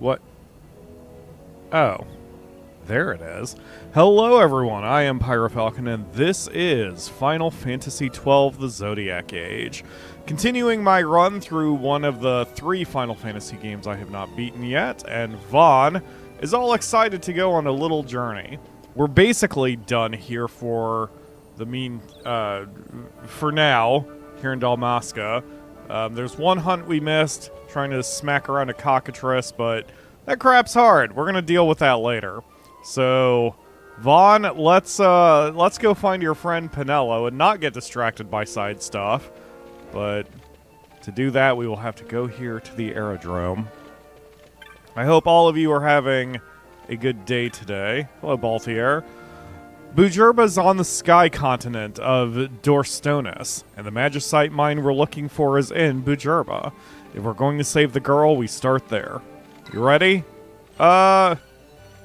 What? Oh. There it is. Hello everyone, I am PyroFalkon and this is Final Fantasy XII The Zodiac Age. Continuing my run through one of the 3 Final Fantasy games I have not beaten yet, and Vaan is all excited to go on a little journey. We're basically done here for now, here in Dalmasca. There's one hunt we missed, trying to smack around a cockatrice, but that crap's hard. We're gonna deal with that later. So, Vaan, let's go find your friend Penelo and not get distracted by side stuff. But to do that, we will have to go here to the aerodrome. I hope all of you are having a good day today. Hello, Balthier. Bhujerba's on the sky continent of Dorstonis, and the Magicite mine we're looking for is in Bhujerba. If we're going to save the girl, we start there. You ready?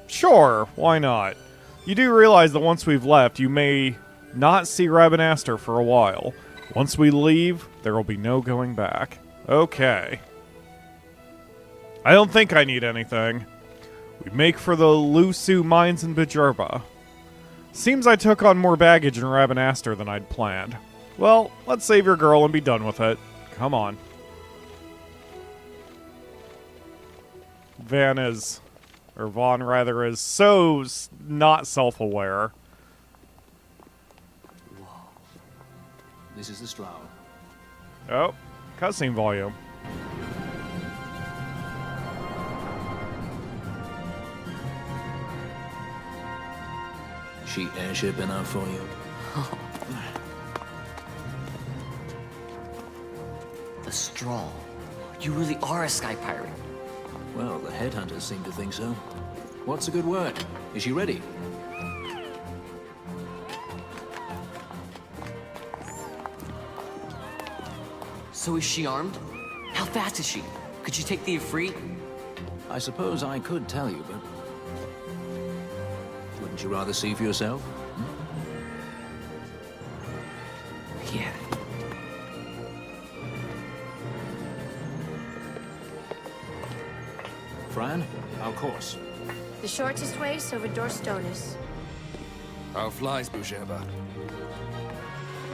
Sure, why not? You do realize that once we've left, you may not see Rabanastre for a while. Once we leave, there will be no going back. Okay. I don't think I need anything. We make for the Lhusu Mines in Bhujerba. Seems I took on more baggage in Rabanastre than I'd planned. Well, let's save your girl and be done with it. Come on. Vaan rather, is so not self-aware. Whoa. This is the Stroud. Oh, cutscene volume. She airship enough for you? The Straw. You really are a sky pirate. Well, the headhunters seem to think so. What's a good word? Is she ready? So is she armed? How fast is she? Could she take the Ifrit? I suppose I could tell you, but... wouldn't you rather see for yourself? Yeah. Fran, our course. The shortest way is over Dorstonis. How flies Bhujerba?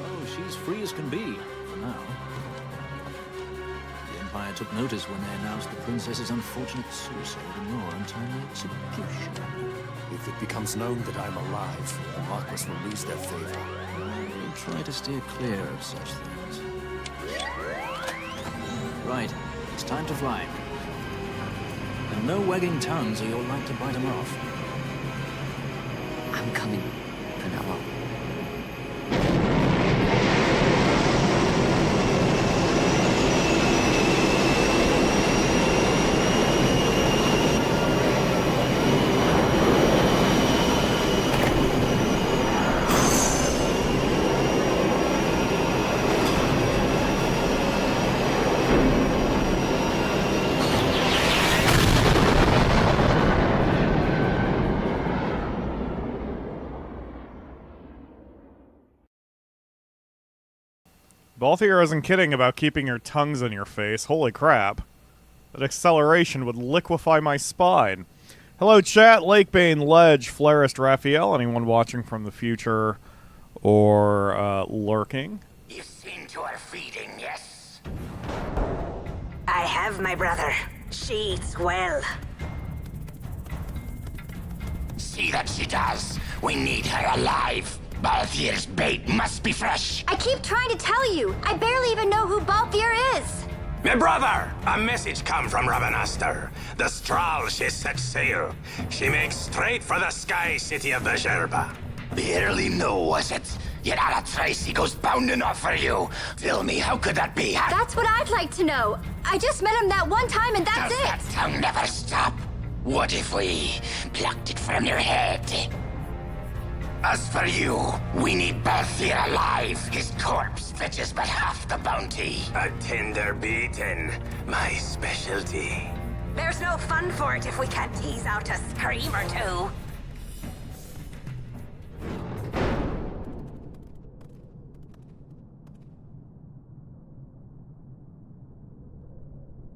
Oh, she's free as can be, for now. The Empire took notice when they announced the princess's unfortunate suicide and your untimely execution. If it becomes known that I'm alive, the Marquis will lose their favor. We'll try to steer clear of such things. Right, it's time to fly. And no wagging tongues or you'll like to bite them off. I'm coming, Penelo. Balthier isn't kidding about keeping your tongues in your face. Holy crap. That acceleration would liquefy my spine. Hello chat, Lakebane, Ledge, Flarist, Raphael, anyone watching from the future or lurking? You've seen to her feeding, yes? I have, my brother. She eats well. See that she does. We need her alive. Balthier's bait must be fresh. I keep trying to tell you. I barely even know who Balthier is. My brother, a message come from Rabanastre. The Strahl, she set sail. She makes straight for the sky city of Bhujerba. Barely know, was it? Yet Alatrace goes bounding off for you. Tell me, how could that be? That's what I'd like to know. I just met him that one time and that's Does it. that tongue never stop? What if we plucked it from your head? As for you, we need Balthier alive. His corpse fetches but half the bounty. A tender beaten, my specialty. There's no fun for it if we can't tease out a scream or two.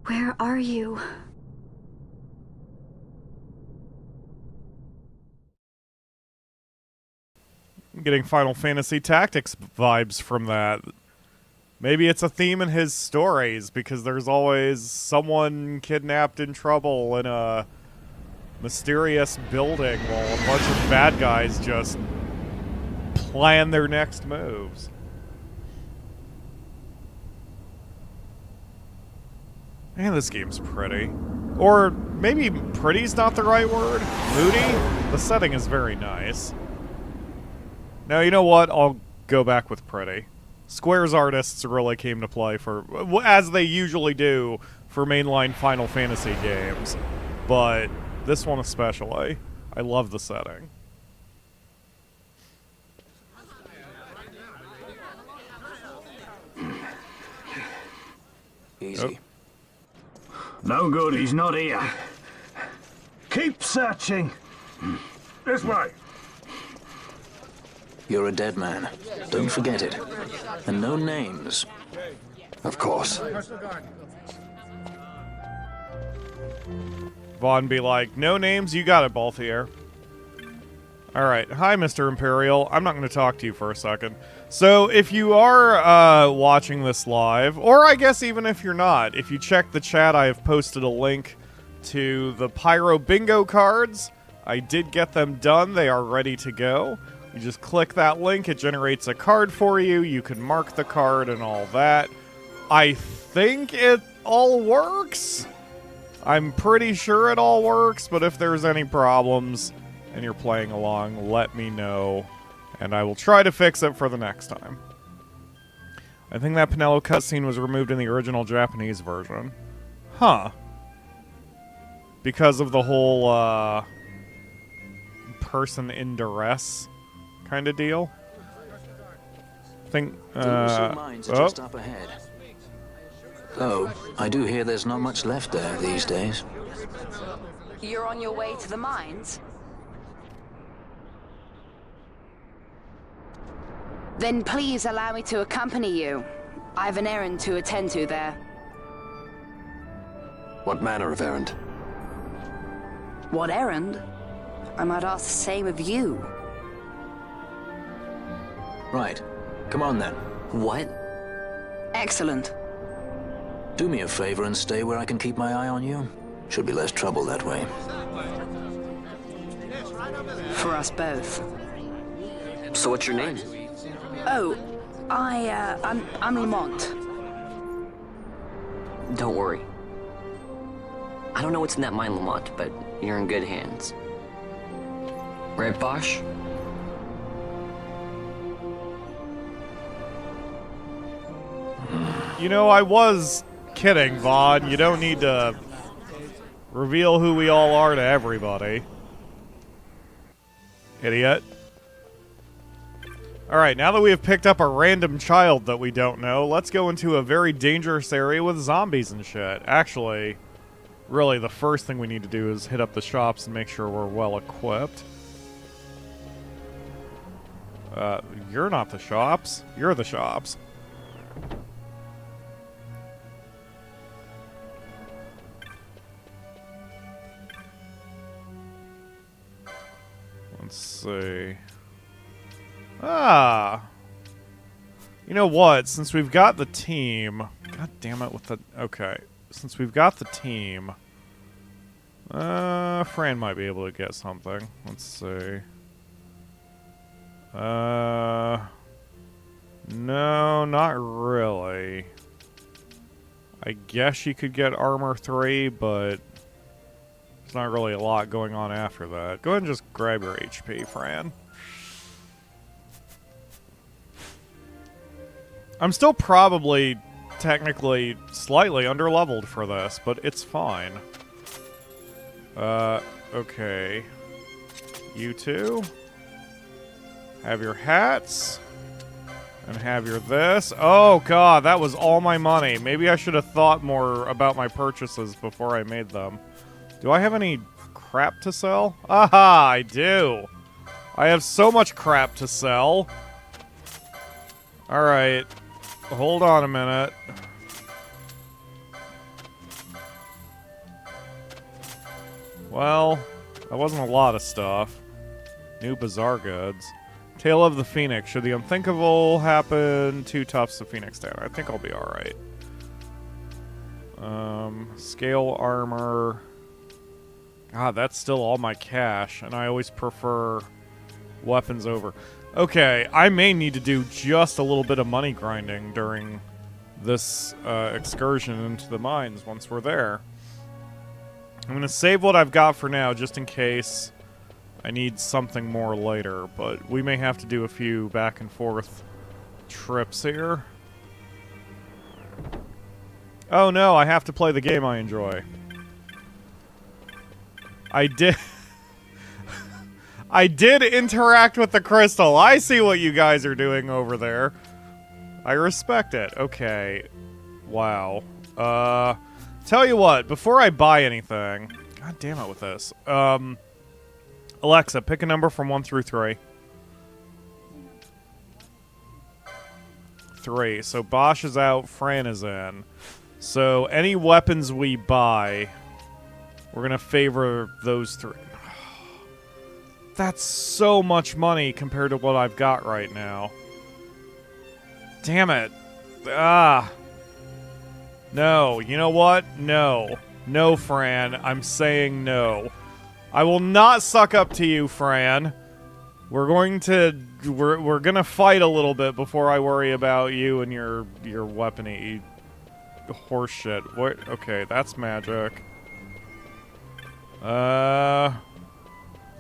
Where are you? I'm getting Final Fantasy Tactics vibes from that. Maybe it's a theme in his stories, because there's always someone kidnapped in trouble in a mysterious building while a bunch of bad guys just plan their next moves. Man, this game's pretty. Or maybe pretty's not the right word. Moody? The setting is very nice. Now, you know what? I'll go back with pretty. Square's artists really came to play for, as they usually do, for mainline Final Fantasy games. But this one especially. I love the setting. Easy. No good, he's not here. Keep searching. This way. You're a dead man. Don't forget it. And no names. Of course. Vaan be like, no names, you got it, Balthier. Alright, hi Mr. Imperial. I'm not going to talk to you for a second. So, if you are watching this live, or I guess even if you're not, if you check the chat, I have posted a link to the Pyro Bingo cards. I did get them done. They are ready to go. You just click that link, it generates a card for you. You can mark the card and all that. I think it all works. I'm pretty sure it all works, but if there's any problems and you're playing along, let me know, and I will try to fix it for the next time. I think that Pinello cutscene was removed in the original Japanese version. Huh. Because of the whole, person in duress kind of deal. Think, The Lhusu Mines are just up ahead. Oh, I do hear there's not much left there these days. You're on your way to the mines? Then please allow me to accompany you. I have an errand to attend to there. What manner of errand? What errand? I might ask the same of you. Right. Come on then. What? Excellent. Do me a favor and stay where I can keep my eye on you. Should be less trouble that way. For us both. So what's your name? Oh, I'm Lamont. Don't worry. I don't know what's in that mine, Lamont, but you're in good hands. Right, Basch? You know, I was kidding, Vaan. You don't need to reveal who we all are to everybody. Idiot. Alright, now that we have picked up a random child that we don't know, let's go into a very dangerous area with zombies and shit. Actually, really, the first thing we need to do is hit up the shops and make sure we're well equipped. You're not the shops. You're the shops. Let's see. Ah! You know what? Since we've got the team... God damn it with the... Okay. Since we've got the team... Fran might be able to get something. Let's see. No, not really. I guess you could get armor 3, but... there's not really a lot going on after that. Go ahead and just grab your HP, Fran. I'm still probably, technically, slightly underleveled for this, but it's fine. Okay. You two. Have your hats. And have your this. Oh, God, that was all my money. Maybe I should have thought more about my purchases before I made them. Do I have any crap to sell? Aha, I do. I have so much crap to sell. Alright. Hold on a minute. Well, that wasn't a lot of stuff. New bazaar goods. Tale of the Phoenix. Should the unthinkable happen, 2 tufts of Phoenix down. I think I'll be alright. Scale armor. God, that's still all my cash, and I always prefer weapons over. Okay, I may need to do just a little bit of money grinding during this excursion into the mines once we're there. I'm going to save what I've got for now, just in case I need something more later, but we may have to do a few back and forth trips here. Oh no, I have to play the game I enjoy. I did... I did interact with the crystal. I see what you guys are doing over there. I respect it. Okay. Wow. Tell you what, before I buy anything... God damn it with this. Alexa, pick a number from 1 through 3. 3. So Basch is out, Fran is in. So any weapons we buy, we're going to favor those 3. That's so much money compared to what I've got right now. Damn it. Ah. No. You know what? No. No, Fran. I'm saying no. I will not suck up to you, Fran. We're going to fight a little bit before I worry about you and your weapony horseshit. What? Okay, that's magic.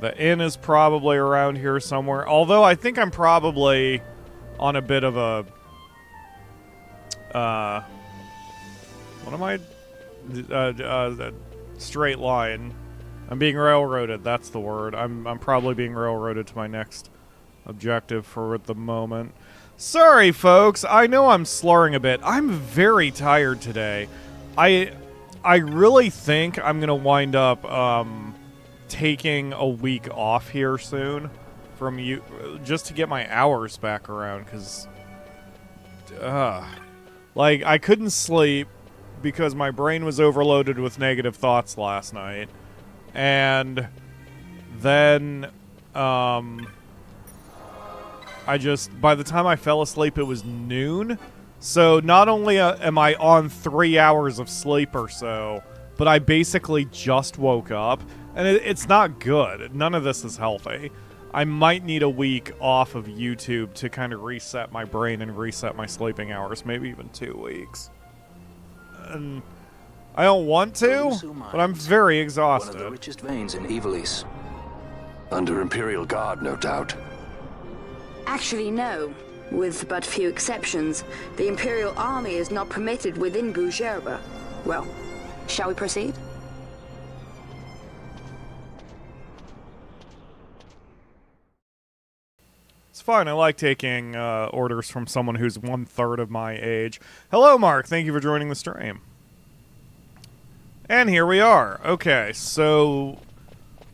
The inn is probably around here somewhere. Although I think I'm probably on a bit of a... what am I? Straight line. I'm being railroaded. That's the word. I'm probably being railroaded to my next objective for the moment. Sorry, folks. I know I'm slurring a bit. I'm very tired today. I really think I'm going to wind up... taking a week off here soon from you just to get my hours back around, because like I couldn't sleep because my brain was overloaded with negative thoughts last night, and then I just, by the time I fell asleep, it was noon. So not only am I on 3 hours of sleep or so, but I basically just woke up. And it's not good. None of this is healthy. I might need a week off of YouTube to kind of reset my brain and reset my sleeping hours. Maybe even 2 weeks. And I don't want to, but I'm very exhausted. One of the richest veins in Ivalice. Under Imperial Guard, no doubt. Actually, no. With but few exceptions, the Imperial Army is not permitted within Bhujerba. Well, shall we proceed? It's fine. I like taking orders from someone who's 1/3 of my age. Hello, Mark. Thank you for joining the stream. And here we are. Okay, so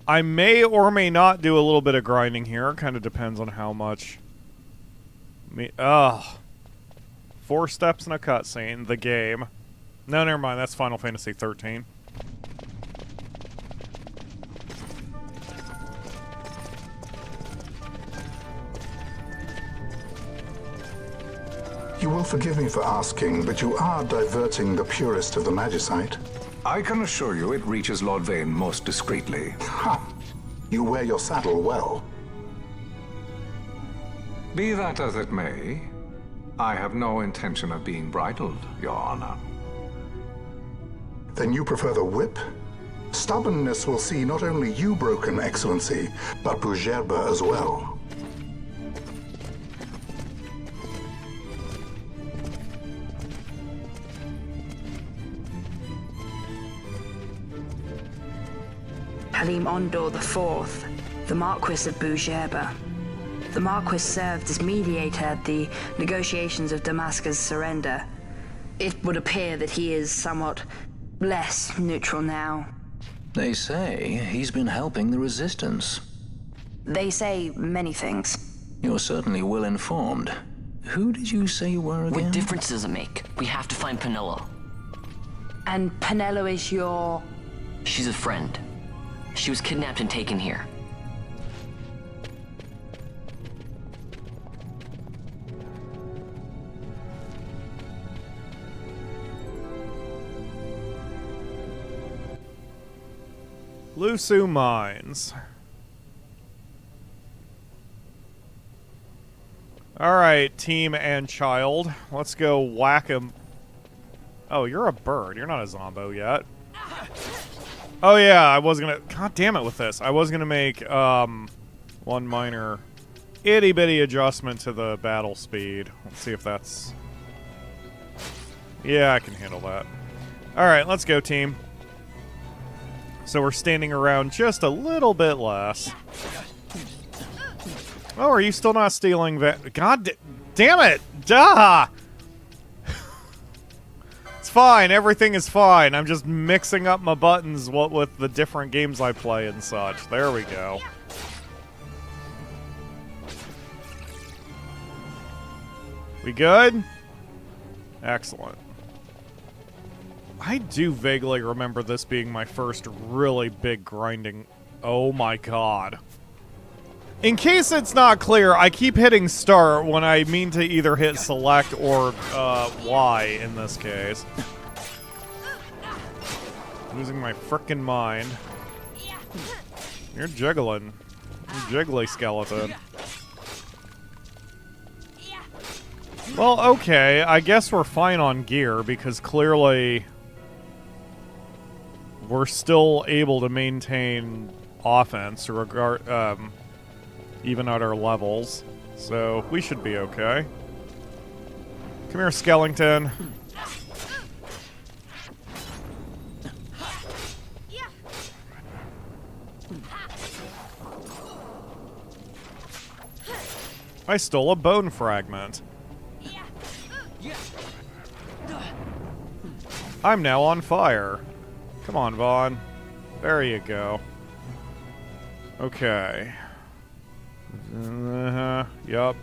I may or may not do a little bit of grinding here. Kind of depends on how much. 4 steps in a cutscene. The game. No, never mind. That's Final Fantasy XIII. You will forgive me for asking, but you are diverting the purest of the Magicite. I can assure you it reaches Lord Vane most discreetly. Ha! You wear your saddle well. Be that as it may, I have no intention of being bridled, Your Honor. Then you prefer the whip? Stubbornness will see not only you broken, Excellency, but Bhujerba as well. Halim Ondor IV, the Marquis of Bhujerba. The Marquis served as mediator at the negotiations of Dalmasca's surrender. It would appear that he is somewhat less neutral now. They say he's been helping the Resistance. They say many things. You're certainly well informed. Who did you say you were again? What difference does it make? We have to find Penelo. And Penelo is your... She's a friend. She was kidnapped and taken here. Lhusu Mines. Alright, team and child. Let's go whack him. Oh, you're a bird. You're not a zombo yet. Oh yeah, I was gonna... God damn it with this. I was gonna make, one minor itty-bitty adjustment to the battle speed. Let's see if that's... Yeah, I can handle that. Alright, let's go, team. So we're standing around just a little bit less. Oh, are you still not stealing that? God damn it! Duh! It's fine. Everything is fine. I'm just mixing up my buttons with the different games I play and such. There we go. We good? Excellent. I do vaguely remember this being my first really big grinding... Oh my god. In case it's not clear, I keep hitting start when I mean to either hit select or Y in this case. Losing my frickin' mind. You're jiggling. You're jiggly skeleton. Well, okay, I guess we're fine on gear because clearly we're still able to maintain offense even at our levels, so we should be okay. Come here, skeleton. I stole a bone fragment. I'm now on fire. Come on, Vaan. There you go. Okay. Yup.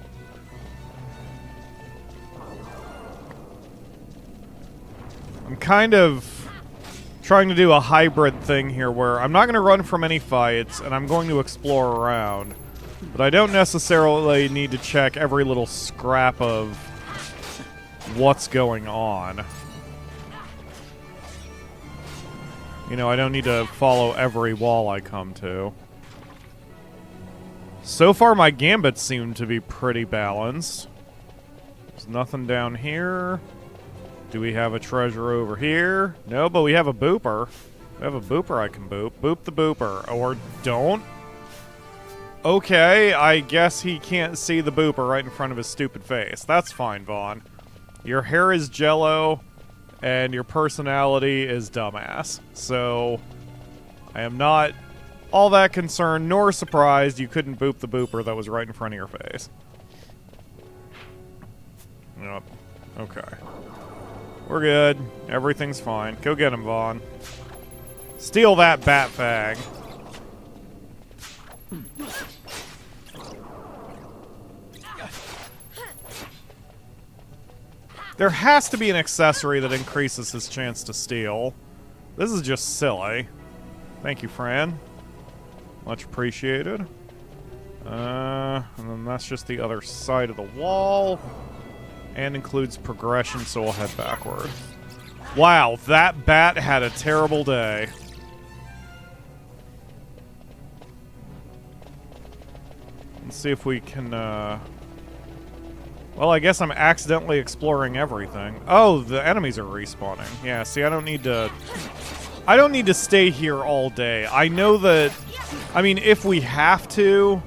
I'm kind of trying to do a hybrid thing here where I'm not going to run from any fights and I'm going to explore around. But I don't necessarily need to check every little scrap of what's going on. You know, I don't need to follow every wall I come to. So far, my gambits seem to be pretty balanced. There's nothing down here. Do we have a treasure over here? No, but we have a booper. We have a booper I can boop. Boop the booper. Or don't. Okay, I guess he can't see the booper right in front of his stupid face. That's fine, Vaan. Your hair is jello, and your personality is dumbass. So, I am not all that concerned nor surprised you couldn't boop the booper that was right in front of your face. Yep. Okay. We're good. Everything's fine. Go get him, Vaan. Steal that bat fag. There has to be an accessory that increases his chance to steal. This is just silly. Thank you, Fran. Much appreciated. And then that's just the other side of the wall. And includes progression, so we'll head backward. Wow, that bat had a terrible day. Let's see if we can, well, I guess I'm accidentally exploring everything. Oh, the enemies are respawning. Yeah, see, I don't need to stay here all day. I know that, I mean, if we have to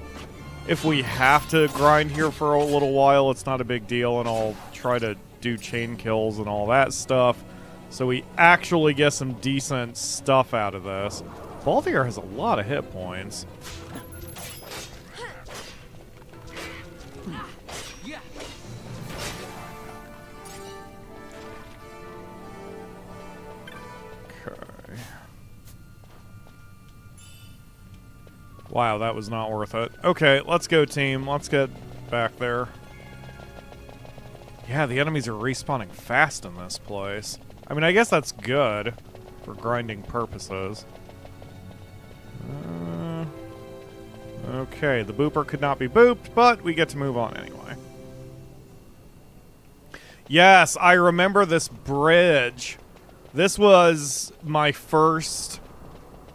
grind here for a little while, it's not a big deal, and I'll try to do chain kills and all that stuff, so we actually get some decent stuff out of this. Balthier has a lot of hit points. Wow, that was not worth it. Okay, let's go, team. Let's get back there. Yeah, the enemies are respawning fast in this place. I mean, I guess that's good for grinding purposes. Okay, the booper could not be booped, but we get to move on anyway. Yes, I remember this bridge. This was my first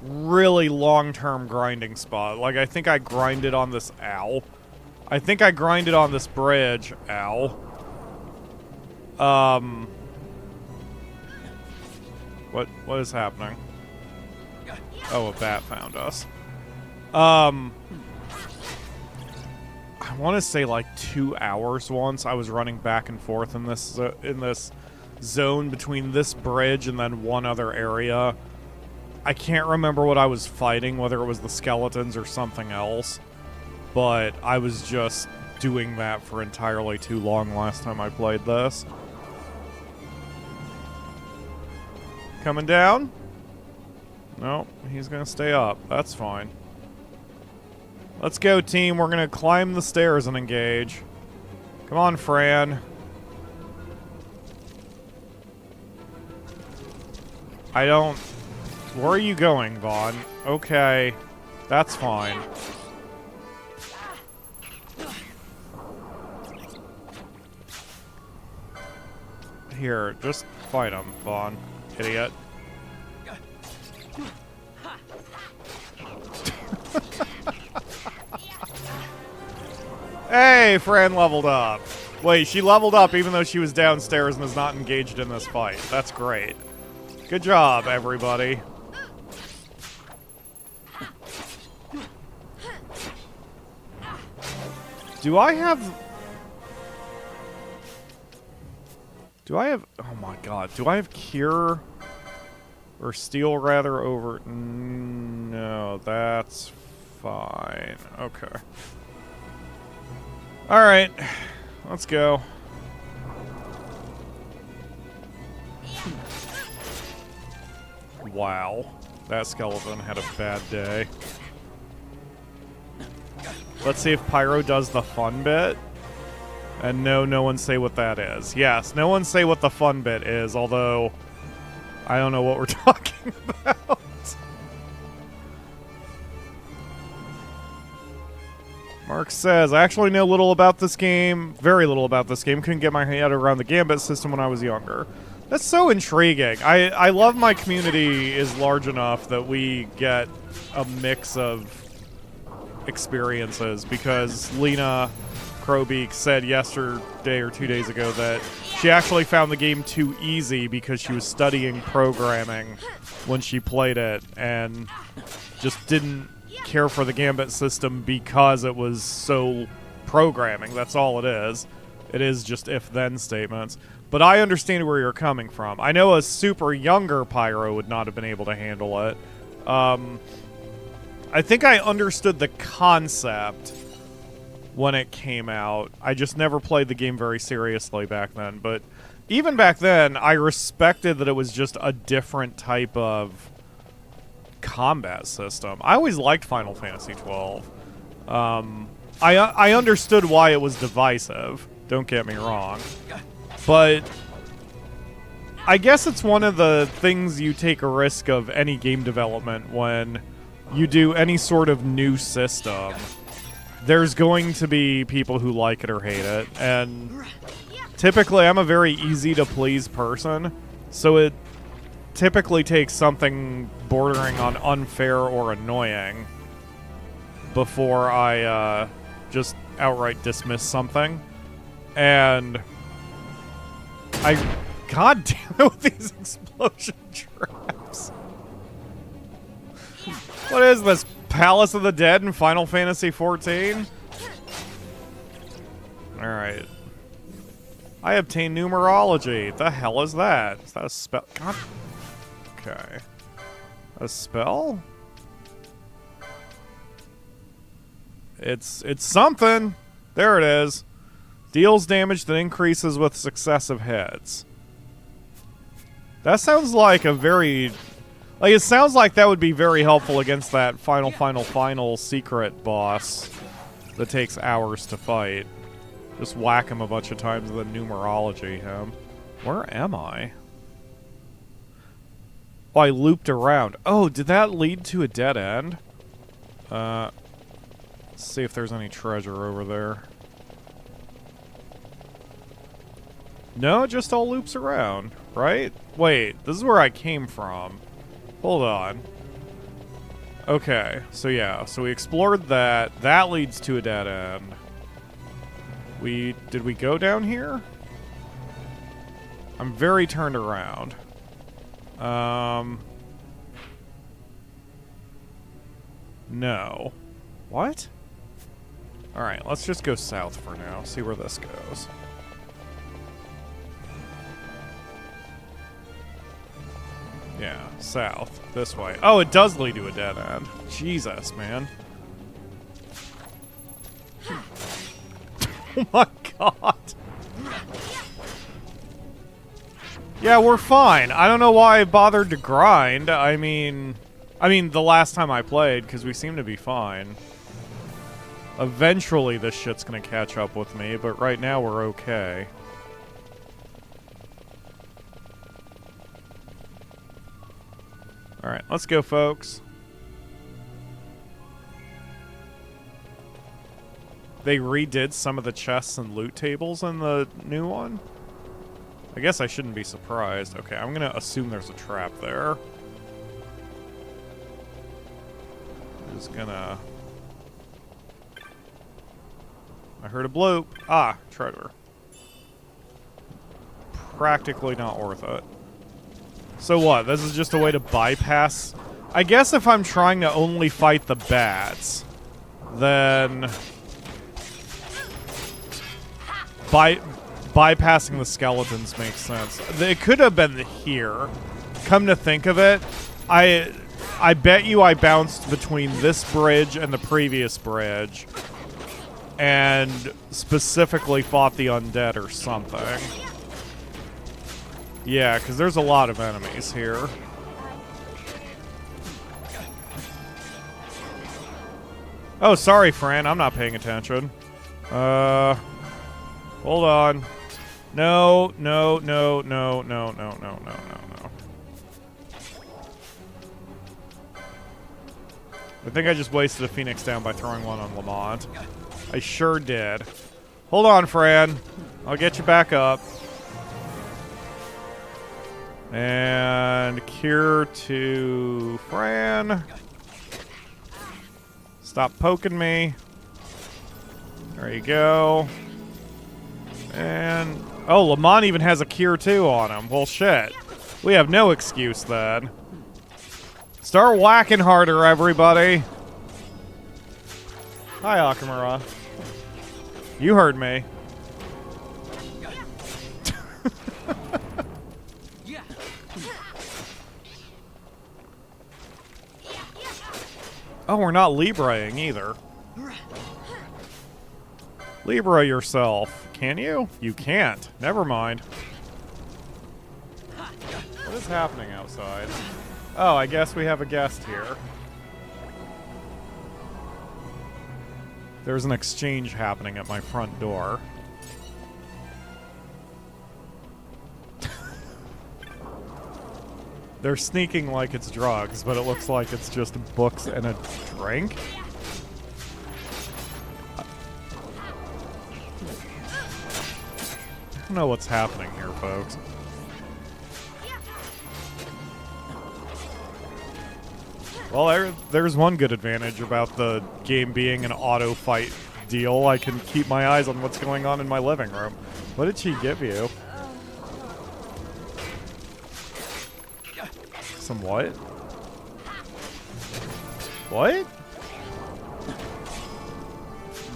really long-term grinding spot. Like, I think I grinded on this... Ow. I think I grinded on this bridge. Ow. What is happening? Oh, a bat found us. I want to say like 2 hours once. I was running back and forth in this zone between this bridge and then one other area. I can't remember what I was fighting, whether it was the skeletons or something else. But I was just doing that for entirely too long last time I played this. Coming down? No, he's gonna stay up. That's fine. Let's go, team. We're gonna climb the stairs and engage. Come on, Fran. I don't... Where are you going, Vaan? Okay. That's fine. Here, just fight him, Vaan. Idiot. Hey, Fran leveled up. Wait, she leveled up even though she was downstairs and is not engaged in this fight. That's great. Good job, everybody. Do I have... Oh my god. Do I have Cure? Or Steel, rather, over... No, that's fine. Okay. Alright. Let's go. Wow. That skeleton had a bad day. Let's see if Pyro does the fun bit. And no one say what that is. Yes, no one say what the fun bit is, although I don't know what we're talking about. Mark says, I actually know little about this game, very little about this game. Couldn't get my head around the gambit system when I was younger. That's so intriguing. I love my community is large enough that we get a mix of experiences, because Lena Crowbeak said yesterday or 2 days ago that she actually found the game too easy because she was studying programming when she played it and just didn't care for the gambit system because it was so programming. That's all it is. It is just if-then statements. But I understand where you're coming from. I know a super younger Pyro would not have been able to handle it. I think I understood the concept when it came out. I just never played the game very seriously back then. But even back then, I respected that it was just a different type of combat system. I always liked Final Fantasy XII. I understood why it was divisive. Don't get me wrong. But I guess it's one of the things you take a risk of any game development when you do any sort of new system. There's going to be people who like it or hate it, and typically I'm a very easy-to-please person, so it typically takes something bordering on unfair or annoying before I just outright dismiss something. And God damn it with these explosion traps. What is this? Palace of the Dead in Final Fantasy XIV? Alright. I obtained numerology. The hell is that? Is that a spell? God. Okay. A spell? It's something. There it is. Deals damage that increases with successive hits. That sounds like a very... Like, it sounds like that would be very helpful against that final secret boss that takes hours to fight. Just whack him a bunch of times with the numerology him. Where am I? Oh, I looped around. Oh, did that lead to a dead end? Let's see if there's any treasure over there. No, it just all loops around, right? Wait, this is where I came from. Hold on. Okay, so yeah, so we explored that. That leads to a dead end. Did we go down here? I'm very turned around. No. What? Alright, let's just go south for now, see where this goes. Yeah, south. This way. Oh, it does lead to a dead end. Jesus, man. Oh my god. Yeah, we're fine. I don't know why I bothered to grind. I mean, the last time I played, because we seem to be fine. Eventually, this shit's gonna catch up with me, but right now we're okay. Alright, let's go, folks. They redid some of the chests and loot tables in the new one? I guess I shouldn't be surprised. Okay, I'm gonna assume there's a trap there. Just gonna... I heard a bloop. Ah, treasure. Practically not worth it. So what? This is just a way to bypass... I guess if I'm trying to only fight the bats, then... bypassing the skeletons makes sense. It could have been here. Come to think of it, I bet you I bounced between this bridge and the previous bridge and specifically fought the undead or something. Yeah, because there's a lot of enemies here. Oh, sorry, Fran. I'm not paying attention. Hold on. No, no, no, no, no, no, no, no, no, no. I think I just wasted a Phoenix down by throwing one on Lamont. I sure did. Hold on, Fran. I'll get you back up. And cure to Fran. Stop poking me. There you go. And... oh, Lamont even has a cure too on him. Well, shit. We have no excuse then. Start whacking harder, everybody. Hi, Akamura. You heard me. Oh, we're not Libraing either. Libra yourself. Can you? You can't. Never mind. What is happening outside? Oh, I guess we have a guest here. There's an exchange happening at my front door. They're sneaking like it's drugs, but it looks like it's just books and a drink. I don't know what's happening here, folks. Well, there's one good advantage about the game being an auto fight deal. I can keep my eyes on what's going on in my living room. What did she give you? Some what? What?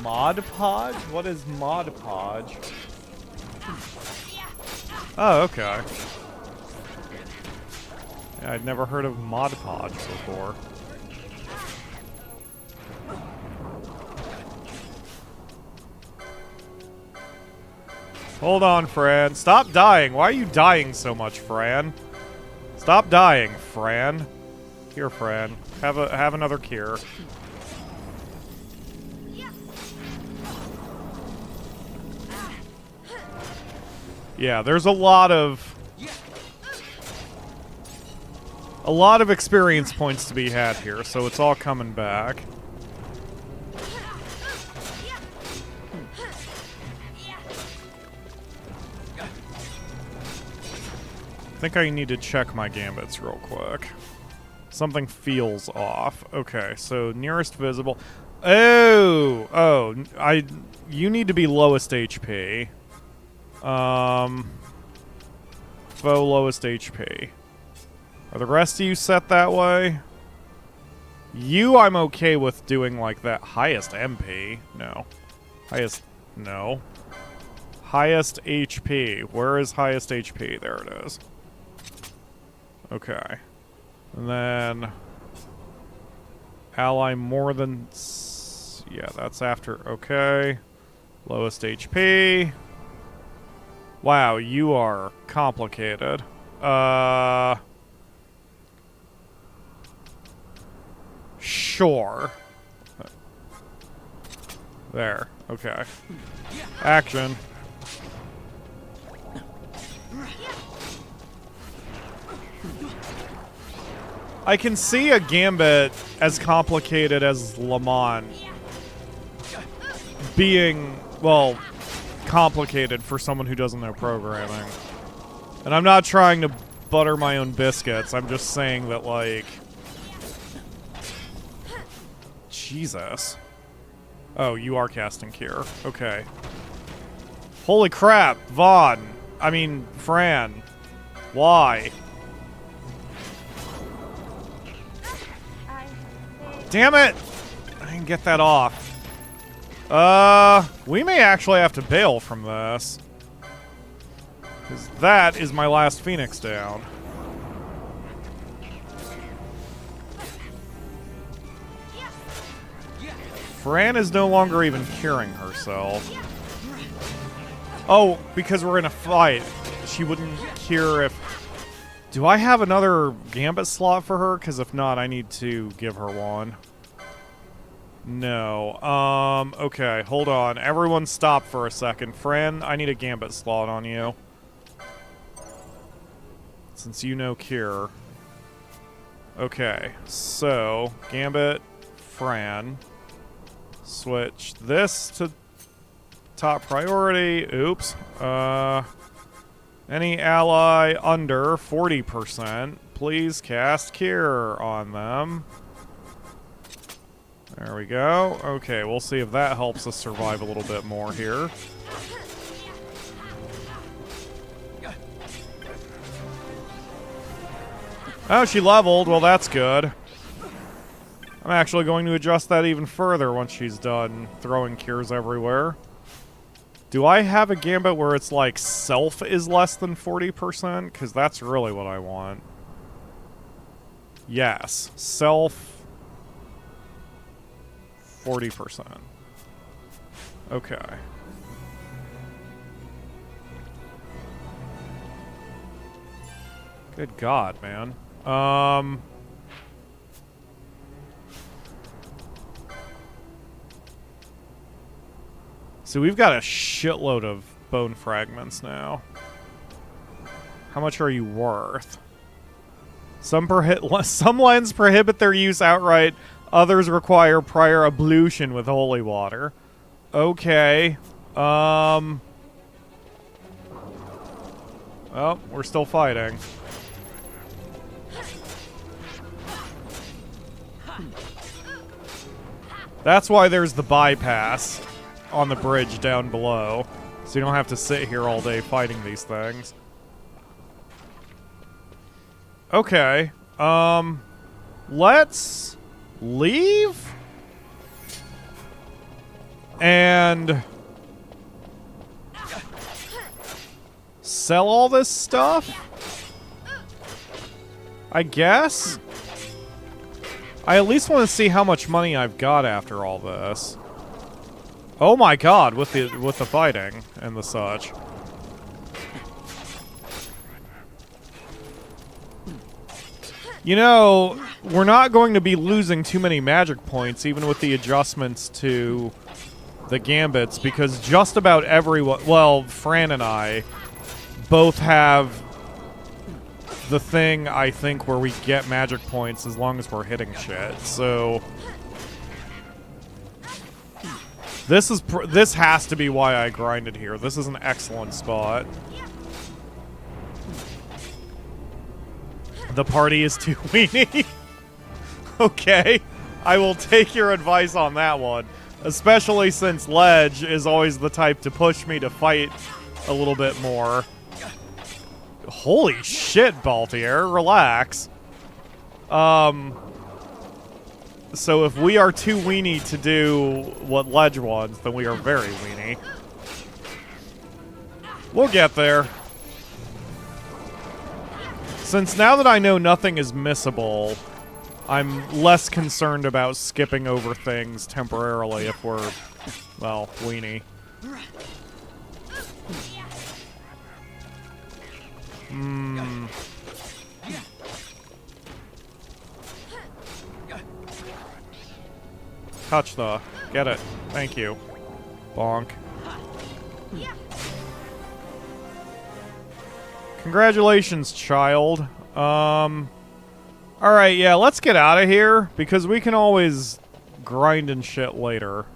Mod Podge? What is Mod Podge? Oh, okay. Yeah, I'd never heard of Mod Podge before. Hold on, Fran. Stop dying. Why are you dying so much, Fran? Stop dying, Fran. Here, Fran. Have another cure. Yeah, there's a lot of experience points to be had here, so it's all coming back. I think I need to check my gambits real quick. Something feels off. Okay, so nearest visible. Oh, you need to be lowest HP. Foe lowest HP. Are the rest of you set that way? You, I'm okay with doing like that. Highest MP? No. No. Highest HP. Where is highest HP? There it is. Okay. And then... ally more than... yeah, that's after... okay. Lowest HP. Wow, you are complicated. Sure. There. Okay. Action. I can see a gambit as complicated as Lamont being, well, complicated for someone who doesn't know programming. And I'm not trying to butter my own biscuits. I'm just saying that, like... Jesus. Oh, you are casting Cure. Okay. Holy crap, Vaan. I mean, Fran. Why? Damn it! I didn't get that off. We may actually have to bail from this. Because that is my last Phoenix down. Fran is no longer even curing herself. Oh, because we're in a fight. She wouldn't cure if... Do I have another gambit slot for her? Because if not, I need to give her one. No. Okay, hold on. Everyone stop for a second. Fran, I need a gambit slot on you. Since you know cure. Okay, so, gambit, Fran. Switch this to top priority. Oops. Any ally under 40%, please cast Cure on them. There we go. Okay, we'll see if that helps us survive a little bit more here. Oh, she leveled. Well, that's good. I'm actually going to adjust that even further once she's done throwing cures everywhere. Do I have a gambit where it's like self is less than 40%? Because that's really what I want. Yes. Self 40%. Okay. Good God, man. So we've got a shitload of bone fragments now. How much are you worth? Some lands prohibit their use outright. Others require prior ablution with holy water. Okay. Oh, we're still fighting. That's why there's the bypass on the bridge down below, so you don't have to sit here all day fighting these things. Okay, let's leave and sell all this stuff, I guess. I at least want to see how much money I've got after all this. Oh my God, with the fighting and the such. You know, we're not going to be losing too many magic points, even with the adjustments to the gambits, because just about everyone, well, Fran and I both have the thing, I think, where we get magic points as long as we're hitting shit, so... This has to be why I grinded here. This is an excellent spot. The party is too weenie. Okay. I will take your advice on that one. Especially since Ledge is always the type to push me to fight a little bit more. Holy shit, Baltier. Relax. So if we are too weenie to do what Ledge wants, then we are very weenie. We'll get there. Since now that I know nothing is missable, I'm less concerned about skipping over things temporarily if we're, well, weenie. Touch the... Get it. Thank you. Bonk. Congratulations, child. Alright, yeah, let's get out of here, because we can always grind and shit later.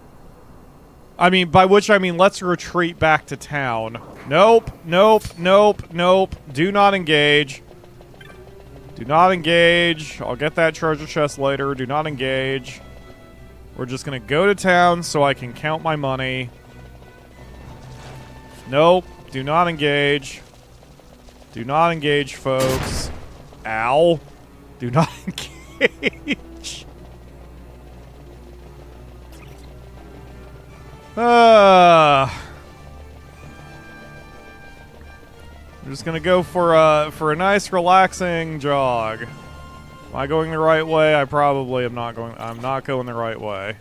I mean, by which I mean let's retreat back to town. Nope, nope, nope, nope. Do not engage. Do not engage. I'll get that treasure chest later. Do not engage. We're just gonna go to town so I can count my money. Nope. Do not engage. Do not engage, folks. Ow. Do not engage. I'm just gonna go for a nice relaxing jog. Am I going the right way? I probably am not going. I'm not going the right way.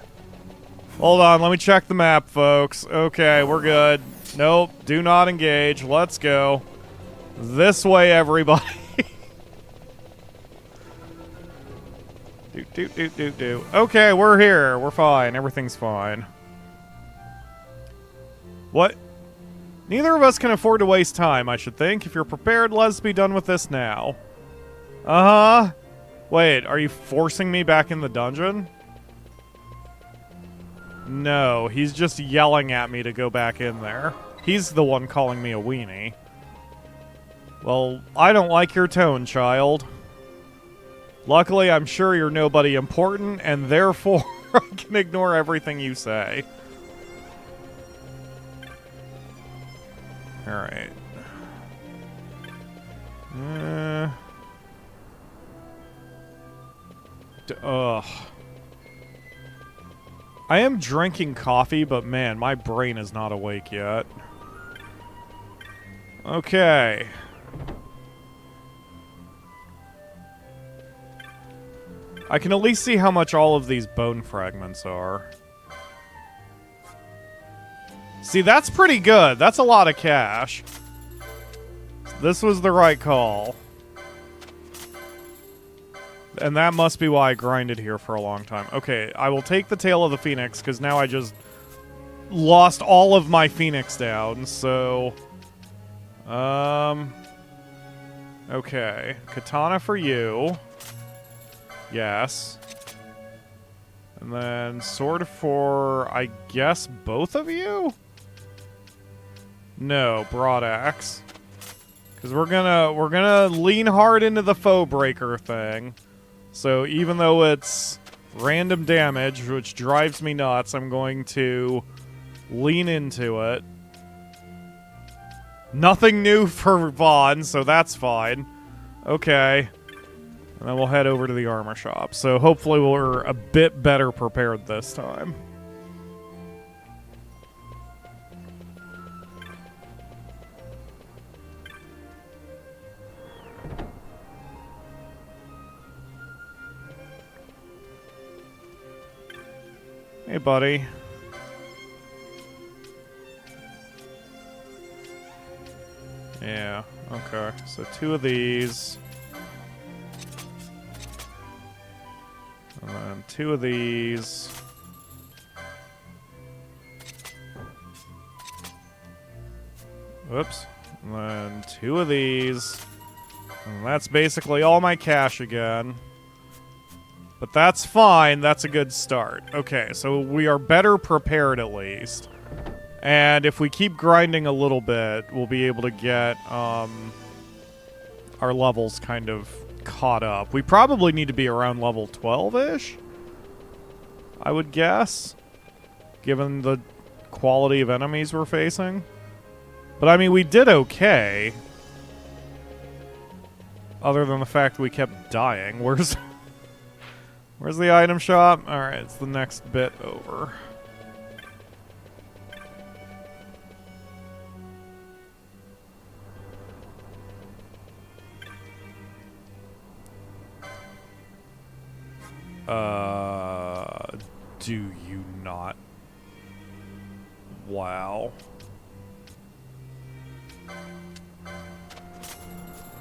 Hold on, let me check the map, folks. Okay, we're good. Nope, do not engage. Let's go. This way, everybody. Do. Okay, we're here. We're fine. Everything's fine. What? Neither of us can afford to waste time, I should think. If you're prepared, let's be done with this now. Uh-huh. Wait, are you forcing me back in the dungeon? No, he's just yelling at me to go back in there. He's the one calling me a weenie. Well, I don't like your tone, child. Luckily, I'm sure you're nobody important, and therefore I can ignore everything you say. Alright. Ugh. I am drinking coffee, but man, my brain is not awake yet. Okay. I can at least see how much all of these bone fragments are. See, that's pretty good. That's a lot of cash. This was the right call. And that must be why I grinded here for a long time. Okay, I will take the Tail of the Phoenix, because now I just lost all of my Phoenix down, so... Okay. Katana for you. Yes. And then sword for, I guess, both of you? No, broad axe. Because we're gonna lean hard into the foe breaker thing. So even though it's random damage, which drives me nuts, I'm going to lean into it. Nothing new for Vaan, so that's fine. Okay. And then we'll head over to the armor shop. So hopefully we're a bit better prepared this time. Hey, buddy. Yeah, okay. So 2 of these. And then 2 of these. Whoops. And then 2 of these. And that's basically all my cash again. But that's fine. That's a good start. Okay, so we are better prepared at least. And if we keep grinding a little bit, we'll be able to get our levels kind of get caught up. We probably need to be around level 12-ish, I would guess, given the quality of enemies we're facing. But I mean, we did okay. Other than the fact we kept dying. Where's the item shop? Alright, it's the next bit over. Do you not? Wow.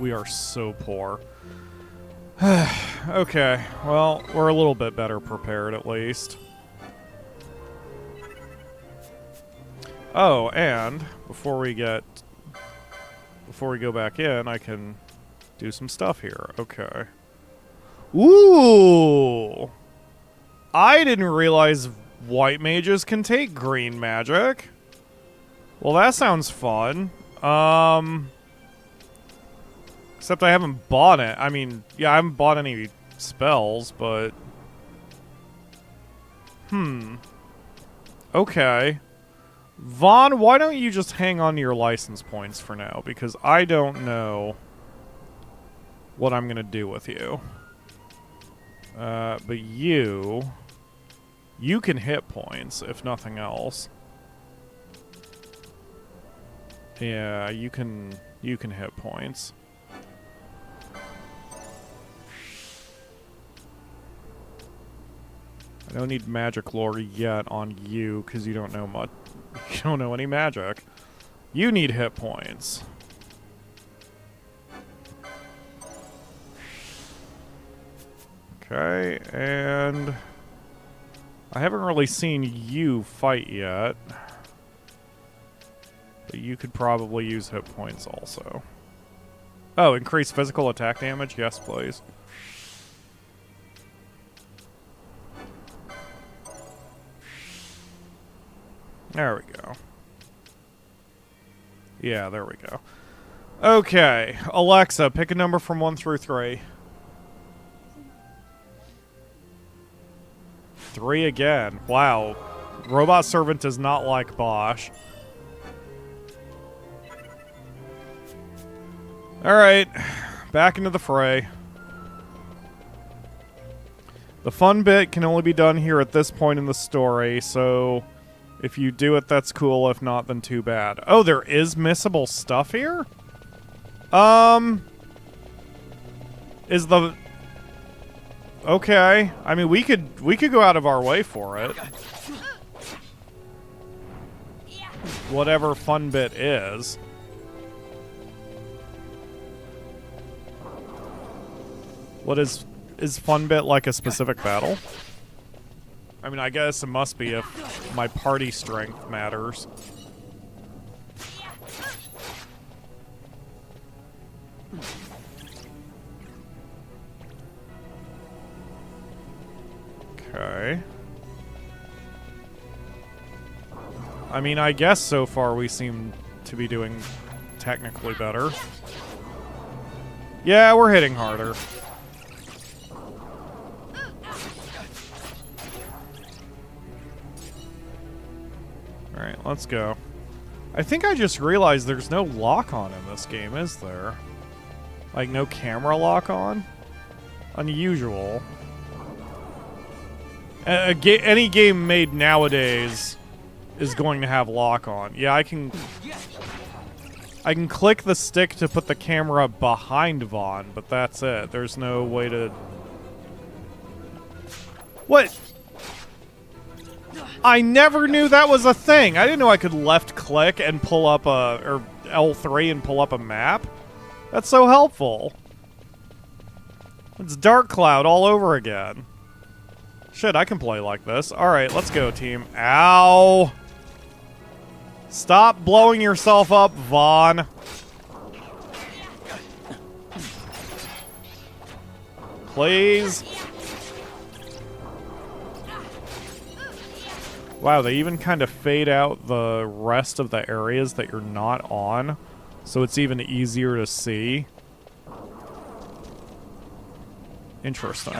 We are so poor. Okay, well, we're a little bit better prepared at least. Oh, and before we go back in, I can do some stuff here. Okay. Ooh! I didn't realize white mages can take green magic. Well, that sounds fun. Except I haven't bought it. I mean, yeah, I haven't bought any spells, but... Okay. Vaan, why don't you just hang on to your license points for now? Because I don't know what I'm gonna do with you. But you can hit points, if nothing else. Yeah, you can hit points. I don't need magic lore yet on you, because you don't know much. You don't know any magic. You need hit points. Okay, and I haven't really seen you fight yet. But you could probably use hit points also. Oh, increase physical attack damage? Yes, please. There we go. Yeah, there we go. Okay, Alexa, pick a number from 1 through 3. 3 again. Wow. Robot Servant does not like Basch. Alright, back into the fray. The fun bit can only be done here at this point in the story, so if you do it, that's cool. If not, then too bad. Oh, there is missable stuff here? Is the... Okay. I mean, we could go out of our way for it. Whatever fun bit is. What is fun bit like a specific battle? I mean, I guess it must be if my party strength matters. Okay. I mean, I guess so far we seem to be doing technically better. Yeah, we're hitting harder. Alright, let's go. I think I just realized there's no lock-on in this game, is there? Like, no camera lock-on? Unusual. Any game made nowadays is going to have lock-on. Yeah, I can click the stick to put the camera behind Vaan, but that's it. There's no way to... What? I never knew that was a thing. I didn't know I could left-click and pull up a... or L3 and pull up a map. That's so helpful. It's Dark Cloud all over again. Shit, I can play like this. Alright, let's go, team. Ow! Stop blowing yourself up, Vaan. Please. Wow, they even kind of fade out the rest of the areas that you're not on, so it's even easier to see. Interesting.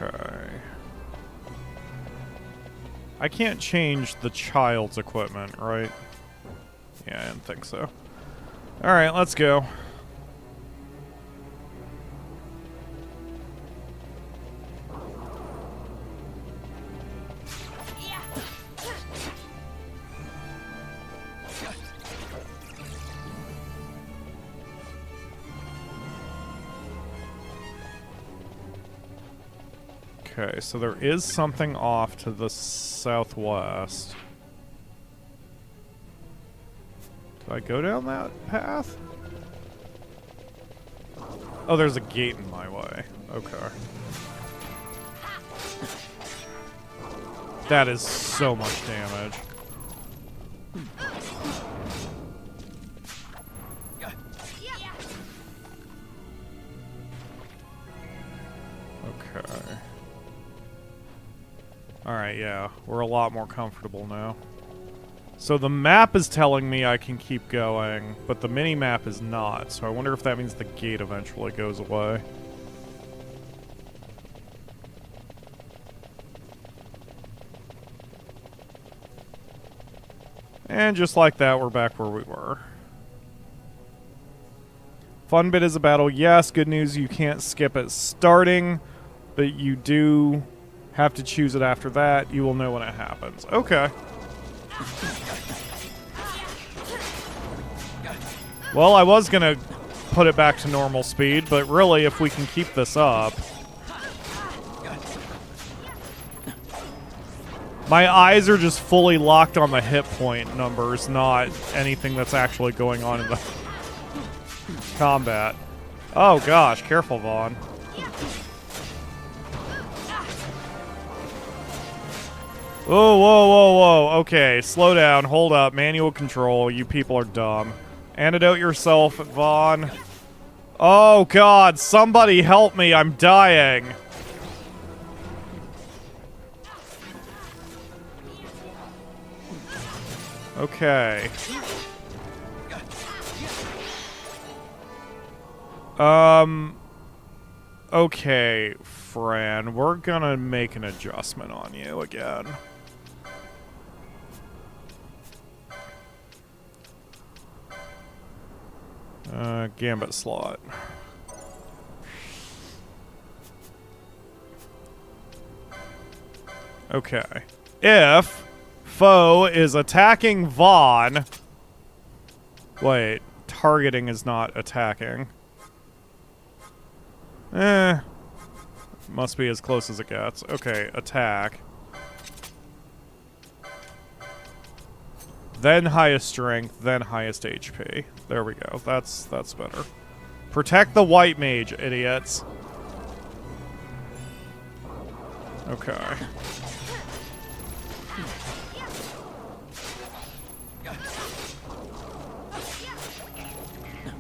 Okay. I can't change the child's equipment, right? Yeah, I didn't think so. Alright, let's go. Okay, so there is something off to the southwest. Do I go down that path? Oh, there's a gate in my way. Okay. That is so much damage. Okay. Alright, yeah. We're a lot more comfortable now. So the map is telling me I can keep going, but the mini-map is not. So I wonder if that means the gate eventually goes away. And just like that, we're back where we were. Fun bit is a battle. Yes, good news, you can't skip it starting, but you do have to choose it after that. You will know when it happens. Okay. Well, I was gonna put it back to normal speed, but really, if we can keep this up... My eyes are just fully locked on the hit point numbers, not anything that's actually going on in the combat. Oh gosh, careful, Vaan. Whoa, whoa, whoa, whoa. Okay, slow down, hold up, manual control. You people are dumb. Antidote yourself, Vaan. Oh god, somebody help me, I'm dying. Okay. Okay, Fran, we're gonna make an adjustment on you again. Gambit slot. Okay. If foe is attacking Vaan... Wait, targeting is not attacking. Must be as close as it gets. Okay, attack. Then highest strength, then highest HP. There we go. That's better. Protect the white mage, idiots. Okay.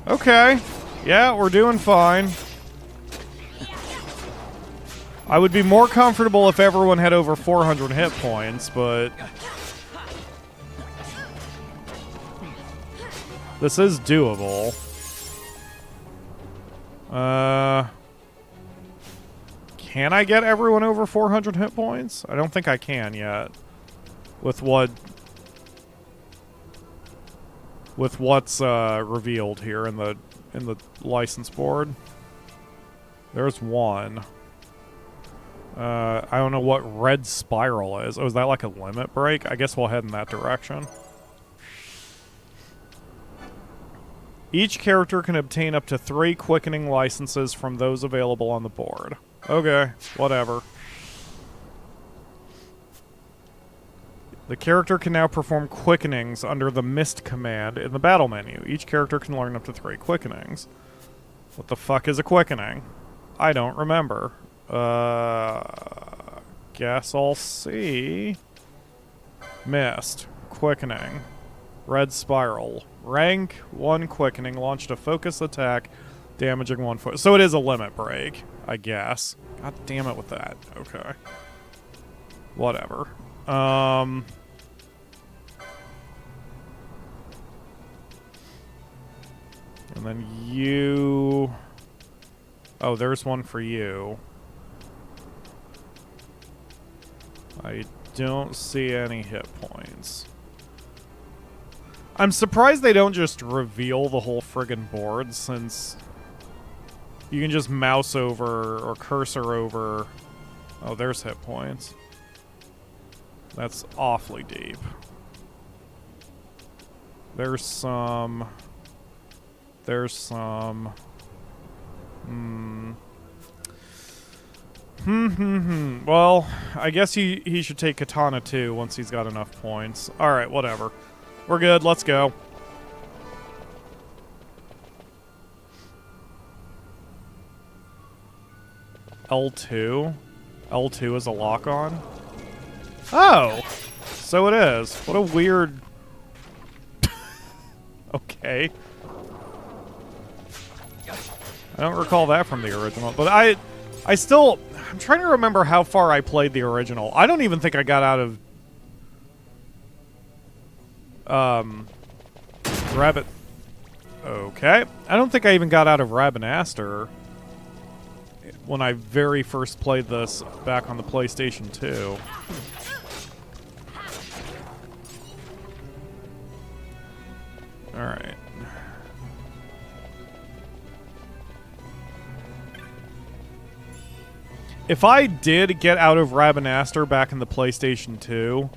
Okay. Yeah, we're doing fine. I would be more comfortable if everyone had over 400 hit points, but... This is doable. Can I get everyone over 400 hit points? I don't think I can yet. With what's revealed here in the license board. There's one. I don't know what red spiral is. Oh, is that like a limit break? I guess we'll head in that direction. Each character can obtain up to 3 quickening licenses from those available on the board. Okay, whatever. The character can now perform quickenings under the Mist command in the battle menu. Each character can learn up to 3 quickenings. What the fuck is a quickening? I don't remember. Guess I'll see. Mist. Quickening. Red spiral. Rank 1 quickening. Launched a focus attack, damaging 1 foot. So it is a limit break, I guess. God damn it with that. Okay. Whatever. And then you... Oh, there's one for you. I don't see any hit points. I'm surprised they don't just reveal the whole friggin' board, since you can just mouse over or cursor over... Oh, there's hit points. That's awfully deep. There's some... There's some... Well, I guess he should take Katana too once he's got enough points. Alright, whatever. We're good, let's go. L2? L2 is a lock-on? Oh! So it is. What a weird... Okay. I don't recall that from the original, but I'm trying to remember how far I played the original. I don't even think I got out of Rabbit. Okay. I don't think I even got out of Rabanaster when I very first played this back on the PlayStation 2. Alright. If I did get out of Rabanaster back in the PlayStation 2,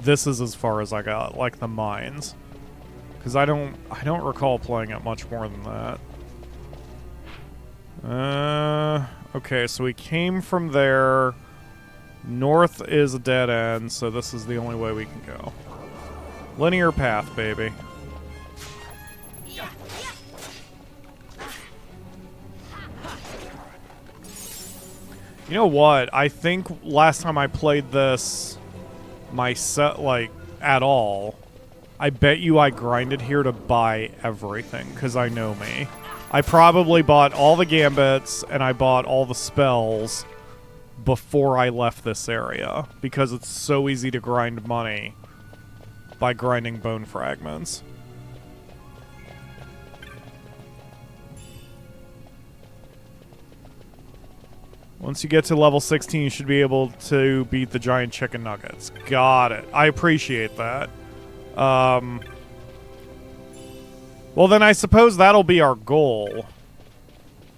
this is as far as I got, like the mines. Because I don't recall playing it much more than that. Okay, so we came from there. North is a dead end, so this is the only way we can go. Linear path, baby. You know what? I think last time I played this at all, I bet you I grinded here to buy everything, because I know me. I probably bought all the gambits, and I bought all the spells before I left this area, because it's so easy to grind money by grinding bone fragments. Once you get to level 16, you should be able to beat the giant chicken nuggets. Got it. I appreciate that. Well, then I suppose that'll be our goal.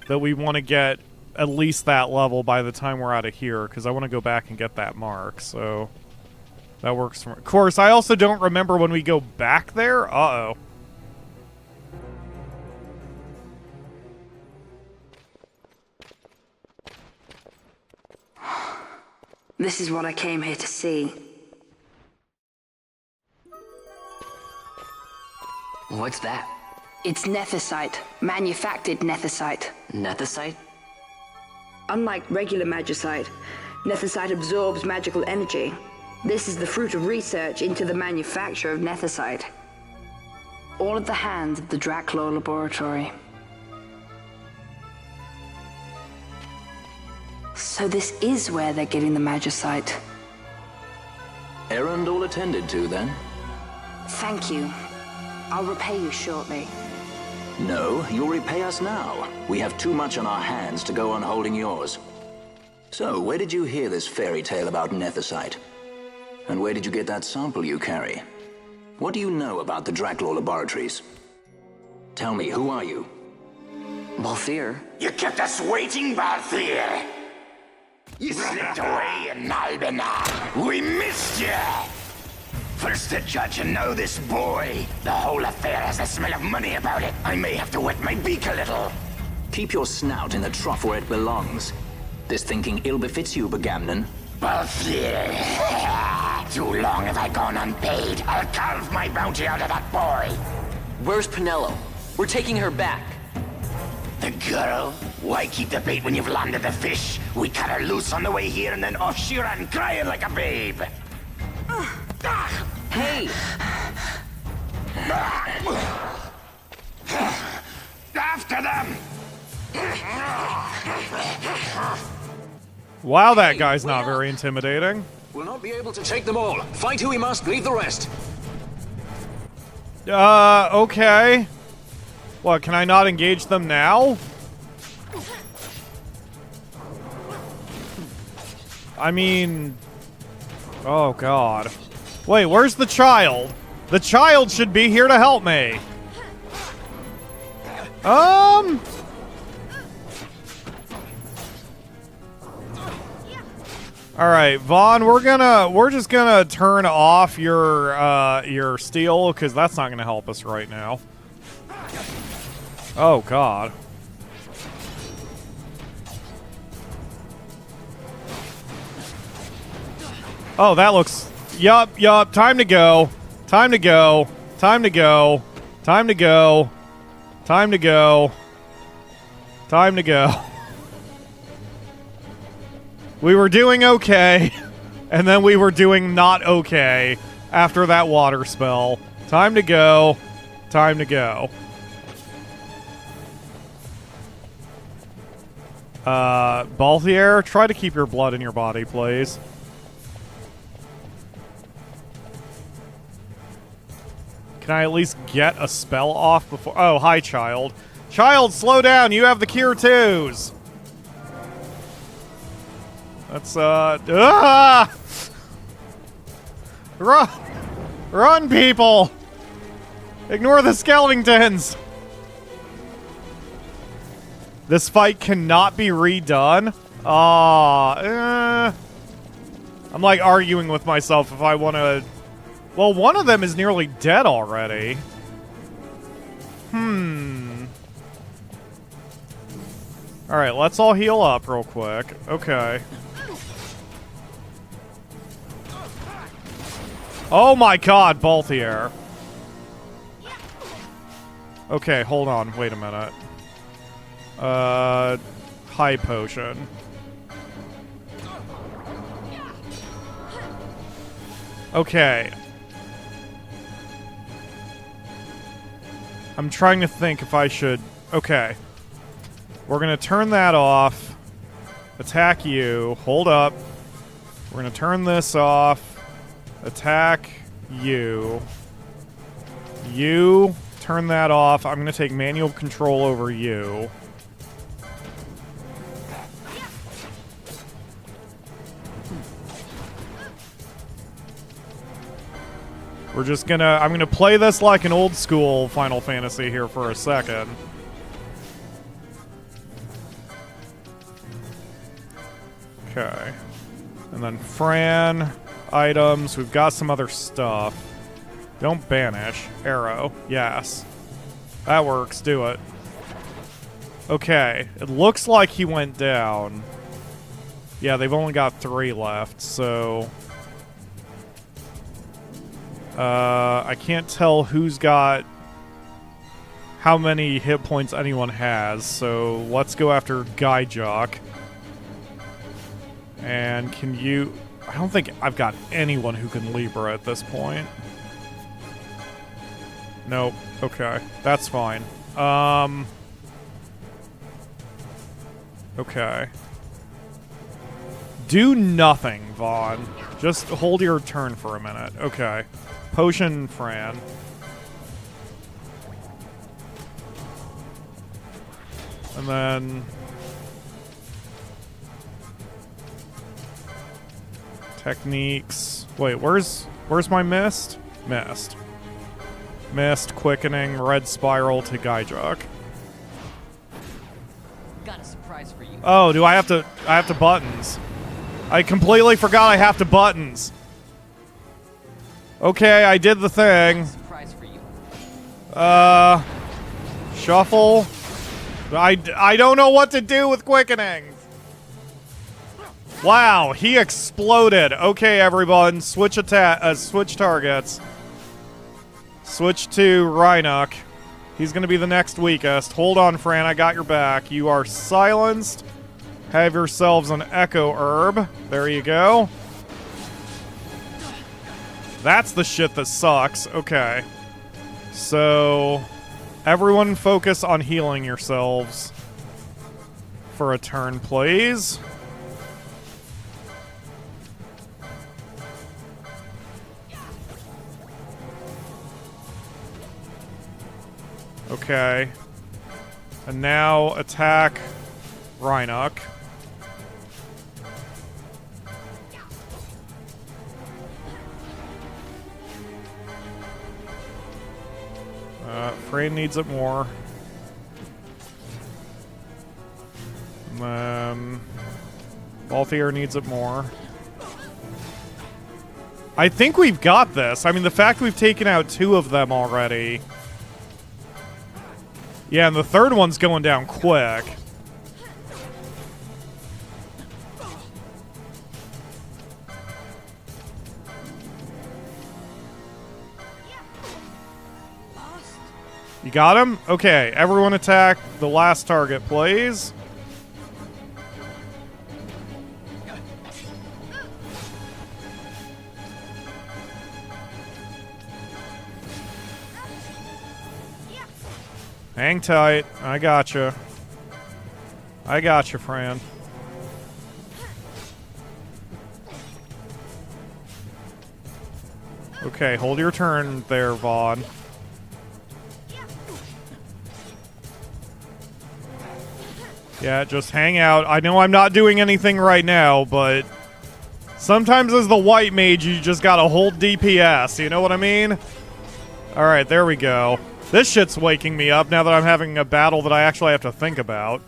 That we want to get at least that level by the time we're out of here, because I want to go back and get that mark, so... That works for me. Of course, I also don't remember when we go back there. Uh-oh. This is what I came here to see. What's that? It's Nethicite. Manufactured Nethicite. Nethicite? Unlike regular magicite, Nethicite absorbs magical energy. This is the fruit of research into the manufacture of Nethicite. All at the hands of the Draclaw Laboratory. So this is where they're getting the magicite. Errand all attended to, then? Thank you. I'll repay you shortly. No, you'll repay us now. We have too much on our hands to go on holding yours. So, where did you hear this fairy tale about Nethicite? And where did you get that sample you carry? What do you know about the Draclaw Laboratories? Tell me, who are you? Balthier. You kept us waiting, Balthier! You slipped away in Nalbina. We missed you! First the judge and now this boy. The whole affair has a smell of money about it. I may have to wet my beak a little. Keep your snout in the trough where it belongs. This thinking ill befits you, Begamnon. Balthier. Too long have I gone unpaid. I'll carve my bounty out of that boy. Where's Penelo? We're taking her back. The girl? Why keep the bait when you've landed the fish? We cut her loose on the way here and then off she ran crying like a babe. Hey! After them! Wow, that guy's not very intimidating. We'll not be able to take them all. Fight who we must, leave the rest. Okay. What, can I not engage them now? I mean... Oh, God. Wait, where's the child? The child should be here to help me. Alright, Vaan, we're just gonna turn off your steel, because that's not gonna help us right now. Oh, God. Oh, that looks... Yup, time to go. Time to go. Time to go. Time to go. Time to go. Time to go. We were doing okay, and then we were doing not okay after that water spell. Time to go. Time to go. Balthier, try to keep your blood in your body, please. Can I at least get a spell off before... Oh, hi, child. Child, slow down! You have the cure twos! That's, Run! Run, people! Ignore the skeletons! This fight cannot be redone? I'm, like, arguing with myself if I want to... Well, one of them is nearly dead already. Alright, let's all heal up real quick. Okay. Oh my god, Balthier. Okay, hold on. Wait a minute. High potion. Okay. I'm trying to think if I should... Okay. We're gonna turn that off. Attack you. Hold up. We're gonna turn this off. Attack you. You. Turn that off. I'm gonna take manual control over you. We're just gonna... I'm gonna play this like an old school Final Fantasy here for a second. Okay. And then Fran, items. We've got some other stuff. Don't banish. Arrow. Yes. That works. Do it. Okay. It looks like he went down. Yeah, they've only got 3 left, so... I can't tell who's got how many hit points anyone has, so let's go after Guy Jock. And can you... I don't think I've got anyone who can Libra at this point. Nope. Okay. That's fine. Okay. Do nothing, Vaan. Just hold your turn for a minute. Okay. Potion Fran. And then... Techniques. Wait, where's my mist? Mist. Mist, quickening, red spiral to Gaijok. Got a surprise for you. Oh, do I have to buttons? I completely forgot I have to buttons. Okay, I did the thing. Surprise for you. Shuffle. I don't know what to do with quickening. Wow, he exploded. Okay, everyone, switch switch targets. Switch to Rhinoc. He's gonna be the next weakest. Hold on, Fran, I got your back. You are silenced. Have yourselves an Echo Herb. There you go. That's the shit that sucks. Okay. So, everyone focus on healing yourselves for a turn, please. Okay. And now attack Rhinoc. Frame needs it more. Balthier needs it more. I think we've got this. I mean, the fact we've taken out 2 of them already. Yeah, and the third one's going down quick. You got him? Okay, everyone attack the last target, please. Hang tight. I gotcha. I gotcha, Fran. Okay, hold your turn there, Vaan. Yeah, just hang out. I know I'm not doing anything right now, but sometimes as the white mage, you just gotta hold DPS. You know what I mean? Alright, there we go. This shit's waking me up now that I'm having a battle that I actually have to think about.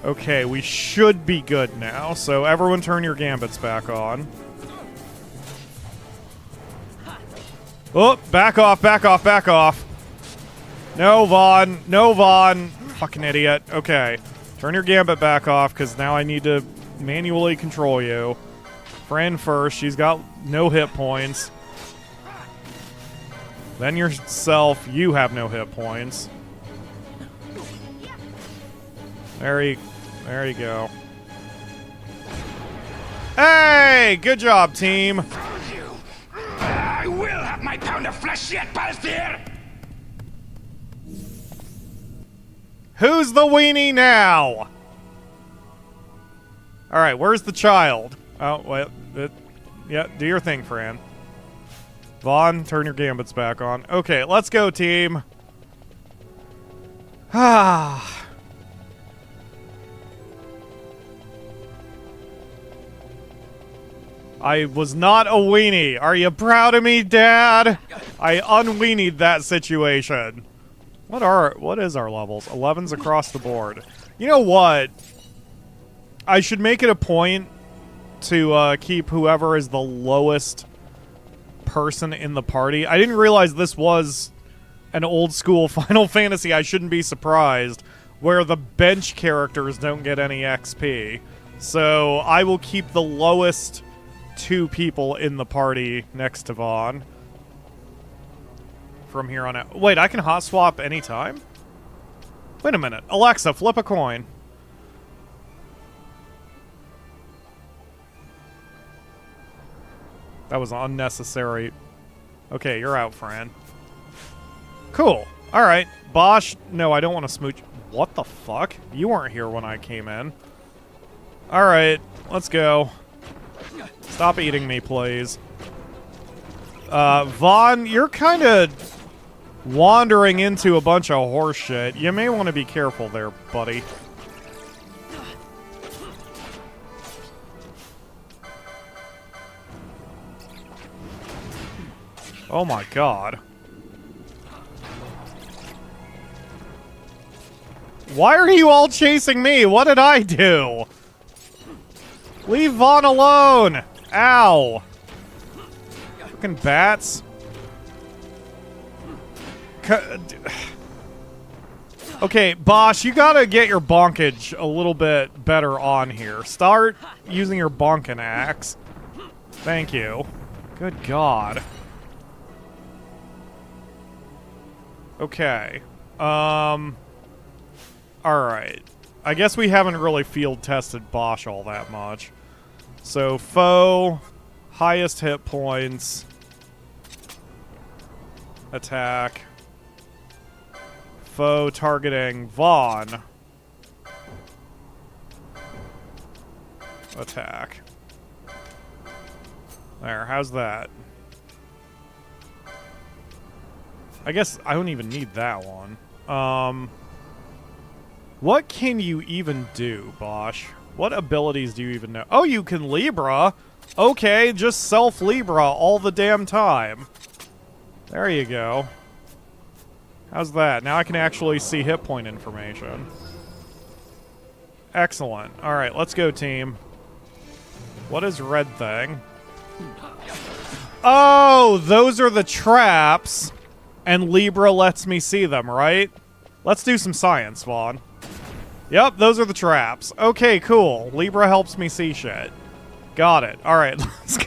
Okay, we should be good now, so everyone turn your gambits back on. Oh, back off, back off, back off. No, Vaan. No, Vaan. Fucking idiot. Okay. Turn your gambit back off, because now I need to manually control you. Fran first. She's got no hit points. Then yourself. You have no hit points. There you go. Hey! Good job, team. I will have my pound of flesh yet, Balthier! Who's the weenie now? Alright, where's the child? Oh, wait. Yeah, do your thing, Fran. Vaan, turn your gambits back on. Okay, let's go, team. Ah. I was not a weenie. Are you proud of me, Dad? I unweenied that situation. What is our levels? 11's across the board. You know what? I should make it a point to keep whoever is the lowest person in the party. I didn't realize this was an old school Final Fantasy. I shouldn't be surprised, where the bench characters don't get any XP. So I will keep the lowest 2 people in the party next to Vaan. From here on out. Wait, I can hot swap anytime? Wait a minute. Alexa, flip a coin. That was unnecessary. Okay, you're out, Fran. Cool. Alright. Basch. No, I don't want to smooch. What the fuck? You weren't here when I came in. Alright. Let's go. Stop eating me, please. Vaan, you're kind of wandering into a bunch of horse shit. You may want to be careful there, buddy. Oh my god. Why are you all chasing me? What did I do? Leave Vaan alone! Ow! Fucking bats. Okay, Basch, you gotta get your bonkage a little bit better on here. Start using your bonkin axe. Thank you. Good god. Okay. Alright. I guess we haven't really field tested Basch all that much. So, foe, highest hit points, attack, foe targeting Vaan, attack. There, how's that? I guess I don't even need that one. What can you even do, Basch? What abilities do you even know? Oh, you can Libra. Okay, just self-Libra all the damn time. There you go. How's that? Now I can actually see hit point information. Excellent. Alright, let's go, team. What is red thing? Oh, those are the traps. And Libra lets me see them, right? Let's do some science, Vaan. Yep, those are the traps. Okay, cool. Libra helps me see shit. Got it. Alright, let's go.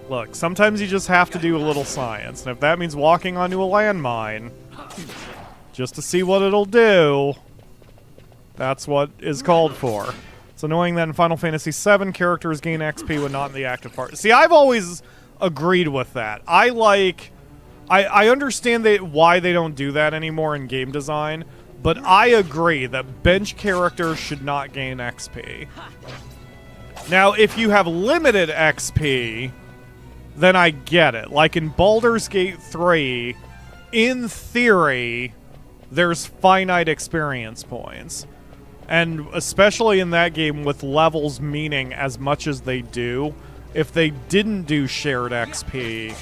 Look, sometimes you just have to do a little science, and if that means walking onto a landmine, just to see what it'll do, that's what is called for. It's annoying that in Final Fantasy VII, characters gain XP when not in the active part. See, I've always agreed with that. I understand why they don't do that anymore in game design, but I agree that bench characters should not gain XP. Now, if you have limited XP, then I get it. Like in Baldur's Gate 3, in theory, there's finite experience points. And especially in that game with levels meaning as much as they do, if they didn't do shared XP,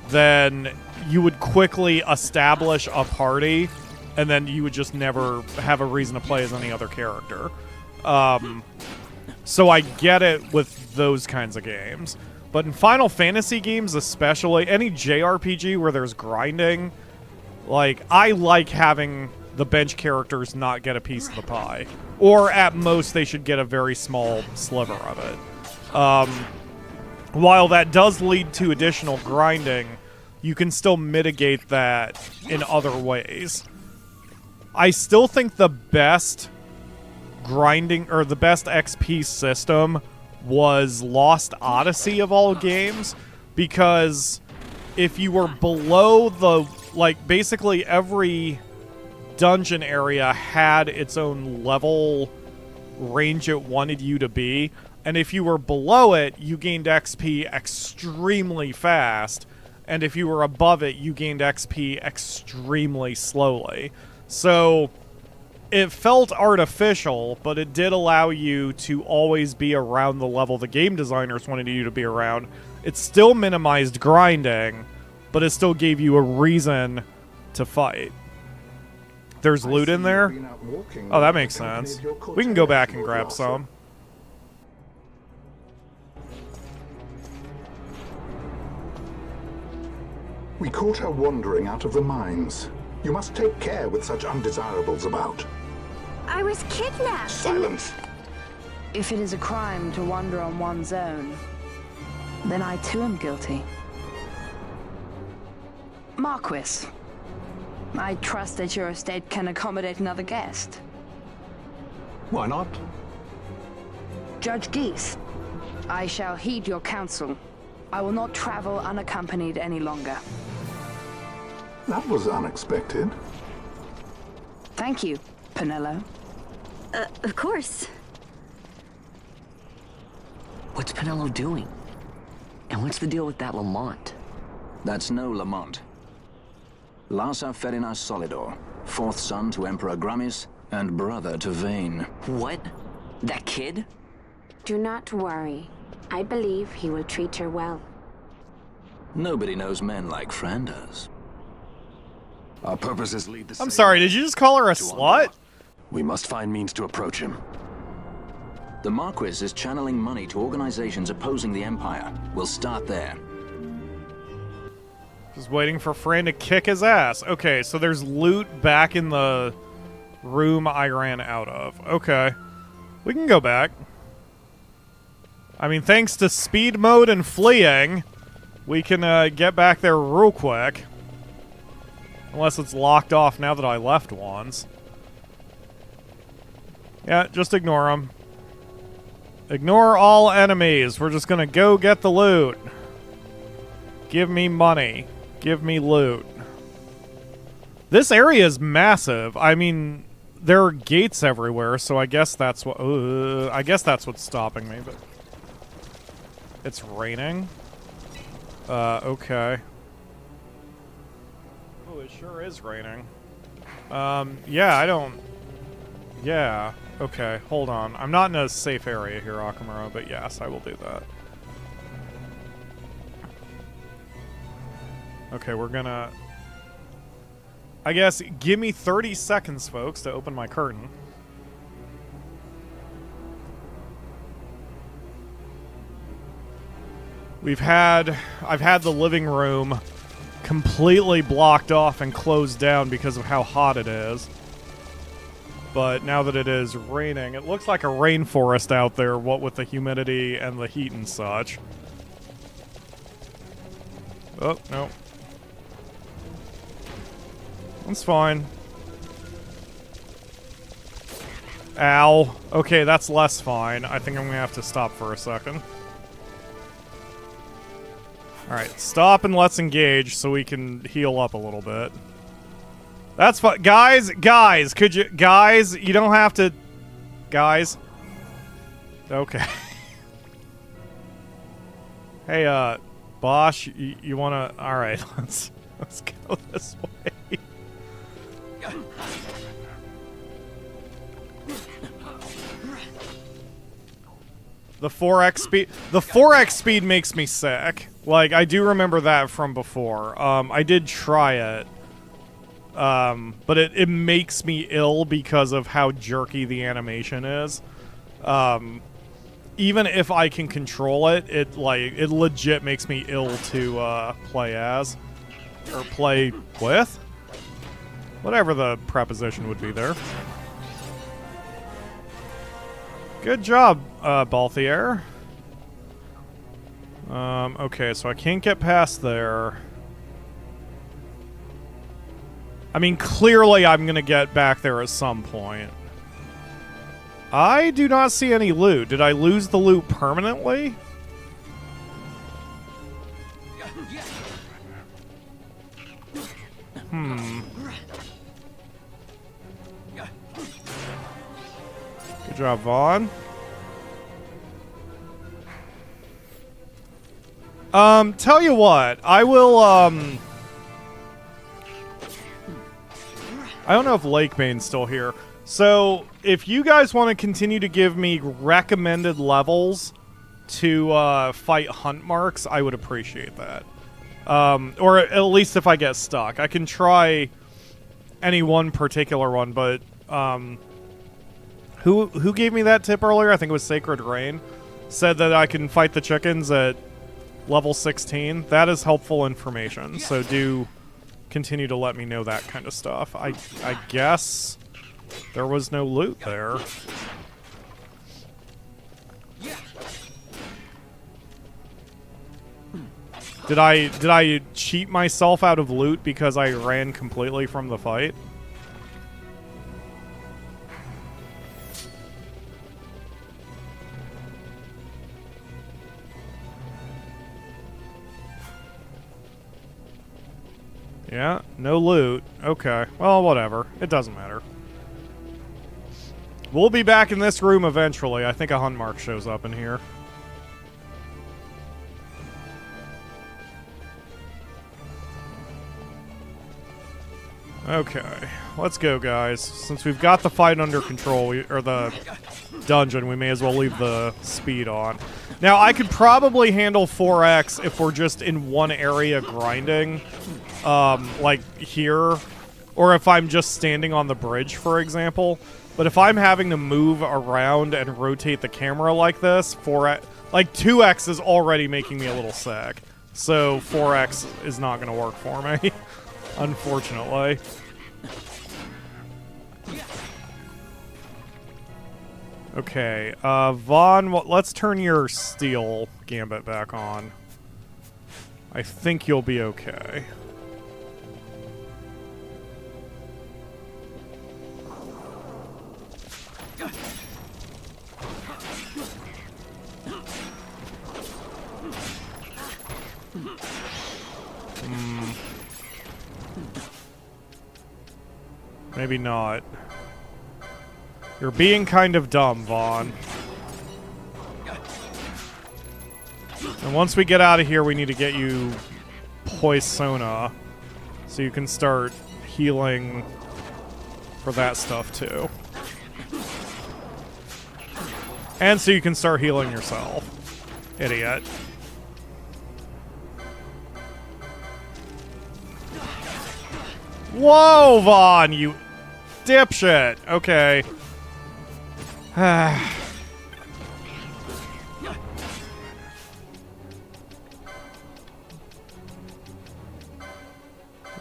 then you would quickly establish a party, and then you would just never have a reason to play as any other character. So I get it with those kinds of games. But in Final Fantasy games especially, any JRPG where there's grinding, like, I like having the bench characters not get a piece of the pie. Or at most, they should get a very small sliver of it. While that does lead to additional grinding, you can still mitigate that in other ways. I still think the best grinding, or the best XP system was Lost Odyssey of all games, because if you were below the, like, basically every dungeon area had its own level range it wanted you to be, and if you were below it, you gained XP extremely fast, and if you were above it, you gained XP extremely slowly. So it felt artificial, but it did allow you to always be around the level the game designers wanted you to be around. It still minimized grinding, but it still gave you a reason to fight. There's loot in there? Oh, that makes sense. We can go back and grab some. We caught her wandering out of the mines. You must take care with such undesirables about. I was kidnapped. Silence. If it is a crime to wander on one's own, then I too am guilty. Marquis, I trust that your estate can accommodate another guest. Why not? Judge Ghis, I shall heed your counsel. I will not travel unaccompanied any longer. That was unexpected. Thank you, Penelo. Of course. What's Penelo doing? And what's the deal with that Lamont? That's no Lamont. Larsa Ferinas Solidor, fourth son to Emperor Grummis and brother to Vane. What? That kid? Do not worry. I believe he will treat her well. Nobody knows men like Franders. Our purposes lead the I'm sorry, did you just call her a slut? We must find means to approach him. The Marquis is channeling money to organizations opposing the Empire. We'll start there. Just waiting for Fran to kick his ass. Okay, so there's loot back in the room I ran out of. Okay. We can go back. I mean, thanks to speed mode and fleeing, we can get back there real quick. Unless it's locked off now that I left once. Yeah, just ignore them. Ignore all enemies. We're just gonna go get the loot. Give me money. Give me loot. This area is massive. I mean, there are gates everywhere, so I guess that's what. I guess that's what's stopping me. But it's raining. Okay. Oh, it sure is raining. Yeah, I don't. Yeah. Okay. Hold on. I'm not in a safe area here, Akamura, but yes, I will do that. Okay, we're gonna... I guess, give me 30 seconds, folks, to open my curtain. I've had the living room completely blocked off and closed down because of how hot it is. But now that it is raining, it looks like a rainforest out there, what with the humidity and the heat and such. Oh, no. That's fine. Ow. Okay, that's less fine. I think I'm gonna have to stop for a second. Alright, stop and let's engage so we can heal up a little bit. That's fine. Guys, could you... Guys, you don't have to... Guys. Okay. Hey, Basch, you wanna... Alright, let's go this way. The 4x speed... The 4x speed makes me sick. Like, I do remember that from before. I did try it. But it makes me ill because of how jerky the animation is. Even if I can control it, it legit makes me ill to, play as. Or play with? Whatever the preposition would be there. Good job, Balthier. Okay, so I can't get past there. I mean, clearly I'm gonna get back there at some point. I do not see any loot. Did I lose the loot permanently? Good job, Vaan. Tell you what, I will, I don't know if Lakebane's still here. So, if you guys want to continue to give me recommended levels to, fight hunt marks, I would appreciate that. Or at least if I get stuck. I can try any one particular one, but, who gave me that tip earlier? I think it was Sacred Rain. Said that I can fight the chickens at level 16. That is helpful information, so do continue to let me know that kind of stuff. I guess there was no loot there. Did I cheat myself out of loot because I ran completely from the fight? Yeah, no loot. Okay. Well, whatever. It doesn't matter. We'll be back in this room eventually. I think a hunt mark shows up in here. Okay. Let's go, guys. Since we've got the fight under control, or the dungeon, we may as well leave the speed on. Now, I could probably handle 4x if we're just in one area grinding. Like here, or if I'm just standing on the bridge, for example. But if I'm having to move around and rotate the camera like this, 2x is already making me a little sick. So 4x is not going to work for me, unfortunately. Okay, Vaan, let's turn your steel gambit back on. I think you'll be okay. Maybe not. You're being kind of dumb, Vaan. And once we get out of here, we need to get you Poisona, so you can start healing for that stuff too. And so you can start healing yourself. Idiot. Whoa, Vaan, you dipshit. Okay.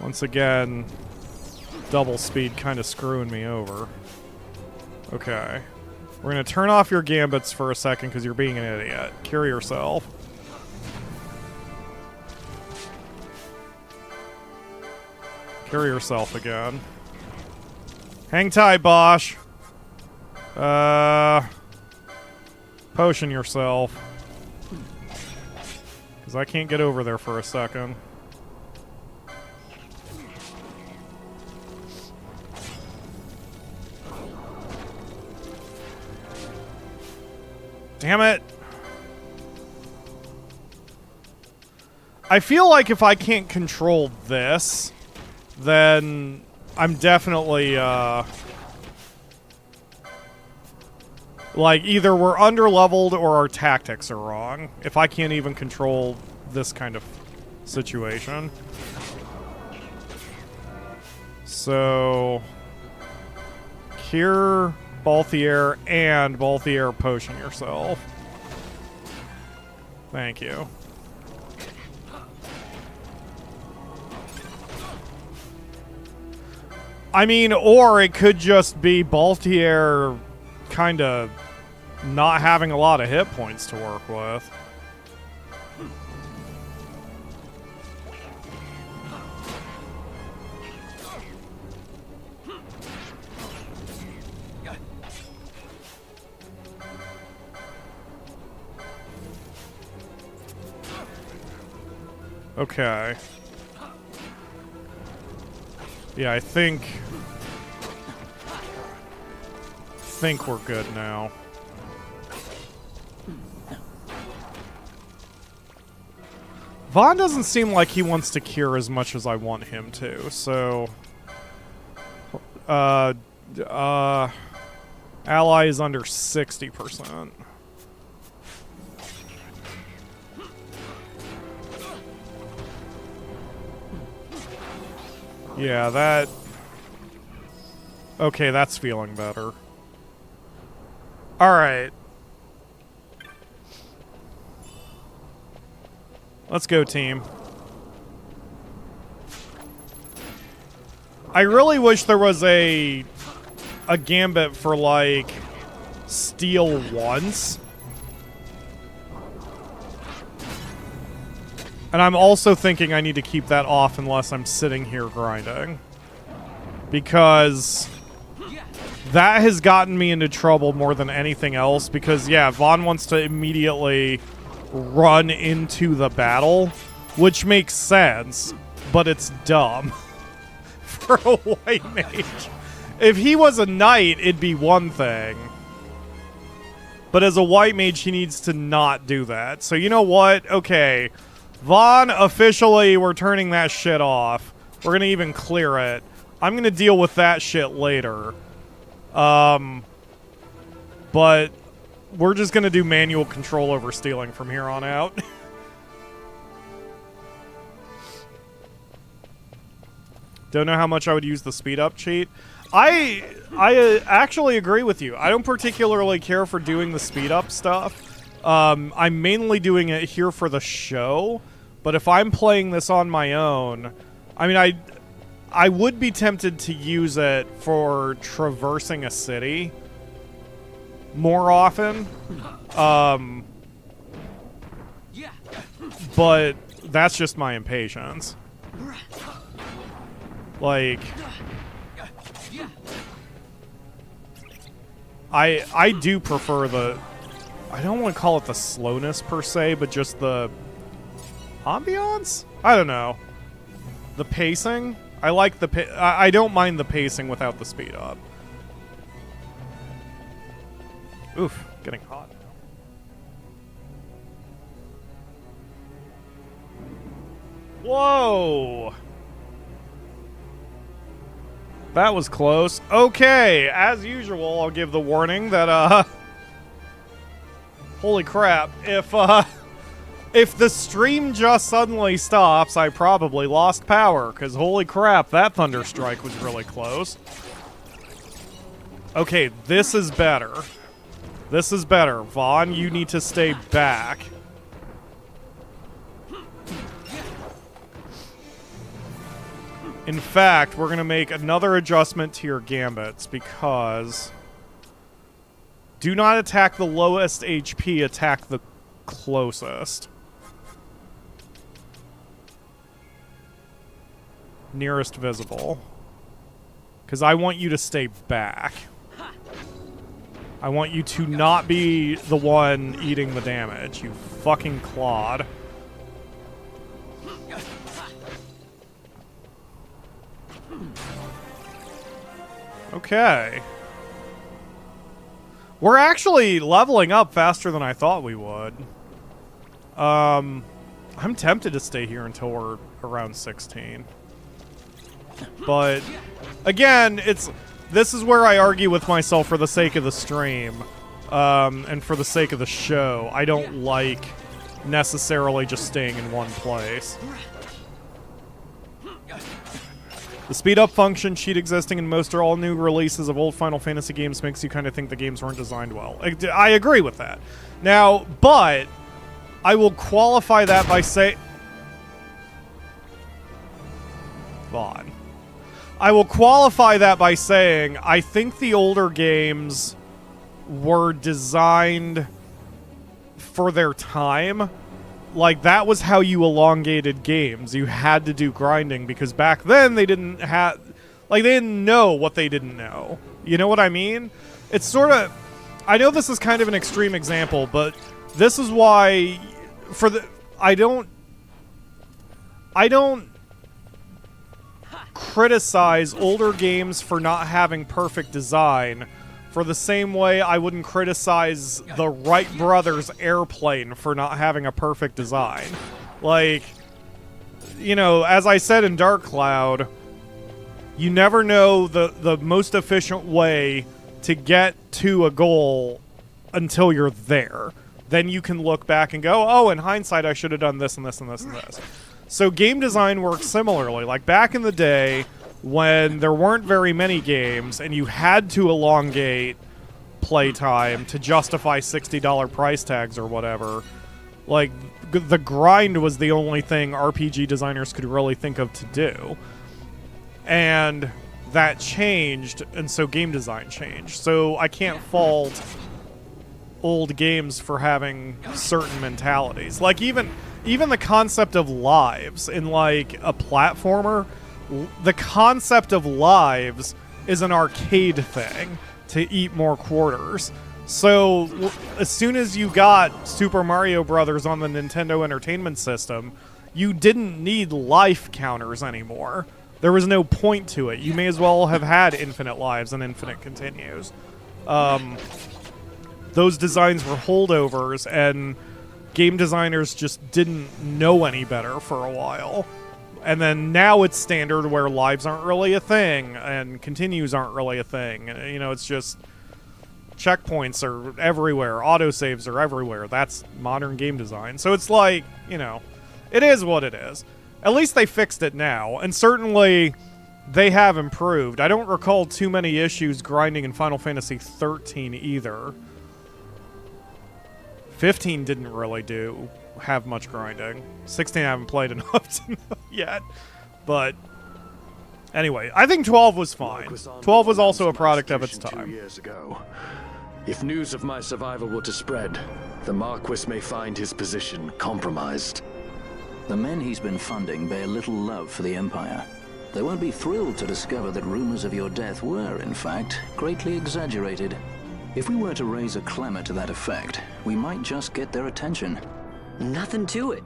Once again, double speed kind of screwing me over. Okay. We're going to turn off your gambits for a second because you're being an idiot. Cure yourself. Cure yourself again. Hang tight, Basch. Potion yourself. Because I can't get over there for a second. Damn it. I feel like if I can't control this, then I'm definitely, like, either we're underleveled or our tactics are wrong. If I can't even control this kind of situation. So, cure Balthier and Balthier potion yourself. Thank you. I mean, or it could just be Balthier kind of not having a lot of hit points to work with. Okay. Yeah, I think we're good now. Vaan doesn't seem like he wants to cure as much as I want him to, so ally is under 60%. Yeah, that... Okay, that's feeling better. Alright. Let's go, team. I really wish there was a gambit for, like, steal once. And I'm also thinking I need to keep that off unless I'm sitting here grinding. Because that has gotten me into trouble more than anything else. Because, yeah, Vaan wants to immediately run into the battle. Which makes sense. But it's dumb. For a white mage. If he was a knight, it'd be one thing. But as a white mage, he needs to not do that. So you know what? Okay. Vaan, officially, we're turning that shit off. We're going to even clear it. I'm going to deal with that shit later. But we're just going to do manual control over stealing from here on out. Don't know how much I would use the speed up cheat. I actually agree with you. I don't particularly care for doing the speed up stuff. I'm mainly doing it here for the show. But if I'm playing this on my own, I mean, I would be tempted to use it for traversing a city more often. But that's just my impatience. Like, I do prefer the, I don't want to call it the slowness per se, but just the ambiance? I don't know. The pacing? I like the I don't mind the pacing without the speed up. Oof, getting hot. Whoa! That was close. Okay, as usual, I'll give the warning that, holy crap, if the stream just suddenly stops, I probably lost power, because holy crap, that Thunderstrike was really close. Okay, this is better. This is better. Vaan, you need to stay back. In fact, we're going to make another adjustment to your gambits, because do not attack the lowest HP, attack the closest. Nearest visible. Because I want you to stay back. I want you to not be the one eating the damage, you fucking clod. Okay. We're actually leveling up faster than I thought we would. I'm tempted to stay here until we're around 16. But again, this is where I argue with myself for the sake of the stream, and for the sake of the show. I don't like necessarily just staying in one place. The speed-up function sheet existing in most or all new releases of old Final Fantasy games makes you kind of think the games weren't designed well. I agree with that. Now, but I will qualify that by saying... Vaan. I will qualify that by saying I think the older games were designed for their time. Like, that was how you elongated games. You had to do grinding, because back then they didn't have... Like, they didn't know what they didn't know. You know what I mean? It's sort of... I know this is kind of an extreme example, but this is why... For the... I don't criticize older games for not having perfect design, for the same way I wouldn't criticize the Wright brothers' airplane for not having a perfect design. Like, you know, as I said in Dark Cloud, you never know the most efficient way to get to a goal until you're there. Then you can look back and go, oh, in hindsight, I should have done this and this and this and this. So game design works similarly. Like, back in the day, when there weren't very many games and you had to elongate playtime to justify $60 price tags or whatever, like, the grind was the only thing RPG designers could really think of to do. And that changed, and so game design changed. So I can't fault old games for having certain mentalities. Like, even the concept of lives in, like, a platformer, the concept of lives is an arcade thing to eat more quarters. So as soon as you got Super Mario Brothers on the Nintendo Entertainment System, you didn't need life counters anymore. There was no point to it. You may as well have had infinite lives and infinite continues. Those designs were holdovers, and game designers just didn't know any better for a while. And then now it's standard where lives aren't really a thing, and continues aren't really a thing. You know, it's just checkpoints are everywhere, autosaves are everywhere. That's modern game design. So it's like, you know, it is what it is. At least they fixed it now, and certainly they have improved. I don't recall too many issues grinding in Final Fantasy XIII either. 15 didn't really have much grinding. 16 I haven't played enough to know yet. But anyway, I think 12 was fine. 12 was also a product of its time. 2 years ago. If news of my survival were to spread, the Marquis may find his position compromised. The men he's been funding bear little love for the Empire. They won't be thrilled to discover that rumors of your death were, in fact, greatly exaggerated. If we were to raise a clamor to that effect, we might just get their attention. Nothing to it.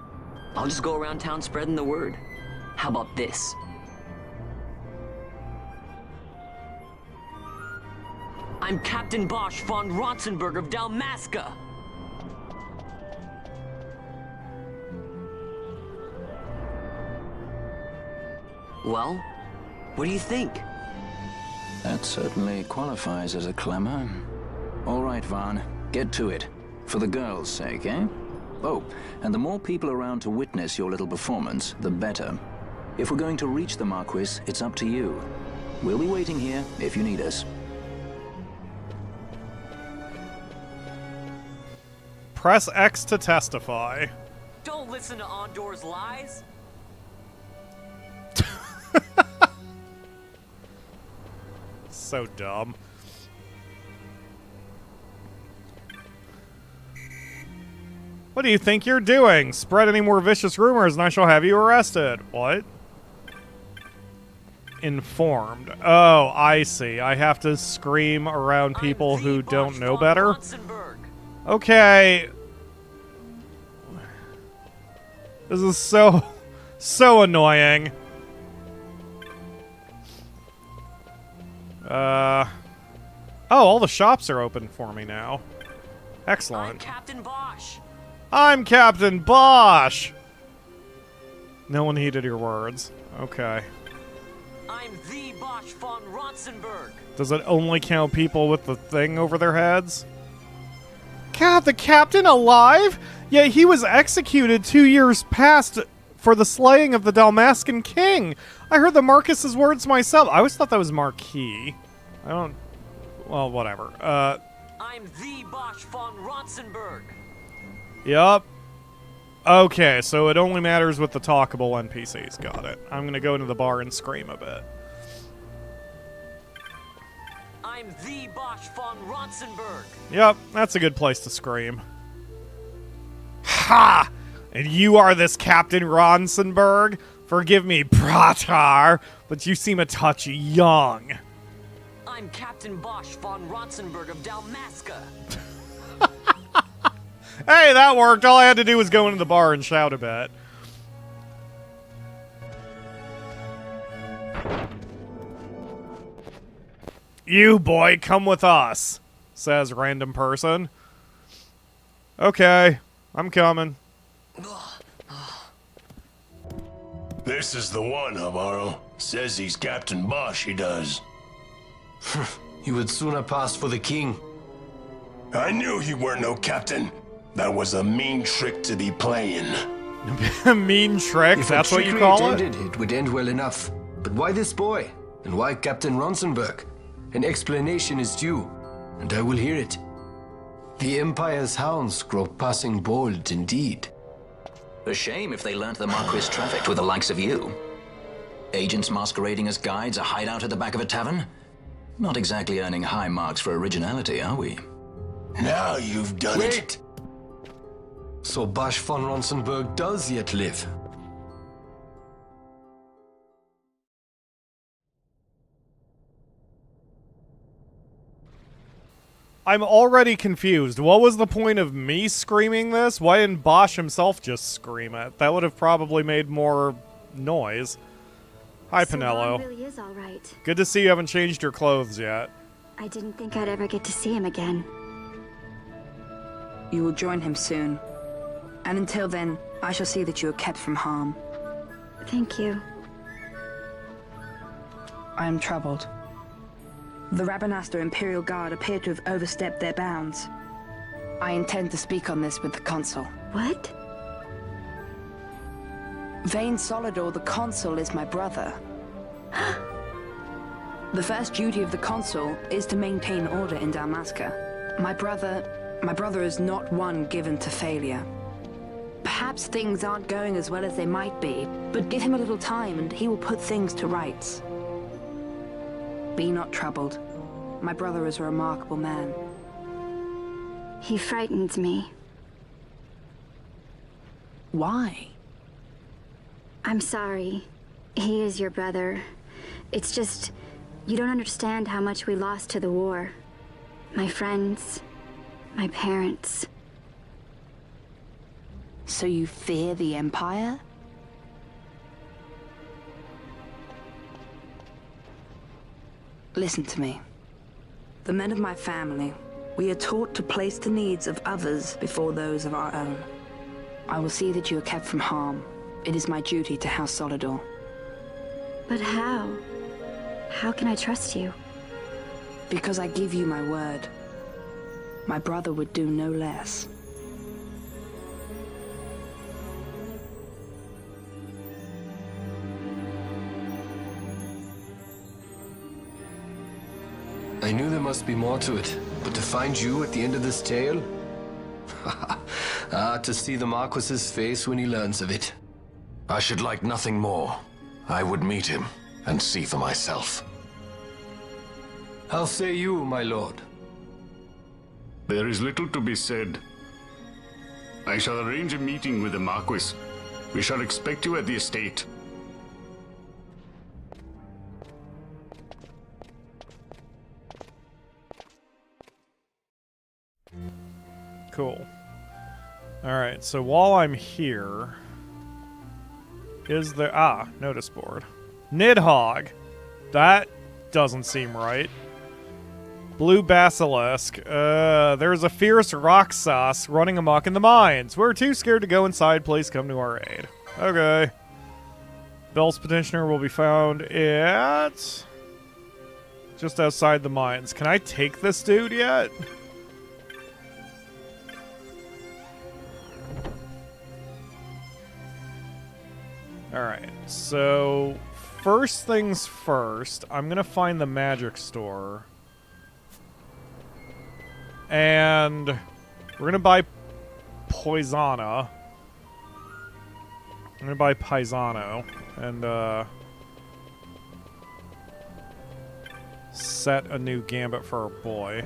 I'll just go around town spreading the word. How about this? I'm Captain Basch von Ronsenburg of Dalmasca. Well, what do you think? That certainly qualifies as a clamor. All right, Vaan, get to it. For the girls' sake, eh? Oh, and the more people around to witness your little performance, the better. If we're going to reach the Marquis, it's up to you. We'll be waiting here if you need us. Press X to testify. Don't listen to Ondor's lies. So dumb. What do you think you're doing? Spread any more vicious rumors and I shall have you arrested. What? Informed. Oh, I see. I have to scream around people who don't know better? Okay. This is so annoying. Oh, all the shops are open for me now. Excellent. I'm Captain Basch. I'm Captain Basch! No one heeded your words. Okay. I'm the Basch von Ronsenburg. Does it only count people with the thing over their heads? God, the captain alive? Yeah, he was executed 2 years past for the slaying of the Dalmascan king. I heard the Marquis's words myself. I always thought that was Marquis. I don't... Well, whatever. I'm the Basch von Ronsenburg. Yup. Okay, so it only matters with the talkable NPCs. Got it. I'm gonna go into the bar and scream a bit. I'm the Basch von Ronsenburg. Yep, that's a good place to scream. Ha! And you are this Captain Ronsenburg? Forgive me, Pratar, but you seem a touch young. I'm Captain Basch von Ronsenburg of Dalmasca. Hey, that worked. All I had to do was go into the bar and shout a bit. You, boy, come with us, says random person. Okay, I'm coming. This is the one, Havaro. Says he's Captain Basch, he does. You would sooner pass for the king. I knew he weren't no captain. That was a mean trick to be playing. Mean trick? If that's what you call it? It would end well enough. But why this boy? And why Captain Ronsenburg? An explanation is due, and I will hear it. The Empire's hounds grow passing bold indeed. A shame if they learnt the Marquis trafficked with the likes of you. Agents masquerading as guides, a hideout at the back of a tavern? Not exactly earning high marks for originality, are we? Now you've done it. So Basch von Ronsenburg does yet live. I'm already confused. What was the point of me screaming this? Why didn't Basch himself just scream it? That would have probably made more noise. Hi, So Penelo. Vaan really is all right. Good to see you haven't changed your clothes yet. I didn't think I'd ever get to see him again. You will join him soon. And until then, I shall see that you are kept from harm. Thank you. I am troubled. The Rabanastre Imperial Guard appear to have overstepped their bounds. I intend to speak on this with the Consul. What? Vane Solidor, the Consul, is my brother. The first duty of the Consul is to maintain order in Dalmasca. My brother is not one given to failure. Perhaps things aren't going as well as they might be, but give him a little time and he will put things to rights. Be not troubled. My brother is a remarkable man. He frightens me. Why? I'm sorry. He is your brother. It's just, you don't understand how much we lost to the war. My friends, my parents. So you fear the Empire? Listen to me. The men of my family, we are taught to place the needs of others before those of our own. I will see that you are kept from harm. It is my duty to House Solidor. But how? How can I trust you? Because I give you my word. My brother would do no less. I knew there must be more to it, but to find you at the end of this tale? To see the Marquis's face when he learns of it. I should like nothing more. I would meet him and see for myself. How say you, my lord? There is little to be said. I shall arrange a meeting with the Marquis. We shall expect you at the estate. Cool. Alright, so while I'm here... Is there... Ah, notice board. Nidhogg! That doesn't seem right. Blue Basilisk. There's a fierce Rocktoise running amok in the mines. We're too scared to go inside. Please come to our aid. Okay. Bell's Petitioner will be found at... just outside the mines. Can I take this dude yet? Alright, so first things first, I'm gonna find the magic store. And we're gonna buy Poisana. I'm gonna buy Paisano and set a new gambit for our boy.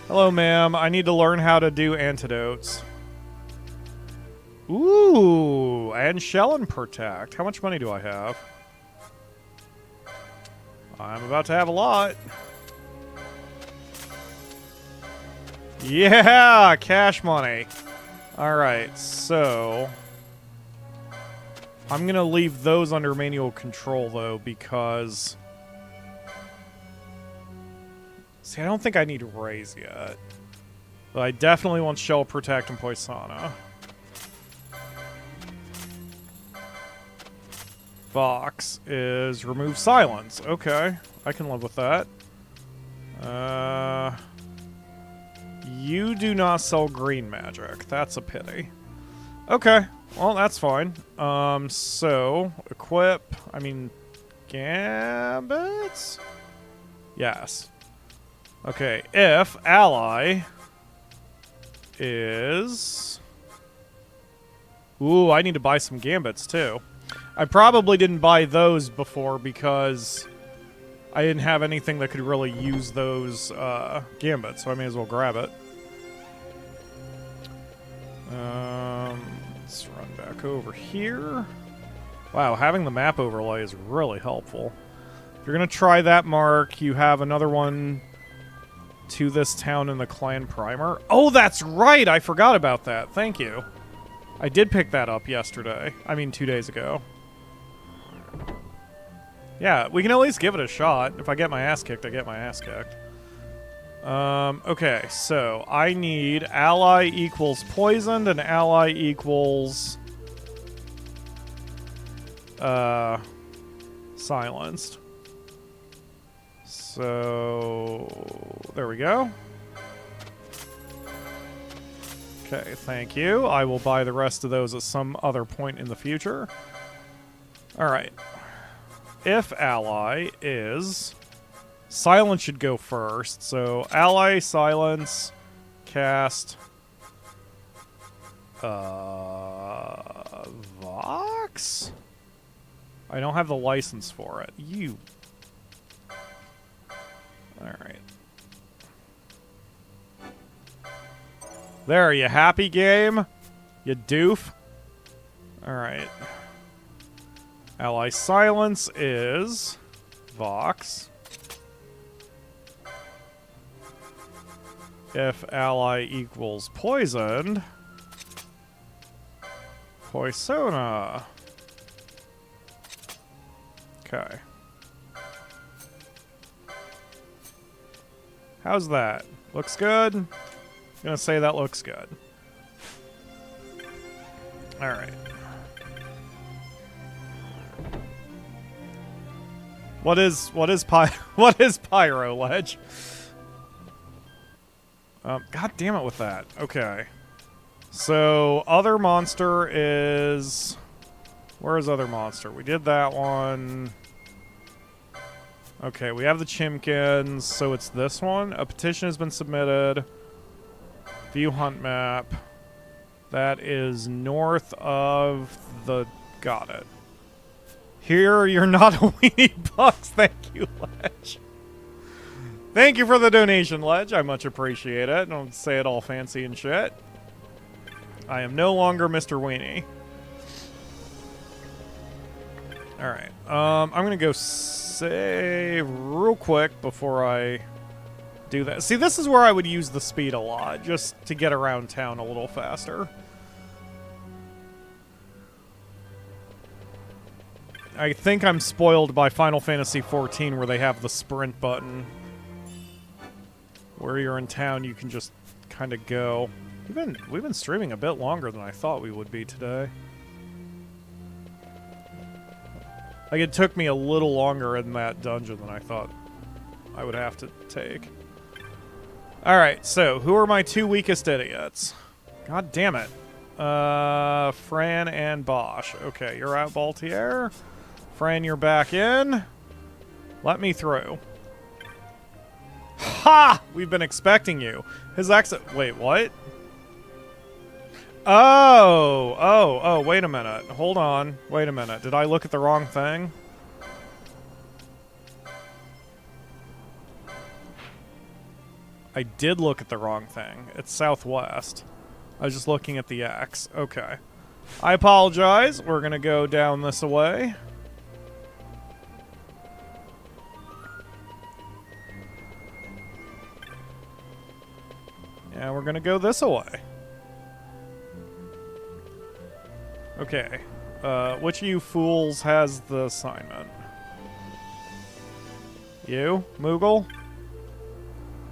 Hello, ma'am. I need to learn how to do antidotes. Ooh, and Shell and Protect. How much money do I have? I'm about to have a lot. Yeah, cash money. Alright, so... I'm gonna leave those under manual control, though, because... See, I don't think I need Raise yet. But I definitely want Shell, Protect, and Poisana. Box is Remove Silence. Okay, I can live with that. You do not sell green magic. That's a pity. Okay, well, that's fine. So, equip... I mean, gambits? Yes. Okay, if ally is... Ooh, I need to buy some gambits, too. I probably didn't buy those before because I didn't have anything that could really use those gambits, so I may as well grab it. Let's run back over here. Wow, having the map overlay is really helpful. If you're going to try that, Mark, you have another one... to this town in the clan primer. Oh, that's right! I forgot about that. Thank you. I did pick that up yesterday. I mean, 2 days ago. Yeah, we can at least give it a shot. If I get my ass kicked, I get my ass kicked. Okay, so I need ally equals poisoned and ally equals... silenced. So, there we go. Okay, thank you. I will buy the rest of those at some other point in the future. Alright. If ally is... Silence should go first. So, ally, silence, cast... Vox? I don't have the license for it. You... Alright. There, you happy, game? You doof? Alright. Ally silence is... Vox. If ally equals poisoned... Poisona. Okay. How's that? Looks good? I'm gonna say that looks good. Alright. What is Pyro Ledge? God damn it with that. Okay. So, other monster is... Where is other monster? We did that one. Okay, we have the Chimkins, so it's this one. A petition has been submitted. View hunt map. That is north of the... Got it. Here, you're not a weenie bucks. Thank you, Ledge. Thank you for the donation, Ledge. I much appreciate it. Don't say it all fancy and shit. I am no longer Mr. Weenie. Alright. I'm gonna go save real quick before I do that. See, this is where I would use the speed a lot, just to get around town a little faster. I think I'm spoiled by Final Fantasy XIV where they have the sprint button. Where you're in town, you can just kind of go. We've been streaming a bit longer than I thought we would be today. Like, it took me a little longer in that dungeon than I thought I would have to take. Alright, so, who are my two weakest idiots? God damn it. Fran and Basch. Okay, you're out, Baltier. Fran, you're back in. Let me through. Ha! We've been expecting you. His exit... Wait, what? Oh, wait a minute. Hold on. Wait a minute. Did I look at the wrong thing? I did look at the wrong thing. It's southwest. I was just looking at the X. Okay. I apologize. We're gonna go down this way. Yeah, we're gonna go this way. Okay. Which of you fools has the assignment? You, Moogle?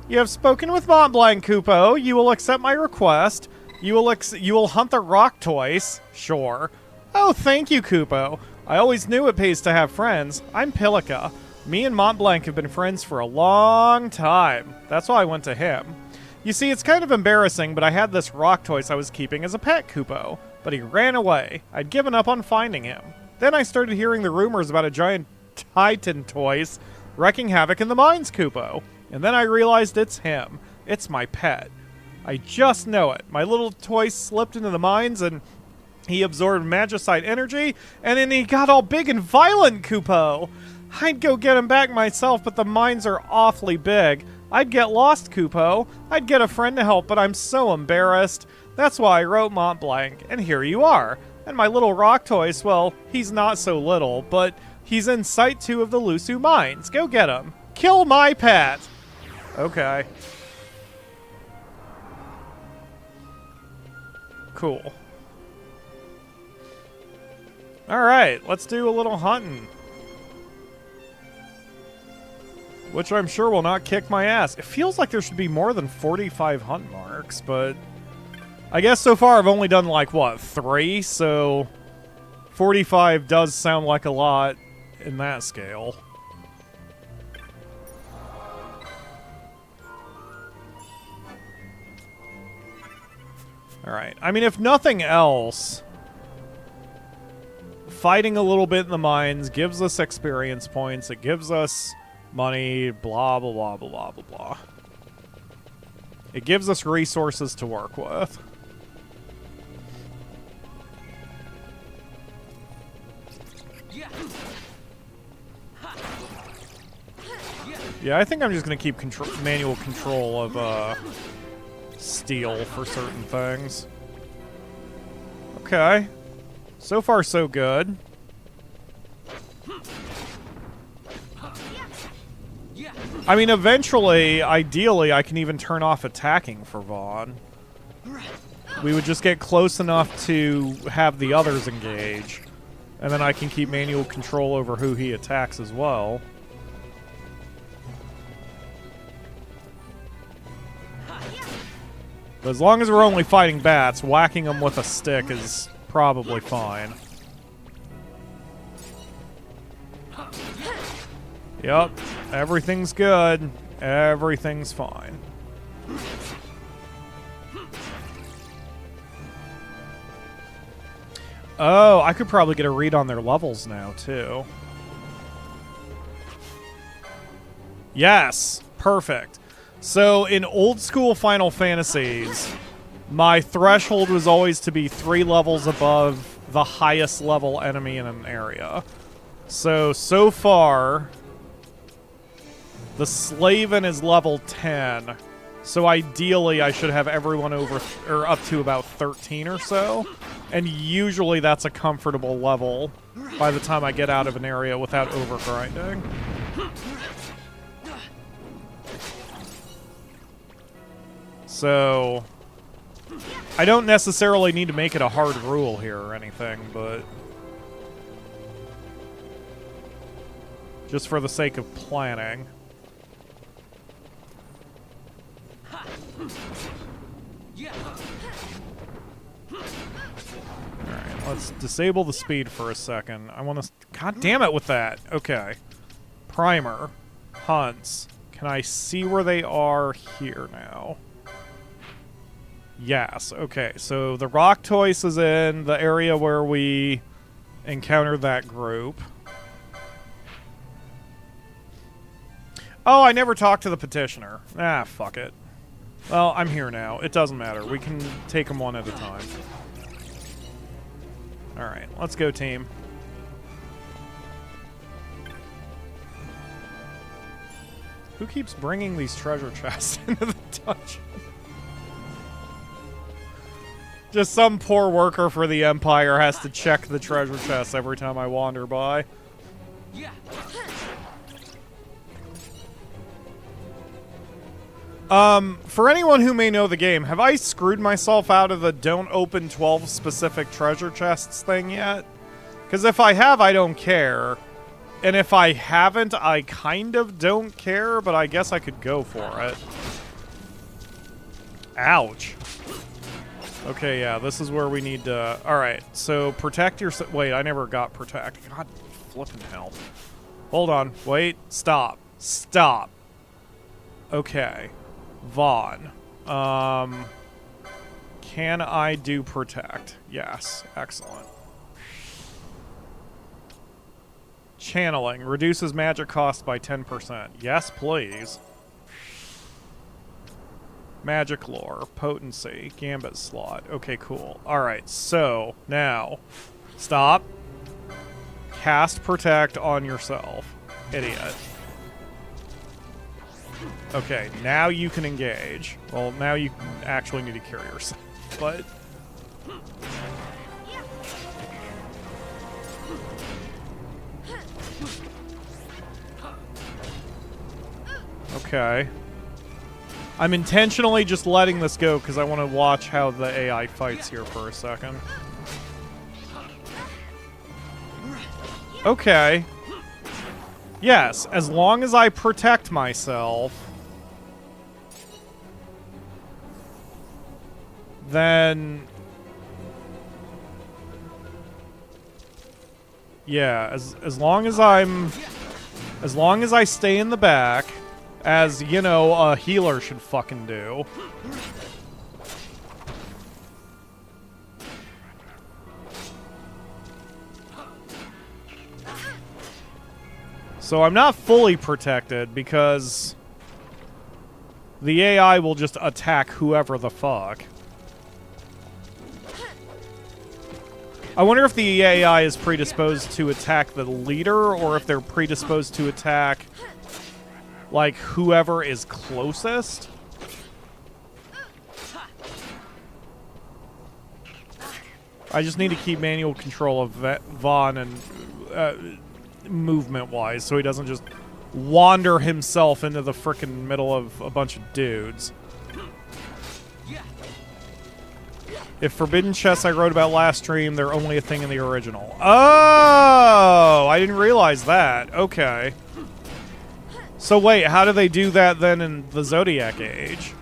You have spoken with Mont Blanc, Kupo. You will accept my request. You will hunt the Rocktoise. Sure. Oh, thank you, Kupo. I always knew it pays to have friends. I'm Pilica. Me and Mont Blanc have been friends for a long time. That's why I went to him. You see, it's kind of embarrassing, but I had this Rocktoise I was keeping as a pet, Kupo. But he ran away. I'd given up on finding him. Then I started hearing the rumors about a giant Titan Toise wrecking havoc in the mines, Kupo. And then I realized it's him. It's my pet. I just know it. My little toy slipped into the mines and he absorbed magicite energy, and then he got all big and violent, Kupo. I'd go get him back myself, but the mines are awfully big. I'd get lost, Kupo. I'd get a friend to help, but I'm so embarrassed. That's why I wrote Mont Blanc, and here you are. And my little Rocktoise, well, he's not so little, but he's in Site 2 of the Lhusu Mines. Go get him. Kill my pet. Okay. Cool. Alright, let's do a little hunting. Which I'm sure will not kick my ass. It feels like there should be more than 45 hunt marks, but... I guess so far I've only done, like, what, 3? So 45 does sound like a lot in that scale. Alright, I mean, if nothing else, fighting a little bit in the mines gives us experience points, it gives us money, blah, blah, blah, blah, blah, blah, blah. It gives us resources to work with. Yeah, I think I'm just going to keep manual control of steel for certain things. Okay. So far, so good. I mean, eventually, ideally, I can even turn off attacking for Vaan. We would just get close enough to have the others engage. And then I can keep manual control over who he attacks as well. But as long as we're only fighting bats, whacking them with a stick is probably fine. Yep, everything's good. Everything's fine. Oh, I could probably get a read on their levels now, too. Yes, perfect. So, in old school Final Fantasies, my threshold was always to be 3 levels above the highest level enemy in an area. So far, the Slaven is level 10. So ideally, I should have everyone over or up to about 13 or so. And usually that's a comfortable level by the time I get out of an area without overgrinding. So I don't necessarily need to make it a hard rule here or anything, but just for the sake of planning. Alright, let's disable the speed for a second. I want to... God damn it with that! Okay. Primer. Hunts. Can I see where they are here now? Yes. Okay, so the Rocktoise is in the area where we encountered that group. Oh, I never talked to the petitioner. Ah, fuck it. Well, I'm here now. It doesn't matter. We can take them one at a time. Alright, let's go, team. Who keeps bringing these treasure chests into the dungeon? Just some poor worker for the Empire has to check the treasure chests every time I wander by. For anyone who may know the game, have I screwed myself out of the don't open 12 specific treasure chests thing yet? Because if I have, I don't care. And if I haven't, I kind of don't care, but I guess I could go for it. Ouch. Okay, yeah, this is where we need to... Alright, so protect your... Wait, I never got protect. God flipping hell. Hold on. Wait. Stop. Stop. Okay. Vaan. Can I do protect? Yes. Excellent. Channeling. Reduces magic cost by 10%. Yes, please. Magic lore. Potency. Gambit slot. Okay, cool. Alright, so now stop. Cast protect on yourself. Idiot. Okay, now you can engage. Well, now you actually need to carry yourself, but... Okay. I'm intentionally just letting this go because I want to watch how the AI fights here for a second. Okay. Yes, as long as I protect myself, then... Yeah, as long as I'm... As long as I stay in the back, as, you know, a healer should fucking do. So I'm not fully protected because the AI will just attack whoever the fuck. I wonder if the AI is predisposed to attack the leader or if they're predisposed to attack, like, whoever is closest. I just need to keep manual control of Vaan and movement-wise so he doesn't just wander himself into the frickin' middle of a bunch of dudes. If forbidden chests I wrote about last stream, they're only a thing in the original. Oh! I didn't realize that. Okay. So wait, how do they do that then in the Zodiac Age?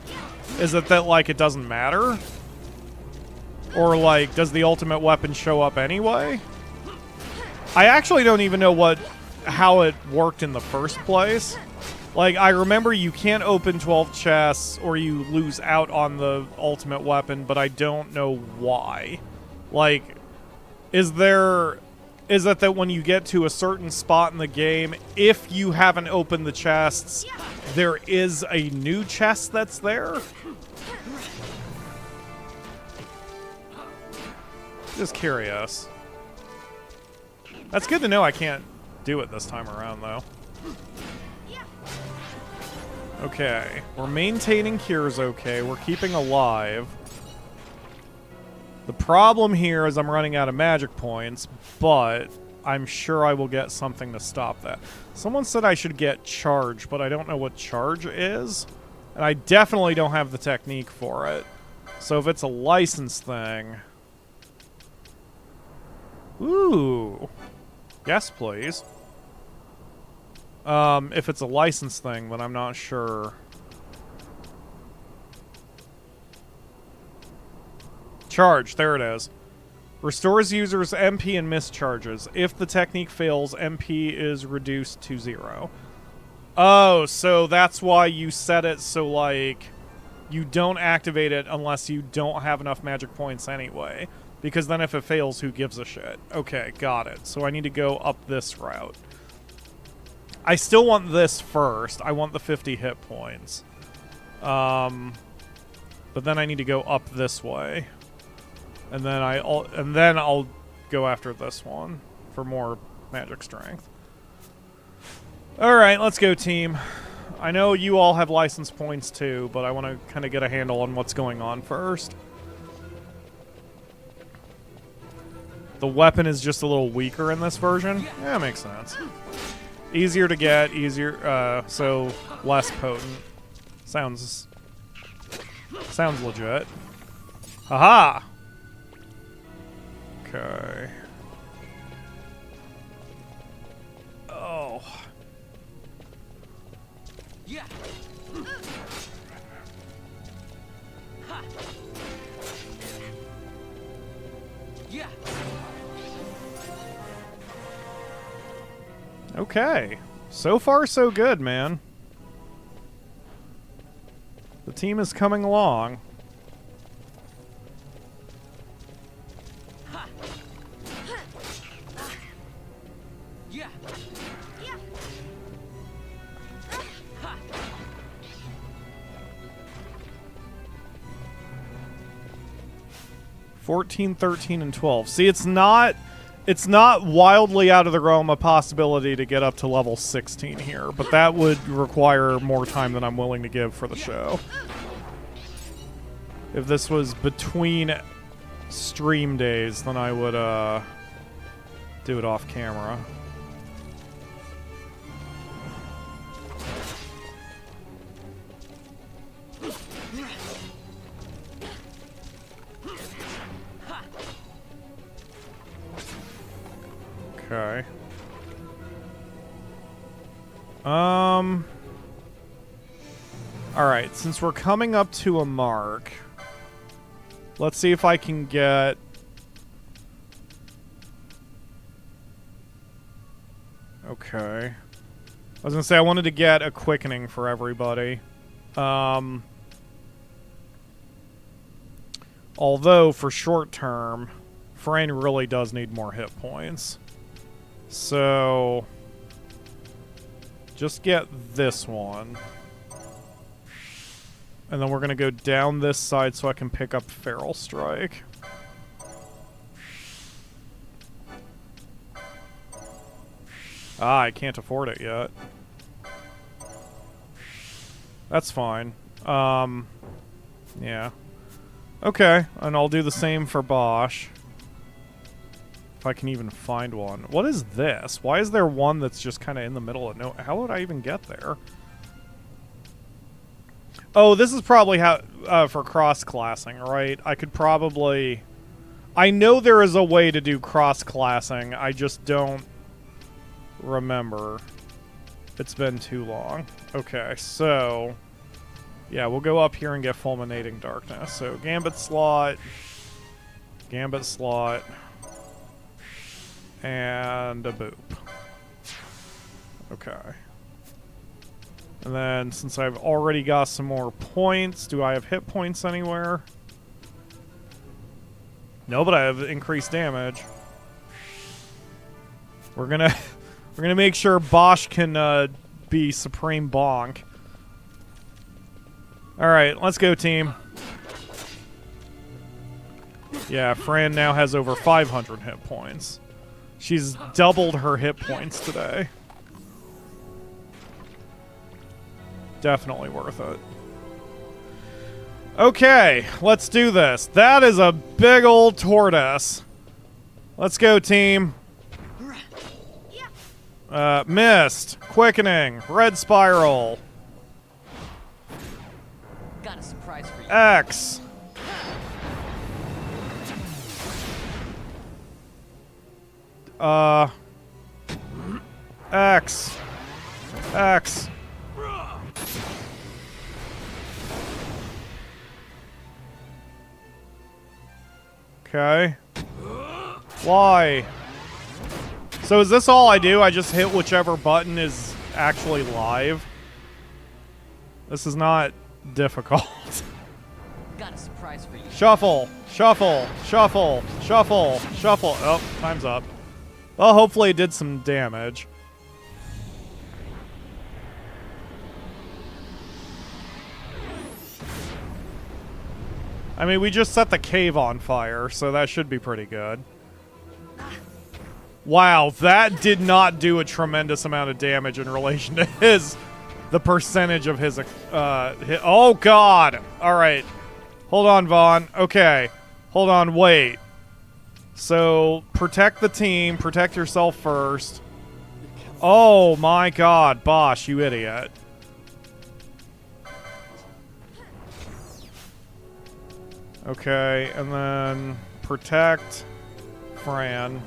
Is it that, like, it doesn't matter? Or, like, does the ultimate weapon show up anyway? I actually don't even know how it worked in the first place. Like, I remember you can't open 12 chests or you lose out on the ultimate weapon, but I don't know why. Like, is it that when you get to a certain spot in the game, if you haven't opened the chests, there is a new chest that's there? Just curious. That's good to know I can't do it this time around, though. Okay, we're maintaining cures okay. We're keeping alive. The problem here is I'm running out of magic points, but I'm sure I will get something to stop that. Someone said I should get charge, but I don't know what charge is. And I definitely don't have the technique for it. So if it's a license thing... Ooh. Yes, please. If it's a license thing, then I'm not sure. Charge, there it is. Restores users MP and mischarges. If the technique fails, MP is reduced to 0. Oh, so that's why you set it so, like, you don't activate it unless you don't have enough magic points anyway. Because then if it fails, who gives a shit? Okay, got it. So I need to go up this route. I still want this first. I want the 50 hit points. But then I need to go up this way. And then I'll go after this one for more magic strength. Alright, let's go, team. I know you all have license points too, but I want to kind of get a handle on what's going on first. The weapon is just a little weaker in this version? Yeah, makes sense. Easier to get, so less potent. Sounds legit. Haha! Okay. Oh. Yeah. Yeah. Okay. So far, so good, man. The team is coming along. Yeah. 14, 13, and 12. See, it's not wildly out of the realm of possibility to get up to level 16 here, but that would require more time than I'm willing to give for the show. If this was between stream days, then I would do it off camera. Okay. Alright, since we're coming up to a mark, let's see if I can get... Okay. I was gonna say I wanted to get a quickening for everybody. Although, for short term, Frayne really does need more hit points. So... just get this one. And then we're going to go down this side so I can pick up Feral Strike. Ah, I can't afford it yet. That's fine. Yeah. Okay, and I'll do the same for Basch. If I can even find one. What is this? Why is there one that's just kind of in the middle of no... How would I even get there? Oh, this is probably how for cross-classing, right? I could probably... I know there is a way to do cross-classing. I just don't remember. It's been too long. Okay, so... Yeah, we'll go up here and get Fulminating Darkness. So, Gambit slot... Gambit slot... And a boop. Okay. And then, since I've already got some more points, do I have hit points anywhere? No, but I have increased damage. We're gonna make sure Basch can be Supreme Bonk. Alright, let's go, team. Yeah, Fran now has over 500 hit points. She's doubled her hit points today. Definitely worth it. Okay, let's do this. That is a big old tortoise. Let's go, team. Mist, Quickening, Red Spiral. Got a surprise for you. X. X. X. Okay. Why? So is this all I do? I just hit whichever button is actually live? This is not difficult. Got a surprise for you. Shuffle, shuffle, shuffle, shuffle, shuffle. Oh, time's up. Well, hopefully it did some damage. I mean, we just set the cave on fire, so that should be pretty good. Wow, that did not do a tremendous amount of damage in relation to the percentage of his, oh god! Alright. Hold on, Vaan. Okay. Hold on, wait. So, protect the team, protect yourself first. Oh my god, Basch, you idiot. Okay, and then protect Fran.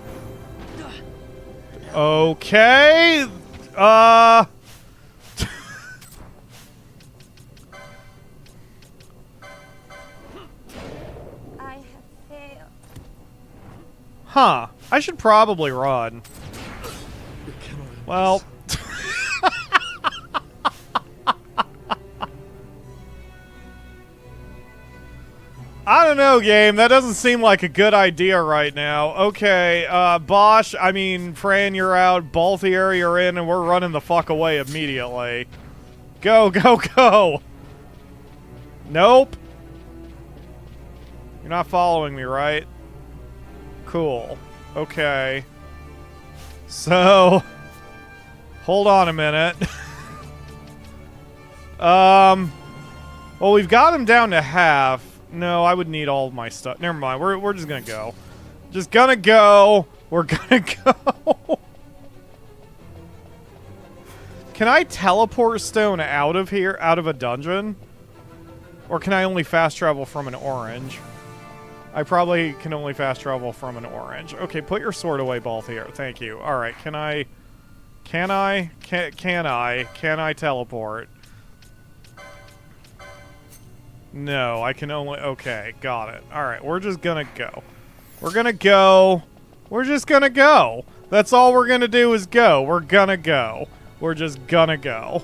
Okay. I have failed. Huh. I should probably run. Well. I don't know, game. That doesn't seem like a good idea right now. Okay, Basch, I mean, Fran, you're out. Balthier, you're in, and we're running the fuck away immediately. Go, go, go! Nope. You're not following me, right? Cool. Okay. So... Hold on a minute. Well, we've got him down to half. No, I would need all of my stuff. Never mind. We're just gonna go. Just gonna go. We're gonna go. Can I teleport stone out of here, out of a dungeon? Or can I only fast travel from an orange? I probably can only fast travel from an orange. Okay, put your sword away, Balthier. Thank you. Alright, can I teleport? No, I can only... Okay, got it. Alright, we're just gonna go. We're gonna go. We're just gonna go. That's all we're gonna do is go. We're gonna go. We're just gonna go.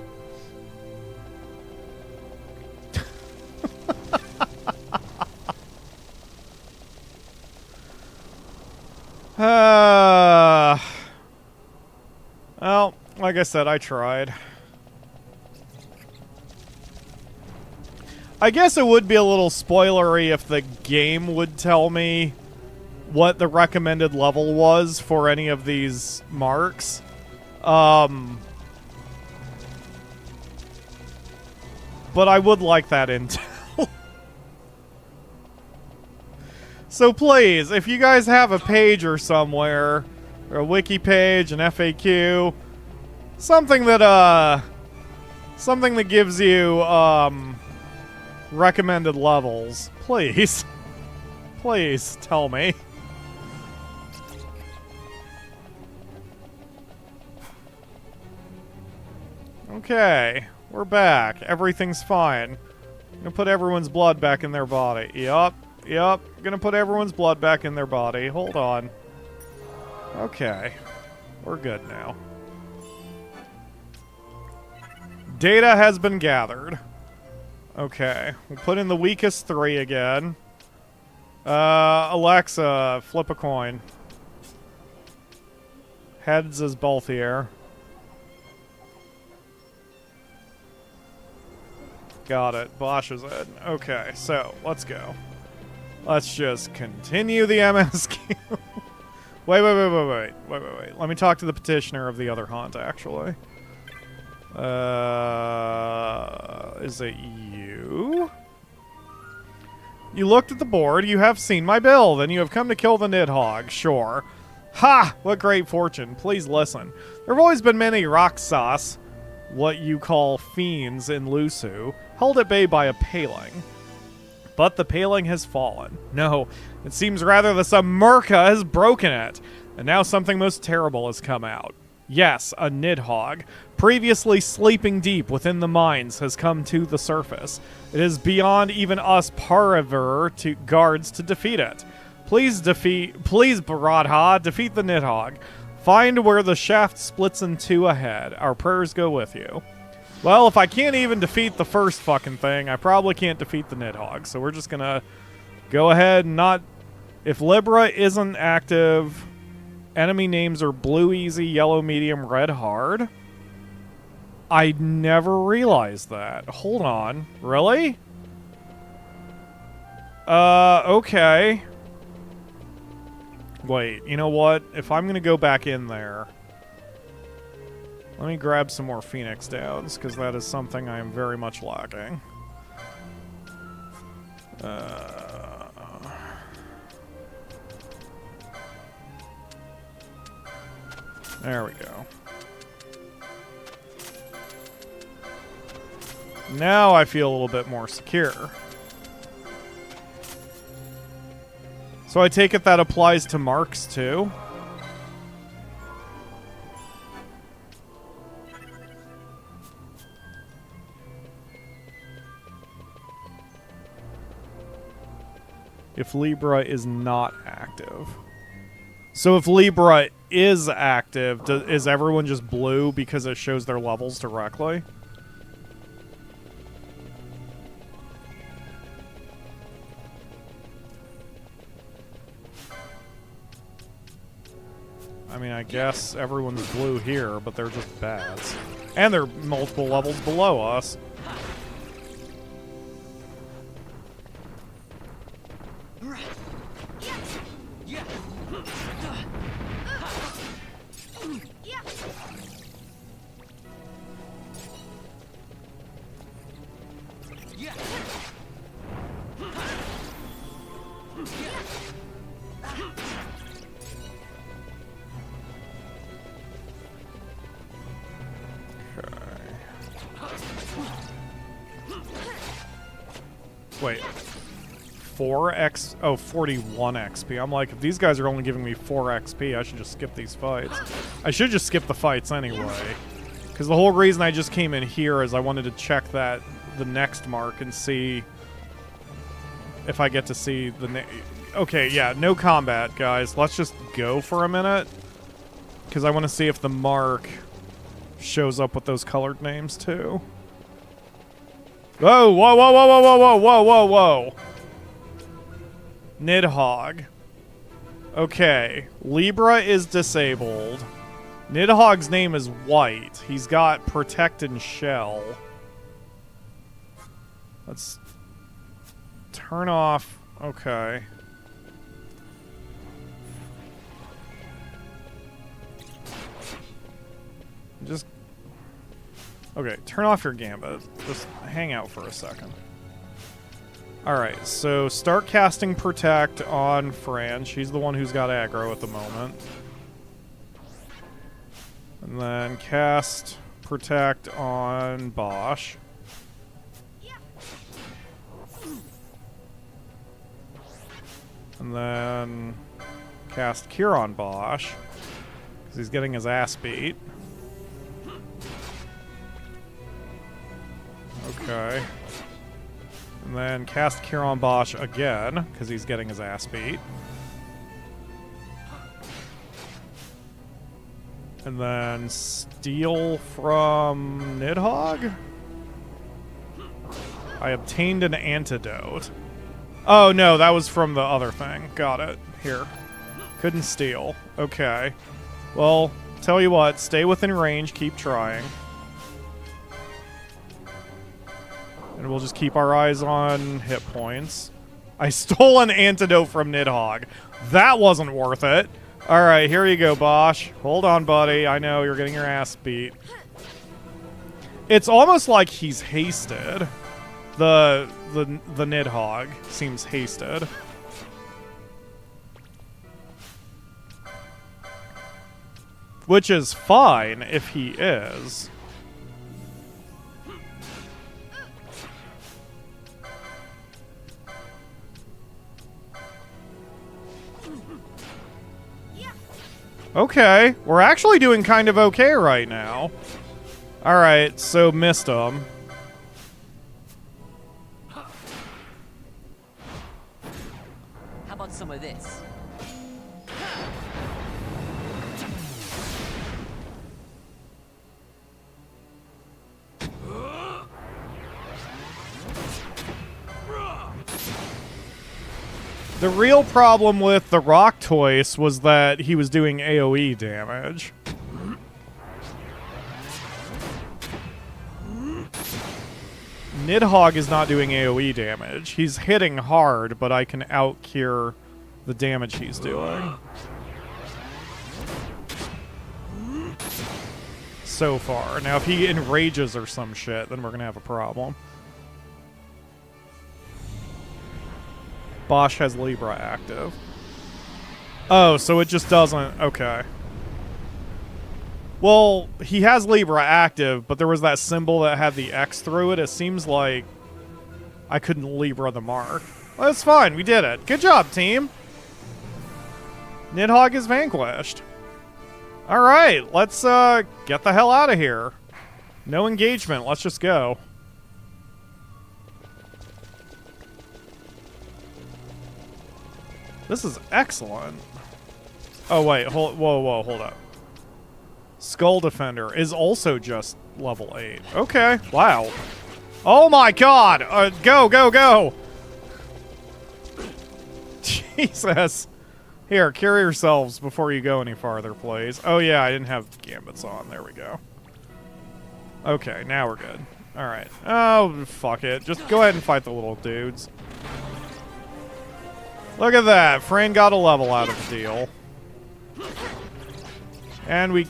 Well, like I said, I tried. I guess it would be a little spoilery if the game would tell me what the recommended level was for any of these marks. But I would like that intel. So please, if you guys have a page or somewhere, or a wiki page, an FAQ, something that gives you, recommended levels. Please. Please tell me. Okay, we're back. Everything's fine. Gonna put everyone's blood back in their body. Yup. Gonna put everyone's blood back in their body. Hold on. Okay. We're good now. Data has been gathered. Okay. We'll put in the weakest 3 again. Alexa, flip a coin. Heads is Balthier. Got it. Basch is in. Okay, so let's go. Let's just continue the MSQ. Wait. Let me talk to the petitioner of the other hunt, actually. Is it you? You looked at the board. You have seen my bill. Then you have come to kill the Nidhogg. Sure. Ha! What great fortune. Please listen. There have always been many Rocktoise, what you call fiends in Lhusu, held at bay by a paling. But the paling has fallen. No, it seems rather the Samurka has broken it. And now something most terrible has come out. Yes, a Nidhogg, previously sleeping deep within the mines, has come to the surface. It is beyond even us Paraver guards to defeat it. Please, Baradha, defeat the Nidhogg. Find where the shaft splits in 2 ahead. Our prayers go with you. Well, if I can't even defeat the first fucking thing, I probably can't defeat the Nidhogg. So we're just gonna go ahead and not... If Libra isn't active, enemy names are blue easy, yellow medium, red hard. I never realized that. Hold on. Really? Okay. Wait, you know what? If I'm gonna go back in there... Let me grab some more Phoenix Downs, because that is something I am very much lacking. There we go. Now I feel a little bit more secure. So I take it that applies to marks too? If Libra is not active. So if Libra is active, is everyone just blue because it shows their levels directly? I mean, I guess everyone's blue here, but they're just bads. And they're multiple levels below us. Wait. 4x? Oh, 41 XP. I'm like, if these guys are only giving me 4 XP, I should just skip these fights. I should just skip the fights anyway. Because the whole reason I just came in here is I wanted to check the next mark and see if I get to see the... Okay, yeah, no combat, guys. Let's just go for a minute. Because I want to see if the mark shows up with those colored names, too. Whoa, whoa, whoa, whoa, whoa, whoa, whoa, whoa, whoa. Nidhogg. Okay. Libra is disabled. Nidhogg's name is White. He's got Protect and Shell. Let's turn off... Okay. Just... Okay, turn off your gambit. Just hang out for a second. Alright, so start casting Protect on Fran. She's the one who's got aggro at the moment. And then cast Protect on Basch. And then cast Cure on Basch, because he's getting his ass beat. Okay. And then cast Cure on Basch again, because he's getting his ass beat. And then steal from Nidhogg? I obtained an antidote. Oh, no, that was from the other thing. Got it. Here. Couldn't steal. Okay. Well, tell you what, stay within range, keep trying. And we'll just keep our eyes on hit points. I stole an antidote from Nidhogg. That wasn't worth it. Alright, here you go, Basch. Hold on, buddy. I know, you're getting your ass beat. It's almost like he's hasted. The Nidhogg seems hasted. Which is fine if he is. Okay, we're actually doing kind of okay right now. Alright, so missed him. How about some of this? The real problem with the Rocktoise was that he was doing AoE damage. Nidhogg is not doing AoE damage. He's hitting hard, but I can out-cure the damage he's doing. So far. Now, if he enrages or some shit, then we're gonna have a problem. Basch has Libra active. Oh, so it just doesn't... Okay. Well, he has Libra active, but there was that symbol that had the X through it. It seems like I couldn't Libra the mark. Well, that's fine. We did it. Good job, team. Nidhogg is vanquished. Alright, let's get the hell out of here. No engagement. Let's just go. This is excellent. Oh, wait. Whoa, hold up. Skull Defender is also just level 8. Okay. Wow. Oh my god! Go! Jesus. Here, cure yourselves before you go any farther, please. Oh yeah, I didn't have gambits on. There we go. Okay, now we're good. Alright. Oh, fuck it. Just go ahead and fight the little dudes. Look at that. Fran got a level out of the deal. And we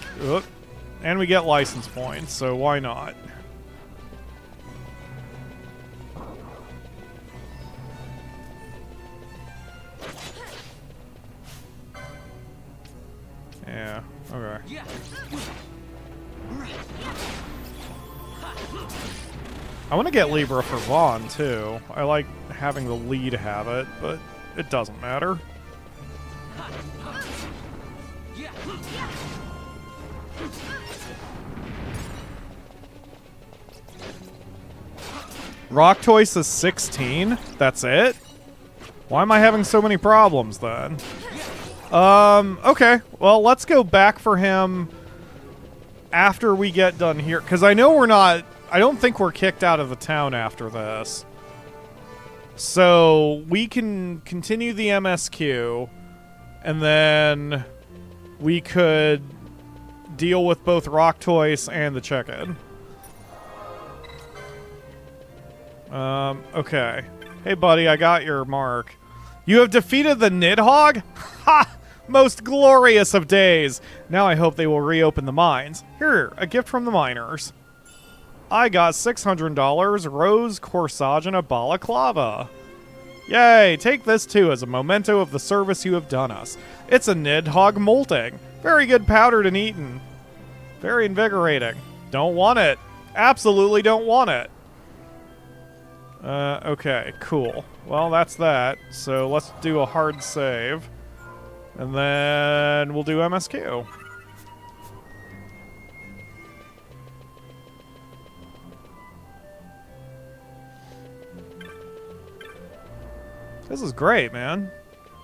get license points, so why not? Yeah, okay. I want to get Libra for Vaan, too. I like having the lead have it, but it doesn't matter. Rocktoise is 16? That's it? Why am I having so many problems, then? Okay. Well, let's go back for him after we get done here. Because I know we're not... I don't think we're kicked out of the town after this. So, we can continue the MSQ. And then we could deal with both Rocktoise and the chicken. Okay. Hey, buddy, I got your mark. You have defeated the Nidhogg? Ha! Most glorious of days! Now I hope they will reopen the mines. Here, a gift from the miners. I got $600 rose corsage and a balaclava. Yay! Take this too as a memento of the service you have done us. It's a Nidhogg molting. Very good powdered and eaten. Very invigorating. Don't want it. Absolutely don't want it. Okay, cool. Well, that's that. So let's do a hard save. And then we'll do MSQ. This is great, man.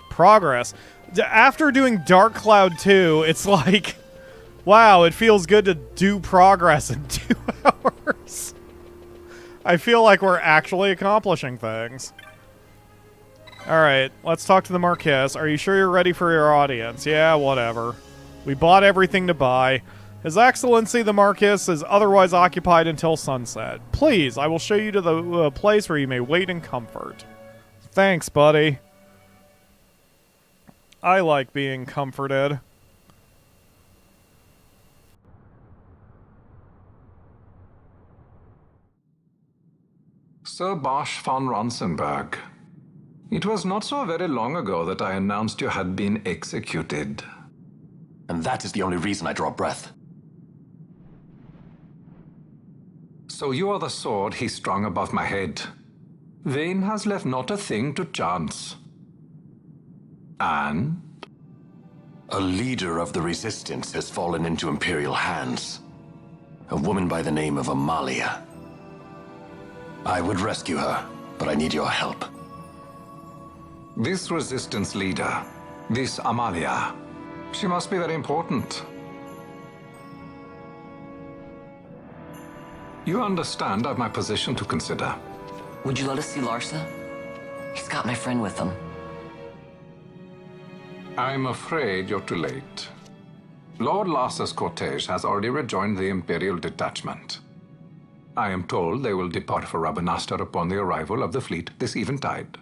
Progress. After doing Dark Cloud 2, it's like, wow, it feels good to do progress in 2 hours. I feel like we're actually accomplishing things. Alright, let's talk to the Marquis. Are you sure you're ready for your audience? Yeah, whatever. We bought everything to buy. His Excellency the Marquis is otherwise occupied until sunset. Please, I will show you to the place where you may wait in comfort. Thanks, buddy. I like being comforted. Sir Basch von Ronsenburg. It was not so very long ago that I announced you had been executed. And that is the only reason I draw breath. So you are the sword he strung above my head. Vaan has left not a thing to chance. And? A leader of the resistance has fallen into Imperial hands. A woman by the name of Amalia. I would rescue her, but I need your help. This resistance leader, this Amalia, she must be very important. You understand I've my position to consider. Would you let us see Larsa? He's got my friend with him. I'm afraid you're too late. Lord Larsa's cortege has already rejoined the Imperial detachment. I am told they will depart for Rabanastre upon the arrival of the fleet this eventide.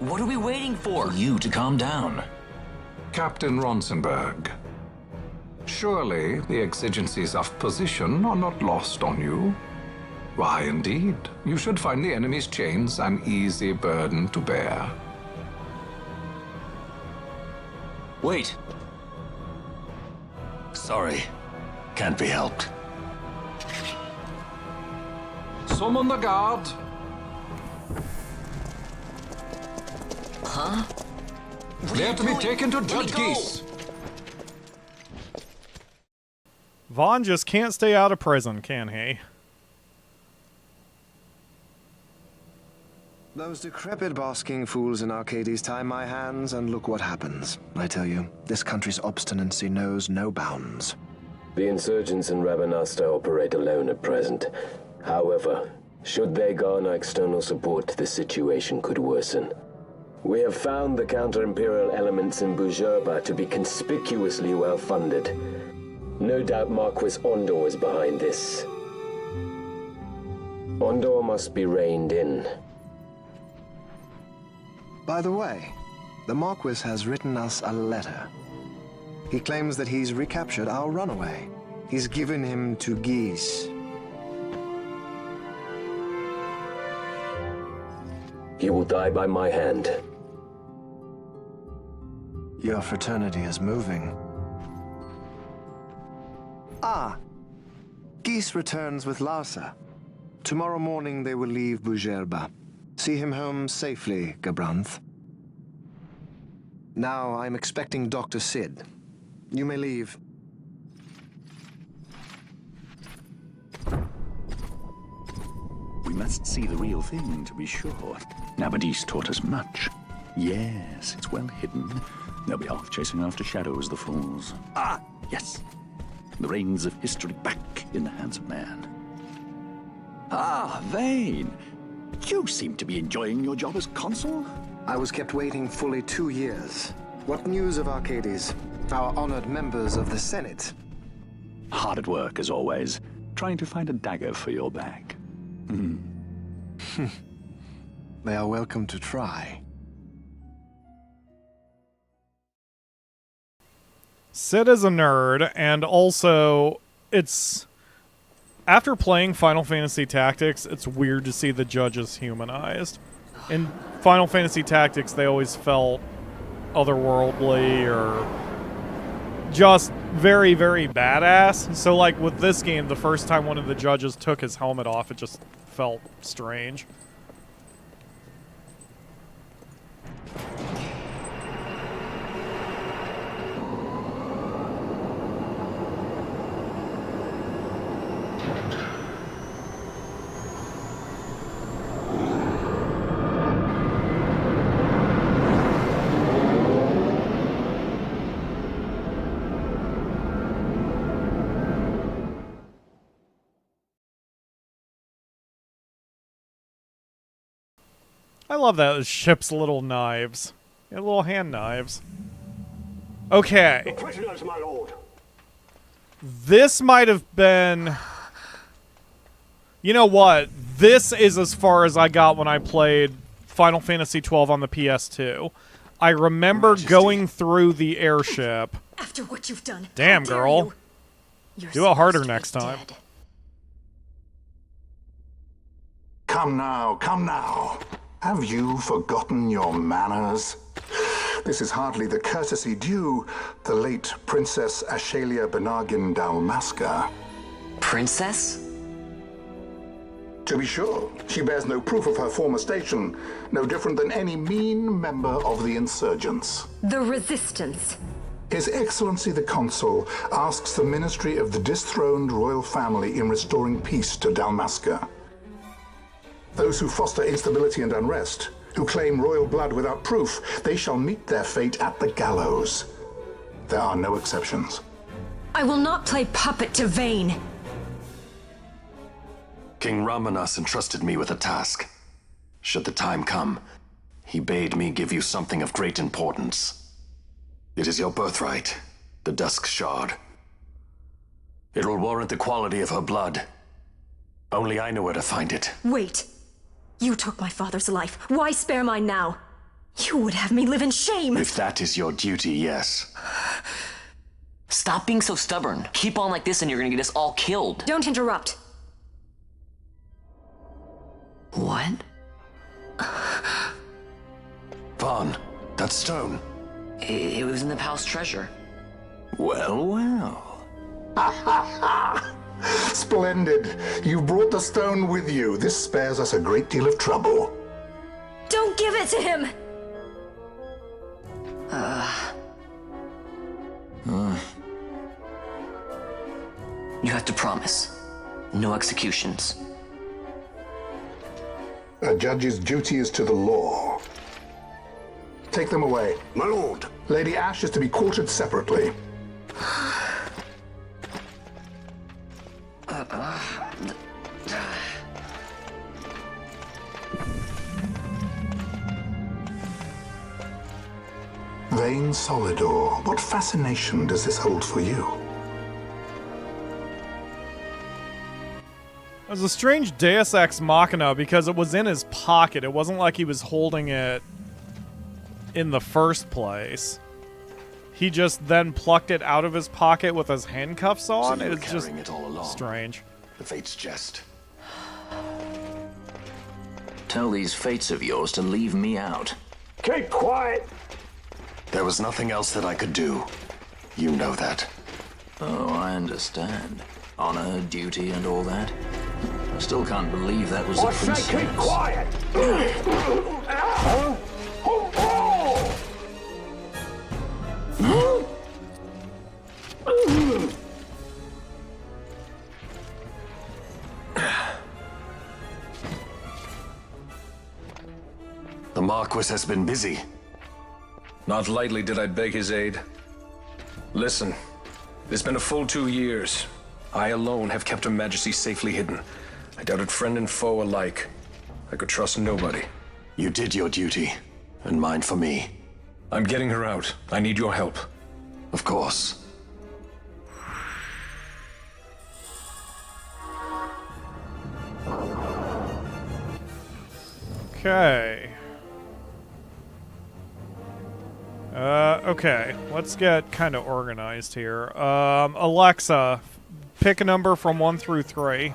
What are we waiting for? For you to calm down. Captain Ronsenburg, surely the exigencies of position are not lost on you. Why, indeed, you should find the enemy's chains an easy burden to bear. Wait. Sorry. Can't be helped. Summon the guard. Huh? They're to be taken to Judge Ghis. Vaan just can't stay out of prison, can he? Those decrepit basking fools in Arcades tie my hands, and look what happens. I tell you, this country's obstinacy knows no bounds. The insurgents in Rabanastre operate alone at present. However, should they garner external support, the situation could worsen. We have found the counter-imperial elements in Bhujerba to be conspicuously well-funded. No doubt Marquis Ondor is behind this. Ondor must be reined in. By the way, the Marquis has written us a letter. He claims that he's recaptured our runaway. He's given him to Ghis. He will die by my hand. Your fraternity is moving. Ah! Ghis returns with Larsa. Tomorrow morning they will leave Bhujerba. See him home safely, Gabranth. Now I'm expecting Dr. Sid. You may leave. We must see the real thing, to be sure. Nabadis taught us much. Yes, it's well hidden. They'll be off chasing after shadows, the fools. Ah, yes. The reins of history back in the hands of man. Ah, Vaan. You seem to be enjoying your job as consul? I was kept waiting fully 2 years. What news of Arcades? Our honored members of the Senate? Hard at work, as always. trying to find a dagger for your back. They are welcome to try. Sid is a nerd, and also, it's... After playing Final Fantasy Tactics, it's weird to see the judges humanized. In Final Fantasy Tactics, they always felt otherworldly or just very, very badass. So, like, with this game, the first time one of the judges took his helmet off, it just felt strange. I love that ship's little knives. Yeah, little hand knives. Okay. Prisoners, my lord. This might have been... You know what? This is as far as I got when I played Final Fantasy XII on the PS2. I remember going through the airship. After what you've done. Damn, girl. Do it harder next time. Come now, come now. Have you forgotten your manners? This is hardly the courtesy due the late Princess Ashalia Benargin Dalmasca. Princess? To be sure, she bears no proof of her former station, no different than any mean member of the insurgents. The Resistance. His Excellency the Consul asks the Ministry of the dethroned royal family in restoring peace to Dalmasca. Those who foster instability and unrest, who claim royal blood without proof, they shall meet their fate at the gallows. There are no exceptions. I will not play puppet to Vaan. King Ramanas entrusted me with a task. Should the time come, he bade me give you something of great importance. It is your birthright, the Dusk Shard. It will warrant the quality of her blood. Only I know where to find it. Wait. You took my father's life. Why spare mine now? You would have me live in shame. If that is your duty, yes. Stop being so stubborn. Keep on like this and you're gonna get us all killed. Don't interrupt. What? Vaan, that stone. It was in the palace treasure. Well, well. Splendid. You brought the stone with you. This spares us a great deal of trouble. Don't give it to him! You have to promise. No executions. A judge's duty is to the law. Take them away. My lord. Lady Ash is to be quartered separately. Vain Solidor, what fascination does this hold for you? It was a strange Deus Ex Machina because it was in his pocket. It wasn't like he was holding it in the first place. He just then plucked it out of his pocket with his handcuffs on. So you were It's just carrying it all along. strange. The fate's jest. Tell these fates of yours to leave me out. Keep quiet. There was nothing else that I could do. You know that. Oh, I understand. Honor, duty, and all that. I still can't believe that was a princess. I say keep quiet. The Marquis has been busy. Not lightly did I beg his aid. Listen, it's been a full 2 years. I alone have kept Her Majesty safely hidden. I doubted friend and foe alike. I could trust nobody. You did your duty, and mine for me. I'm getting her out. I need your help. Of course. Okay. Okay. Let's get kind of organized here. Alexa, pick a number from 1 through 3.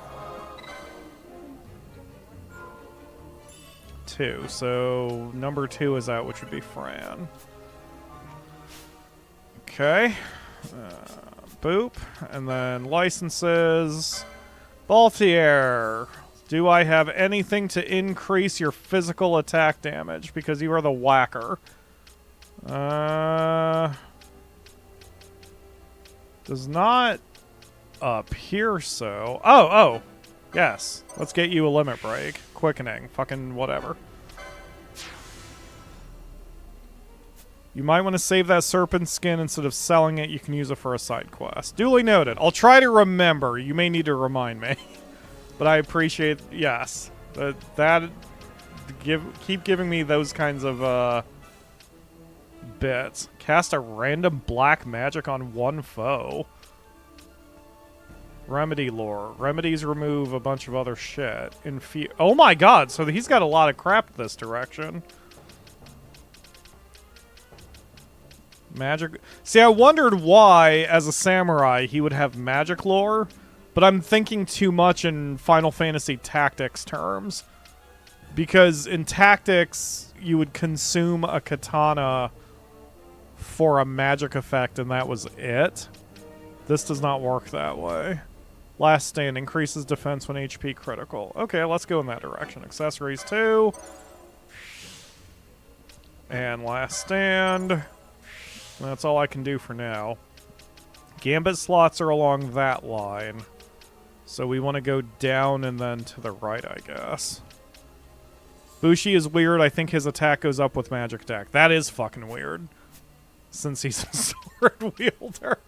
2. So number 2 is out, which would be Fran. Okay. Boop. And then licenses. Baltier. Do I have anything to increase your physical attack damage? Because you are the whacker. Does not appear so. Oh. Yes. Let's get you a limit break. Quickening. Fucking whatever. You might want to save that serpent skin instead of selling it. You can use it for a side quest. Duly noted. I'll try to remember. You may need to remind me. But I appreciate... Yes. Keep giving me those kinds of bits. Cast a random black magic on one foe. Remedy lore. Remedies remove a bunch of other shit. Oh my god, so he's got a lot of crap this direction. Magic... See, I wondered why, as a samurai, he would have magic lore, but I'm thinking too much in Final Fantasy Tactics terms. Because in Tactics, you would consume a katana for a magic effect, and that was it. This does not work that way. Last Stand increases defense when HP critical. Okay, let's go in that direction. Accessories 2. And Last Stand. That's all I can do for now. Gambit slots are along that line. So we want to go down and then to the right, I guess. Bushi is weird. I think his attack goes up with magic deck. That is fucking weird. Since he's a sword wielder.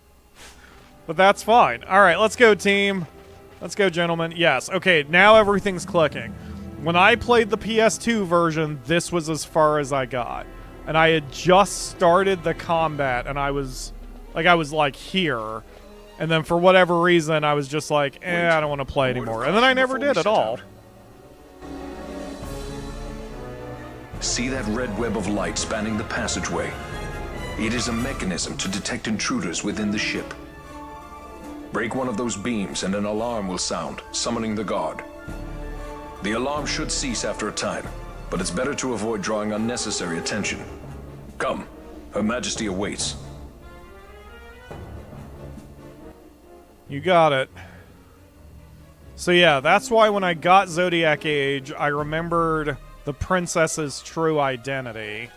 But that's fine. Alright, let's go, team. Let's go, gentlemen. Yes, okay, now everything's clicking. When I played the PS2 version, this was as far as I got. And I had just started the combat, and I was like here. And then for whatever reason, I was just like, I don't want to play anymore. And then I never did at all. See that red web of light spanning the passageway? It is a mechanism to detect intruders within the ship. Break one of those beams and an alarm will sound, summoning the guard. The alarm should cease after a time, but it's better to avoid drawing unnecessary attention. Come, Her Majesty awaits. You got it. So yeah, that's why when I got Zodiac Age, I remembered the princess's true identity.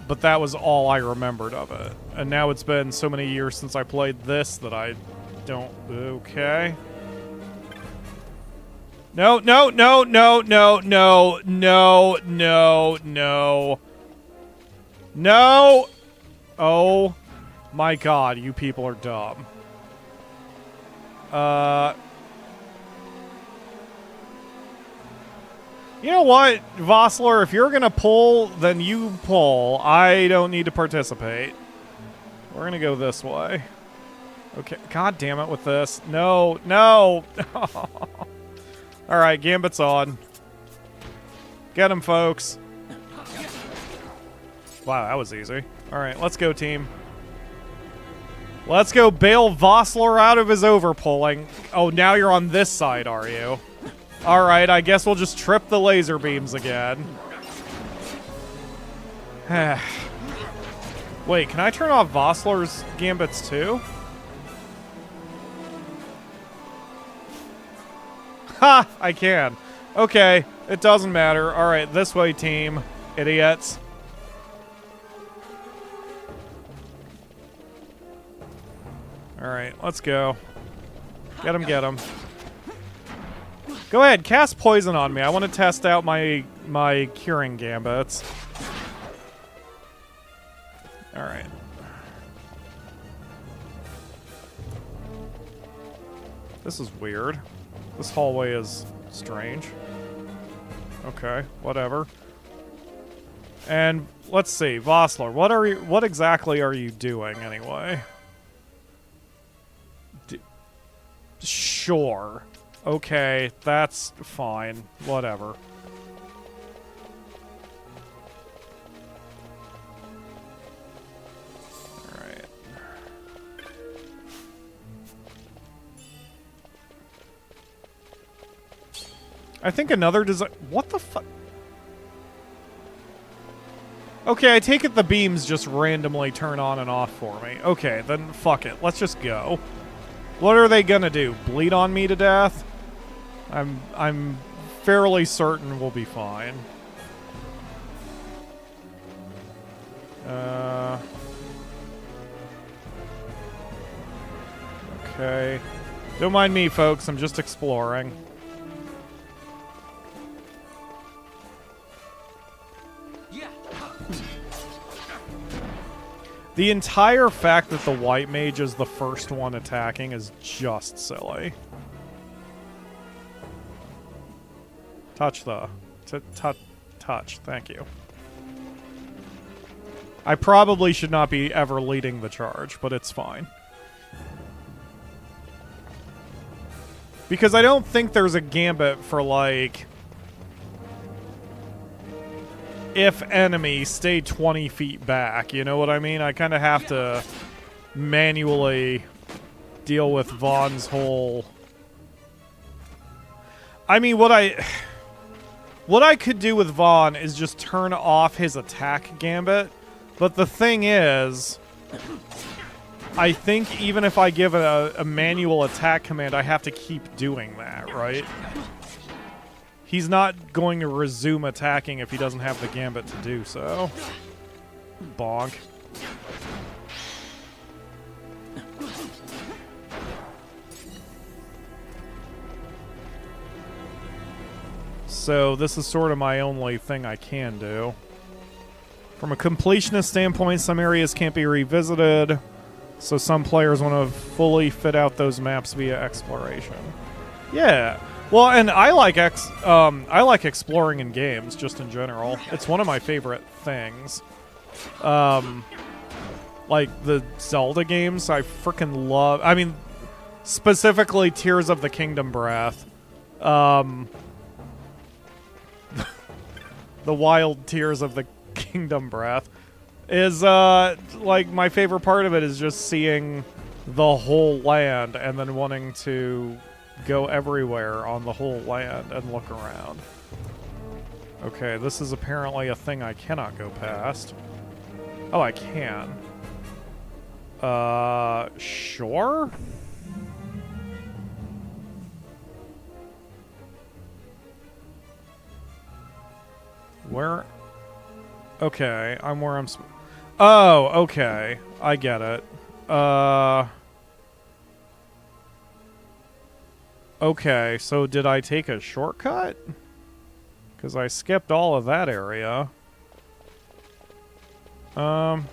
But that was all I remembered of it. And now it's been so many years since I played this that I don't... Okay. No, no, no, no, no, no, no, no, no. No! Oh my god, you people are dumb. You know what, Vossler? If you're gonna pull, then you pull. I don't need to participate. We're gonna go this way. Okay, god damn it with this. No, no! Alright, Gambit's on. Get him, folks. Wow, that was easy. Alright, let's go, team. Let's go bail Vossler out of his overpulling. Oh, now you're on this side, are you? Alright, I guess we'll just trip the laser beams again. Wait, can I turn off Vossler's gambits too? Ha! I can. Okay, it doesn't matter. Alright, this way, team. Idiots. Alright, let's go. Get him, get him. Go ahead, cast poison on me. I want to test out my curing gambits. Alright. This is weird. This hallway is strange. Okay, whatever. And let's see, Vossler, what exactly are you doing anyway? Sure. Okay, that's fine. Whatever. I think another design... What the fuck? Okay, I take it the beams just randomly turn on and off for me. Okay, then fuck it. Let's just go. What are they gonna do? Bleed on me to death? I'm fairly certain we'll be fine. Okay. Don't mind me, folks. I'm just exploring. The entire fact that the white mage is the first one attacking is just silly. Touch the... touch. Thank you. I probably should not be ever leading the charge, but it's fine. Because I don't think there's a gambit for, like... if enemy, stay 20 feet back, you know what I mean? I kind of have to manually deal with Vaughn's whole... I mean, what I could do with Vaughn is just turn off his attack gambit, but the thing is, I think even if I give a manual attack command, I have to keep doing that, right? He's not going to resume attacking if he doesn't have the gambit to do so. Bonk. So this is sort of my only thing I can do. From a completionist standpoint, some areas can't be revisited, so some players want to fully fit out those maps via exploration. Yeah. Well, and I like exploring in games just in general. It's one of my favorite things. Like the Zelda games, I freaking love. I mean, specifically Tears of the Kingdom Breath. The wild Tears of the Kingdom Breath is like my favorite part of it is just seeing the whole land and then wanting to go everywhere on the whole land and look around. Okay, this is apparently a thing I cannot go past. Oh, I can. Sure? Where? Okay, I'm where I'm... Oh, okay. I get it. Okay, so did I take a shortcut? Because I skipped all of that area. No.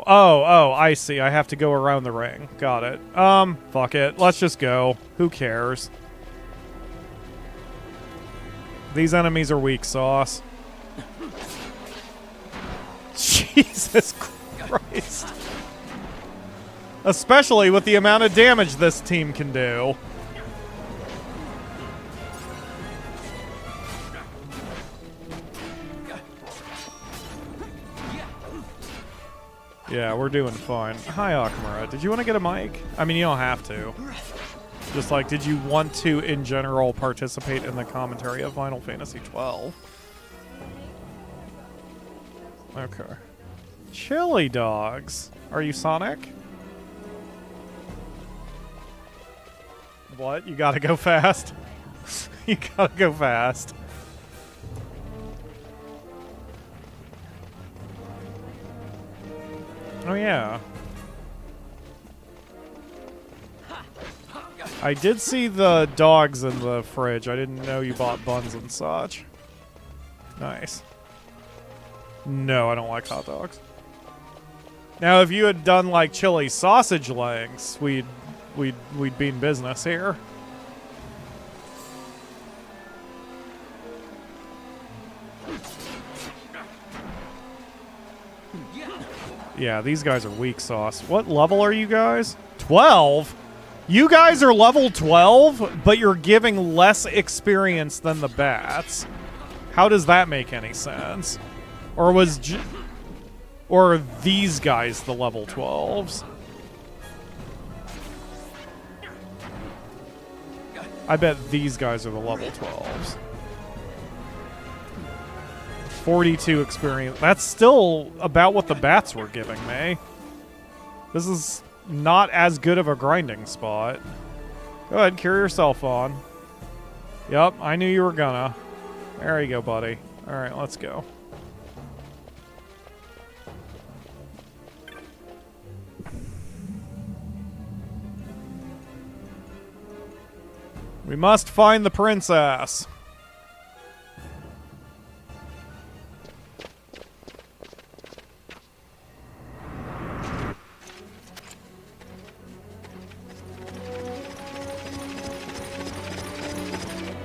Oh, I see. I have to go around the ring. Got it. Fuck it. Let's just go. Who cares? These enemies are weak sauce. Jesus Christ. Especially with the amount of damage this team can do. Yeah, we're doing fine. Hi, Akamura. Did you want to get a mic? I mean, you don't have to. Just like, did you want to, in general, participate in the commentary of Final Fantasy XII? Okay. Chili dogs. Are you Sonic? What? You gotta go fast? You gotta go fast. Oh, yeah. I did see the dogs in the fridge. I didn't know you bought buns and such. Nice. No, I don't like hot dogs. Now, if you had done like chili sausage legs, we'd be in business here. Yeah, these guys are weak sauce. What level are you guys? 12? You guys are level 12, but you're giving less experience than the bats. How does that make any sense? Or or are these guys the level 12s? I bet these guys are the level 12s. 42 experience. That's still about what the bats were giving me. This is not as good of a grinding spot. Go ahead, carry yourself on. Yep, I knew you were gonna. There you go, buddy. Alright, let's go. We must find the princess.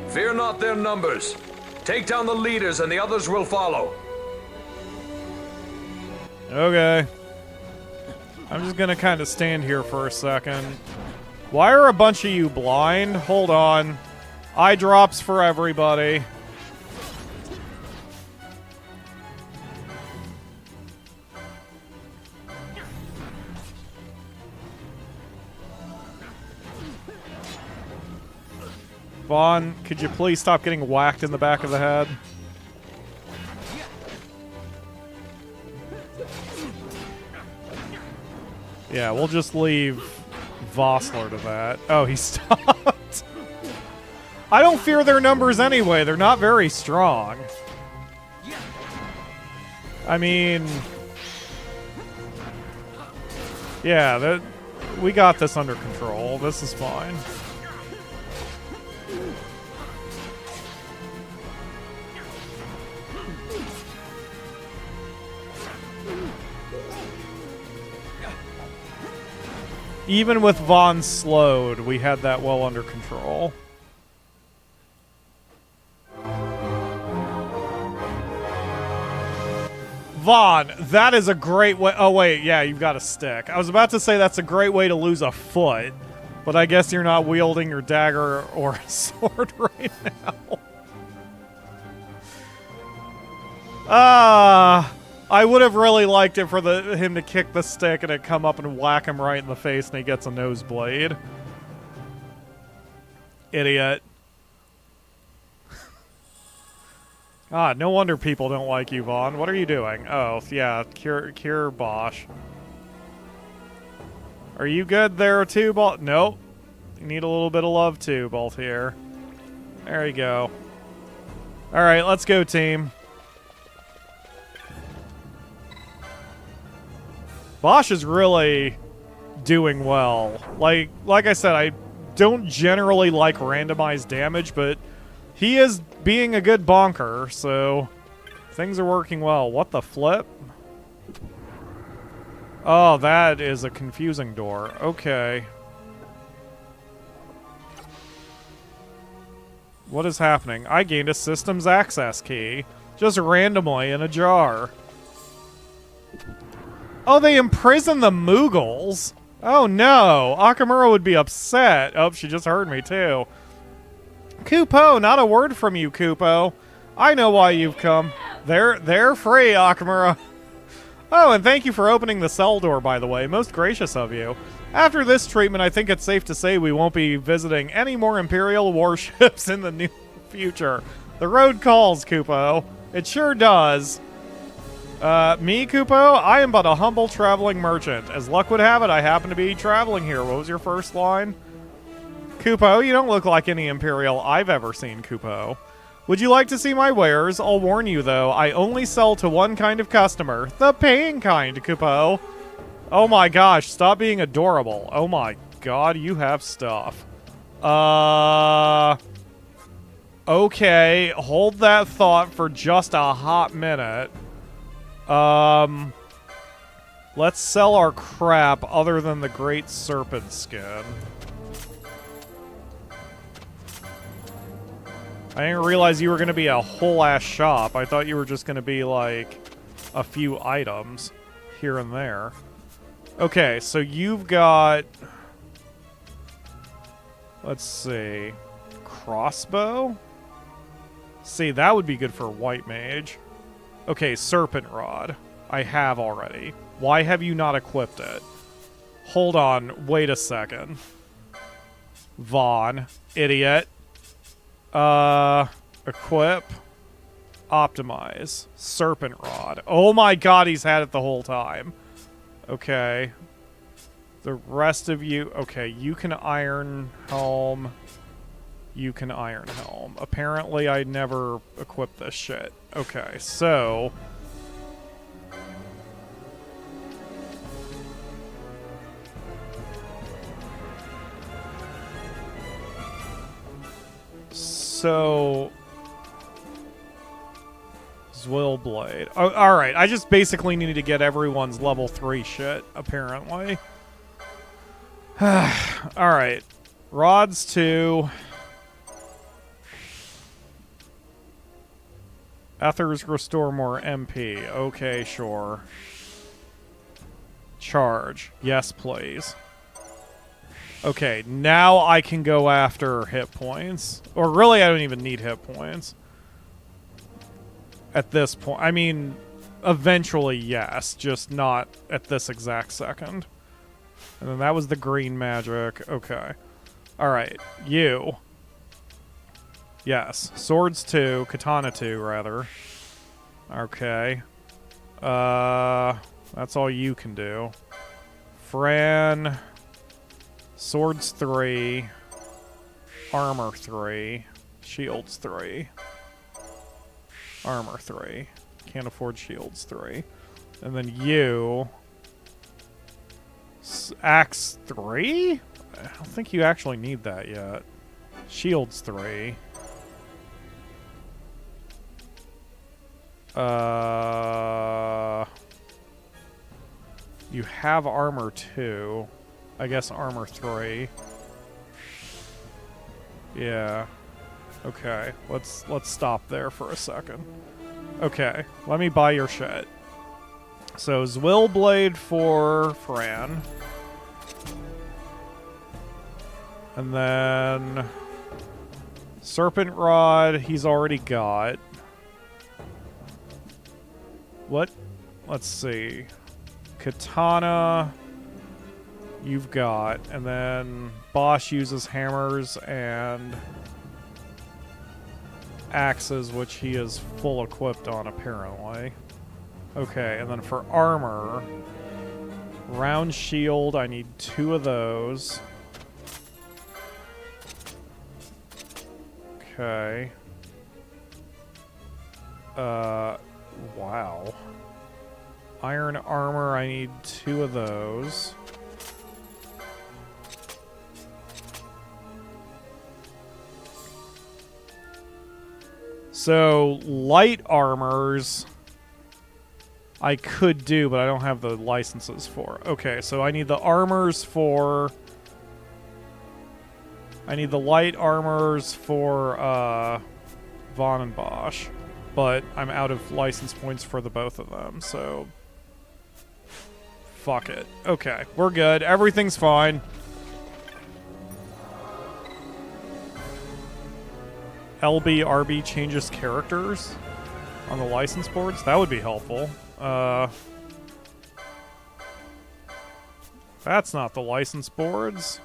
Fear not their numbers. Take down the leaders and the others will follow. Okay. I'm just gonna kind of stand here for a second. Why are a bunch of you blind? Hold on. Eye drops for everybody. Vaan, could you please stop getting whacked in the back of the head? Yeah, we'll just leave Vossler to that. Oh, he stopped. I don't fear their numbers anyway. They're not very strong. I mean... yeah, we got this under control. This is fine. Even with Vaan slowed, we had that well under control. Vaan, that is a great way. Oh, wait, yeah, you've got a stick. I was about to say that's a great way to lose a foot, but I guess you're not wielding your dagger or sword right now. I would have really liked it for him to kick the stick and it come up and whack him right in the face and he gets a nosebleed. Idiot. God, no wonder people don't like you, Vaan. What are you doing? Oh, yeah, cure Basch. Are you good there too, Bolt? Nope. You need a little bit of love too, Bolt here. There you go. Alright, let's go, team. Basch is really doing well. Like I said, I don't generally like randomized damage, but he is being a good bonker, so things are working well. What the flip? Oh, that is a confusing door. Okay. What is happening? I gained a systems access key. Just randomly in a jar. Oh, they imprisoned the moogles. Oh no, Okamura would be upset. Oh, she just heard me too. Kupo, not a word from you, Kupo. I know why you've come. They're free, Okamura. Oh, and thank you for opening the cell door, by the way. Most gracious of you. After this treatment, I think it's safe to say we won't be visiting any more Imperial warships in the near future. The road calls, Kupo. It sure does. Me, Kupo? I am but a humble traveling merchant. As luck would have it, I happen to be traveling here. What was your first line? Kupo, you don't look like any Imperial I've ever seen, Kupo. Would you like to see my wares? I'll warn you, though, I only sell to one kind of customer. The paying kind, Kupo. Oh my gosh, stop being adorable. Oh my god, you have stuff. Okay, hold that thought for just a hot minute. Let's sell our crap other than the Great Serpent Skin. I didn't realize you were going to be a whole-ass shop. I thought you were just going to be, like, a few items here and there. Okay, so you've got... let's see. Crossbow? See, that would be good for White Mage. Okay, Serpent Rod. I have already. Why have you not equipped it? Hold on, wait a second. Vaan, idiot. Equip. Optimize. Serpent Rod. Oh my god, he's had it the whole time. Okay. The rest of you... Okay, you can Iron Helm. You can Iron Helm. Apparently, I never equipped this shit. Okay, so... Zwillblade. Oh, alright, I just basically needed to get everyone's level 3 shit, apparently. Alright. Rods 2. Ethers restore more MP. Okay, sure. Charge. Yes, please. Okay, now I can go after hit points. Or really, I don't even need hit points. At this point. I mean, eventually, yes. Just not at this exact second. And then that was the green magic. Okay. Alright, you. Yes. Swords 2. Katana 2, rather. Okay. That's all you can do. Fran... Swords 3, Armor 3, Shields 3, Armor 3. Can't afford Shields 3. And then you... Axe 3? I don't think you actually need that yet. Shields 3. You have Armor 2. I guess Armor 3. Yeah. Okay. Let's stop there for a second. Okay. Let me buy your shit. So, Zwillblade for Fran. And then... Serpent Rod, he's already got. What? Let's see. Katana... You've got, and then Basch uses hammers and axes, which he is full equipped on, apparently. Okay, and then for armor, round shield, I need 2 of those. Okay. Wow. Iron armor, I need 2 of those. So, light armors I could do, but I don't have the licenses for. Okay, so I need the armors for... I need the light armors for Vaan and Basch, but I'm out of license points for the both of them, so... Fuck it. Okay, we're good. Everything's fine. LB, RB changes characters on the license boards? That would be helpful. That's not the license boards.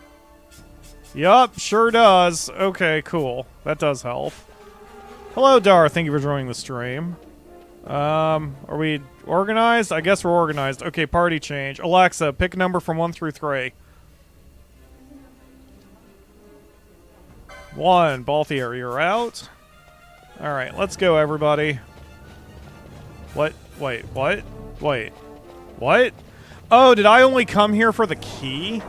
Yup, sure does. Okay, cool. That does help. Hello, Dar. Thank you for joining the stream. Are we organized? I guess we're organized. Okay, party change. Alexa, pick a number from 1 through 3. 1. Balthier, you're out. Alright, let's go, everybody. What? Wait, what? Wait. What? Oh, did I only come here for the key?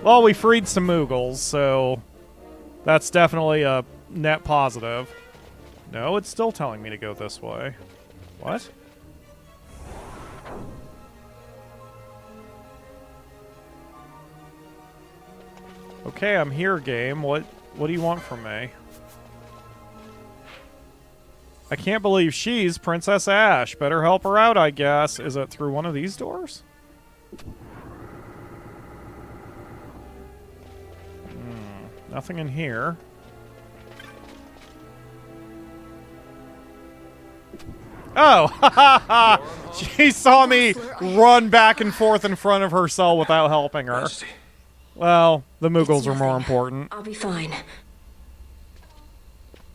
Well, we freed some moogles, so... That's definitely a net positive. No, it's still telling me to go this way. What? Okay, I'm here, game. What do you want from me? I can't believe she's Princess Ash. Better help her out, I guess. Is it through one of these doors? Nothing in here. Oh! Ha ha ha! She saw me run back and forth in front of her cell without helping her. Well, the moogles are more important. I'll be fine.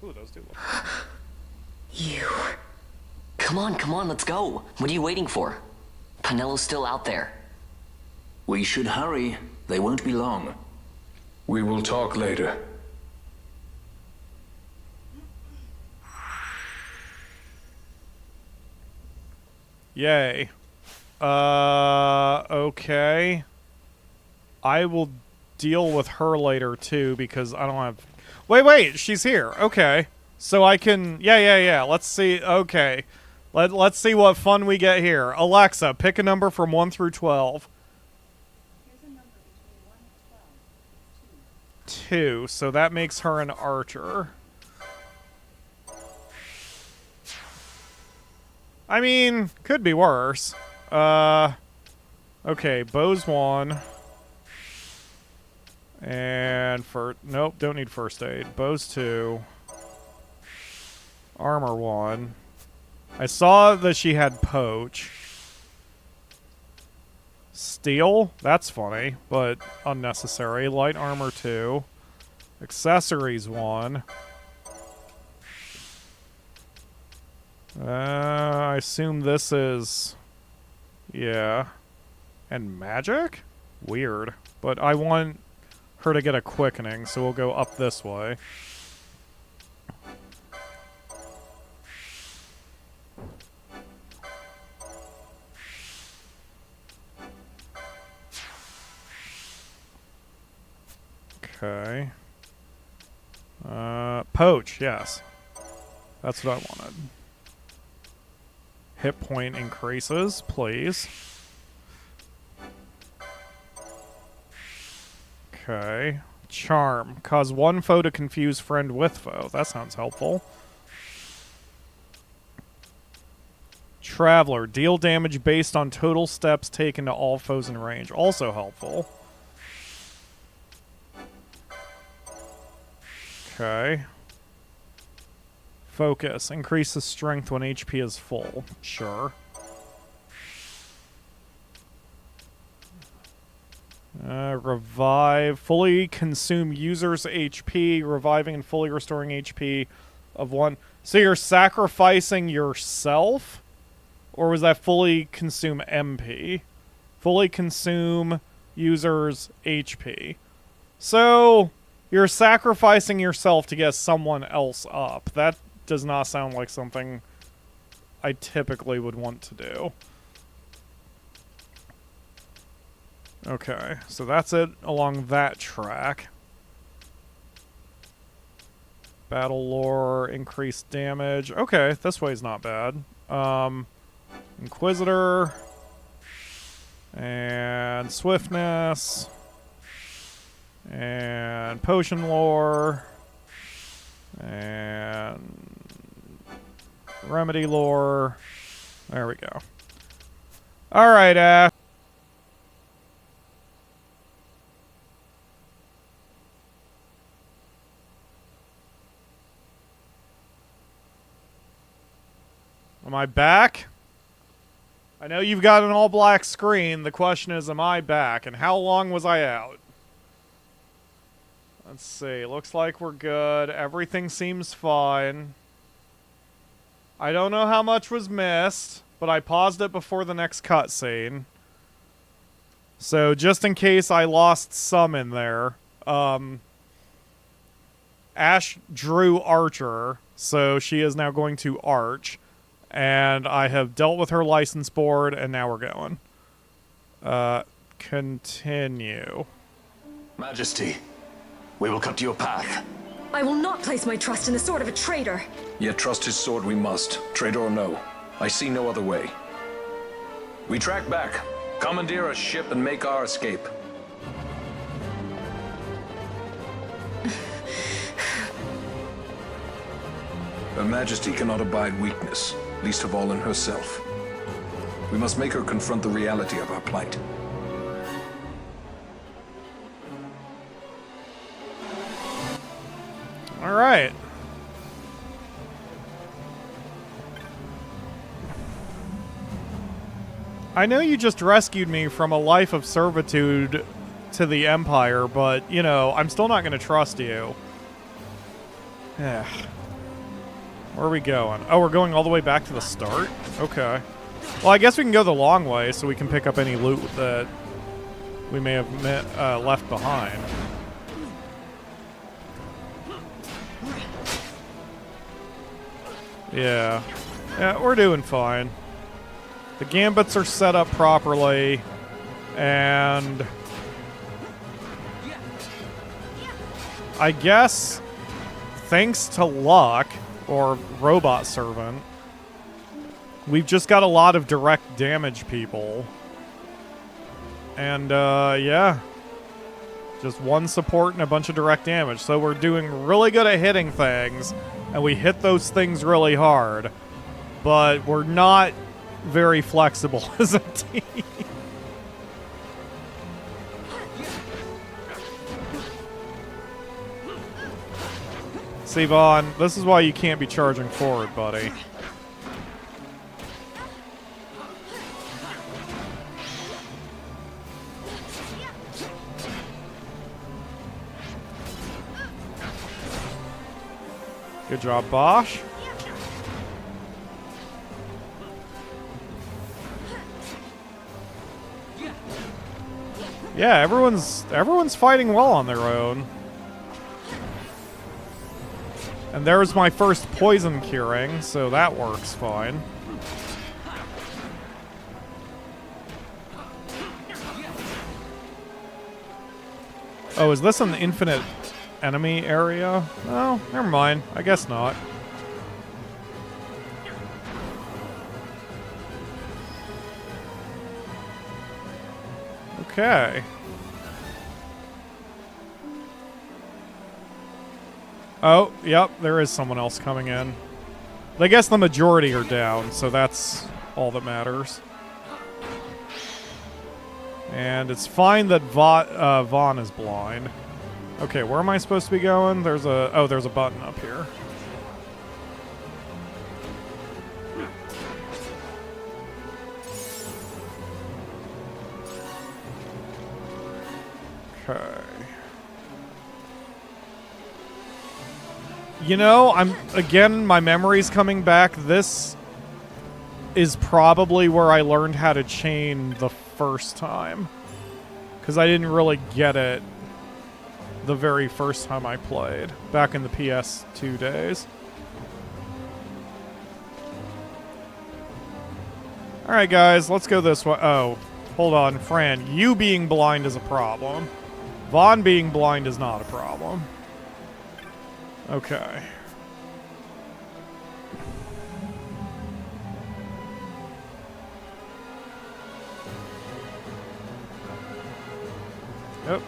Ooh, those do look. You. Come on, let's go. What are you waiting for? Panelo's still out there. We should hurry. They won't be long. We will talk later. Yay. Okay. I will deal with her later, too, because I don't have... Wait, she's here. Okay. So I can... Yeah. Let's see. Okay. Let's see what fun we get here. Alexa, pick a number from 1 through 12. 2. So that makes her an archer. I mean, could be worse. Okay, bow's 1. And nope, don't need first aid. Bow's 2. Armor 1. I saw that she had poach. Steel? That's funny, but unnecessary. Light armor 2. Accessories 1. I assume this is... Yeah. And magic? Weird. But I want her to get a quickening, so we'll go up this way. Okay. Poach, yes. That's what I wanted. Hit point increases, please. Okay. Charm. Cause one foe to confuse friend with foe. That sounds helpful. Traveler. Deal damage based on total steps taken to all foes in range. Also helpful. Okay. Focus. Increases strength when HP is full. Sure. Revive. Fully consume user's HP, reviving and fully restoring HP of 1. So you're sacrificing yourself? Or was that fully consume MP? Fully consume user's HP. So you're sacrificing yourself to get someone else up. That does not sound like something I typically would want to do. Okay, so that's it along that track. Battle lore, increased damage. Okay, this way's not bad. Inquisitor. And swiftness. And potion lore. And remedy lore. There we go. Alright, Ash. Am I back? I know you've got an all-black screen. The question is, am I back? And how long was I out? Let's see. Looks like we're good. Everything seems fine. I don't know how much was missed, but I paused it before the next cutscene. So, just in case I lost some in there, Ash drew Archer, so she is now going to Arch. And I have dealt with her license board, and now we're going. Continue. Majesty, we will cut your path. I will not place my trust in the sword of a traitor. Yet trust his sword we must, traitor or no. I see no other way. We track back, commandeer a ship, and make our escape. Her Majesty cannot abide weakness, least of all in herself. We must make her confront the reality of our plight. All right. I know you just rescued me from a life of servitude to the Empire, but, you know, I'm still not going to trust you. Yeah. Where are we going? Oh, we're going all the way back to the start? Okay. Well, I guess we can go the long way so we can pick up any loot that we may have left behind. Yeah. Yeah, we're doing fine. The gambits are set up properly, and I guess thanks to luck, or robot servant, we've just got a lot of direct damage people. And, yeah. Just one support and a bunch of direct damage. So we're doing really good at hitting things, and we hit those things really hard. But we're not very flexible as a team. See, Vaan, this is why you can't be charging forward, buddy. Good job, Basch. Yeah, everyone's fighting well on their own. And there's my first poison curing, so that works fine. Oh, is this an infinite enemy area? Oh, never mind. I guess not. Okay. Oh, yep, there is someone else coming in. I guess the majority are down, so that's all that matters. And it's fine that Vaan is blind. Okay, where am I supposed to be going? There's a button up here. Okay. You know, my memory's coming back. This is probably where I learned how to chain the first time. Because I didn't really get it the very first time I played, back in the PS2 days. Alright guys, let's go this way. Oh, hold on, Fran. You being blind is a problem. Vaan being blind is not a problem. Okay. Yep.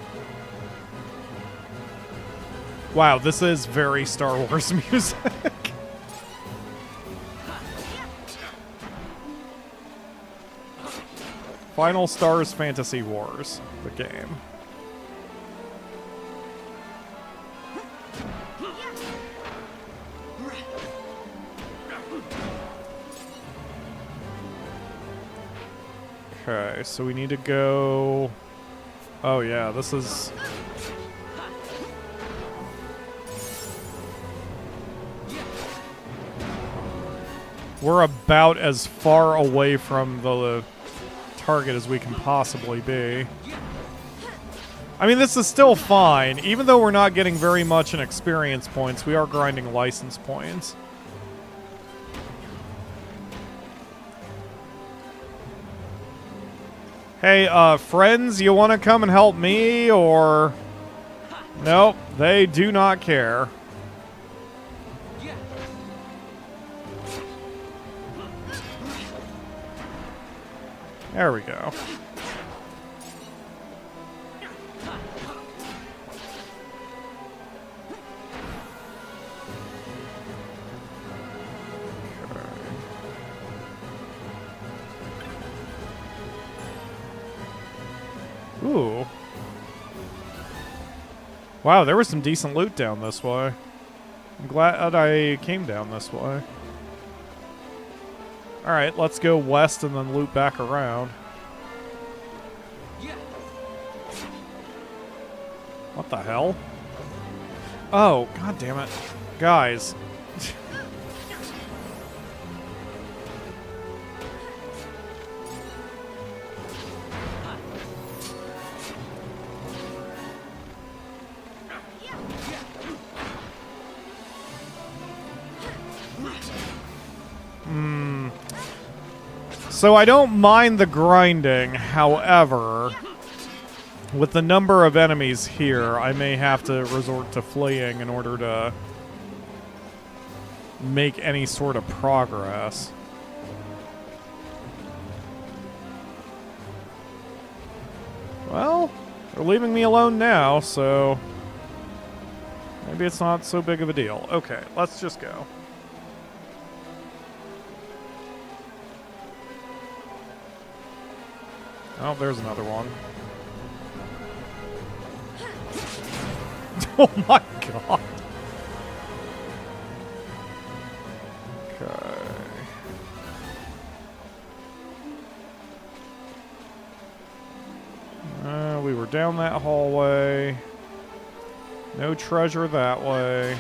Wow, this is very Star Wars music. Final Stars Fantasy Wars, the game. Okay, so we need to go... Oh yeah, this is... We're about as far away from the target as we can possibly be. I mean, this is still fine. Even though we're not getting very much in experience points, we are grinding license points. Hey, friends, you want to come and help me, or... Nope, they do not care. There we go. Ooh. Wow, there was some decent loot down this way. I'm glad I came down this way. Alright, let's go west and then loop back around. What the hell? Oh, god damn it. Guys. So I don't mind the grinding, however, with the number of enemies here, I may have to resort to fleeing in order to make any sort of progress. Well, they're leaving me alone now, so maybe it's not so big of a deal. Okay, let's just go. Oh, there's another one. Oh my god. Okay. We were down that hallway. No treasure that way.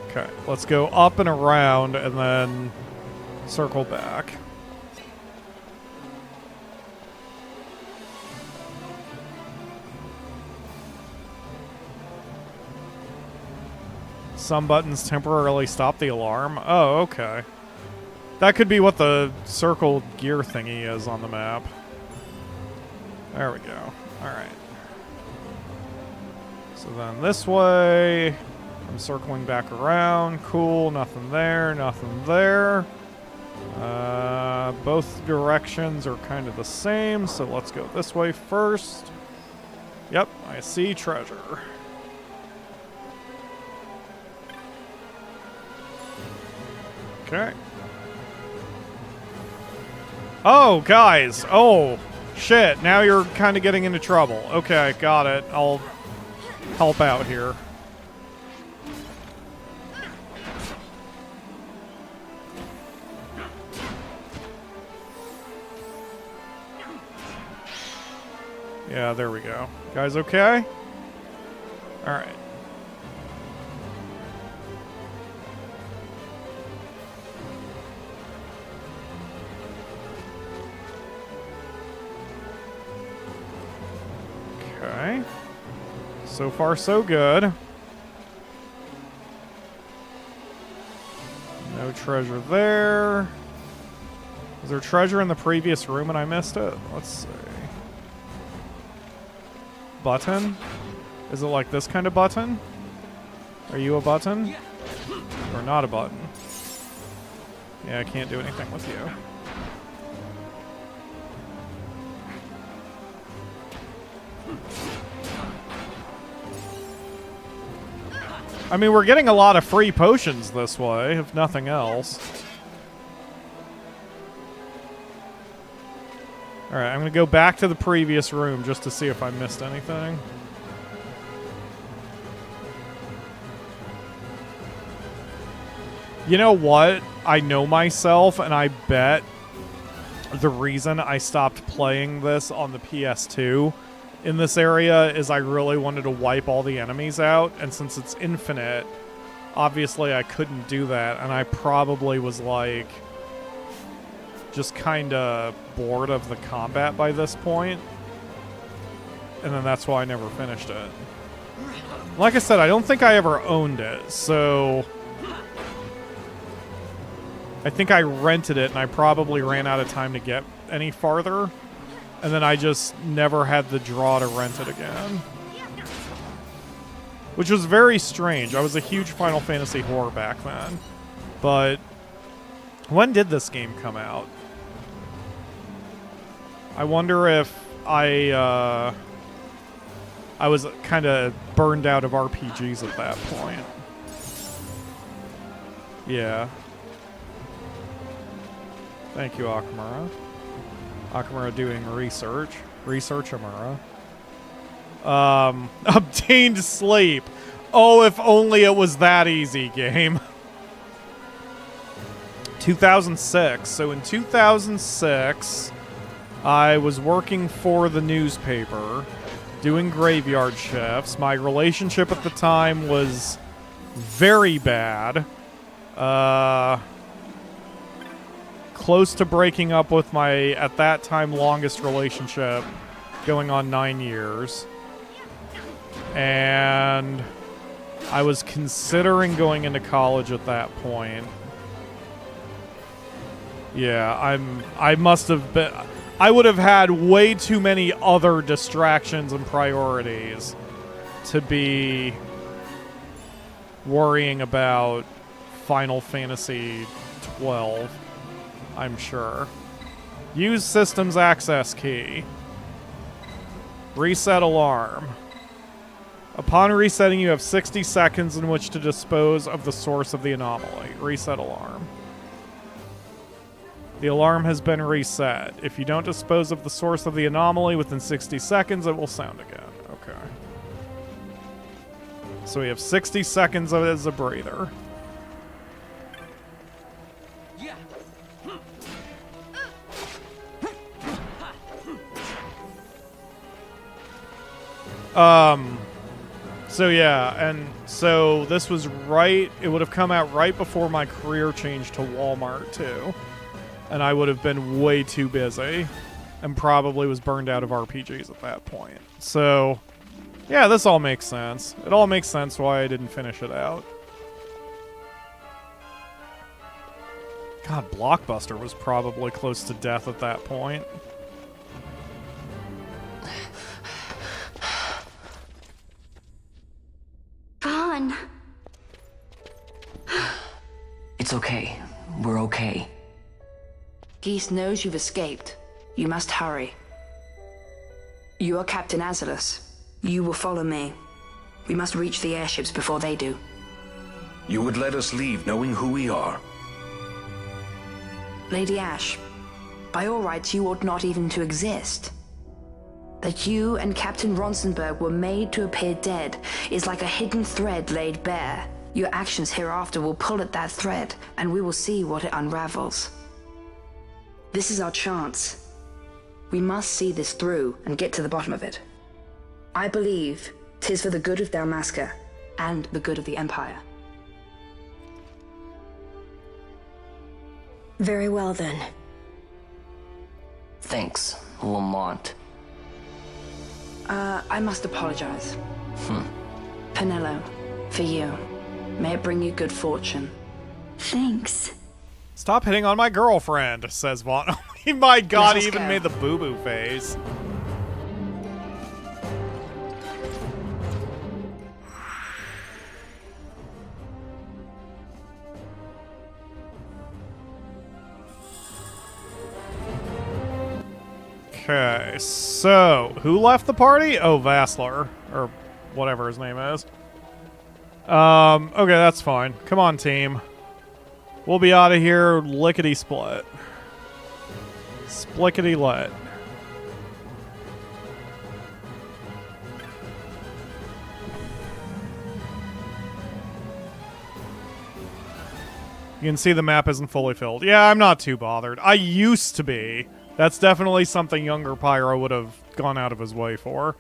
Okay, let's go up and around and then circle back. Some buttons temporarily stop the alarm. Oh, okay. That could be what the circle gear thingy is on the map. There we go. Alright. So then this way. I'm circling back around. Cool. Nothing there. Nothing there. Both directions are kind of the same, so let's go this way first. Yep, I see treasure. Okay. Oh, guys. Oh, shit. Now you're kind of getting into trouble. Okay, got it. I'll help out here. Yeah, there we go. Guys okay? Alright. Okay. So far, so good. No treasure there. Was there treasure in the previous room and I missed it? Let's see. Button? Is it like this kind of button? Are you a button? Or not a button? Yeah, I can't do anything with you. I mean, we're getting a lot of free potions this way, if nothing else. Alright, I'm going to go back to the previous room just to see if I missed anything. You know what? I know myself, and I bet the reason I stopped playing this on the PS2 in this area is I really wanted to wipe all the enemies out, and since it's infinite, obviously I couldn't do that, and I probably was like just kind of bored of the combat by this point, and then that's why I never finished it. Like I said, I don't think I ever owned it, so I think I rented it and I probably ran out of time to get any farther, and then I just never had the draw to rent it again, which was very strange. I was a huge Final Fantasy whore back then, but when did this game come out? I wonder if I was kind of burned out of RPGs at that point. Yeah. Thank you, Akamura. Akamura doing research. Research, Amura. Obtained sleep. Oh, if only it was that easy, game. 2006. So in 2006... I was working for the newspaper, doing graveyard shifts. My relationship at the time was close to breaking up with my, at that time, longest relationship, going on 9 years. And I was considering going into college at that point. Yeah, I must have been... I would have had way too many other distractions and priorities to be worrying about Final Fantasy XII, I'm sure. Use systems access key. Reset alarm. Upon resetting, you have 60 seconds in which to dispose of the source of the anomaly. Reset alarm. The alarm has been reset. If you don't dispose of the source of the anomaly within 60 seconds, it will sound again. Okay. So we have 60 seconds of it as a breather. So yeah, and so this was right, it would have come out right before my career changed to Walmart too. And I would have been way too busy and probably was burned out of RPGs at that point. So yeah, this all makes sense. It all makes sense why I didn't finish it out. God, Blockbuster was probably close to death at that point. Vaan. It's okay. We're okay. Ghis knows you've escaped. You must hurry. You are Captain Azalus. You will follow me. We must reach the airships before they do. You would let us leave knowing who we are? Lady Ashe, by all rights you ought not even to exist. That you and Captain Ronsenburg were made to appear dead is like a hidden thread laid bare. Your actions hereafter will pull at that thread, and we will see what it unravels. This is our chance. We must see this through and get to the bottom of it. I believe 'tis for the good of Dalmasca and the good of the Empire. Very well, then. Thanks, Lamont. I must apologize. Penelo, for you. May it bring you good fortune. Thanks. Stop hitting on my girlfriend, says Vaan. Oh my god, he even go. made the boo-boo face. Okay, so who left the party? Oh, Vassler, or whatever his name is. Okay, that's fine. Come on, team. We'll be out of here lickety-split. Splickety-lit. You can see the map isn't fully filled. Yeah, I'm not too bothered. I used to be. That's definitely something younger Pyro would have gone out of his way for.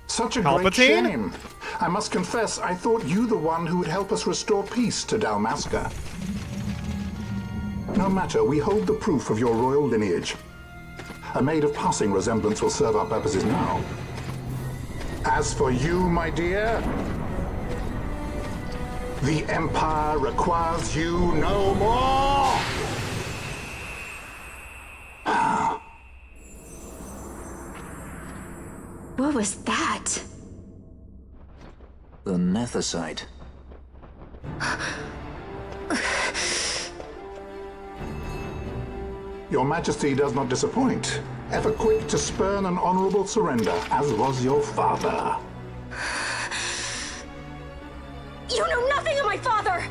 Such a Palpatine? great shame. I must confess, I thought you the one who would help us restore peace to Dalmasca. No matter, we hold the proof of your royal lineage. A maid of passing resemblance will serve our purposes now. As for you, my dear, the Empire requires you no more! What was that? The Nethicite. Your Majesty does not disappoint. Ever quick to spurn an honorable surrender, as was your father. You know nothing of my father!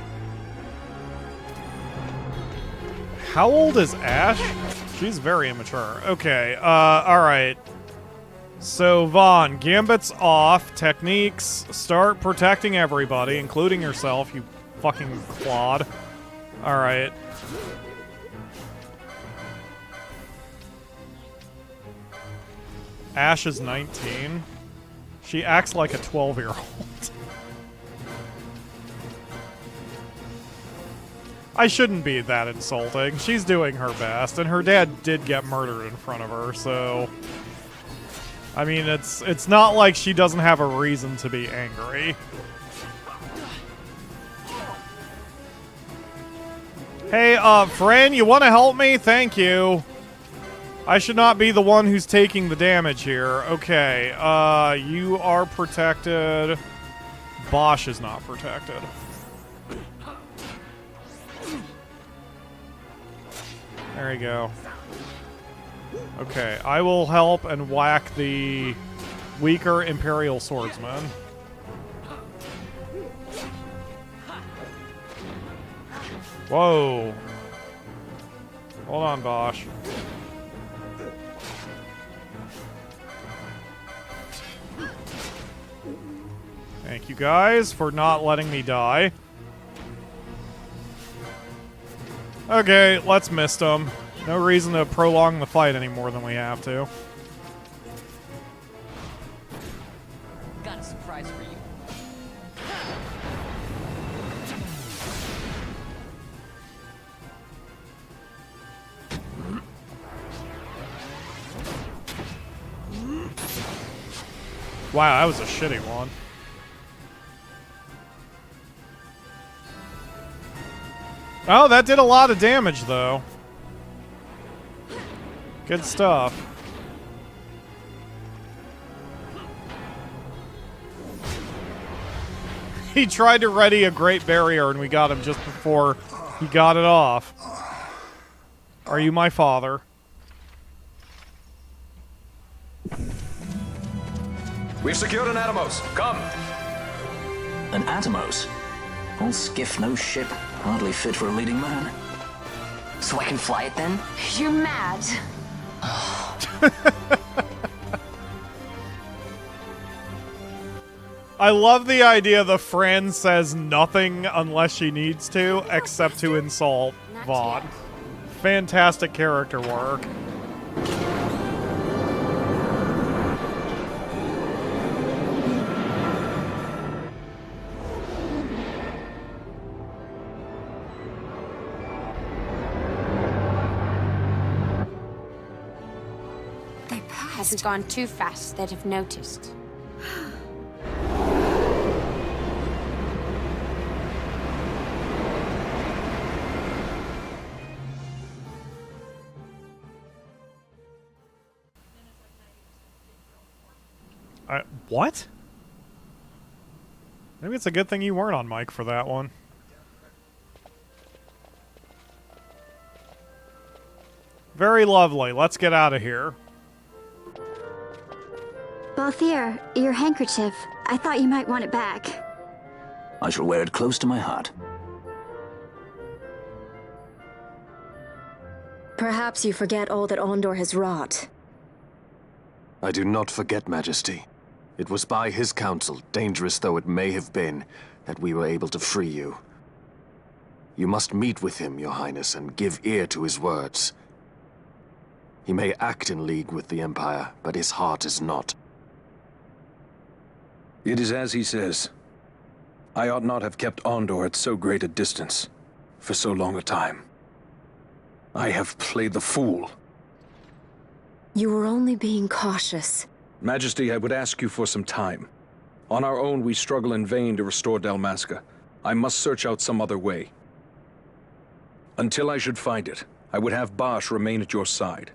How old is Ashe? She's very immature. Okay, alright. So, Vaan, gambits off, techniques, start protecting everybody, including yourself, you fucking clod. Alright. Ashe is 19. She acts like a 12-year-old. I shouldn't be that insulting. She's doing her best, and her dad did get murdered in front of her, so... I mean, it's not like she doesn't have a reason to be angry. Hey, Fran, you want to help me? Thank you. I should not be the one who's taking the damage here. Okay, you are protected. Basch is not protected. There you go. Okay, I will help and whack the weaker Imperial swordsman. Whoa. Hold on, Basch. Thank you guys for not letting me die. Okay, let's mist them. No reason to prolong the fight any more than we have to. Got a surprise for you. Wow, that was a shitty one. Oh, that did a lot of damage, though. Good stuff. He tried to ready a great barrier, and we got him just before he got it off. Are you my father? We've secured an Atomos. Come. An Atomos? All skiff, no ship. Hardly fit for a leading man. So I can fly it then? You're mad. I love the idea the Fran says nothing unless she needs to, except to insult Vaan. Fantastic character work. Hasn't gone too fast, they'd have noticed. What? Maybe it's a good thing you weren't on mic for that one. Very lovely. Let's get out of here. Balthier, your handkerchief. I thought you might want it back. I shall wear it close to my heart. Perhaps you forget all that Ondor has wrought. I do not forget, Majesty. It was by his counsel, dangerous though it may have been, that we were able to free you. You must meet with him, Your Highness, and give ear to his words. He may act in league with the Empire, but his heart is not. It is as he says. I ought not have kept Ondor at so great a distance for so long a time. I have played the fool. You were only being cautious. Majesty, I would ask you for some time. On our own, we struggle in vain to restore Dalmasca. I must search out some other way. Until I should find it, I would have Basch remain at your side.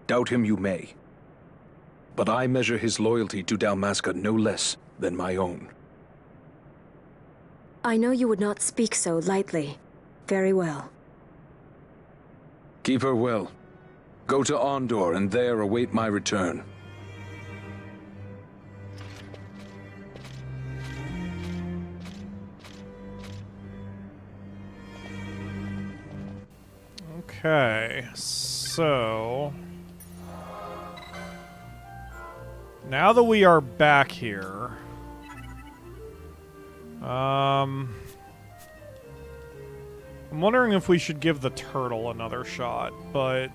Doubt him you may. But I measure his loyalty to Dalmasca no less than my own. I know you would not speak so lightly. Very well. Keep her well. Go to Ondor and there await my return. Okay, so... now that we are back here... I'm wondering if we should give the turtle another shot, but...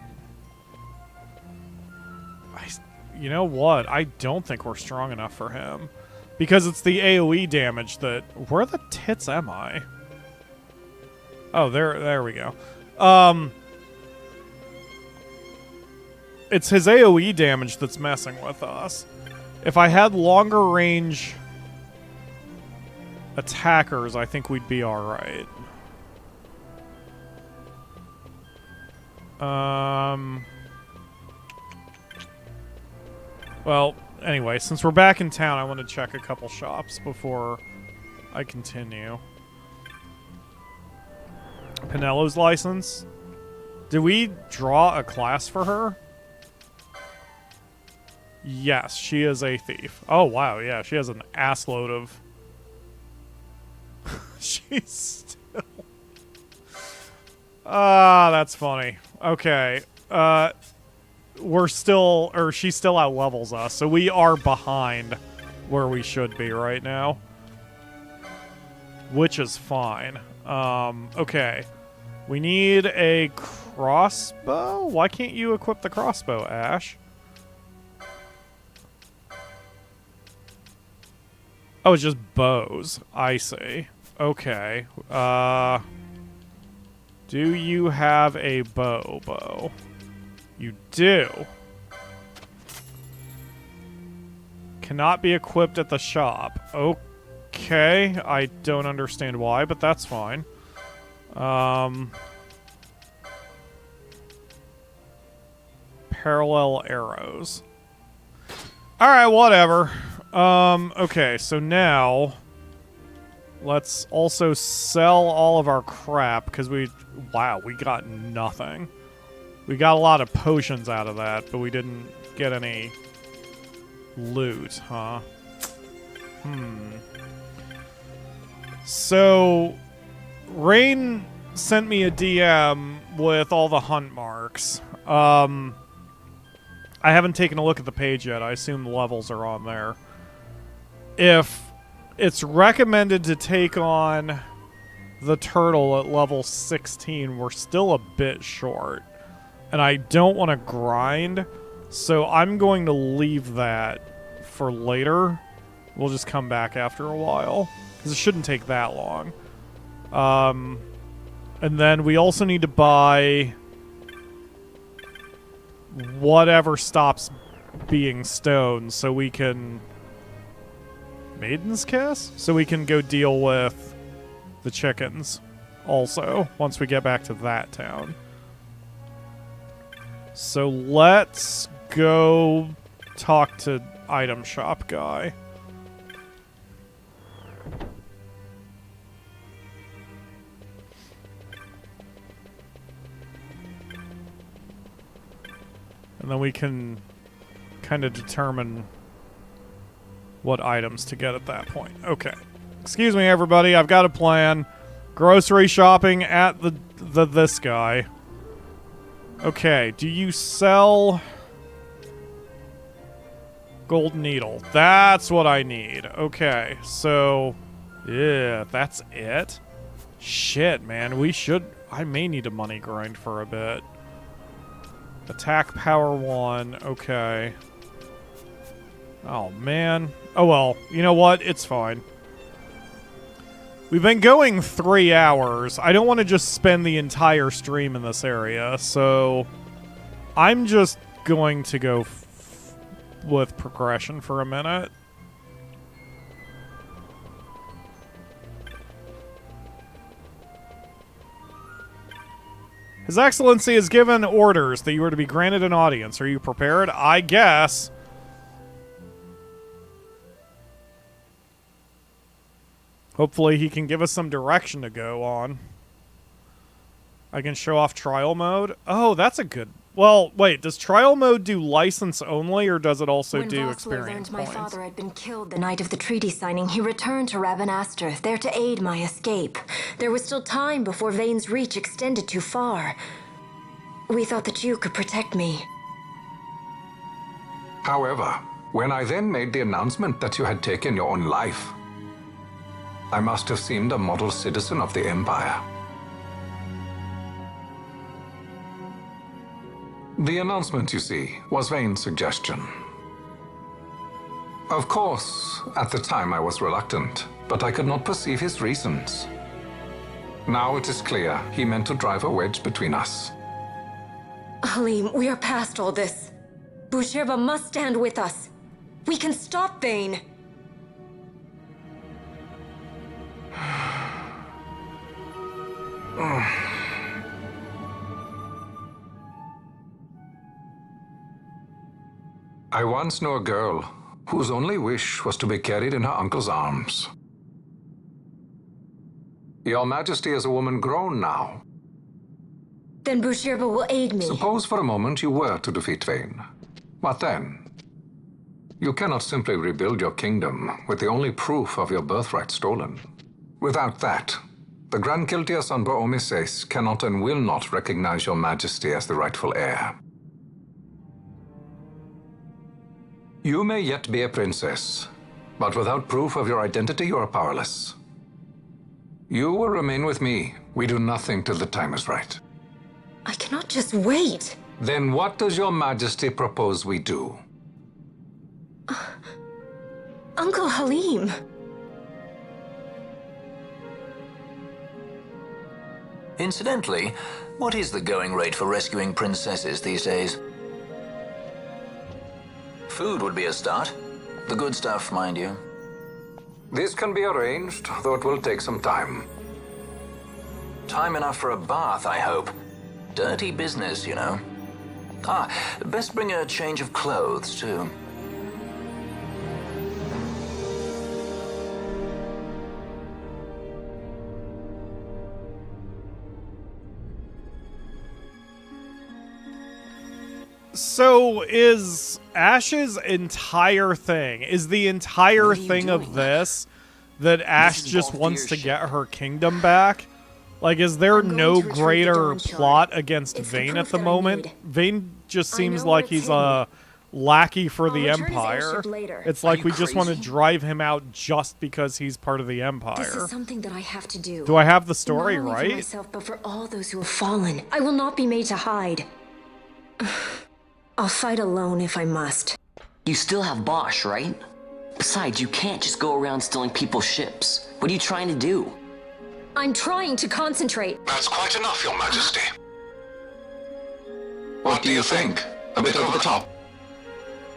you know what? I don't think we're strong enough for him. Because it's the AoE damage that... where the tits am I? Oh, there we go. It's his AoE damage that's messing with us. If I had longer range attackers, I think we'd be alright. Well, anyway, since we're back in town, I want to check a couple shops before I continue. Pinello's license? Did we draw a class for her? Yes, she is a thief. Oh, wow, yeah, she has an assload of... She's still... that's funny. Okay. We're still... Or she still out-levels us, so we are behind where we should be right now. Which is fine. Okay. We need a crossbow? Why can't you equip the crossbow, Ash? Oh, it's just bows. I see. Okay. Do you have a bow? You do. Cannot be equipped at the shop. Okay. I don't understand why, but that's fine. Parallel arrows. Alright, whatever. Okay, so now let's also sell all of our crap, because wow, we got nothing. We got a lot of potions out of that, but we didn't get any loot, huh? So, Rain sent me a DM with all the hunt marks. I haven't taken a look at the page yet. I assume the levels are on there. If it's recommended to take on the turtle at level 16, we're still a bit short. And I don't want to grind, so I'm going to leave that for later. We'll just come back after a while, because it shouldn't take that long. And then we also need to buy whatever stops being stone, so we can... Maiden's Kiss? So we can go deal with the chickens also, once we get back to that town. So let's go talk to item shop guy. And then we can kind of determine what items to get at that point. Okay. Excuse me, everybody. I've got a plan. Grocery shopping at this guy. Okay. Do you sell gold needle? That's what I need. Okay. So, yeah, that's it. Shit, man. I may need a money grind for a bit. Attack power 1. Okay. Oh, man. Oh, well. You know what? It's fine. We've been going 3 hours. I don't want to just spend the entire stream in this area, so I'm just going to go with progression for a minute. His Excellency has given orders that you are to be granted an audience. Are you prepared? I guess. Hopefully he can give us some direction to go on. I can show off trial mode. Oh, that's a good... Well, wait, does trial mode do license only, or does it also do experience points? When Vossler learned my father had been killed the night of the treaty signing, he returned to Rabanastre, there to aid my escape. There was still time before Vane's reach extended too far. We thought that you could protect me. However, when I then made the announcement that you had taken your own life, I must have seemed a model citizen of the Empire. The announcement, you see, was Vane's suggestion. Of course, at the time I was reluctant, but I could not perceive his reasons. Now it is clear he meant to drive a wedge between us. Halim, we are past all this. Bhujerba must stand with us. We can stop Vane. I once knew a girl whose only wish was to be carried in her uncle's arms. Your Majesty is a woman grown now. Then Bhujerba will aid me. Suppose for a moment you were to defeat Vane. What then? You cannot simply rebuild your kingdom with the only proof of your birthright stolen. Without that, the Grand Kiltias on Bo-Omises cannot and will not recognize your Majesty as the rightful heir. You may yet be a princess, but without proof of your identity, you are powerless. You will remain with me. We do nothing till the time is right. I cannot just wait. Then what does your Majesty propose we do? Uncle Halim. Incidentally, what is the going rate for rescuing princesses these days? Food would be a start. The good stuff, mind you. This can be arranged, though it will take some time. Time enough for a bath, I hope. Dirty business, you know. Best bring a change of clothes, too. So is Ash's entire thing, is the entire thing of this that Ash just wants to get her kingdom back? Like, is there no greater plot against Vane at the moment? Vane just seems like he's a lackey for the Empire. It's like we just want to drive him out just because he's part of the Empire. This is something that I have to do. Do I have the story Not only right? for myself, but for all those who have fallen. I will not be made to hide. I'll fight alone if I must. You still have Basch, right? Besides, you can't just go around stealing people's ships. What are you trying to do? I'm trying to concentrate. That's quite enough, Your Majesty. What do you think? A bit over the top?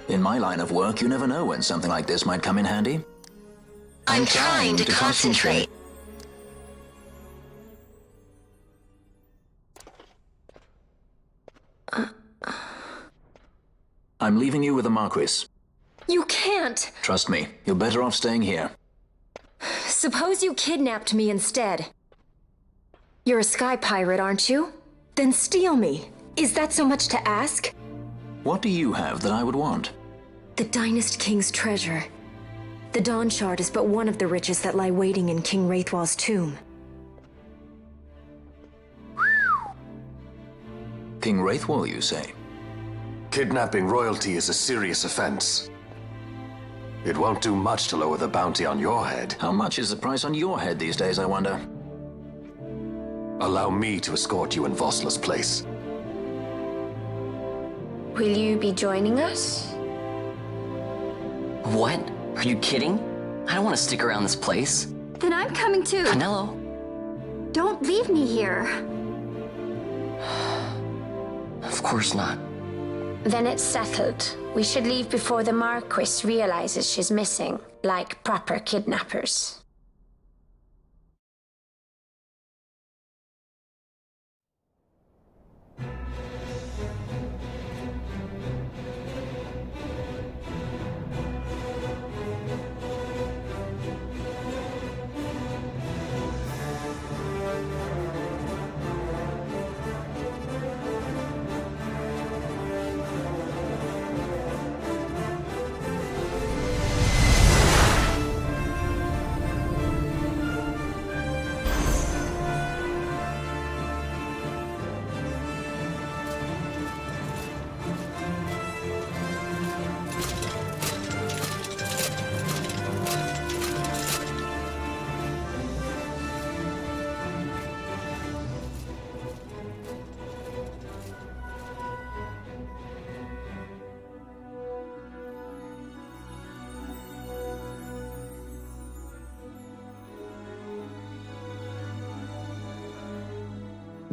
In my line of work, you never know when something like this might come in handy. I'm trying to concentrate. I'm leaving you with the Marquis. You can't. Trust me, you're better off staying here. Suppose you kidnapped me instead. You're a sky pirate, aren't you? Then steal me. Is that so much to ask? What do you have that I would want? The Dynast King's treasure. The Dawn Shard is but one of the riches that lie waiting in King Raithwall's tomb. King Raithwall, you say? Kidnapping royalty is a serious offense. It won't do much to lower the bounty on your head. How much is the price on your head these days, I wonder? Allow me to escort you in Vosla's place. Will you be joining us? What? Are you kidding? I don't want to stick around this place. Then I'm coming too. Canelo. Don't leave me here. Of course not. Then it's settled. We should leave before the Marquis realizes she's missing, like proper kidnappers.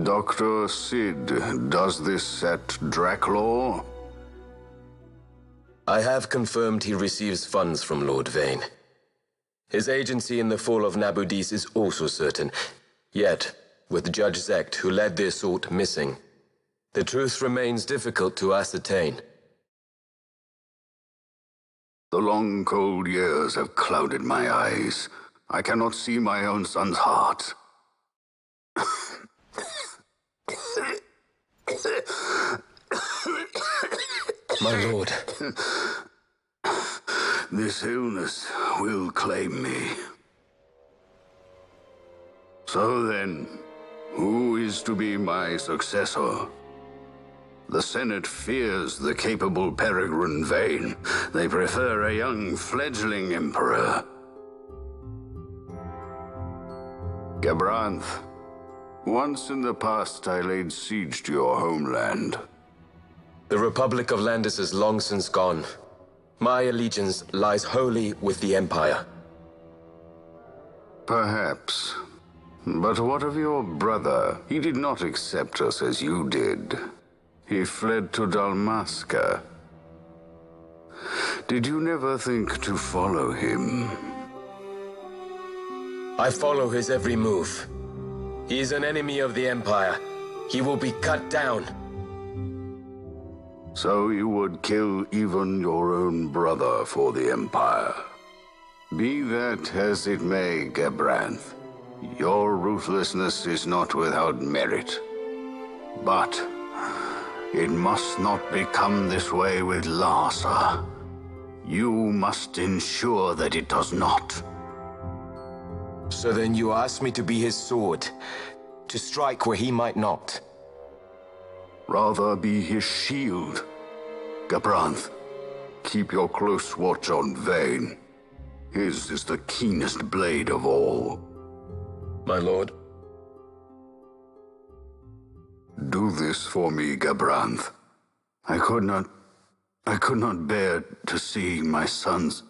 Dr. Sid, does this set Draclaw? I have confirmed he receives funds from Lord Vane. His agency in the fall of Nabudis is also certain. Yet, with Judge Zekt, who led the assault, missing, the truth remains difficult to ascertain. The long, cold years have clouded my eyes. I cannot see my own son's heart. My lord. This illness will claim me. So then, who is to be my successor? The Senate fears the capable Peregrine Vane. They prefer a young fledgling emperor. Gabranth, once in the past I laid siege to your homeland. The Republic of Landis is long since gone. My allegiance lies wholly with the Empire. Perhaps. But what of your brother? He did not accept us as you did. He fled to Dalmasca. Did you never think to follow him? I follow his every move. He is an enemy of the Empire. He will be cut down. So you would kill even your own brother for the Empire. Be that as it may, Gabranth, your ruthlessness is not without merit. But it must not become this way with Larsa. You must ensure that it does not. So then you ask me to be his sword, to strike where he might not. Rather be his shield. Gabranth, keep your close watch on Vane. His is the keenest blade of all. My lord. Do this for me, Gabranth. I could not bear to see my sons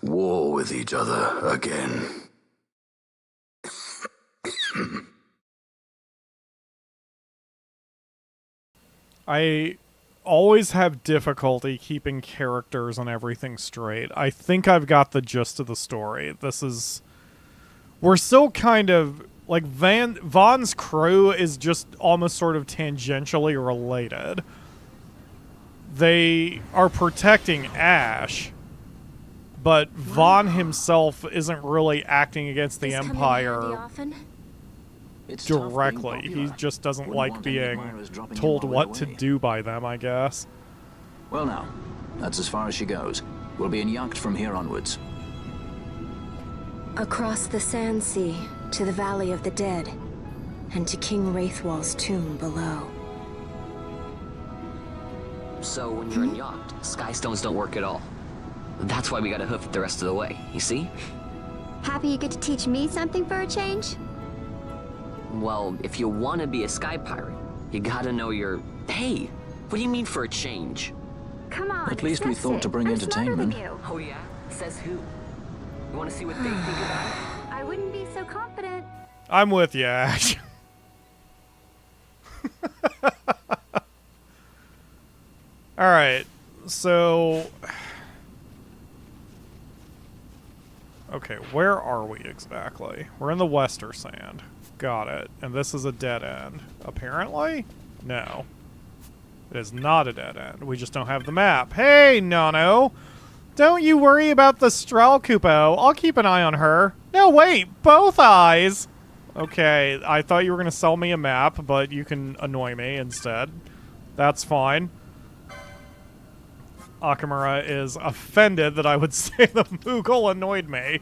war with each other again. I always have difficulty keeping characters and everything straight. I think I've got the gist of the story. We're still kind of, like, Vaughn's crew is just almost sort of tangentially related. They are protecting Ash, but Vaan himself isn't really acting against the Empire directly. He just doesn't like being told what to do by them, I guess. Well now, that's as far as she goes. We'll be in yacht from here onwards. Across the Sandsea, to the Valley of the Dead, and to King Raithwall's tomb below. So when you're in yacht, skystones don't work at all. That's why we gotta hoof it the rest of the way, you see? Happy you get to teach me something for a change? Well, if you want to be a sky pirate, you gotta know your... Hey, what do you mean for a change? Come on, At least we thought to bring entertainment. Oh yeah? Says who? You want to see what they think about it? I wouldn't be so confident. I'm with you, Ash. Alright, so... Okay, where are we exactly? We're in the Westersand. Got it. And this is a dead end. Apparently? No. It is not a dead end. We just don't have the map. Hey, Nono! Don't you worry about the Stralkupo. I'll keep an eye on her. No, wait! Both eyes! Okay, I thought you were going to sell me a map, but you can annoy me instead. That's fine. Akamura is offended that I would say the moogle annoyed me.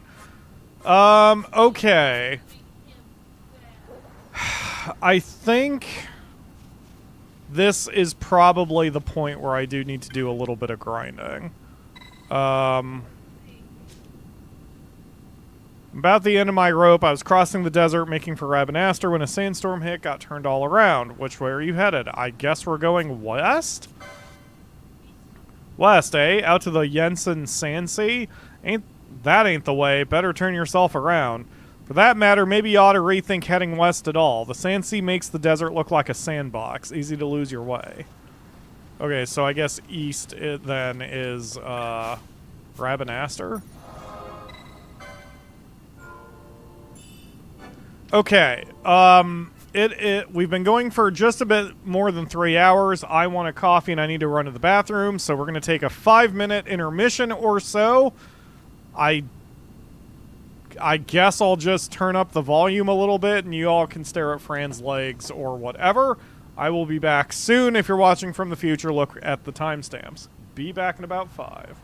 Okay. I think this is probably the point where I do need to do a little bit of grinding. About the end of my rope, I was crossing the desert, making for Rabanastre, when a sandstorm hit, got turned all around. Which way are you headed? I guess we're going west? West, eh? Out to the Ogir-Yensa Sandsea? Ain't the way. Better turn yourself around. For that matter, maybe you ought to rethink heading west at all. The Sandsea makes the desert look like a sandbox, easy to lose your way. Okay, so I guess east then is Rabanastre. Okay, we've been going for just a bit more than 3 hours. I want a coffee and I need to run to the bathroom, so we're going to take a 5-minute intermission or so. I guess I'll just turn up the volume a little bit and you all can stare at Fran's legs or whatever. I will be back soon. If you're watching from the future, look at the timestamps. Be back in about 5.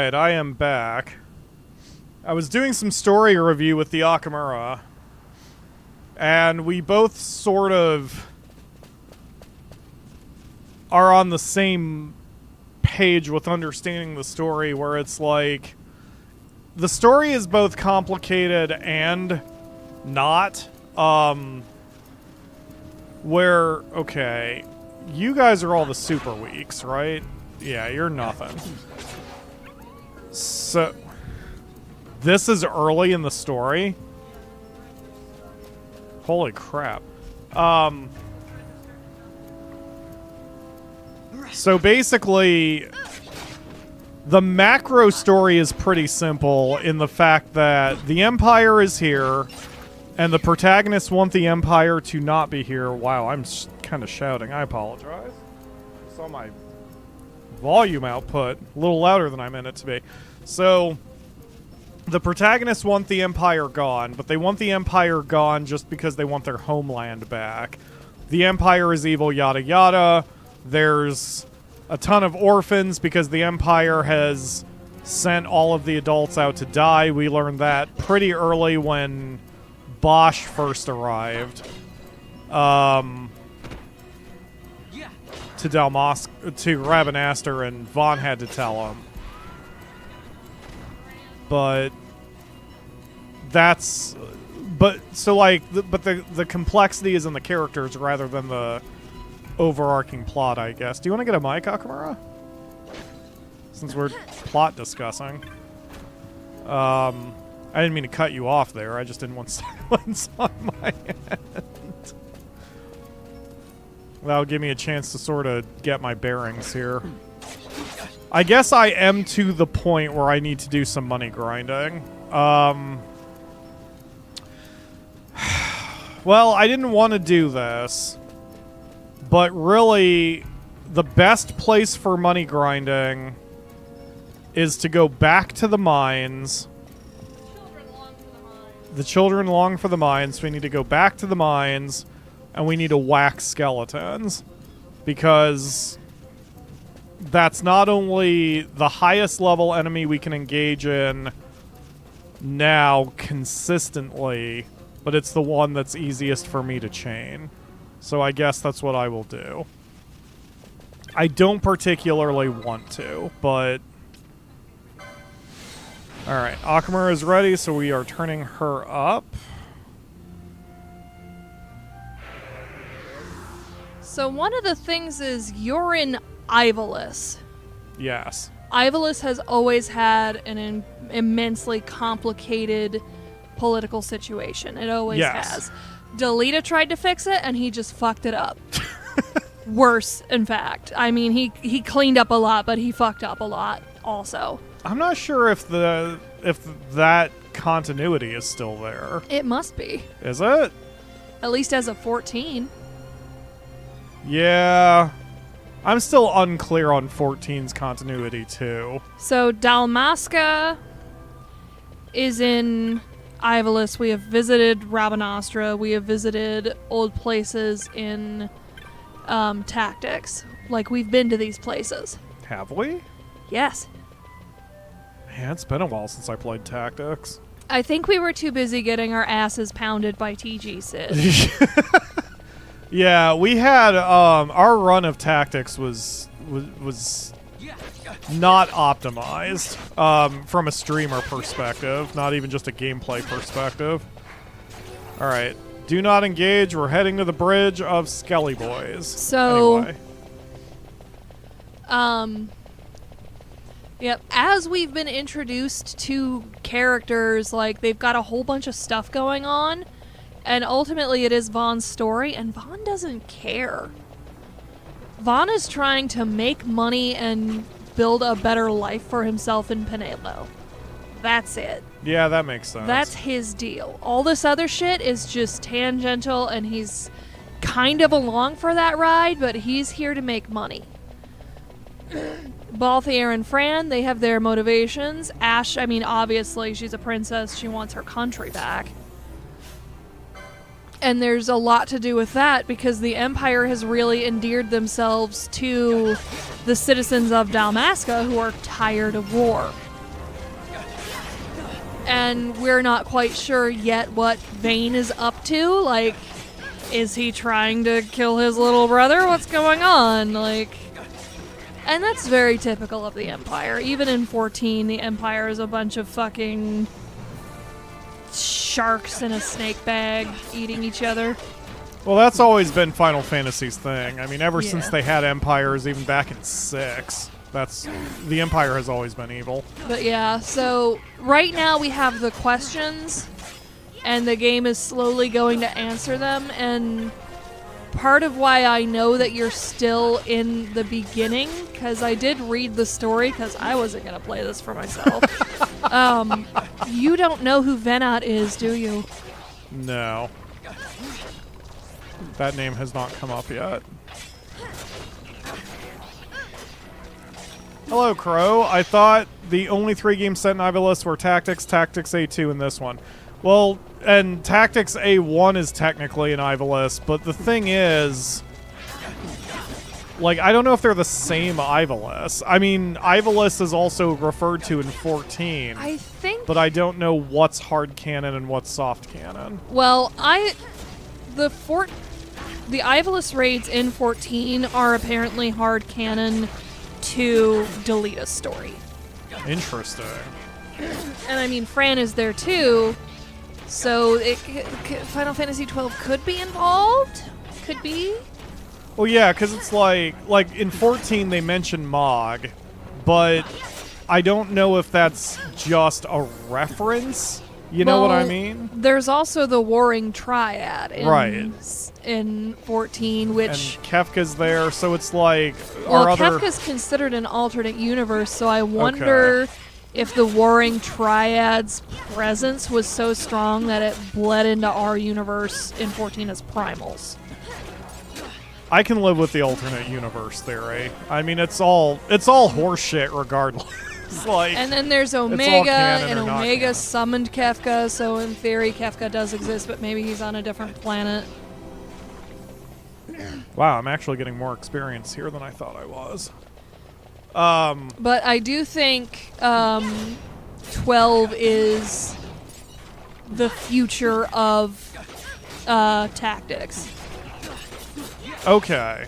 Alright, I am back. I was doing some story review with the Akamura, and we both sort of are on the same page with understanding the story, where it's like, the story is both complicated and not. Okay, you guys are all the super weaks, right? Yeah, you're nothing. So, this is early in the story? Holy crap. So basically, the macro story is pretty simple in the fact that the Empire is here, and the protagonists want the Empire to not be here. Wow, I'm kind of shouting. I apologize. I saw my volume output a little louder than I meant it to be. So, the protagonists want the Empire gone, but they want the Empire gone just because they want their homeland back. The Empire is evil, yada yada. There's a ton of orphans because the Empire has sent all of the adults out to die. We learned that pretty early when Basch first arrived. To Rabanastre, and Vaan had to tell him. But that's... the complexity is in the characters rather than the overarching plot, I guess. Do you want to get a mic, Akamura? Since we're plot discussing. I didn't mean to cut you off there. I just didn't want silence on my end. That'll give me a chance to sort of get my bearings here. I guess I am to the point where I need to do some money grinding. Well, I didn't want to do this. But really, the best place for money grinding is to go back to the mines. The children long for the mines, so we need to go back to the mines, and we need to whack skeletons. Because that's not only the highest level enemy we can engage in now consistently, but it's the one that's easiest for me to chain. So I guess that's what I will do. I don't particularly want to, but... Alright, Akamura is ready, so we are turning her up. So one of the things is you're in Ivalice. Yes. Ivalice has always had an immensely complicated political situation. It always has. Delita tried to fix it, and he just fucked it up. Worse, in fact. I mean, he cleaned up a lot, but he fucked up a lot also. I'm not sure if that continuity is still there. It must be. Is it? At least as of 14. Yeah. I'm still unclear on 14's continuity, too. So, Dalmasca is in Ivalice. We have visited Rabanastre. We have visited old places in Tactics. Like, we've been to these places. Have we? Yes. Man, it's been a while since I played Tactics. I think we were too busy getting our asses pounded by TG Sid. Yeah, we had our run of Tactics was not optimized from a streamer perspective, not even just a gameplay perspective. All right, do not engage. We're heading to the bridge of Skelly Boys. So, anyway. Yep, as we've been introduced to characters, like, they've got a whole bunch of stuff going on. And ultimately, it is Vaan's story, and Vaan doesn't care. Vaan is trying to make money and build a better life for himself in Penelo. That's it. Yeah, that makes sense. That's his deal. All this other shit is just tangential, and he's kind of along for that ride, but he's here to make money. Balthier and Fran, they have their motivations. Ash, I mean, obviously, she's a princess. She wants her country back. And there's a lot to do with that because the Empire has really endeared themselves to the citizens of Dalmasca who are tired of war. and we're not quite sure yet what Vane is up to. Like, is he trying to kill his little brother? What's going on? Like, and that's very typical of the Empire. Even in 14, the Empire is a bunch of fucking sharks in a snake bag eating each other. Well, that's always been Final Fantasy's thing. I mean, ever since they had empires, even back in 6, the Empire has always been evil. But yeah, so right now we have the questions, and the game is slowly going to answer them, and part of why I know that you're still in the beginning, because I did read the story, because I wasn't going to play this for myself. You don't know who Venat is, do you? No. That name has not come up yet. Hello, Crow. I thought the only 3 games set in Ivalice were Tactics, Tactics A2, and this one. Well, and Tactics A1 is technically an Ivalice, but the thing is, like, I don't know if they're the same Ivalice. I mean, Ivalice is also referred to in 14. I think... But I don't know what's hard canon and what's soft canon. Well, the Ivalice raids in 14 are apparently hard canon to delete a story. Interesting. And I mean, Fran is there too, so Final Fantasy XII could be involved? Could be? Well, yeah, because it's like in 14 they mention Mog, but I don't know if that's just a reference. You know what I mean? There's also the Warring Triad in 14, which... And Kefka's there, so it's like... Well, Kefka's considered an alternate universe, so I wonder if the Warring Triad's presence was so strong that it bled into our universe in 14 as primals. I can live with the alternate universe theory. I mean, it's all horseshit regardless. Like, and then there's Omega, and Omega summoned Kefka, so in theory Kefka does exist, but maybe he's on a different planet. Wow, I'm actually getting more experience here than I thought I was. But I do think 12 is the future of tactics. Okay.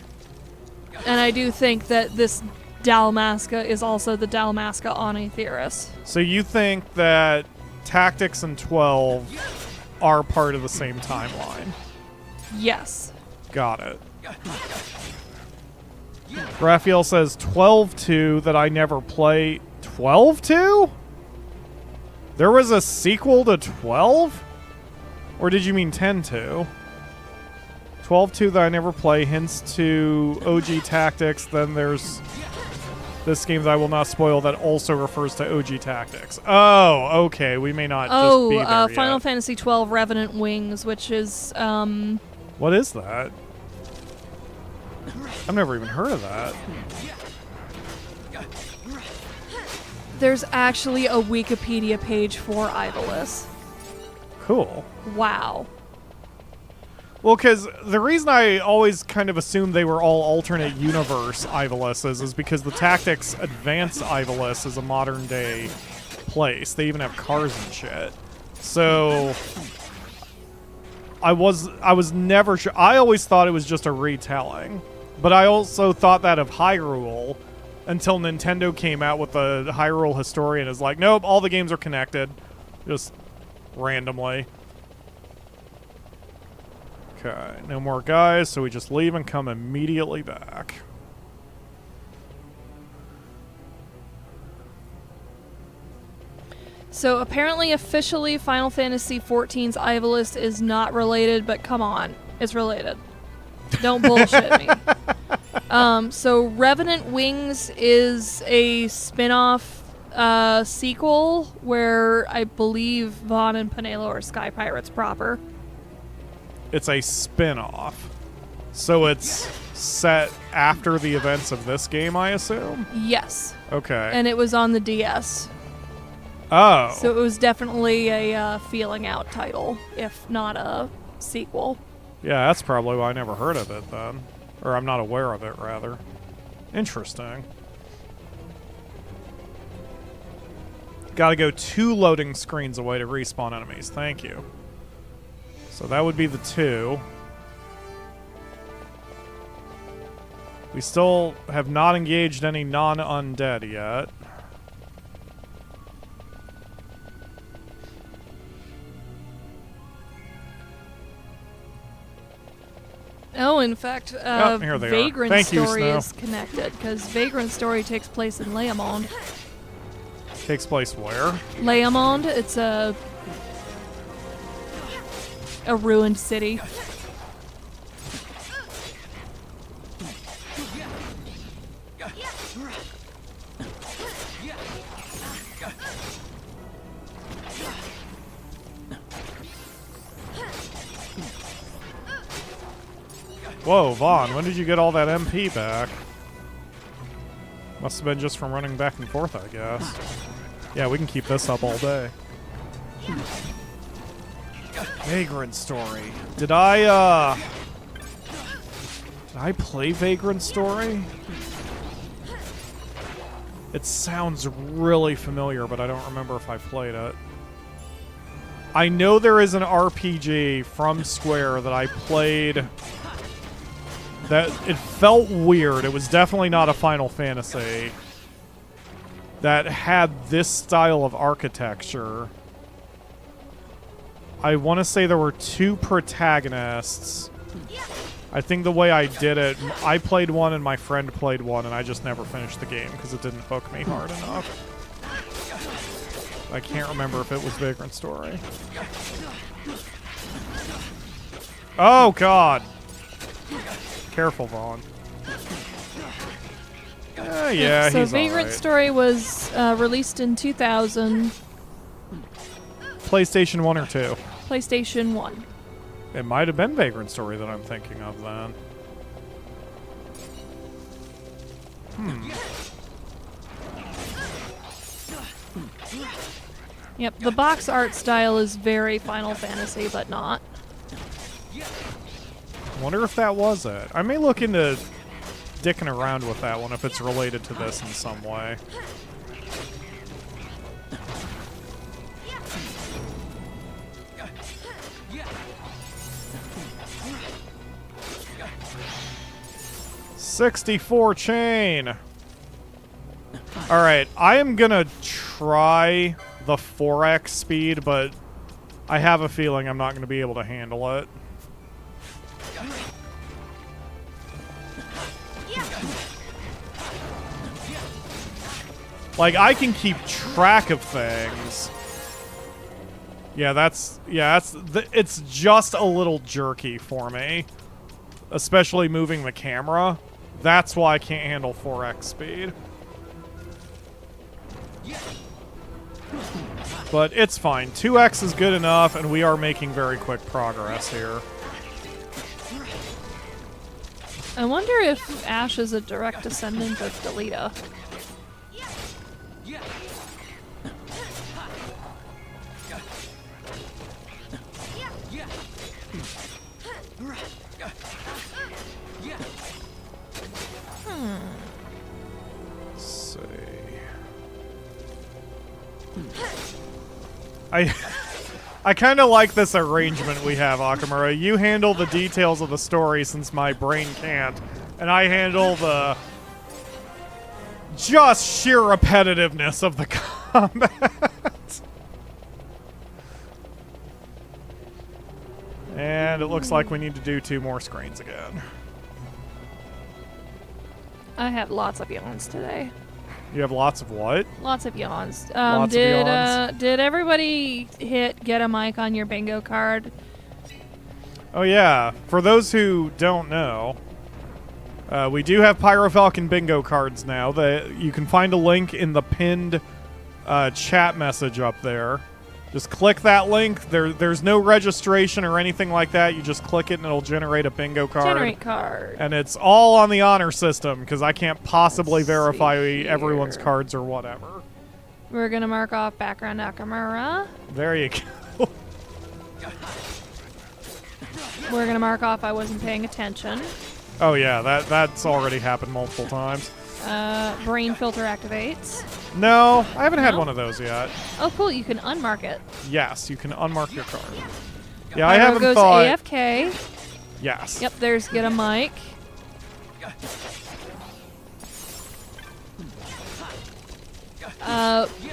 And I do think that this Dalmasca is also the Dalmasca on Aetheris. So you think that Tactics and 12 are part of the same timeline? Yes. Got it. Raphael says 12-2 that I never play. 12-2? There was a sequel to 12? Or did you mean 10-2? 12-2 that I never play hints to OG Tactics. Then there's this game that I will not spoil that also refers to OG Tactics. Oh, okay. We may not just be there yet. Final Fantasy XII Revenant Wings, which is... What is that? I've never even heard of that. There's actually a Wikipedia page for Ivalice. Cool. Wow. Well, because the reason I always kind of assumed they were all alternate universe Ivalices is because the Tactics Advanced Ivalice is a modern day place. They even have cars and shit. So I was never sure. I always thought it was just a retelling. But I also thought that of Hyrule until Nintendo came out with the Hyrule Historian is like, nope, all the games are connected. Just randomly. Okay, no more guys, so we just leave and come immediately back. So apparently, officially, Final Fantasy XIV's Ivalice is not related, but come on, it's related. Don't bullshit me. So Revenant Wings is a spin-off sequel where I believe Vaan and Penelo are Sky Pirates proper. It's a spin-off. So it's set after the events of this game, I assume? Yes. Okay. And it was on the DS. Oh. So it was definitely a feeling out title, if not a sequel. Yeah, that's probably why I never heard of it then. Or I'm not aware of it, rather. Interesting. Gotta go 2 loading screens away to respawn enemies. Thank you. So that would be the 2. We still have not engaged any non-undead yet. Oh, in fact, here they are. Vagrant Thank you, Story Snow. is connected, because Vagrant Story takes place in Lamont. Takes place where? Lamont, it's a ruined city. Whoa, Vaan, when did you get all that MP back? Must have been just from running back and forth, I guess. Yeah, we can keep this up all day. Vagrant Story. Did I play Vagrant Story? It sounds really familiar, but I don't remember if I played it. I know there is an RPG from Square that I played that it felt weird. It was definitely not a Final Fantasy that had this style of architecture. I want to say there were 2 protagonists. I think the way I did it, I played one and my friend played one, and I just never finished the game because it didn't hook me hard enough. I can't remember if it was Vagrant Story. Oh, God. Careful, Vaan. Yeah, so he's Vagrant alright. Story was released in 2000. PlayStation 1 or 2? PlayStation 1. It might have been Vagrant Story that I'm thinking of then. Yep, the box art style is very Final Fantasy, but not. I wonder if that was it. I may look into dicking around with that one if it's related to this in some way. $64 chain. All right, I am gonna try the 4x speed, but I have a feeling I'm not gonna be able to handle it. Like, I can keep track of things. It's just a little jerky for me. Especially moving the camera. That's why I can't handle 4x speed. But it's fine. 2x is good enough, and we are making very quick progress here. I wonder if Ash is a direct descendant of Delita. Let's see. I kind of like this arrangement we have, Akamura. You handle the details of the story since my brain can't, and I handle the just sheer repetitiveness of the combat. And it looks like we need to do 2 more screens again. I had lots of yawns today. You have lots of what? Lots of yawns. Lots of yawns. Did everybody hit get a mic on your bingo card? Oh yeah, for those who don't know, we do have PyroFalkon bingo cards now. You can find a link in the pinned chat message up there. Just click that link. There's no registration or anything like that. You just click it and it'll generate a bingo card. Generate card. And it's all on the honor system because I can't possibly verify everyone's cards or whatever. We're gonna mark off background Nakamura. There you go. We're gonna mark off I wasn't paying attention. Oh yeah, that's already happened multiple times. Brain filter activates. No, I haven't had No? one of those yet. Oh, cool. You can unmark it. Yes, you can unmark your card. Yeah, Pyro I haven't goes thought. AFK. Yes. Yep, there's get a mic.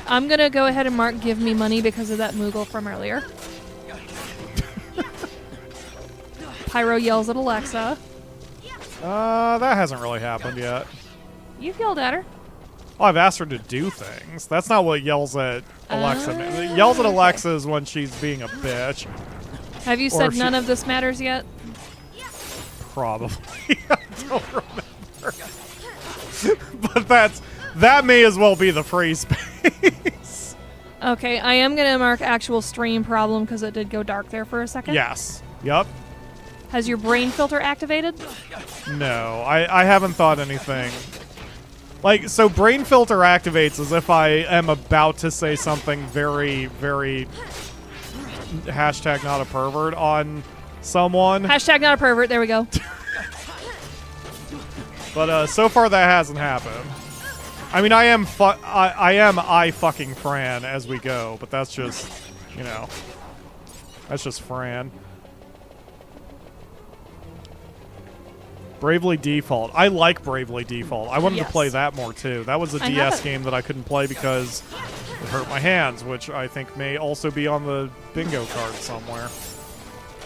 I'm gonna go ahead and mark give me money because of that moogle from earlier. Pyro yells at Alexa. That hasn't really happened yet. You've yelled at her. Oh, I've asked her to do things. That's not what yells at Alexa. Yells at Alexa is when she's being a bitch. Have you said none of this matters yet? Probably. I don't remember. But that may as well be the free space. Okay, I am gonna mark actual stream problem because it did go dark there for a second. Yes. Yep. Has your brain filter activated? No, I haven't thought anything. Like, so brain filter activates as if I am about to say something very, very hashtag not a pervert on someone. Hashtag not a pervert, there we go. But so far that hasn't happened. I mean, I am fucking Fran as we go, but that's just, you know, that's just Fran. Bravely Default. I like Bravely Default. I wanted to play that more too. That was a DS game that I couldn't play because it hurt my hands, which I think may also be on the bingo card somewhere.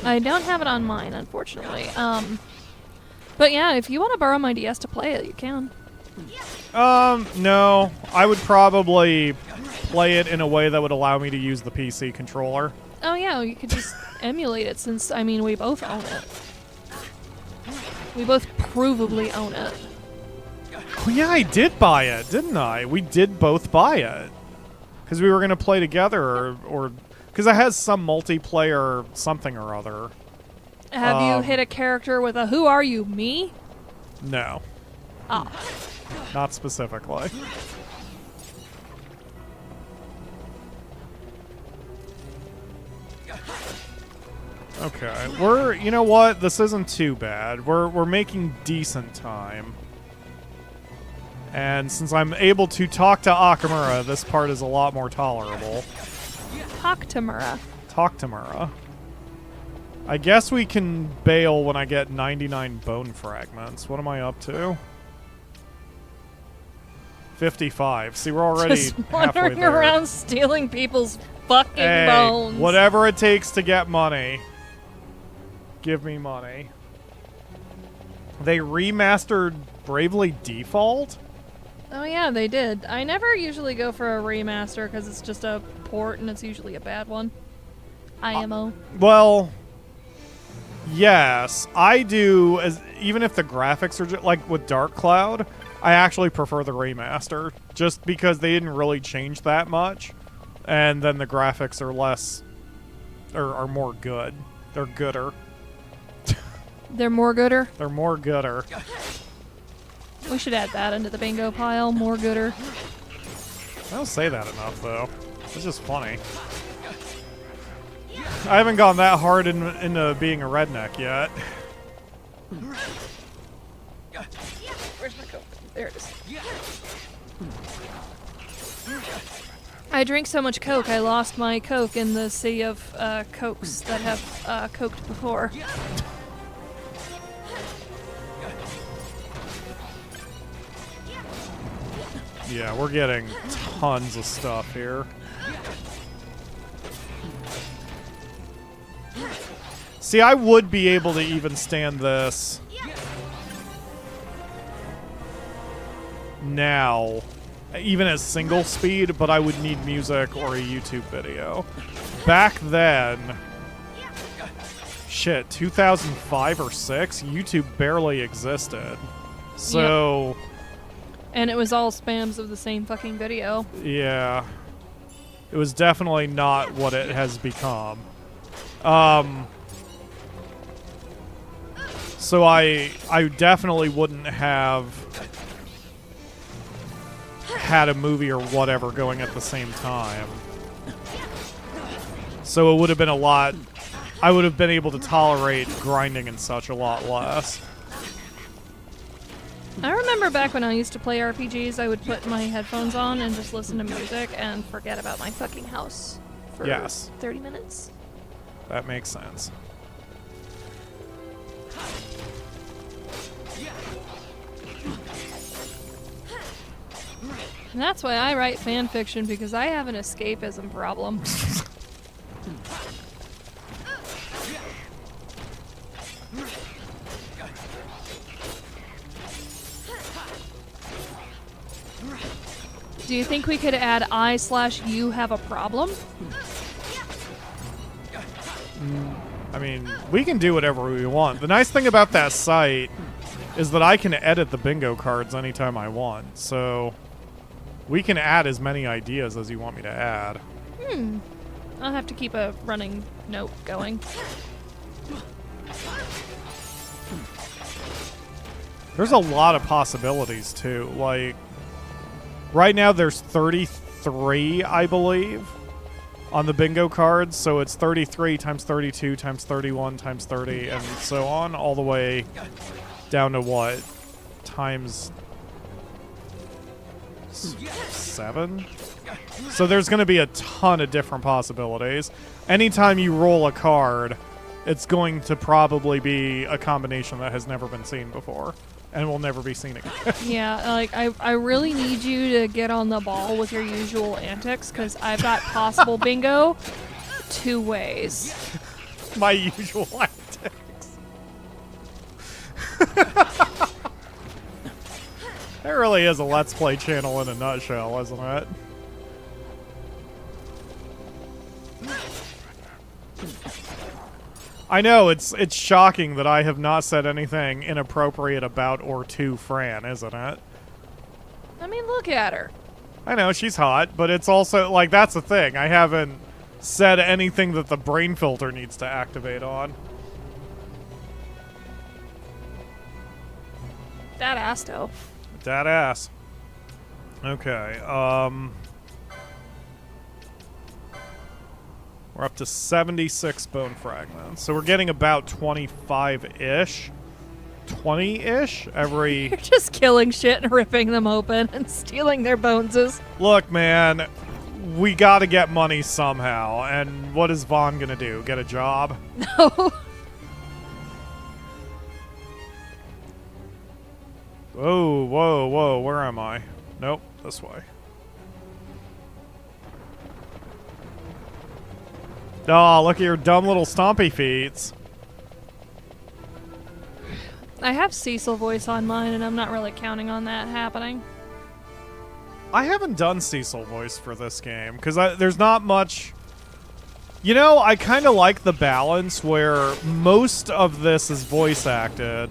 I don't have it on mine, unfortunately. But yeah, if you want to borrow my DS to play it, you can. No. I would probably play it in a way that would allow me to use the PC controller. Oh yeah, you could just emulate it since, I mean, we both own it. We both provably own it. Oh yeah, I did buy it, didn't I? We did both buy it. Because we were going to play together, or... Because it has some multiplayer something or other. Have you hit a character with a "Who are you, me"? No. Ah. Not specifically. Okay, you know what? This isn't too bad. We're making decent time. And since I'm able to talk to Akamura, this part is a lot more tolerable. Talk to Mura. Talk to Mura. I guess we can bail when I get 99 bone fragments. What am I up to? 55. See, we're already Just halfway wandering there. around stealing people's fucking Hey, bones. whatever it takes to get money. Give me money. They remastered Bravely Default? Oh yeah, they did. I never usually go for a remaster because it's just a port and it's usually a bad one. IMO. Well, yes, I do. Even if the graphics are like with Dark Cloud, I actually prefer the remaster just because they didn't really change that much, and then the graphics are less, are more good. They're gooder. They're more gooder? They're more gooder. We should add that into the bingo pile. More gooder. I don't say that enough, though. It's just funny. I haven't gone that hard into being a redneck yet. Where's my Coke? There it is. I drink so much Coke, I lost my Coke in the sea of Cokes that have coked before. Yeah, we're getting tons of stuff here. See, I would be able to even stand this now, even at single speed, but I would need music or a YouTube video. Back then, shit, 2005 or 6, YouTube barely existed. So... Yep. And it was all spams of the same fucking video. Yeah. It was definitely not what it has become. So I definitely wouldn't have had a movie or whatever going at the same time. So it would have been a lot... I would have been able to tolerate grinding and such a lot less. I remember back when I used to play RPGs, I would put my headphones on and just listen to music and forget about my fucking house for 30 minutes. That makes sense. And that's why I write fan fiction, because I have an escapism problem. Do you think we could add I/you have a problem? I mean, we can do whatever we want. The nice thing about that site is that I can edit the bingo cards anytime I want. So we can add as many ideas as you want me to add. I'll have to keep a running note going. There's a lot of possibilities, too. Like, right now there's 33, I believe, on the bingo cards. So it's 33 times 32 times 31 times 30 and so on, all the way down to what? Times 7? So there's going to be a ton of different possibilities. Anytime you roll a card, it's going to probably be a combination that has never been seen before and will never be seen again. Yeah, like, I really need you to get on the ball with your usual antics, because I've got possible bingo 2 ways. My usual antics. That really is a Let's Play channel in a nutshell, isn't it? I know, it's shocking that I have not said anything inappropriate about or to Fran, isn't it? I mean, look at her. I know, she's hot, but it's also, like, that's the thing. I haven't said anything that the brain filter needs to activate on. That ass, though. That ass. Okay, we're up to 76 bone fragments. So we're getting about 25-ish. 20-ish every... You're just killing shit and ripping them open and stealing their boneses. Look, man, we gotta get money somehow. And what is Vaan gonna do? Get a job? No. Whoa, whoa, whoa, where am I? Nope, this way. Oh, look at your dumb little stompy feet. I have Cecil voice on mine, and I'm not really counting on that happening. I haven't done Cecil voice for this game, because there's not much... You know, I kind of like the balance where most of this is voice acted.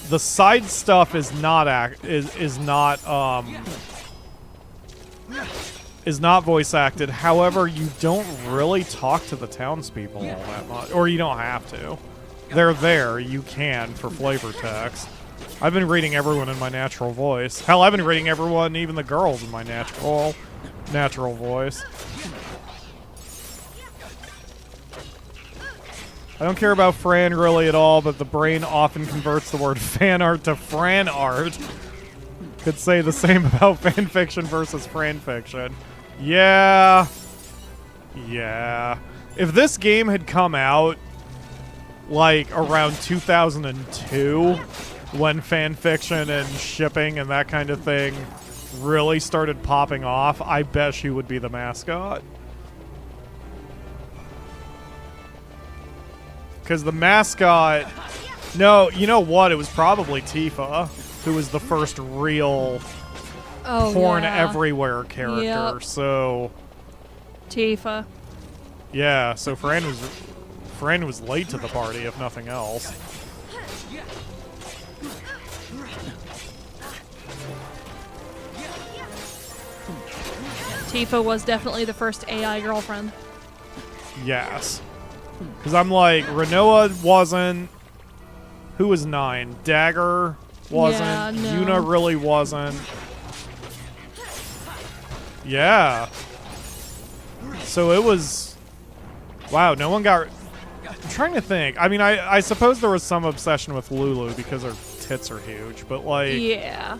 The side stuff is not voice acted. However, you don't really talk to the townspeople all that much, or you don't have to. They're there. You can for flavor text. I've been reading everyone in my natural voice. Hell, I've been reading everyone, even the girls, in my natural voice. I don't care about Fran really at all, but the brain often converts the word fan art to Fran art. Could say the same about fanfiction versus Franfiction. Yeah. Yeah. If this game had come out, like, around 2002, when fanfiction and shipping and that kind of thing really started popping off, I bet she would be the mascot. Because the mascot... No, you know what? It was probably Tifa, who was the first real porn everywhere character. Yep. So... Tifa. Yeah, so Fran was late to the party, if nothing else. Tifa was definitely the first AI girlfriend. Yes. Because I'm like, Renoa wasn't. Who was 9? Dagger wasn't. Yeah, no. Yuna really wasn't. Yeah. So it was... Wow, no one got... I'm trying to think. I mean, I suppose there was some obsession with Lulu because her tits are huge, but like Yeah.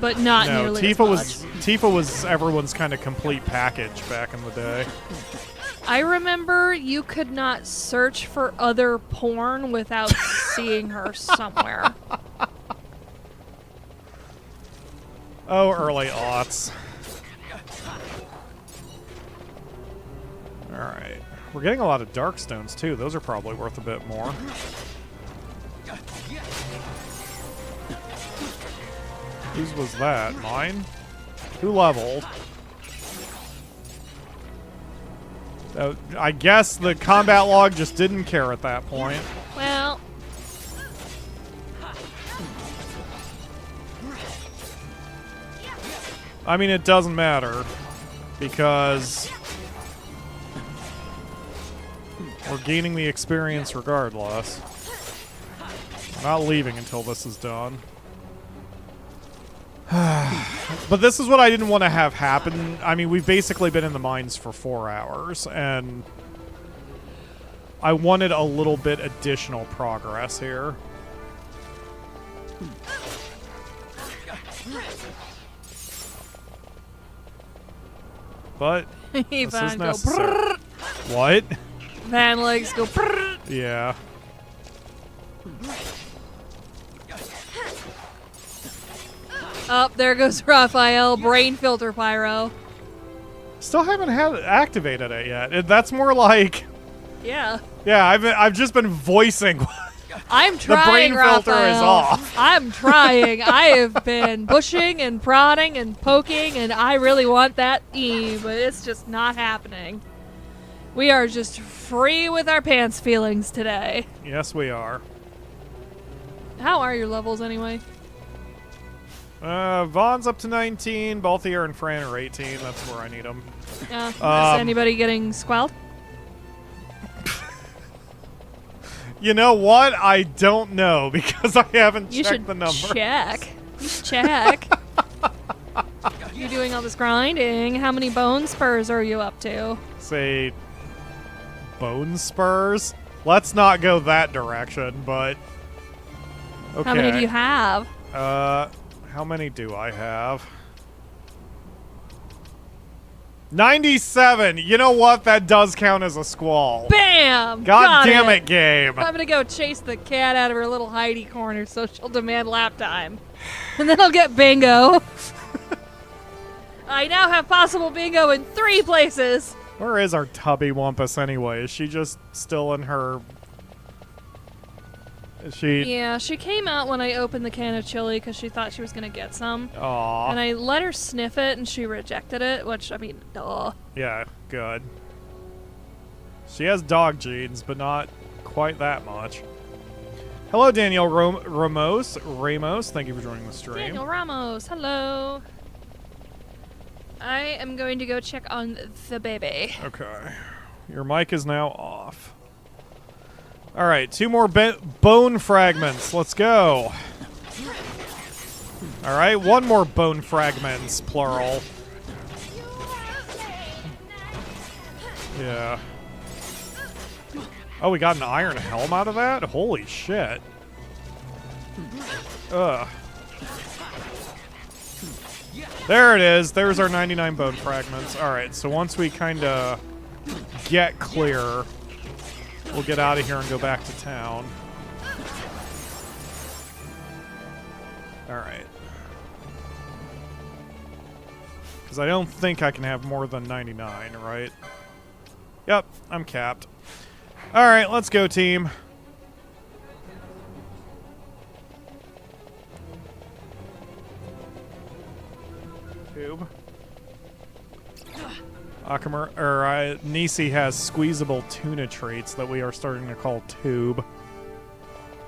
But not no, nearly Tifa as much. Tifa was everyone's kind of complete package back in the day. I remember you could not search for other porn without seeing her somewhere. Oh, early aughts. Alright. We're getting a lot of dark stones too. Those are probably worth a bit more. Whose was that? Mine? Who leveled? I guess the combat log just didn't care at that point. Well, I mean, it doesn't matter because we're gaining the experience regardless. We're not leaving until this is done. But this is what I didn't want to have happen. I mean, we've basically been in the mines for 4 hours, and I wanted a little bit additional progress here. But this is Van go necessary. brrrr. What? Van legs go brrrr. Yeah. Oh, there goes Raphael. Brain filter pyro. Still haven't activated it yet. That's more like... Yeah. Yeah, I've just been voicing. I'm The trying, brain filter is Raphael. off. I'm trying. I have been pushing and prodding and poking, and I really want that E, but it's just not happening. We are just free with our pants feelings today. Yes, we are. How are your levels anyway? Vaughn's up to 19. Balthier and Fran are 18. That's where I need them. Is anybody getting squelched? You know what? I don't know because I haven't You checked should the number. check. You should check. You're doing all this grinding. How many bone spurs are you up to? Say, bone spurs? Let's not go that direction, but okay. How many do you have? How many do I have? 97! You know what? That does count as a squall. Bam! God Got damn it, game. I'm gonna go chase the cat out of her little hidey corner so she'll demand lap time. And then I'll get bingo. I now have possible bingo in 3 places. Where is our Tubby Wumpus anyway? Is she just still in her... Is she... Yeah, she came out when I opened the can of chili because she thought she was gonna get some. Aww. And I let her sniff it and she rejected it, which, I mean, duh. Yeah, good. She has dog genes, but not quite that much. Hello, Daniel Ramos. Thank you for joining the stream. Daniel Ramos, hello. I am going to go check on the baby. Okay. Your mic is now off. All right, 2 more bone fragments. Let's go. All right, 1 more bone fragments, plural. Yeah. Oh, we got an iron helm out of that? Holy shit. Ugh. There it is. There's our 99 bone fragments. All right, so once we kind of get clear, we'll get out of here and go back to town. All right. Because I don't think I can have more than 99, right? Yep, I'm capped. All right, let's go, team. Tube. Nisi has squeezable tuna treats that we are starting to call Tube.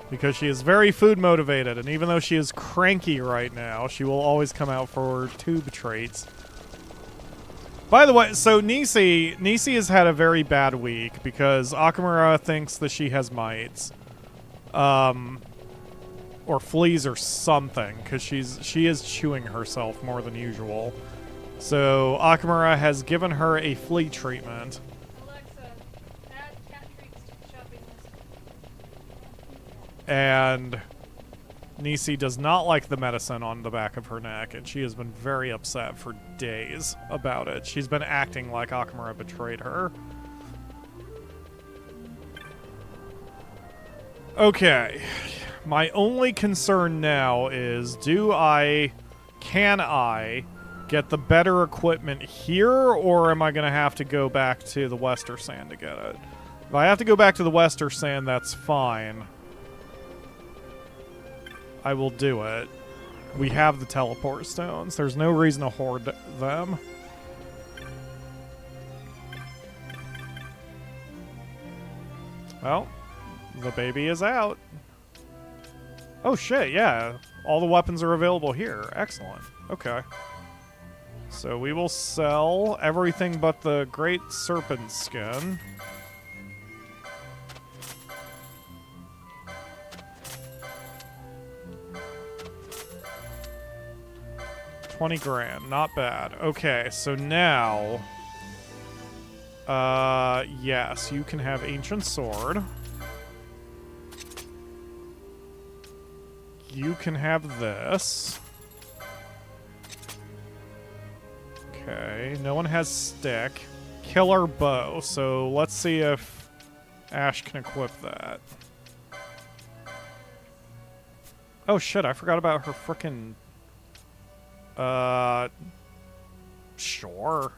Because she is very food motivated, and even though she is cranky right now, she will always come out for Tube treats. By the way, so Nisi has had a very bad week because Akamura thinks that she has mites. Or fleas or something, because she is chewing herself more than usual. So Akamura has given her a flea treatment. Alexa, add cat treats to the shopping list. And Nisi does not like the medicine on the back of her neck, and she has been very upset for days about it. She's been acting like Akamura betrayed her. Okay. My only concern now is, can I get the better equipment here, or am I going to have to go back to the Westersand to get it? If I have to go back to the Westersand, that's fine. I will do it. We have the teleport stones. There's no reason to hoard them. Well, the baby is out. Oh shit, yeah. All the weapons are available here. Excellent. Okay. So we will sell everything but the Great Serpent Skin. $20 grand, not bad. Okay, so now, yes, you can have Ancient Sword. You can have this. Okay, no one has Stick. Killer Bow, so let's see if Ash can equip that. Oh shit, I forgot about her frickin'... Sure.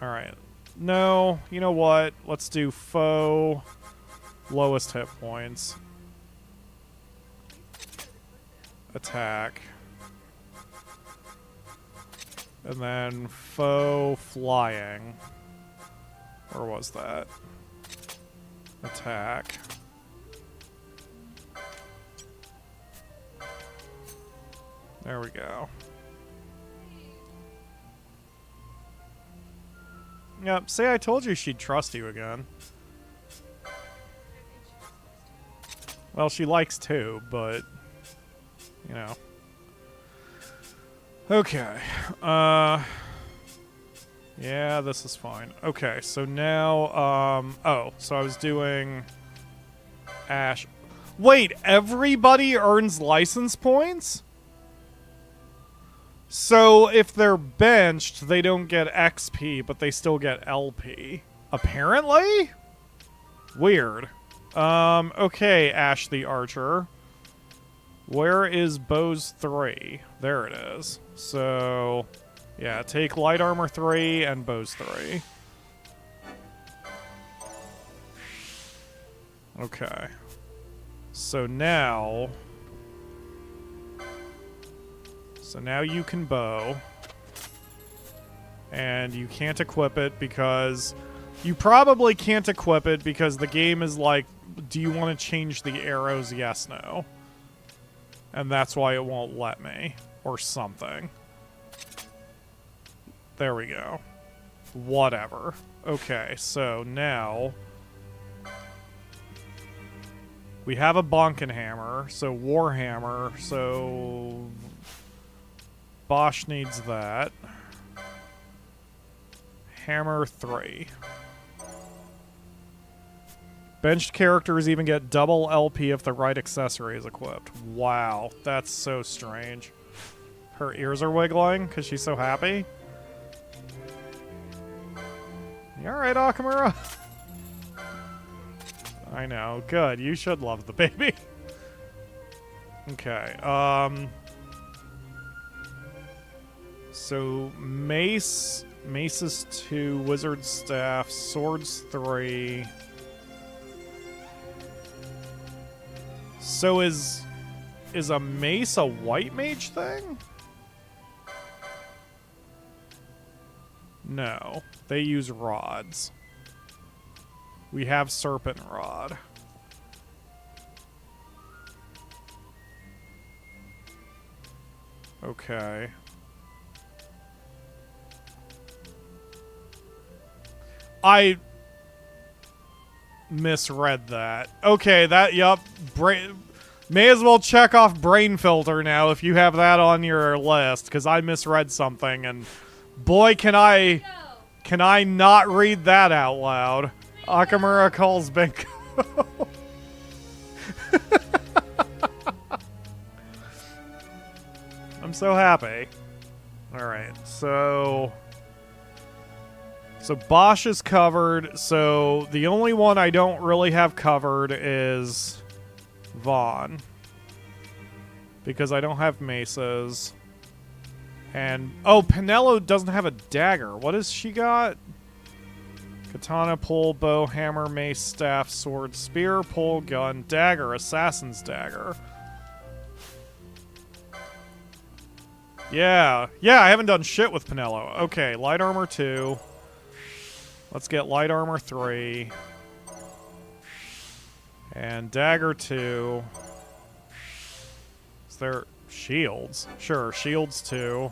Alright. No, you know what? Let's do foe lowest hit points. Attack. And then foe flying. Where was that? Attack. There we go. Yep, see, I told you she'd trust you again. Well, she likes to, but... you know. Okay. Yeah, this is fine. Okay, so now, oh, so I was doing... Ash. Wait, everybody earns license points? So if they're benched, they don't get XP, but they still get LP. Apparently? Weird. Okay, Ash the Archer. Where is Bows 3? There it is. So, yeah, take Light Armor 3 and Bows 3. Okay. So now... So now you can bow. And you can't equip it because... You probably can't equip it because the game is like, do you want to change the arrows? Yes, no. And that's why it won't let me. Or something. There we go. Whatever. Okay, so now... we have a Bonken Hammer, so Warhammer, so... Basch needs that. Hammer 3. Benched characters even get double LP if the right accessory is equipped. Wow, that's so strange. Her ears are wiggling because she's so happy. You alright, Akamura? I know. Good. You should love the baby. Okay. So, Mace. Maces 2. Wizard Staff. Swords 3. So is a mace a white mage thing? No. They use rods. We have Serpent Rod. Okay. I misread that. Okay, that, yup. May as well check off Brain Filter now if you have that on your list, because I misread something, and boy, can I not read that out loud. Akamura calls bingo. I'm so happy. Alright, so Basch is covered, so the only one I don't really have covered is Vaan. Because I don't have mesas. And, oh, Penelo doesn't have a dagger. What has she got? Katana, pole, bow, hammer, mace, staff, sword, spear, pole, gun, dagger, assassin's dagger. Yeah, I haven't done shit with Penelo. Okay, light armor 2. Let's get light armor 3. And dagger 2. Is there shields? Sure, shields 2.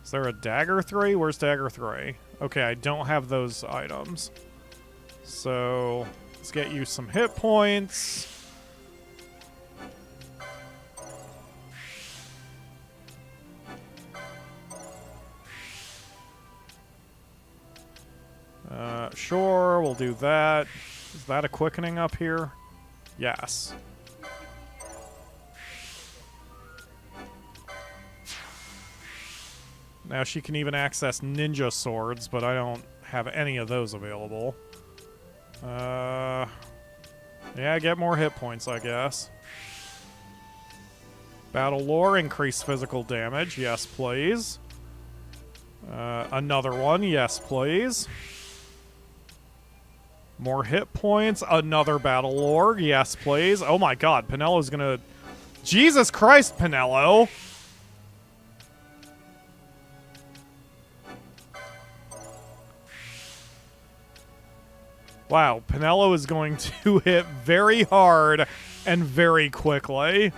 Is there a dagger 3? Where's dagger 3? Okay, I don't have those items. So, let's get you some hit points. Sure, we'll do that. Is that a quickening up here? Yes. Now she can even access ninja swords, but I don't have any of those available. Yeah, get more hit points, I guess. Battle lore, increase physical damage. Yes, please. Another one. Yes, please. More hit points. Another battle lore. Yes, please. Oh my god, Penelo's gonna... Jesus Christ, Penelo! Wow, Penelo is going to hit very hard and very quickly.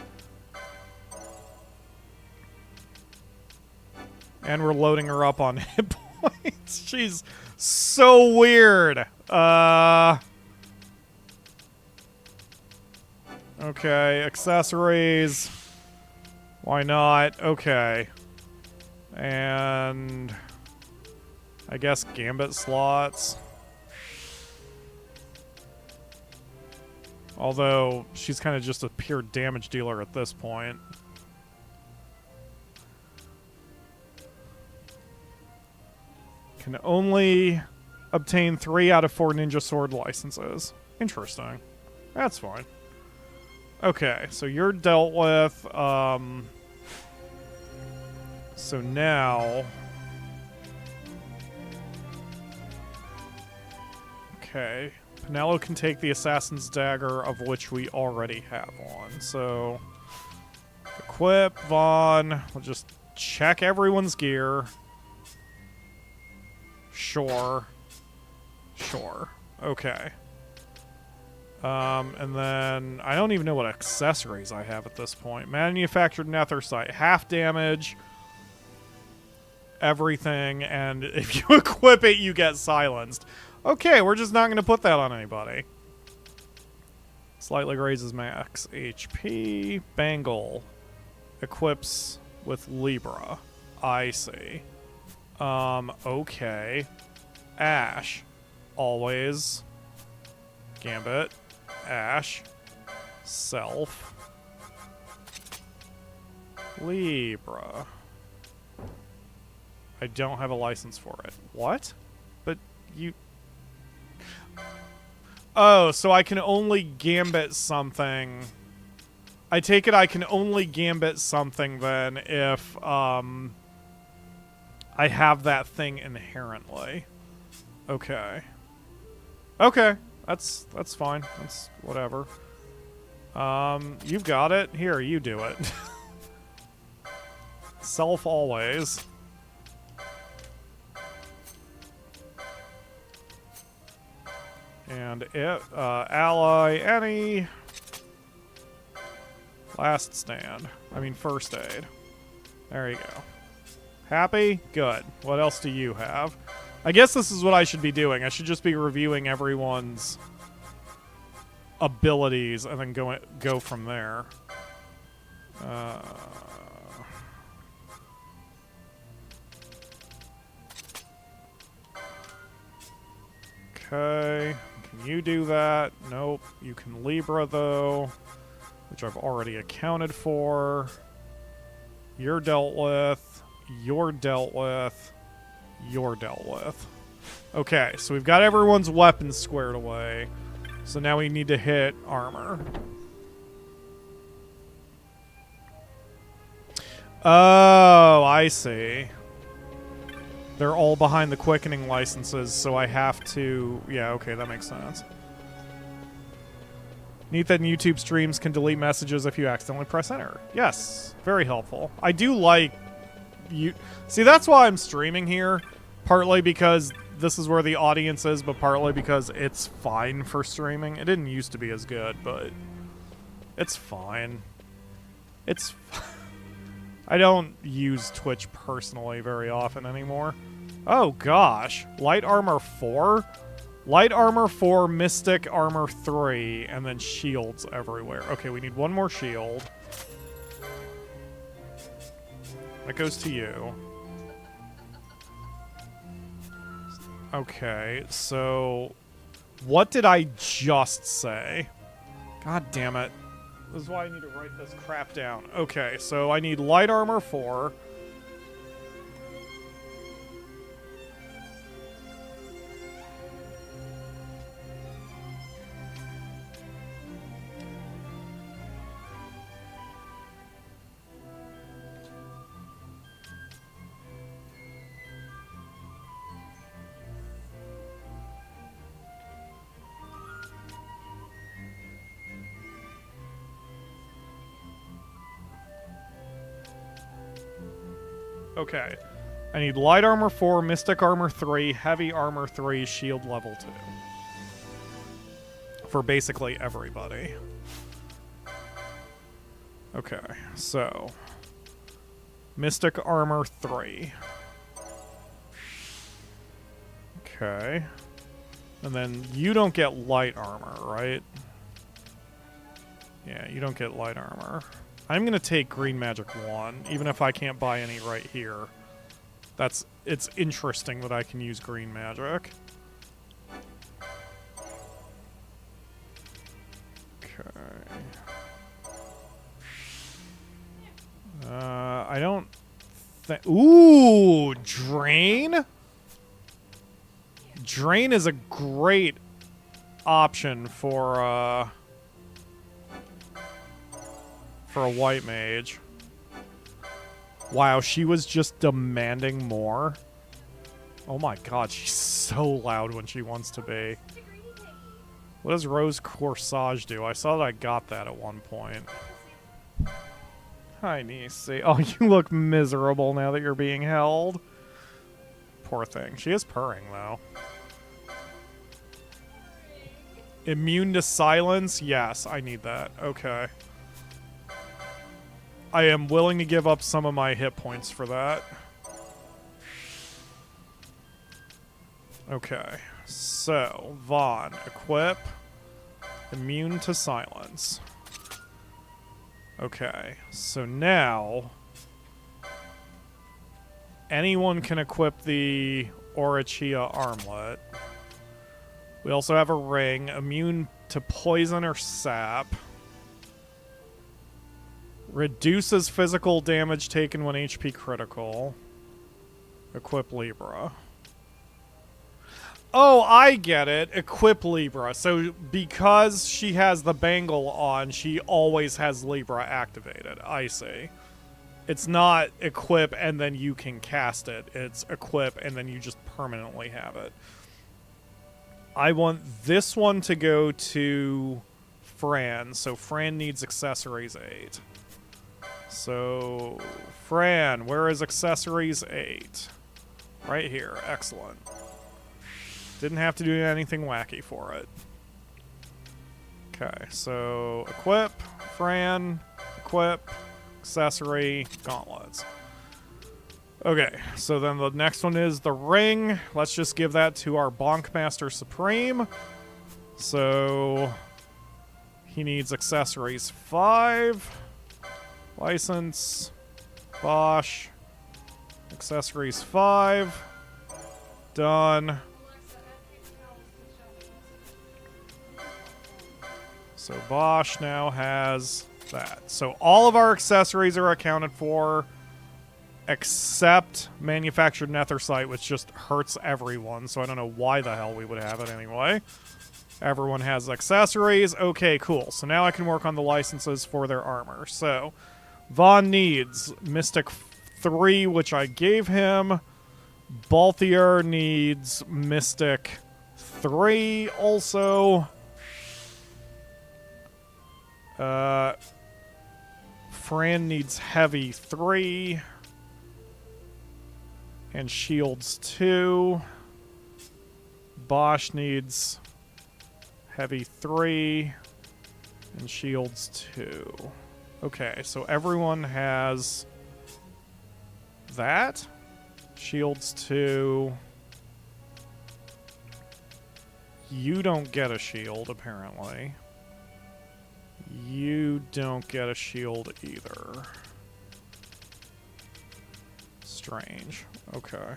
And we're loading her up on hit points. She's so weird. Okay, accessories. Why not? Okay. And I guess gambit slots. Although, she's kind of just a pure damage dealer at this point. Can only obtain 3 out of 4 ninja sword licenses. Interesting. That's fine. Okay, so you're dealt with. So now... Okay. Penelo can take the Assassin's Dagger, of which we already have one. So, equip, Vaan. We'll just check everyone's gear. Sure. Sure. Okay. And then, I don't even know what accessories I have at this point. Manufactured Nethicite. Half damage. Everything. And if you equip it, you get silenced. Okay, we're just not going to put that on anybody. Slightly raises max HP. Bangle. Equips with Libra. I see. Okay. Ash. Always. Gambit. Ash. Self. Libra. I don't have a license for it. What? But you... Oh, so I can only gambit something. I take it I can only gambit something then if I have that thing inherently. Okay. Okay. That's fine. That's whatever. You've got it. Here, you do it. Self always. And it, ally, any. Last stand. I mean, first aid. There you go. Happy? Good. What else do you have? I guess this is what I should be doing. I should just be reviewing everyone's abilities and then go from there. Okay. Can you do that? Nope. You can Libra, though, which I've already accounted for. You're dealt with. You're dealt with. You're dealt with. Okay, so we've got everyone's weapons squared away. So now we need to hit armor. Oh, I see. They're all behind the quickening licenses, so I have to... Yeah, okay, that makes sense. Neat that YouTube streams can delete messages if you accidentally press enter. Yes, very helpful. I do like... you. See, that's why I'm streaming here. Partly because this is where the audience is, but partly because it's fine for streaming. It didn't used to be as good, but... it's fine. It's... I don't use Twitch personally very often anymore. Oh gosh. Light armor 4? Light armor 4, mystic armor 3, and then shields everywhere. Okay, we need one more shield. That goes to you. Okay, so... what did I just say? God damn it. This is why I need to write this crap down. Okay, so I need light armor 4. Okay. I need light armor 4, mystic armor 3, heavy armor 3, shield level 2. For basically everybody. Okay, so... mystic armor 3. Okay. And then you don't get light armor, right? Yeah, you don't get light armor. I'm going to take Green Magic 1, even if I can't buy any right here. It's interesting that I can use Green Magic. Okay. I don't think... ooh! Drain? Drain is a great option for a white mage. Wow, she was just demanding more. Oh my god, she's so loud when she wants to be. What does Rose Corsage do? I saw that I got that at one point. Hi, Nisi. Oh, you look miserable now that you're being held. Poor thing. She is purring, though. Immune to silence? Yes, I need that. Okay. I am willing to give up some of my hit points for that. Okay. So, Vaan, equip. Immune to silence. Okay. So now... anyone can equip the Orichia armlet. We also have a ring. Immune to poison or sap. Reduces physical damage taken when HP critical. Equip Libra. Oh, I get it. Equip Libra. So because she has the bangle on, she always has Libra activated. I see. It's not equip and then you can cast it. It's equip and then you just permanently have it. I want this one to go to Fran. So Fran needs accessories 8. So, Fran, where is accessories 8? Right here. Excellent. Didn't have to do anything wacky for it. Okay, so equip, Fran, equip, accessory, gauntlets. Okay, so then the next one is the ring. Let's just give that to our Bonkmaster Supreme. So, he needs accessories 5. License, Basch, accessories 5, done. So Basch now has that. So all of our accessories are accounted for. except manufactured Nethicite, which just hurts everyone, so I don't know why the hell we would have it anyway. Everyone has accessories. Okay, cool. So now I can work on the licenses for their armor. So, Vaan needs Mystic 3, which I gave him. Balthier needs Mystic 3 also. Fran needs Heavy 3. And Shields 2. Basch needs Heavy 3. And Shields 2. Okay, so everyone has that. Shields 2. You don't get a shield, apparently. You don't get a shield either. Strange. Okay.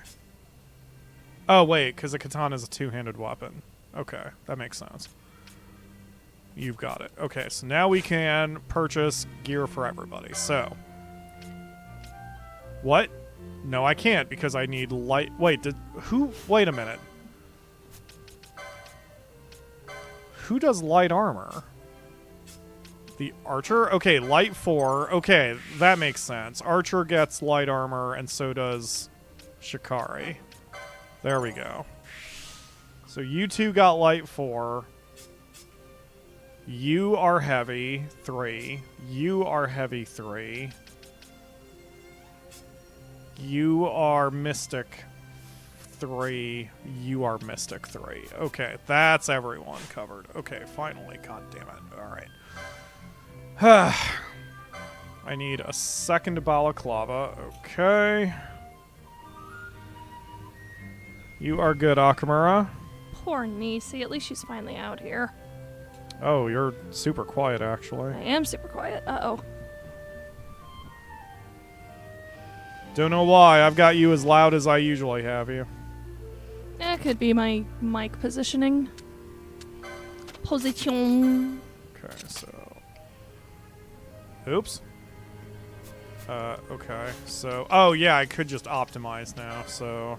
Oh, wait, because the katana is a two-handed weapon. Okay, that makes sense. You've got it. Okay, so now we can purchase gear for everybody. So. What? No, I can't because I need light. Wait, wait a minute. Who does light armor? The archer? Okay, light 4. Okay, that makes sense. Archer gets light armor, and so does Shikari. There we go. So you two got light 4. You are heavy 3. You are heavy 3. You are mystic 3. You are mystic 3. Okay, that's everyone covered. Okay, finally. God damn it. Alright. I need a second balaclava. Okay. You are good, Akamura. Poor Nisi. At least she's finally out here. Oh, you're super quiet, actually. I am super quiet. Uh-oh. Don't know why. I've got you as loud as I usually have you. That could be my mic positioning. Position. Okay, so... Oops. Okay, so... Oh, yeah, I could just optimize now, so...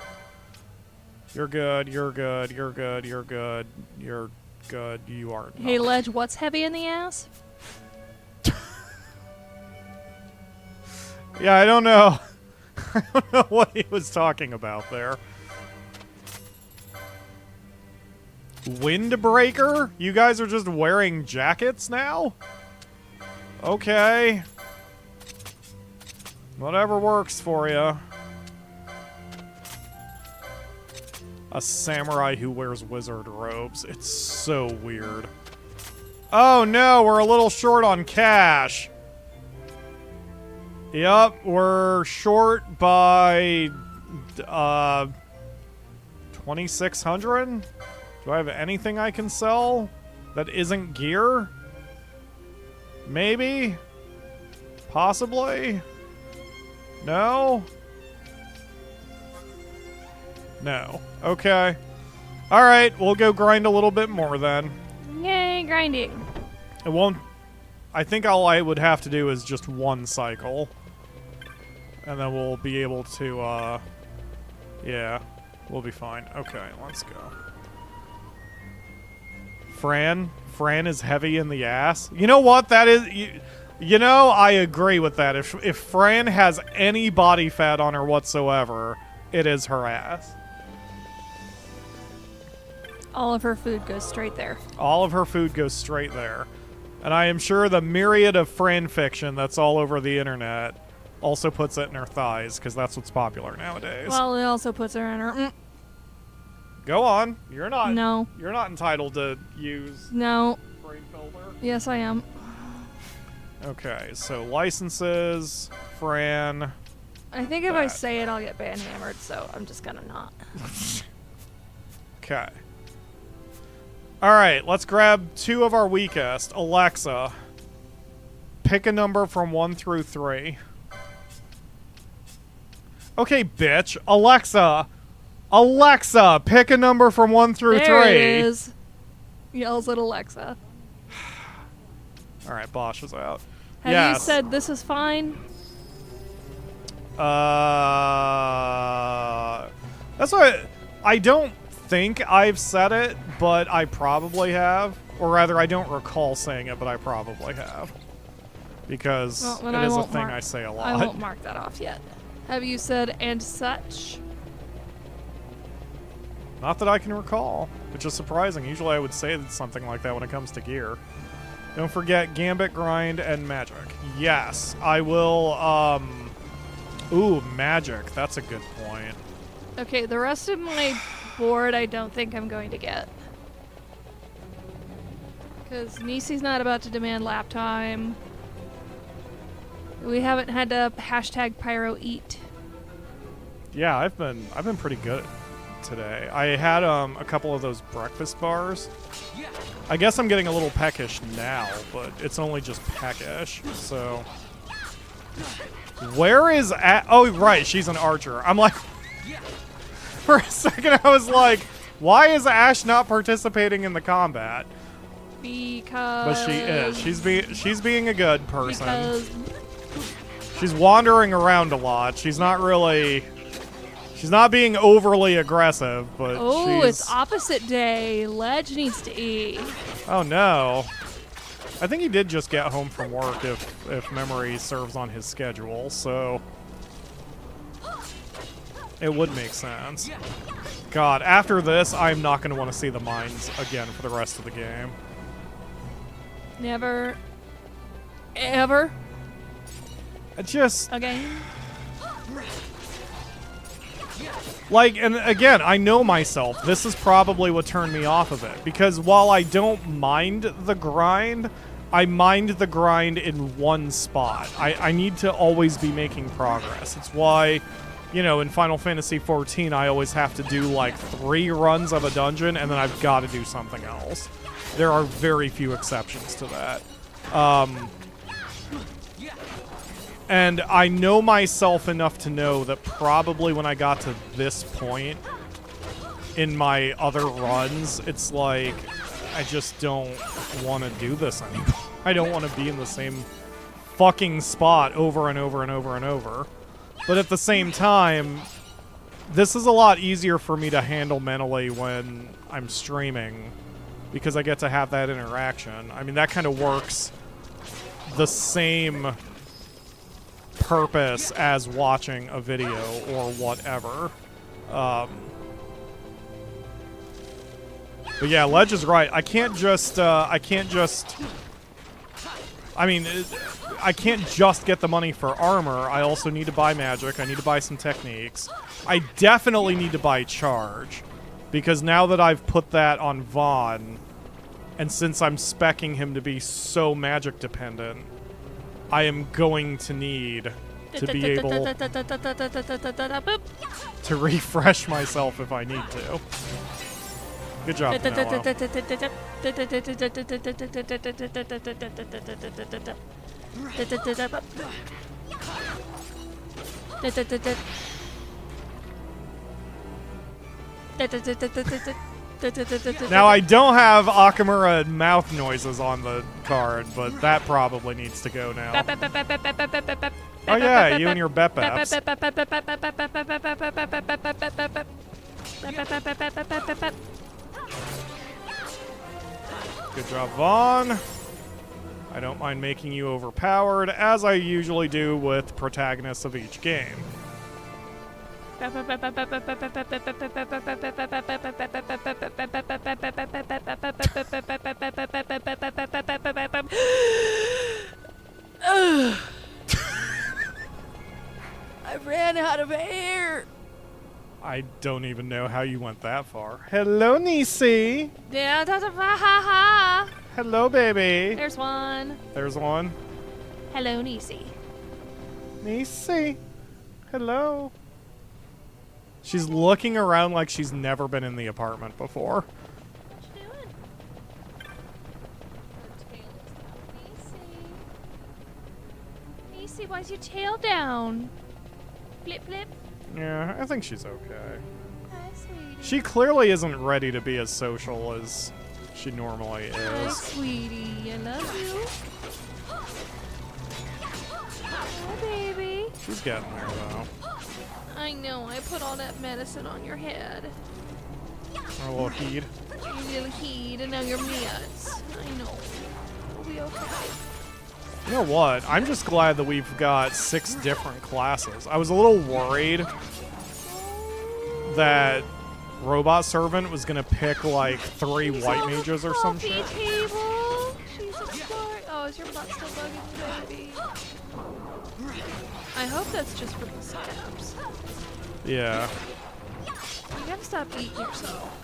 You're good, you're good, you're good, you're good, you're good, you are not. Hey, Ledge, what's heavy in the ass? Yeah, I don't know. I don't know what he was talking about there. Windbreaker? You guys are just wearing jackets now? Okay. Whatever works for you. A samurai who wears wizard robes. It's so weird. Oh no, we're a little short on cash. Yep, we're short by 2,600? Do I have anything I can sell that isn't gear? Maybe? Possibly? No? No. Okay. Alright, we'll go grind a little bit more then. Yay, grinding. It won't... I think all I would have to do is just one cycle. And then we'll be able to, yeah. We'll be fine. Okay, let's go. Fran is heavy in the ass. You know what? That is... You know, I agree with that. If Fran has any body fat on her whatsoever, it is her ass. All of her food goes straight there. All of her food goes straight there. And I am sure the myriad of Fran fiction that's all over the internet also puts it in her thighs, because that's what's popular nowadays. Well, it also puts her in her... Go on. You're not... No. You're not entitled to use... No. Brain filter. Yes, I am. Okay, so licenses, Fran... I think if I say it, I'll get ban-hammered, so I'm just gonna not. Okay. Alright, let's grab 2 of our weakest. Alexa, pick a number from 1 through 3. Okay, bitch. Alexa, pick a number from 1 through 3. There it is. Yells at Alexa. Alright, Bosch is out. Have you said this is fine? That's what I don't think I've said it, but I probably have. Or rather, I don't recall saying it, but I probably have. Because it is a thing I say a lot. I won't mark that off yet. Have you said and such? Not that I can recall, which is surprising. Usually I would say something like that when it comes to gear. Don't forget Gambit, Grind, and Magic. Yes, I will, Ooh, Magic. That's a good point. Okay, the rest of my board I don't think I'm going to get. Because Nisi's not about to demand lap time. We haven't had to hashtag Pyro eat. Yeah, I've been pretty good today. I had a couple of those breakfast bars. I guess I'm getting a little peckish now, but it's only just peckish. So where is oh right, she's an archer. I'm like for a second I was like, why is Ash not participating in the combat? Because but she is. She's being a good person. Because she's wandering around a lot. She's not being overly aggressive, but it's opposite day. Ledge needs to eat. Oh no. I think he did just get home from work if memory serves on his schedule, so it would make sense. God, after this, I'm not going to want to see the mines again for the rest of the game. Never. Ever. Just again. Like, and again, I know myself. This is probably what turned me off of it. Because while I don't mind the grind, I mind the grind in one spot. I need to always be making progress. It's why, you know, in Final Fantasy XIV, I always have to do like 3 runs of a dungeon, and then I've got to do something else. There are very few exceptions to that. And I know myself enough to know that probably when I got to this point in my other runs, it's like, I just don't want to do this anymore. I don't want to be in the same fucking spot over and over and over and over. But at the same time, this is a lot easier for me to handle mentally when I'm streaming, because I get to have that interaction. I mean, that kind of works the same purpose as watching a video or whatever. But yeah, Ledge is right. I can't just I can't just get the money for armor. I also need to buy magic. I need to buy some techniques. I definitely need to buy charge, because now that I've put that on Vaan, and since I'm speccing him to be so magic dependent, I am going to need to be able to refresh myself if I need to. Good job, Penelope. Now, I don't have Akamura mouth noises on the card, but that probably needs to go now. Oh yeah, you and your bep-beps. Good job, Vaan. I don't mind making you overpowered, as I usually do with protagonists of each game. I ran out of air. I don't even know how you went that far. Hello, Nisi. Yeah, hello, baby. There's one. There's one. Hello, Nisi. Nisi. Hello. She's looking around like she's never been in the apartment before. What you doing? Nisi, why's your tail down? Blip, blip. Yeah, I think she's okay. Hi, sweetie. She clearly isn't ready to be as social as she normally is. Hi, sweetie. I love you. Hi, baby. She's getting there, though. I know, I put all that medicine on your head. A little heed. You little heed, and now you're meds. I know. We'll be okay. You know what? I'm just glad that we've got 6 different classes. I was a little worried that Robot Servant was gonna pick like 3 white mages or some shit. Table. She's a star. Oh, is your butt still bugging, baby? I hope that's just for the stabs. Yeah. You gotta stop eating yourself.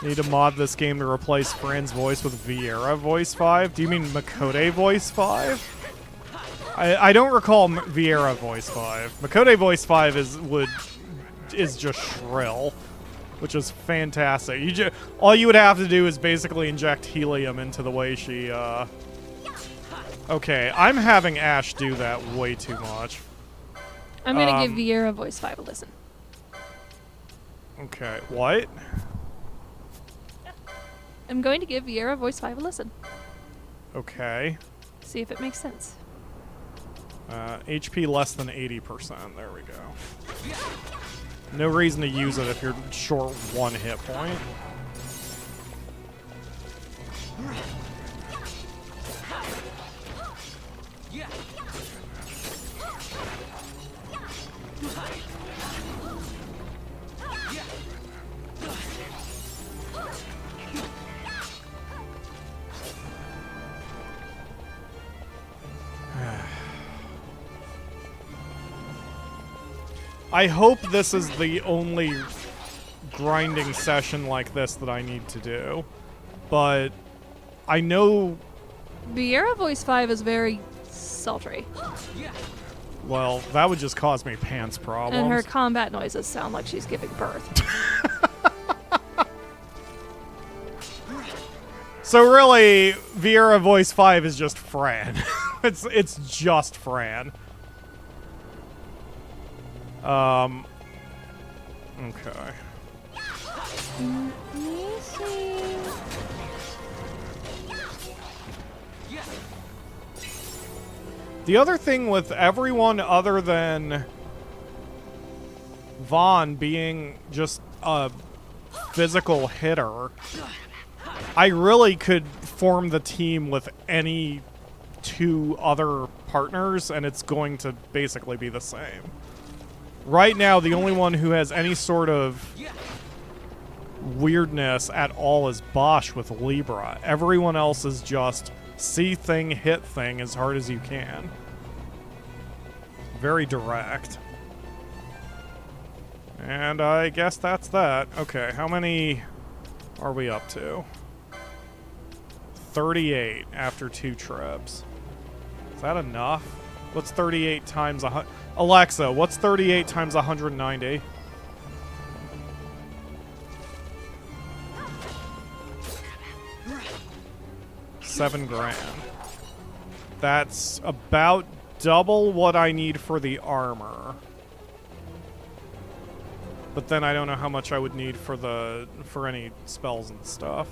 Need to mod this game to replace Fran's voice with Vieira voice 5. Do you mean Makote voice 5? I don't recall Vieira voice 5. Makote voice 5 is just shrill, which is fantastic. All you would have to do is basically inject helium into the way she. Okay, I'm having Ash do that way too much. I'm gonna give Vieira voice 5 a listen. Okay, what? I'm going to give Vieira voice 5 a listen. Okay. See if it makes sense. HP less than 80%. There we go. No reason to use it if you're short 1 hit point. I hope this is the only grinding session like this that I need to do, but I know... Vieira voice 5 is very sultry. Well, that would just cause me pants problems. And her combat noises sound like she's giving birth. So really, Vieira voice 5 is just Fran. it's just Fran. Okay. The other thing with everyone other than Vaan being just a physical hitter, I really could form the team with any 2 other partners, and it's going to basically be the same. Right now, the only one who has any sort of weirdness at all is Basch with Libra. Everyone else is just see thing, hit thing as hard as you can. Very direct. And I guess that's that. Okay, how many are we up to? 38 after 2 trips. Is that enough? What's 38 times 100? Alexa, what's 38 times 190? $7,000. That's about double what I need for the armor. But then I don't know how much I would need for any spells and stuff.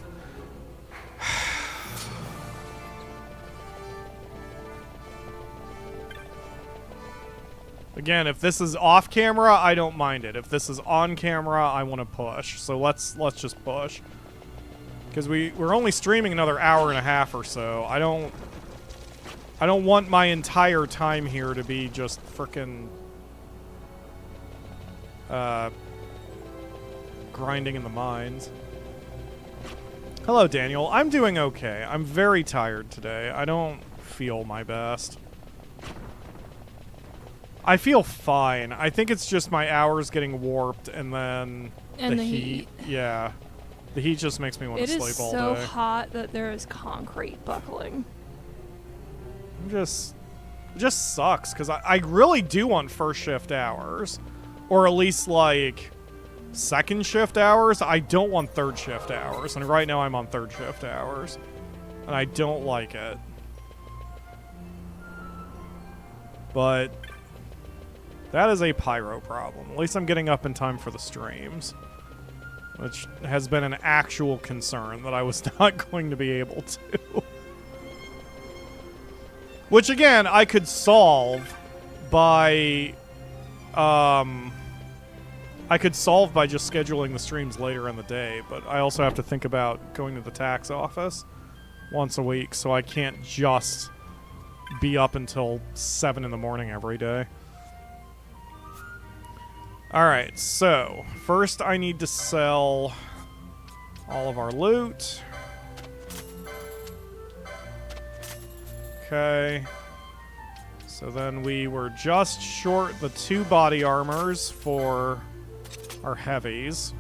Again, if this is off camera, I don't mind it. If this is on camera, I want to push. So let's just push. Because we're only streaming another hour and a half or so. I don't want my entire time here to be just frickin' grinding in the mines. Hello, Daniel. I'm doing okay. I'm very tired today. I don't feel my best. I feel fine. I think it's just my hours getting warped, and then the heat. Yeah. The heat just makes me want to sleep all day. It is so hot that there is concrete buckling. It just sucks, because I really do want first shift hours. Or at least, like, second shift hours. I don't want third shift hours, and right now I'm on third shift hours. And I don't like it. But that is a pyro problem. At least I'm getting up in time for the streams. which has been an actual concern that I was not going to be able to. Which, again, I could solve by... I could solve by just scheduling the streams later in the day, but I also have to think about going to the tax office once a week, so I can't just be up until 7 in the morning every day. Alright, so first I need to sell all of our loot. Okay. So then we were just short the 2 body armors for our heavies.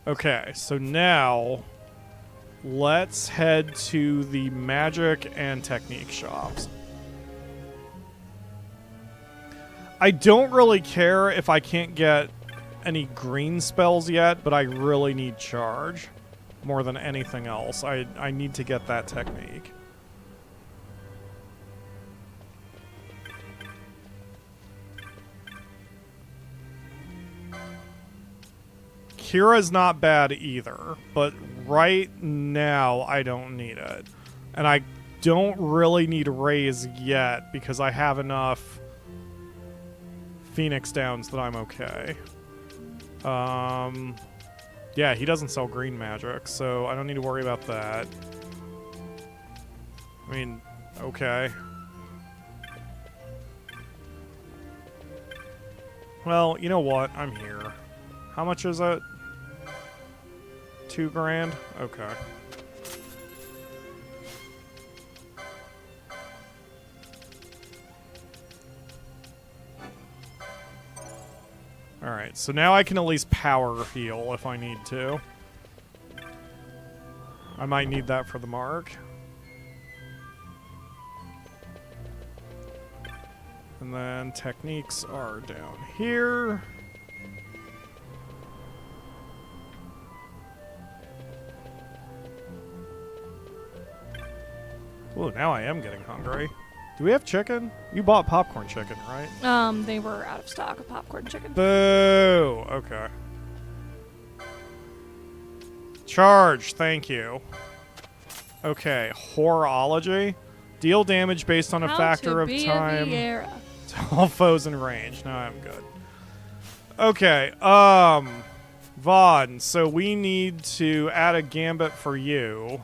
Okay, so now let's head to the magic and technique shops. I don't really care if I can't get any green spells yet, but I really need charge more than anything else. I need to get that technique. Kira's not bad either, but right now I don't need it. And I don't really need Raise yet because I have enough Phoenix Downs that I'm okay. Yeah, he doesn't sell green magic, so I don't need to worry about that. I mean, okay. Well, you know what? I'm here. How much is it? 2 grand? Okay. Alright, so now I can at least power heal if I need to. I might need that for the mark. And then techniques are down here. Ooh, now I am getting hungry. Do we have chicken? You bought popcorn chicken, right? They were out of stock of popcorn chicken. Boo! Okay. Charge, thank you. Okay, horology. Deal damage based on a factor of time to all foes in range. No, I'm good. Okay, Vaan, so we need to add a gambit for you.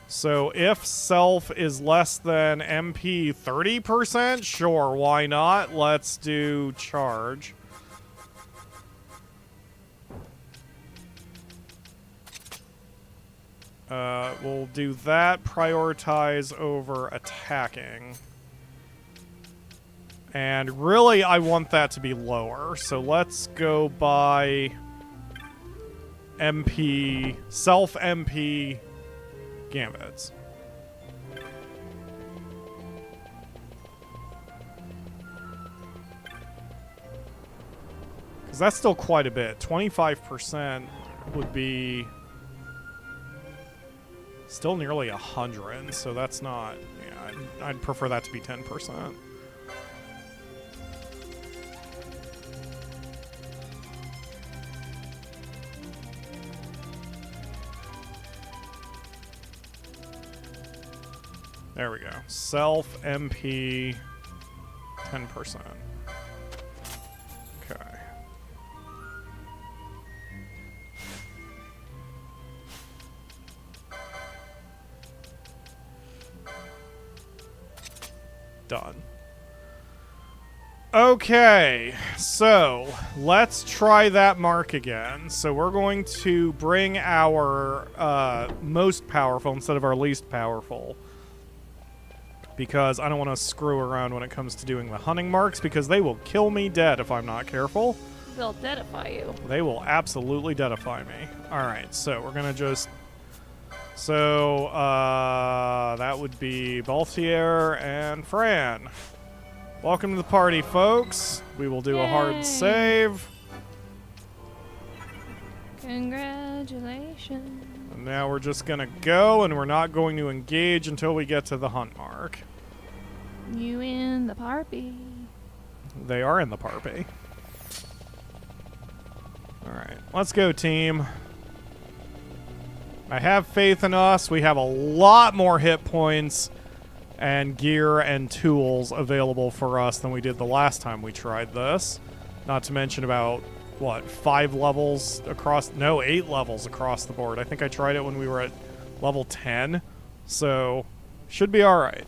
So if self is less than MP 30%, sure, why not? Let's do charge. We'll do that, prioritize over attacking. And really, I want that to be lower. So let's go by MP, self MP gambits. Because that's still quite a bit. 25% would be still nearly 100, so that's not... Yeah, I'd prefer that to be 10%. There we go. Self MP 10%. Okay. Done. Okay, so let's try that mark again. So we're going to bring our most powerful instead of our least powerful, because I don't want to screw around when it comes to doing the hunting marks, because they will kill me dead if I'm not careful. They'll deadify you. They will absolutely deadify me. Alright, so we're going to just... So, that would be Balthier and Fran. Welcome to the party, folks. We will do a hard save. Congratulations. And now we're just going to go, and we're not going to engage until we get to the hunt mark. You in the party. They are in the parpy. Alright, let's go, team. I have faith in us. We have a lot more hit points and gear and tools available for us than we did the last time we tried this. Not to mention about, what, 5 levels across... No, 8 levels across the board. I think I tried it when we were at level 10. So, should be alright.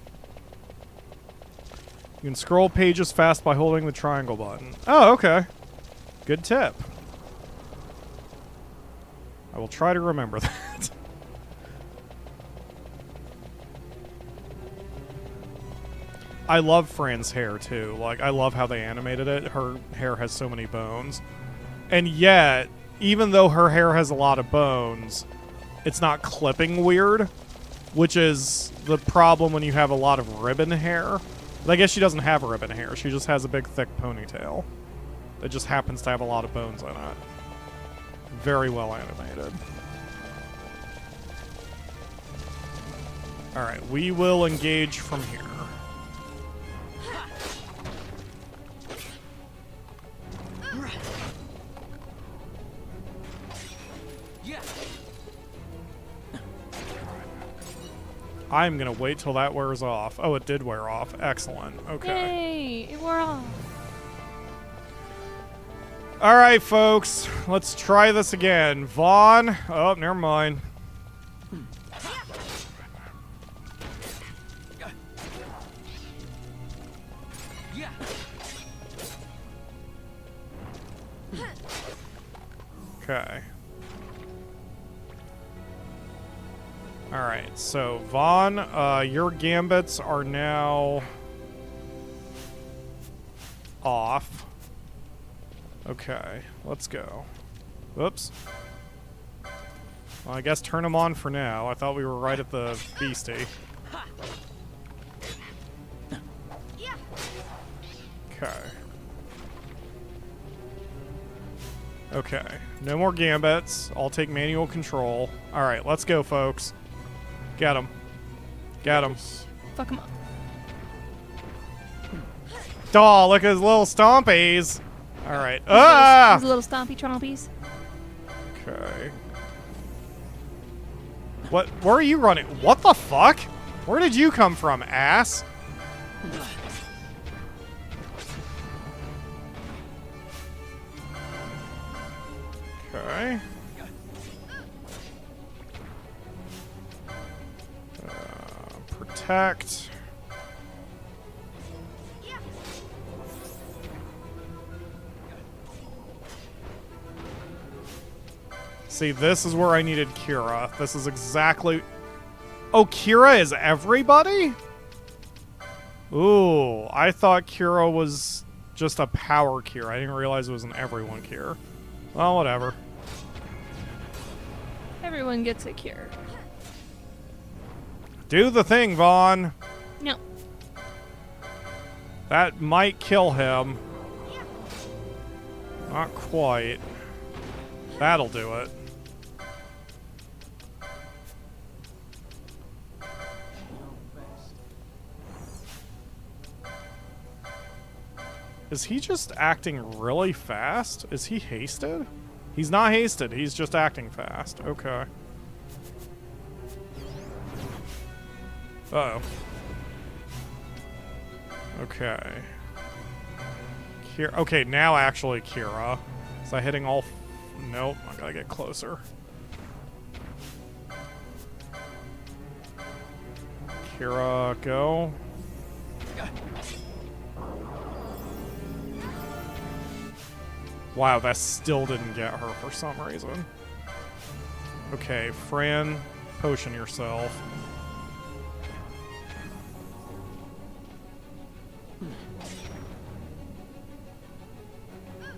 You can scroll pages fast by holding the triangle button. Oh, okay. Good tip. I will try to remember that. I love Fran's hair, too. Like, I love how they animated it. Her hair has so many bones. And yet, even though her hair has a lot of bones, it's not clipping weird, which is the problem when you have a lot of ribbon hair. But I guess she doesn't have ribbon hair. She just has a big, thick ponytail that just happens to have a lot of bones in it. Very well animated. Alright, we will engage from here. I'm gonna wait till that wears off. Oh, it did wear off. Excellent. Okay. Yay! It wore off. Alright, folks. Let's try this again. Vaan. Oh, never mind. Okay. Alright, so Vaan, your gambits are now off. Okay, let's go. Whoops. Well, I guess turn them on for now. I thought we were right at the beastie. Okay. Okay, no more gambits. I'll take manual control. Alright, let's go, folks. Get him. Get him. Fuck him up. Oh, look at his little stompies. Alright. Ah! His little stompy trompies. Okay. What? Where are you running? What the fuck? Where did you come from, ass? Okay. Protect. See, this is where I needed Kira. This is exactly... Oh, Kira is everybody? Ooh, I thought Kira was just a power Kira. I didn't realize it was an everyone Kira. Well, whatever. Everyone gets a cure. Do the thing, Vaan. No. That might kill him. Not quite. That'll do it. Is he just acting really fast? Is he hasted? He's not hasted. He's just acting fast. Okay. Uh-oh. Okay. Okay, now actually Kira. Is I hitting all... Nope, I gotta get closer. Kira, go. Wow, that still didn't get her for some reason. Okay, Fran, potion yourself.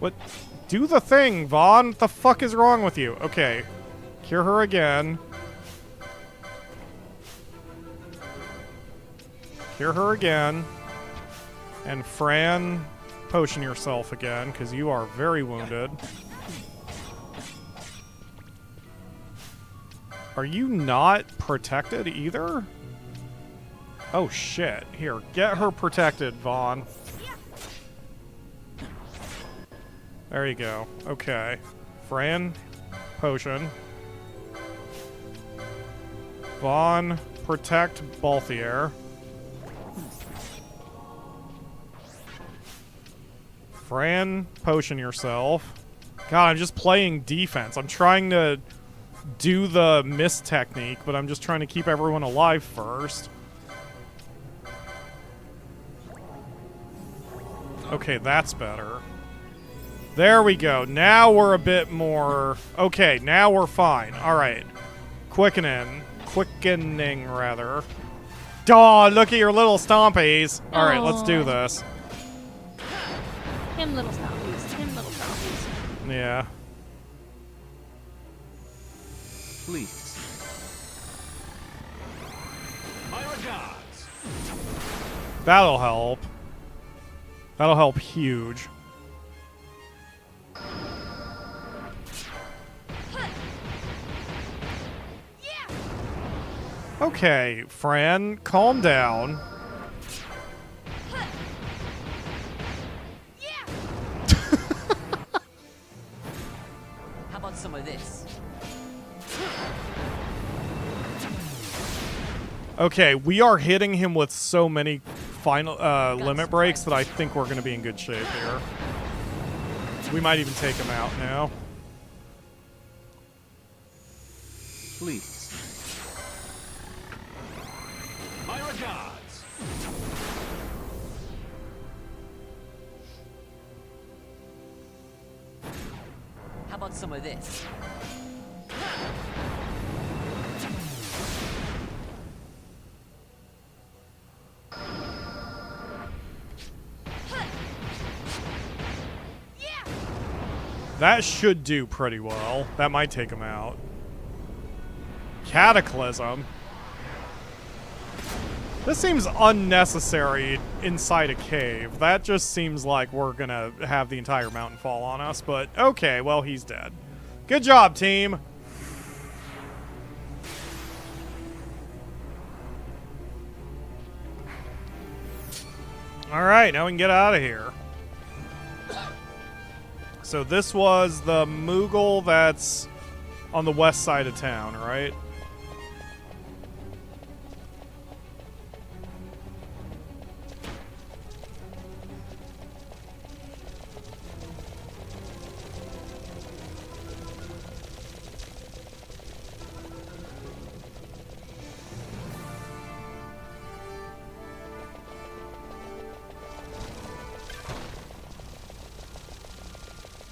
What? Do the thing, Vaan! What the fuck is wrong with you? Okay. Cure her again. Cure her again. And Fran, potion yourself again, because you are very wounded. Are you not protected either? Oh shit. Here, get her protected, Vaan. There you go. Okay. Fran, potion. Vaan, protect Balthier. Fran, potion yourself. God, I'm just playing defense. I'm trying to do the mist technique, but I'm just trying to keep everyone alive first. Okay, that's better. There we go. Now we're a bit more... Okay, now we're fine. Alright. Quickening, rather. Aw, look at your little stompies. Alright, let's do this. Him little stompies. Him little stompies. Yeah. Please. My regards. That'll help. That'll help huge. Okay, Fran, calm down. How about some of this? Okay, we are hitting him with so many final limit breaks that I think we're going to be in good shape here. We might even take him out now. Please. My regards. How about some of this? That should do pretty well. That might take him out. Cataclysm. This seems unnecessary inside a cave. That just seems like we're gonna have the entire mountain fall on us, but okay, well, he's dead. Good job, team! Alright, now we can get out of here. So this was the moogle that's on the west side of town, right?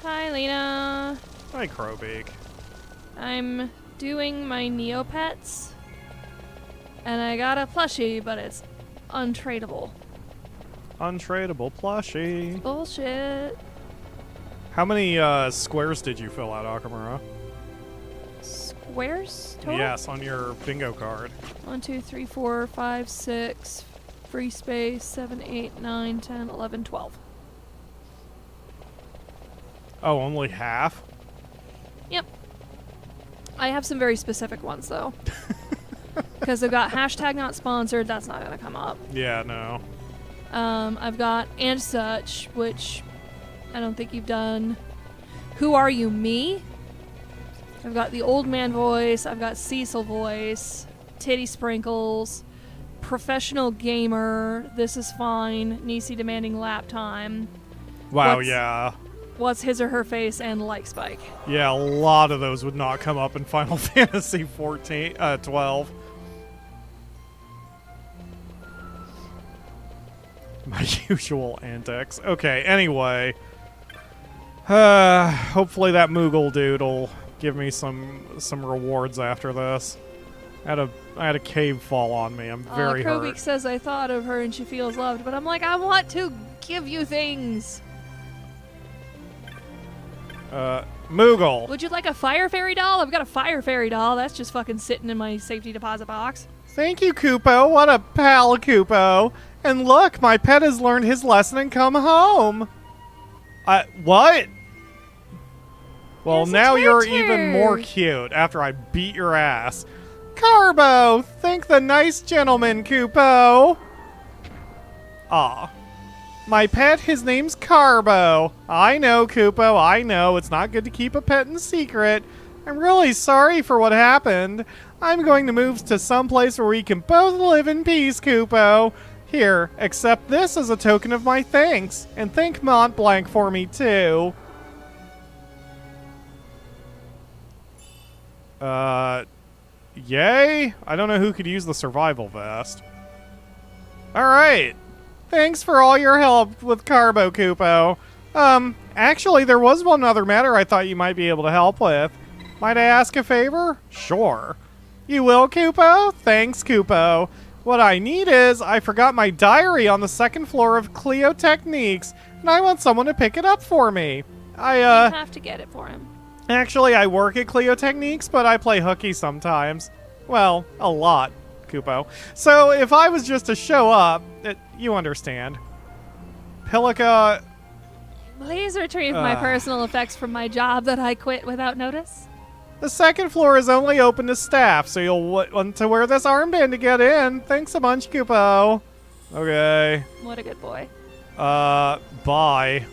Hi, Lena. Hi, Crowbeak. I'm doing my Neopets, and I got a plushie, but it's untradeable. Untradeable plushie. Bullshit. How many squares did you fill out, Akamura? Squares total? Yes, on your bingo card. 1, 2, 3, 4, 5, 6. Free space. 7, 8, 9, 10, 11, 12. Oh, only half? Yep. I have some very specific ones, though. Because I've got hashtag not sponsored. That's not going to come up. Yeah, no. I've got and such, which I don't think you've done. Who are you, me? I've got the old man voice. I've got Cecil voice. Titty sprinkles. Professional gamer. This is fine. Nisi demanding lap time. Wow, yeah. What's his or her face and like spike. Yeah, a lot of those would not come up in Final Fantasy 12. My usual antics. Okay, anyway. Hopefully that moogle dude will give me some rewards after this. I had a cave fall on me. I'm very hurt. Krobik says I thought of her and she feels loved, but I'm like, I want to give you things. Moogle. Would you like a fire fairy doll? I've got a fire fairy doll. That's just fucking sitting in my safety deposit box. Thank you, Koopo. What a pal, Koopo. And look, my pet has learned his lesson and come home. What? Well, now you're even more cute after I beat your ass. Carbo, thank the nice gentleman, Koopo. Aw. My pet, his name's Carbo. I know, Kupo, I know. It's not good to keep a pet in secret. I'm really sorry for what happened. I'm going to move to some place where we can both live in peace, Kupo. Here, accept this as a token of my thanks. And thank Mont Blanc for me, too. Yay? I don't know who could use the survival vest. Alright. Thanks for all your help with Carbo, Kupo. Actually, there was one other matter I thought you might be able to help with. Might I ask a favor? Sure. You will, Kupo? Thanks, Kupo. What I need is, I forgot my diary on the second floor of Cleo Techniques, and I want someone to pick it up for me. You have to get it for him. Actually, I work at Cleo Techniques, but I play hooky sometimes. Well, a lot, Kupo. So, if I was just to show up, you understand. Pilica... Please retrieve my personal effects from my job that I quit without notice. The second floor is only open to staff, so you'll want to wear this armband to get in. Thanks a bunch, Kupo. Okay. What a good boy. Bye.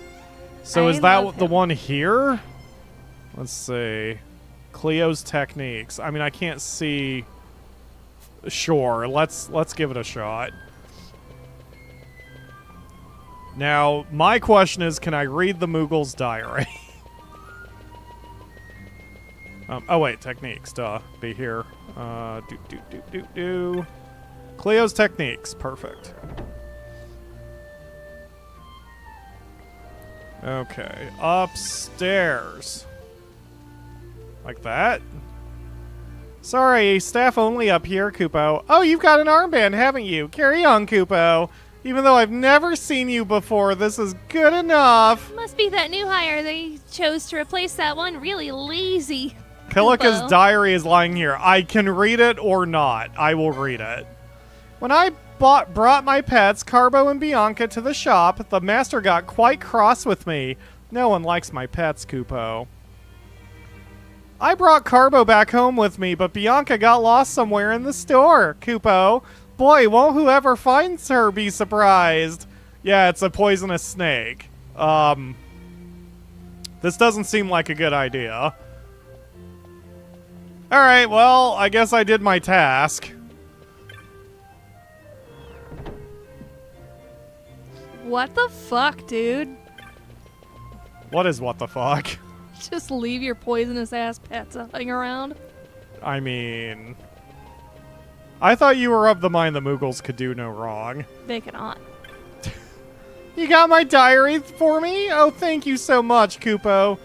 So is that the one here? Let's see. Cleo's Techniques. I mean, I can't see. Sure, let's give it a shot. Now, my question is, can I read the Moogle's diary? Oh wait, Techniques, duh. Be here. Cleo's Techniques, perfect. Okay, upstairs. Like that? Sorry, staff only up here, Kupo. Oh, you've got an armband, haven't you? Carry on, Kupo. Even though I've never seen you before, this is good enough. Must be that new hire. They chose to replace that one really lazy. Pilica's diary is lying here. I can read it or not. I will read it. When I brought my pets, Carbo and Bianca, to the shop, the master got quite cross with me. No one likes my pets, Kupo. I brought Carbo back home with me, but Bianca got lost somewhere in the store, Kupo. Boy, won't whoever finds her be surprised. Yeah, it's a poisonous snake. This doesn't seem like a good idea. Alright, well, I guess I did my task. What the fuck, dude? What is what the fuck? Just leave your poisonous ass pets hanging around? I mean... I thought you were of the mind the Moogles could do no wrong. They cannot. You got my diary for me? Oh, thank you so much, Kupo.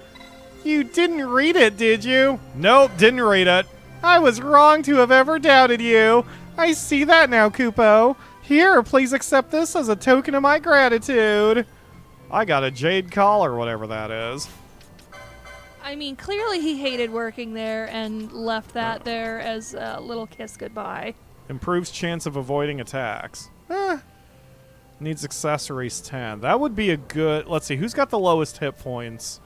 You didn't read it, did you? Nope, didn't read it. I was wrong to have ever doubted you. I see that now, Kupo. Here, please accept this as a token of my gratitude. I got a jade collar, whatever that is. I mean, clearly he hated working there and left that there as a little kiss goodbye. Improves chance of avoiding attacks. Needs accessories 10. That would be a good... Let's see, who's got the lowest hit points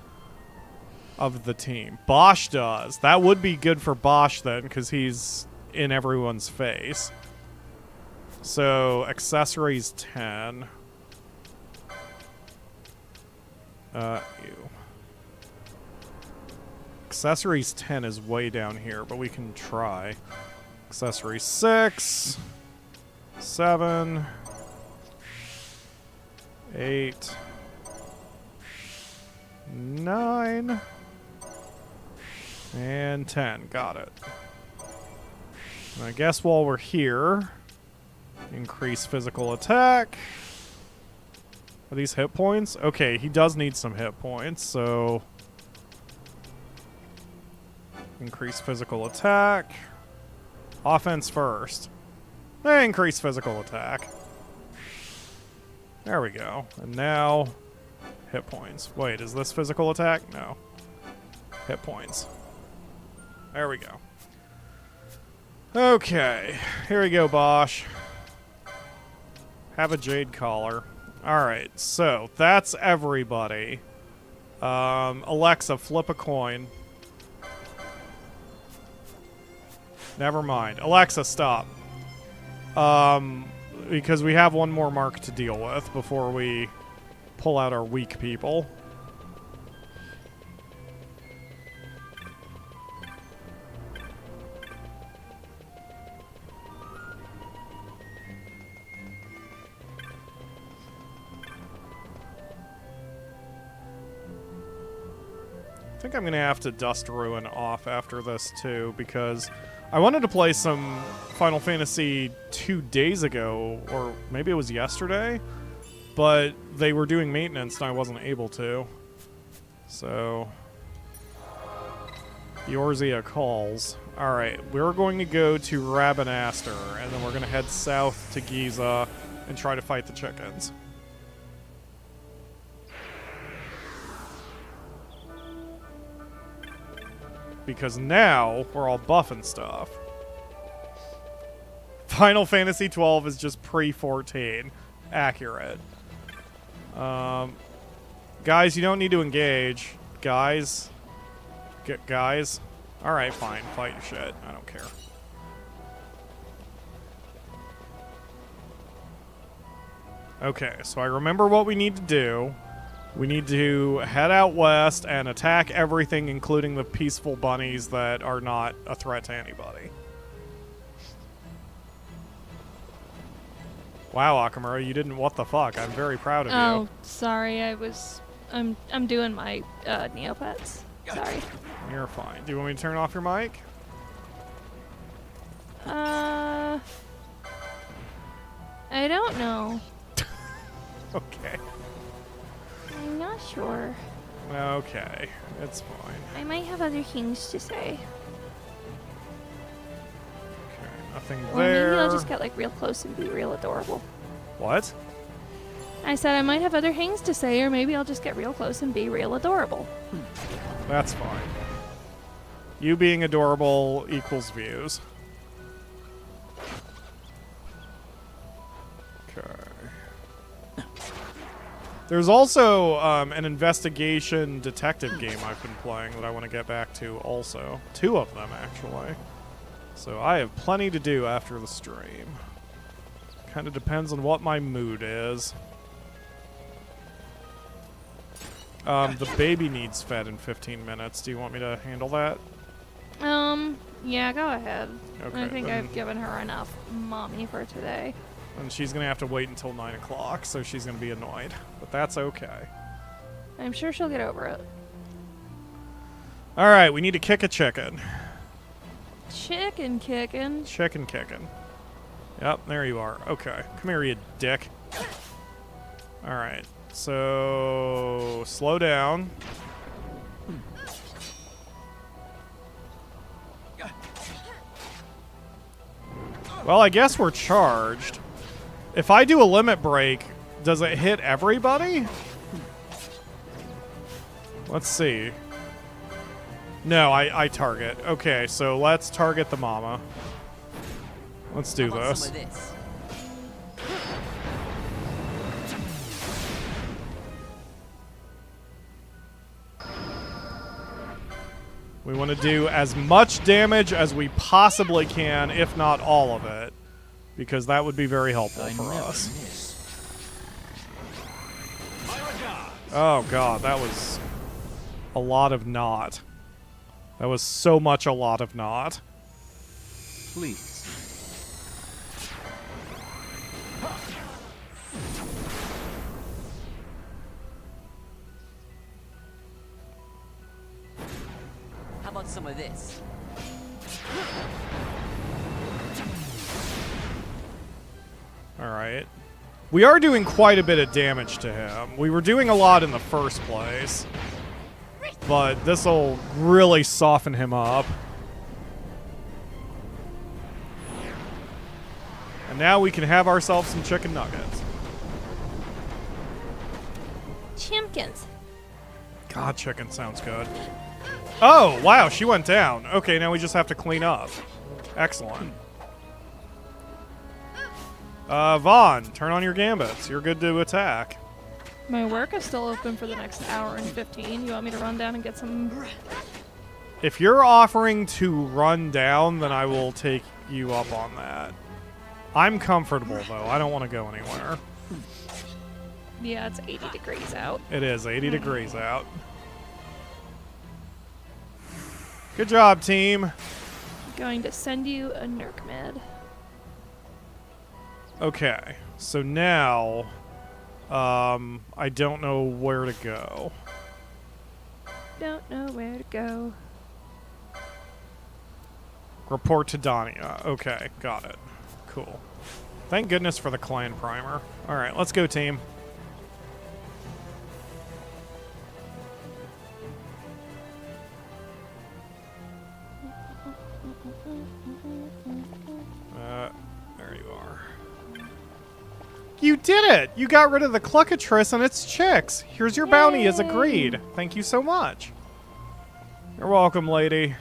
of the team? Basch does. That would be good for Basch then, because he's in everyone's face. So, accessories 10. Accessories 10 is way down here, but we can try. Accessories 6, 7, 8, 9, and 10. Got it. And I guess while we're here, increase physical attack. Are these hit points? Okay, he does need some hit points, so... Increase physical attack. Offense first. Increase physical attack. There we go. And now, hit points. Wait, is this physical attack? No. Hit points. There we go. Okay. Here we go, Basch. Have a jade collar. Alright, so that's everybody. Alexa, flip a coin. Never mind. Alexa, stop. Because we have one more mark to deal with before we pull out our weak people. I think I'm going to have to dust Ruin off after this, too, because I wanted to play some Final Fantasy 2 days ago, or maybe it was yesterday, but they were doing maintenance and I wasn't able to. So, Eorzea calls. Alright, we're going to go to Rabanastre, and then we're going to head south to Giza and try to fight the chickens. Because now we're all buffing stuff. Final Fantasy XII is just pre-14. Accurate. Guys, you don't need to engage. Guys. Guys. Alright, fine. Fight your shit. I don't care. Okay, so I remember what we need to do. We need to head out west and attack everything, including the peaceful bunnies that are not a threat to anybody. Wow, Akamura, you didn't what the fuck. I'm very proud of you. Oh, sorry. I'm doing my Neopets. Sorry. You're fine. Do you want me to turn off your mic? I don't know. Okay. I'm not sure. Okay, it's fine. I might have other things to say. Okay, nothing Or there. maybe I'll just get like real close and be real adorable. What? I said I might have other things to say, or maybe I'll just get real close and be real adorable. That's fine. You being adorable equals views. Okay. There's also an investigation detective game I've been playing that I want to get back to also. 2 of them, actually. So I have plenty to do after the stream. Kind of depends on what my mood is. The baby needs fed in 15 minutes. Do you want me to handle that? Yeah, go ahead. Okay, I think then- I've given her enough mommy for today. And she's going to have to wait until 9 o'clock, so she's going to be annoyed. But that's okay. I'm sure she'll get over it. Alright, we need to kick a chicken. Chicken kicking. Chicken kicking. Yep, there you are. Okay. Come here, you dick. Alright. So, slow down. Well, I guess we're charged. If I do a limit break, does it hit everybody? Let's see. No, I target. Okay, so let's target the mama. Let's do How about this. some of this? We want to do as much damage as we possibly can, if not all of it, because that would be very helpful for us. Oh god, that was a lot of not. That was so much a lot of not. Please. How about some of this? Alright. We are doing quite a bit of damage to him. We were doing a lot in the first place. But this'll really soften him up. And now we can have ourselves some chicken nuggets. Chimpkins. God, chicken sounds good. Oh, wow, she went down. Okay, now we just have to clean up. Excellent. Vaan, turn on your gambits. You're good to attack. My work is still open for the next hour and 15. You want me to run down and get some... If you're offering to run down, then I will take you up on that. I'm comfortable, though. I don't want to go anywhere. Yeah, it's 80 degrees out. It is 80 degrees out. Good job, team. Going to send you a Nerc med. Okay, so now, I don't know where to go. Don't know where to go. Report to Dania. Okay, got it. Cool. Thank goodness for the clan primer. Alright, let's go, team. There you are. You did it! You got rid of the Cluckatrice and its chicks. Here's your bounty as agreed. Thank you so much. You're welcome, lady.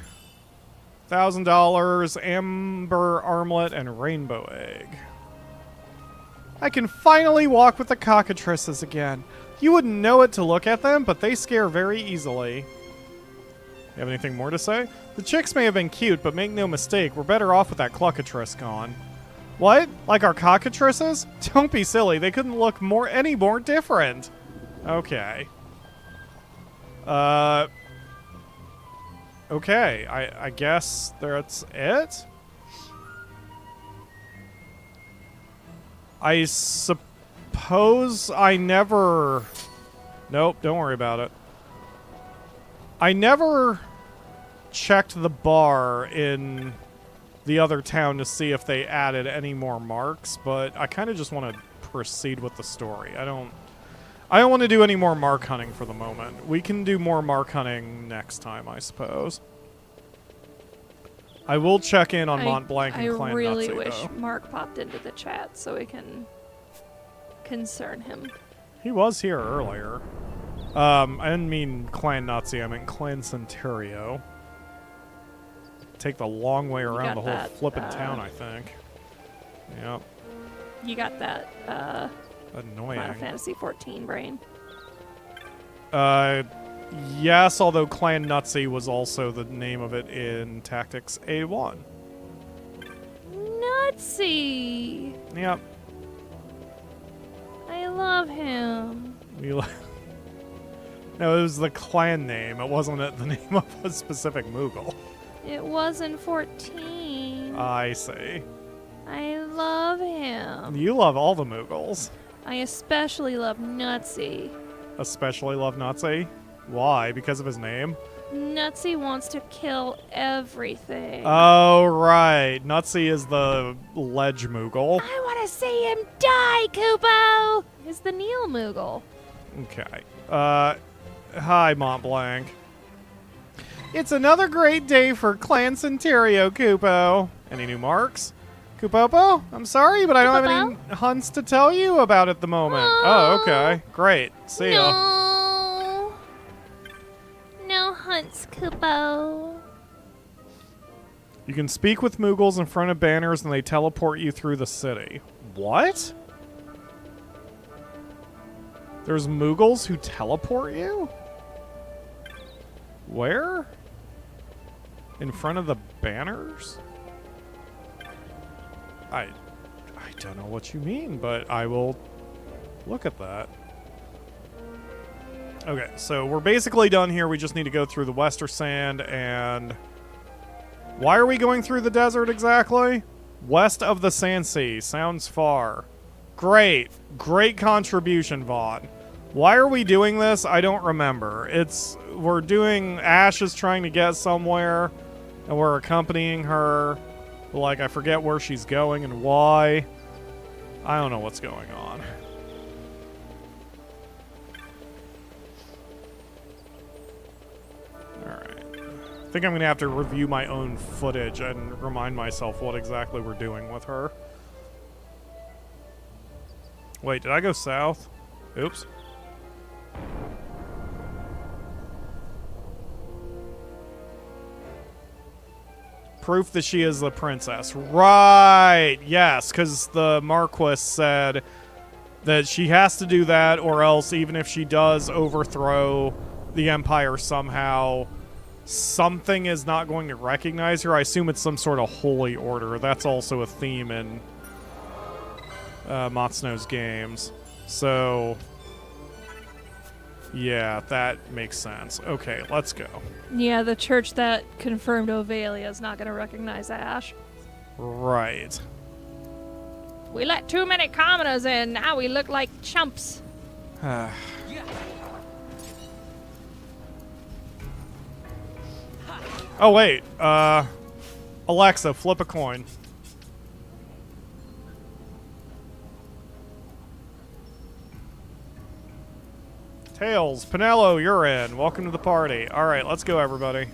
$1,000, amber armlet, and rainbow egg. I can finally walk with the cockatrices again. You wouldn't know it to look at them, but they scare very easily. You have anything more to say? The chicks may have been cute, but make no mistake, we're better off with that Cluckatrice gone. What? Like our cockatrices? Don't be silly, they couldn't look any more different. Okay. Okay, I guess that's it? I suppose I never... Nope, don't worry about it. I never checked the bar in the other town to see if they added any more marks, but I kind of just want to proceed with the story. I don't want to do any more mark hunting for the moment. We can do more mark hunting next time, I suppose. I will check in on Mont Blanc and Clan I really Nutzy, wish though. Mark popped into the chat so we can concern him. He was here earlier. I didn't mean Clan Nutzy, I meant Clan Centurio. Take the long way around the whole flippin' town, I think. Yep. You got that, Annoying. Final Fantasy XIV brain. Yes, although Clan Nutzy was also the name of it in Tactics A1. Nutsy! Yep. I love him. No, it was the clan name. It wasn't the name of a specific moogle. It was in 14. I see. I love him. You love all the moogles. I especially love Nutsy. Especially love Nutzy? Why? Because of his name? Nutsy wants to kill everything. Oh, right. Nutzy is the ledge moogle. I want to see him die, Kupo! Is the Neil Moogle. Okay. Hi, Mont Blanc. It's another great day for Clan Centurio, Kupo. Any new marks? Kupopo? I'm sorry, but I don't have any hunts to tell you about at the moment. Oh, okay. Great. See ya. No hunts, Kupo. You can speak with moogles in front of banners and they teleport you through the city. What? There's moogles who teleport you? Where? In front of the banners? I don't know what you mean, but I will look at that. Okay, so we're basically done here. We just need to go through the Westersand and... Why are we going through the desert exactly? West of the Sandsea. Sounds far. Great. Great contribution, Vaan. Why are we doing this? I don't remember. We're doing... Ash is trying to get somewhere, and we're accompanying her. Like, I forget where she's going and why. I don't know what's going on. Alright. I think I'm going to have to review my own footage and remind myself what exactly we're doing with her. Wait, did I go south? Oops. Proof that she is the princess. Right! Yes, because the Marquis said that she has to do that, or else even if she does overthrow the Empire somehow, something is not going to recognize her. I assume it's some sort of holy order. That's also a theme in Matsuno's games. So, Yeah, that makes sense. Okay, let's go. Yeah, the church that confirmed Ovalia is not going to recognize Ash. Right. We let too many commoners in. Now we look like chumps. Oh, wait. Alexa, flip a coin. Tails, Pinello, you're in. Welcome to the party. All right, let's go, everybody.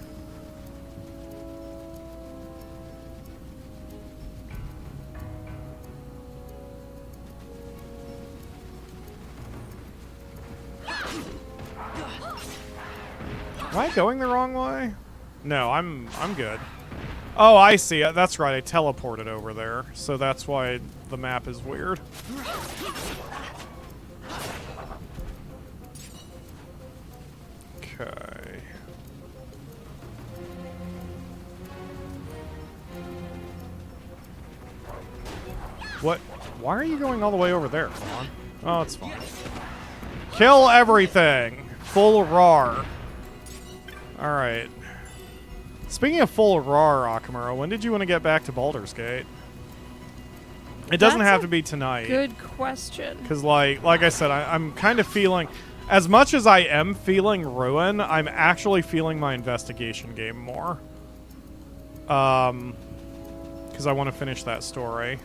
Am I going the wrong way? No, I'm good. Oh, I see. That's right. I teleported over there, so that's why the map is weird. Okay. What? Why are you going all the way over there? Come on. Oh, it's fine. Kill everything. Full roar. All right. Speaking of full roar, Akamura, when did you want to get back to Baldur's Gate? It doesn't have to be tonight. Good question. Because, like I said, I'm kind of feeling, as much as I am feeling Ruin, I'm actually feeling my investigation game more. Because I want to finish that story.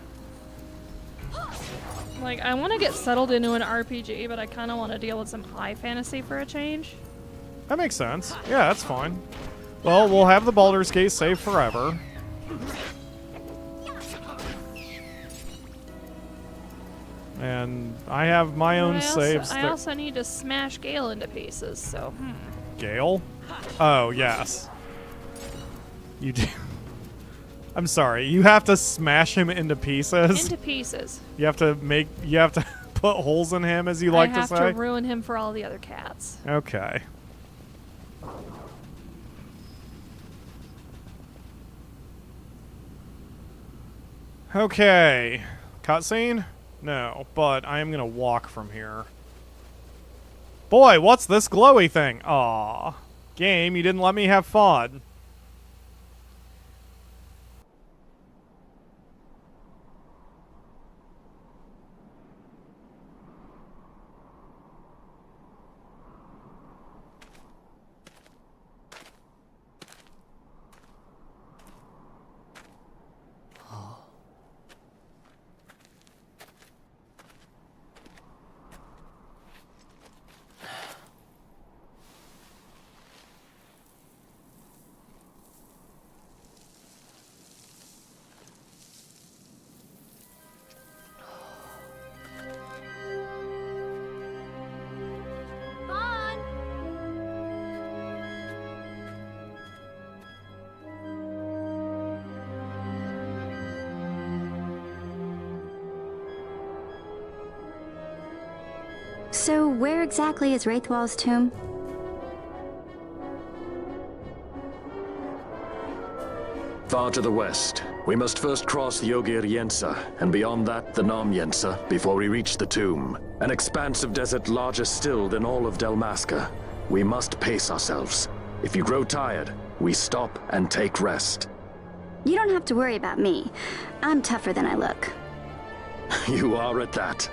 Like, I want to get settled into an RPG, but I kind of want to deal with some high fantasy for a change. That makes sense. Yeah, that's fine. Well, we'll have the Baldur's Gate save forever. And I have my own saves. I also need to smash Gale into pieces, so Gale? Oh, yes. You do. I'm sorry. You have to smash him into pieces? Into pieces. You have to put holes in him, as you like to say? I have to ruin him for all the other cats. Okay. Okay. Cutscene? No, but I am gonna walk from here. Boy, what's this glowy thing? Aw. Game, you didn't let me have fun. So, where exactly is Raithwall's tomb? Far to the west. We must first cross the Ogir-Yensa, and beyond that, the Nam-Yensa, before we reach the tomb. An expanse of desert larger still than all of Dalmasca. We must pace ourselves. If you grow tired, we stop and take rest. You don't have to worry about me. I'm tougher than I look. You are at that.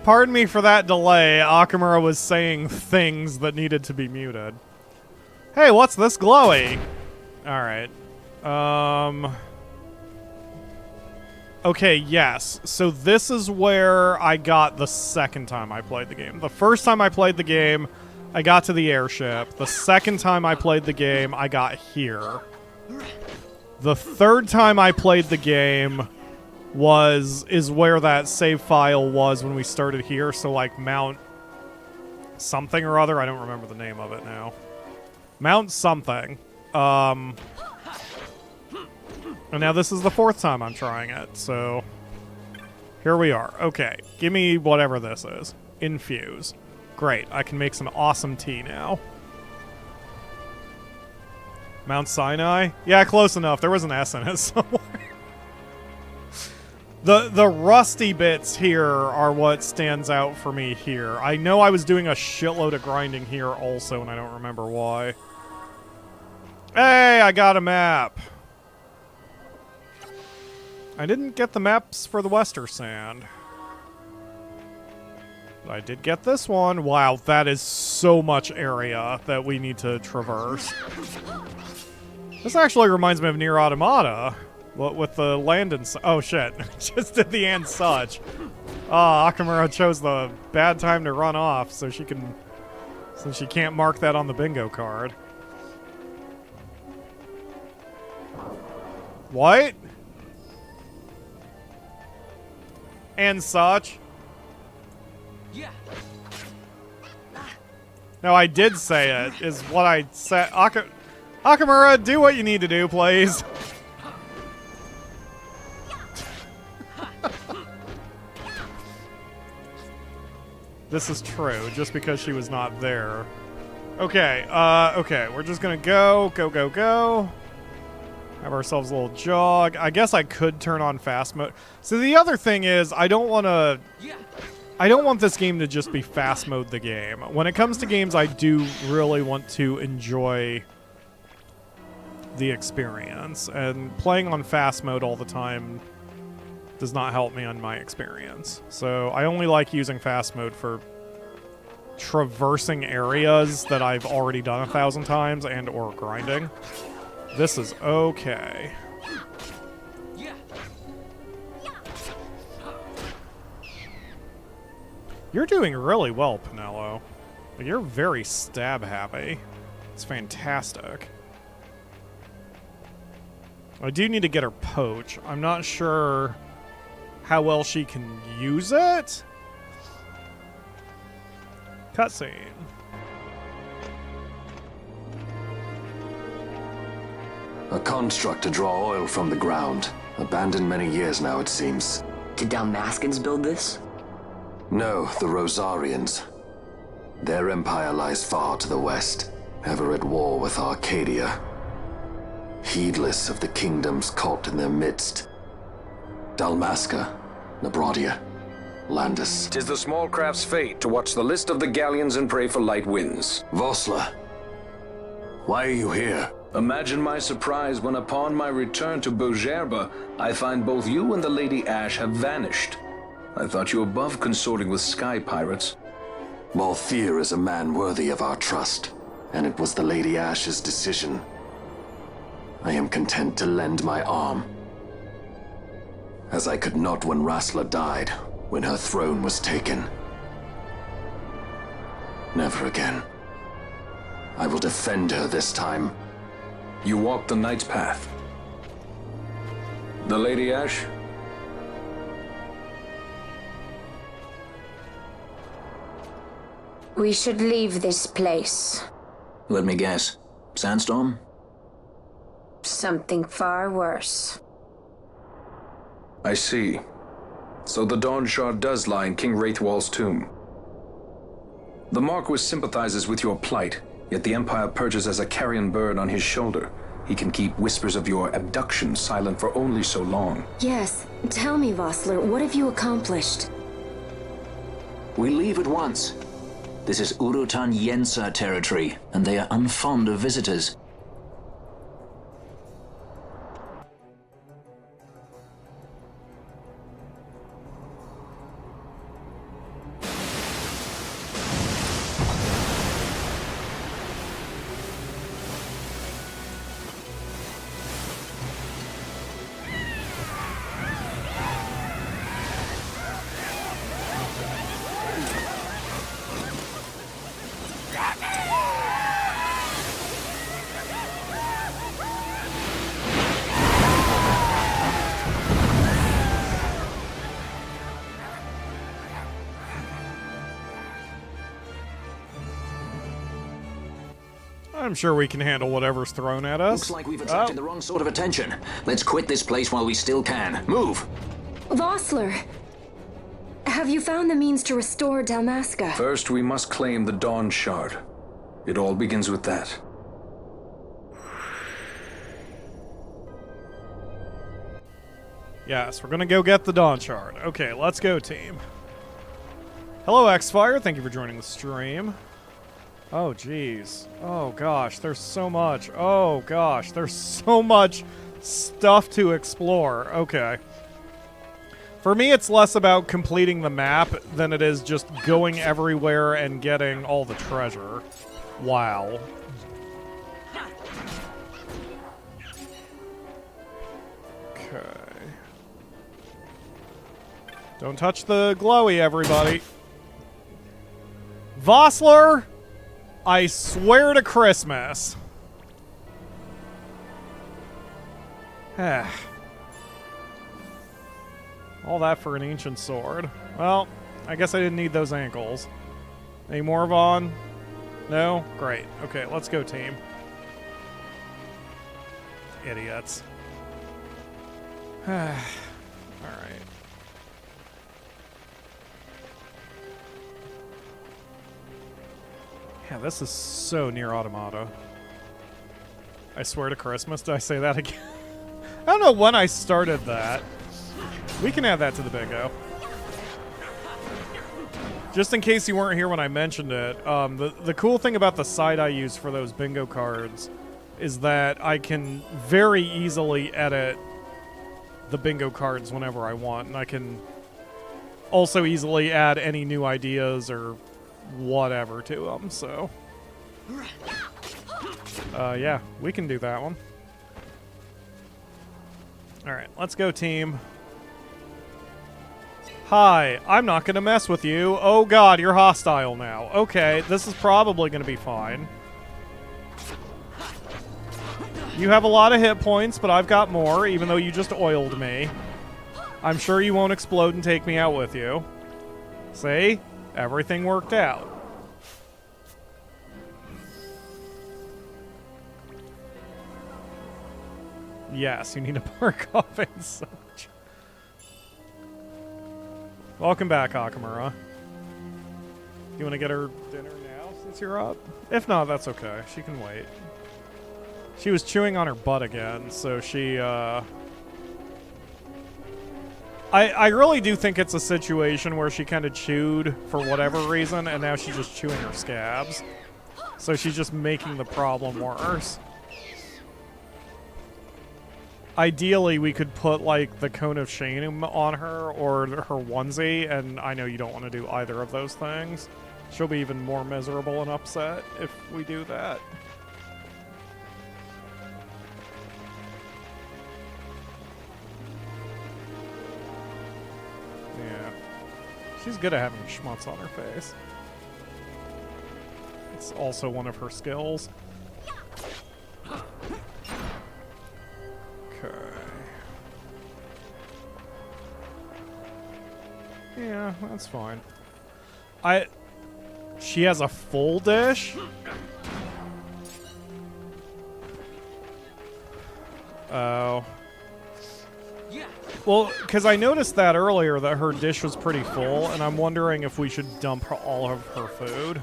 Pardon me for that delay. Akamura was saying things that needed to be muted. Hey, what's this glowy? Alright. Okay, yes. So this is where I got the second time I played the game. The first time I played the game, I got to the airship. The second time I played the game, I got here. The third time I played the game is where that save file was when we started here. So like Mount something or other. I don't remember the name of it now. Mount something. And now this is the fourth time I'm trying it. So here we are. Okay, give me whatever this is. Infuse. Great, I can make some awesome tea now. Mount Sinai? Yeah, close enough. There was an S in it somewhere. The rusty bits here are what stands out for me here. I know I was doing a shitload of grinding here also, and I don't remember why. Hey, I got a map. I didn't get the maps for the Westersand. But I did get this one. Wow, that is so much area that we need to traverse. This actually reminds me of Nier Automata. With the land and oh shit, just did the and such. Akamura chose the bad time to run off so she can't mark that on the bingo card. What? And such? Yeah. No, I did say it, is what I said. Akamura, do what you need to do, please. This is true, just because she was not there. Okay, okay, we're just gonna go. Have ourselves a little jog. I guess I could turn on fast mode. So the other thing is, I don't want this game to just be fast mode the game. When it comes to games, I do really want to enjoy the experience. And playing on fast mode all the time does not help me on my experience. So I only like using fast mode for traversing areas that I've already done 1,000 times and or grinding. This is okay. You're doing really well, Pinello. You're very stab happy. It's fantastic. I do need to get her poach. I'm not sure how well she can use it. Cutscene. A construct to draw oil from the ground. Abandoned many years now, it seems. Did Dalmascans build this? No, the Rosarians. Their empire lies far to the west, ever at war with Arcadia. Heedless of the kingdoms caught in their midst. Dalmasca, Nabrodia, Landis. 'Tis the small craft's fate to watch the list of the galleons and pray for light winds. Vossler, why are you here? Imagine my surprise when upon my return to Bhujerba, I find both you and the Lady Ash have vanished. I thought you above consorting with sky pirates. Malfear is a man worthy of our trust, and it was the Lady Ash's decision. I am content to lend my arm. As I could not when Rassler died, when her throne was taken. Never again. I will defend her this time. You walked the Knight's path. The Lady Ash? We should leave this place. Let me guess. Sandstorm? Something far worse. I see. So the Dawn Shard does lie in King Raithwall's tomb. The Marquis sympathizes with your plight, yet the Empire perches as a carrion bird on his shoulder. He can keep whispers of your abduction silent for only so long. Yes. Tell me, Vossler, what have you accomplished? We leave at once. This is Ogir-Yensa territory, and they are unfond of visitors. I'm sure we can handle whatever's thrown at us. Looks like we've attracted the wrong sort of attention. Let's quit this place while we still can. Move! Vossler! Have you found the means to restore Dalmasca? First, we must claim the Dawn Shard. It all begins with that. Yes, we're gonna go get the Dawn Shard. Okay, let's go, team. Hello, X-Fire. Thank you for joining the stream. Oh, jeez. Oh, gosh. There's so much. Oh, gosh. There's so much stuff to explore. Okay. For me, it's less about completing the map than it is just going everywhere and getting all the treasure. Wow. Okay. Don't touch the glowy, everybody. Vossler, I swear to Christmas. All that for an ancient sword. Well, I guess I didn't need those ankles. Any more, Vaan? No? Great. Okay, let's go, team. Idiots. Alright. Yeah, this is so near Automata. I swear to Christmas, did I say that again? I don't know when I started that. We can add that to the bingo. Just in case you weren't here when I mentioned it, the cool thing about the site I use for those bingo cards is that I can very easily edit the bingo cards whenever I want, and I can also easily add any new ideas or whatever to them, so... yeah, we can do that one. Alright, let's go, team. Hi, I'm not gonna mess with you. Oh god, you're hostile now. Okay, this is probably gonna be fine. You have a lot of hit points, but I've got more, even though you just oiled me. I'm sure you won't explode and take me out with you. See? Everything worked out. Yes, you need to park off and such. Welcome back, Akamura. You want to get her dinner now since you're up? If not, that's okay. She can wait. She was chewing on her butt again, so she, I really do think it's a situation where she kind of chewed for whatever reason, and now she's just chewing her scabs. So she's just making the problem worse. Ideally, we could put, like, the Cone of Shame on her or her onesie, and I know you don't want to do either of those things. She'll be even more miserable and upset if we do that. Yeah. She's good at having schmutz on her face. It's also one of her skills. Okay. Yeah, that's fine. She has a full dish? Oh. Well, because I noticed that earlier that her dish was pretty full, and I'm wondering if we should dump all of her food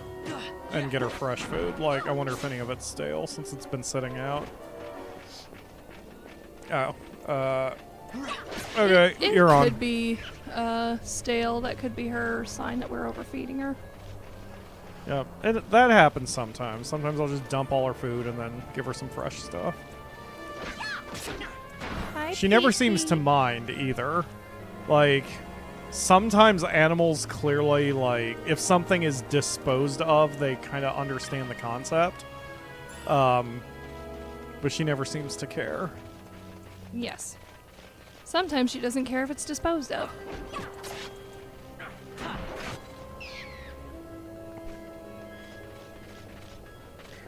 and get her fresh food. Like, I wonder if any of it's stale since it's been sitting out. Oh, okay, you're on. It could be stale. That could be her sign that we're overfeeding her. Yep, that happens sometimes. Sometimes I'll just dump all her food and then give her some fresh stuff. She never seems to mind either. Like, sometimes animals clearly, like, if something is disposed of, they kind of understand the concept. But she never seems to care. Yes. Sometimes she doesn't care if it's disposed of.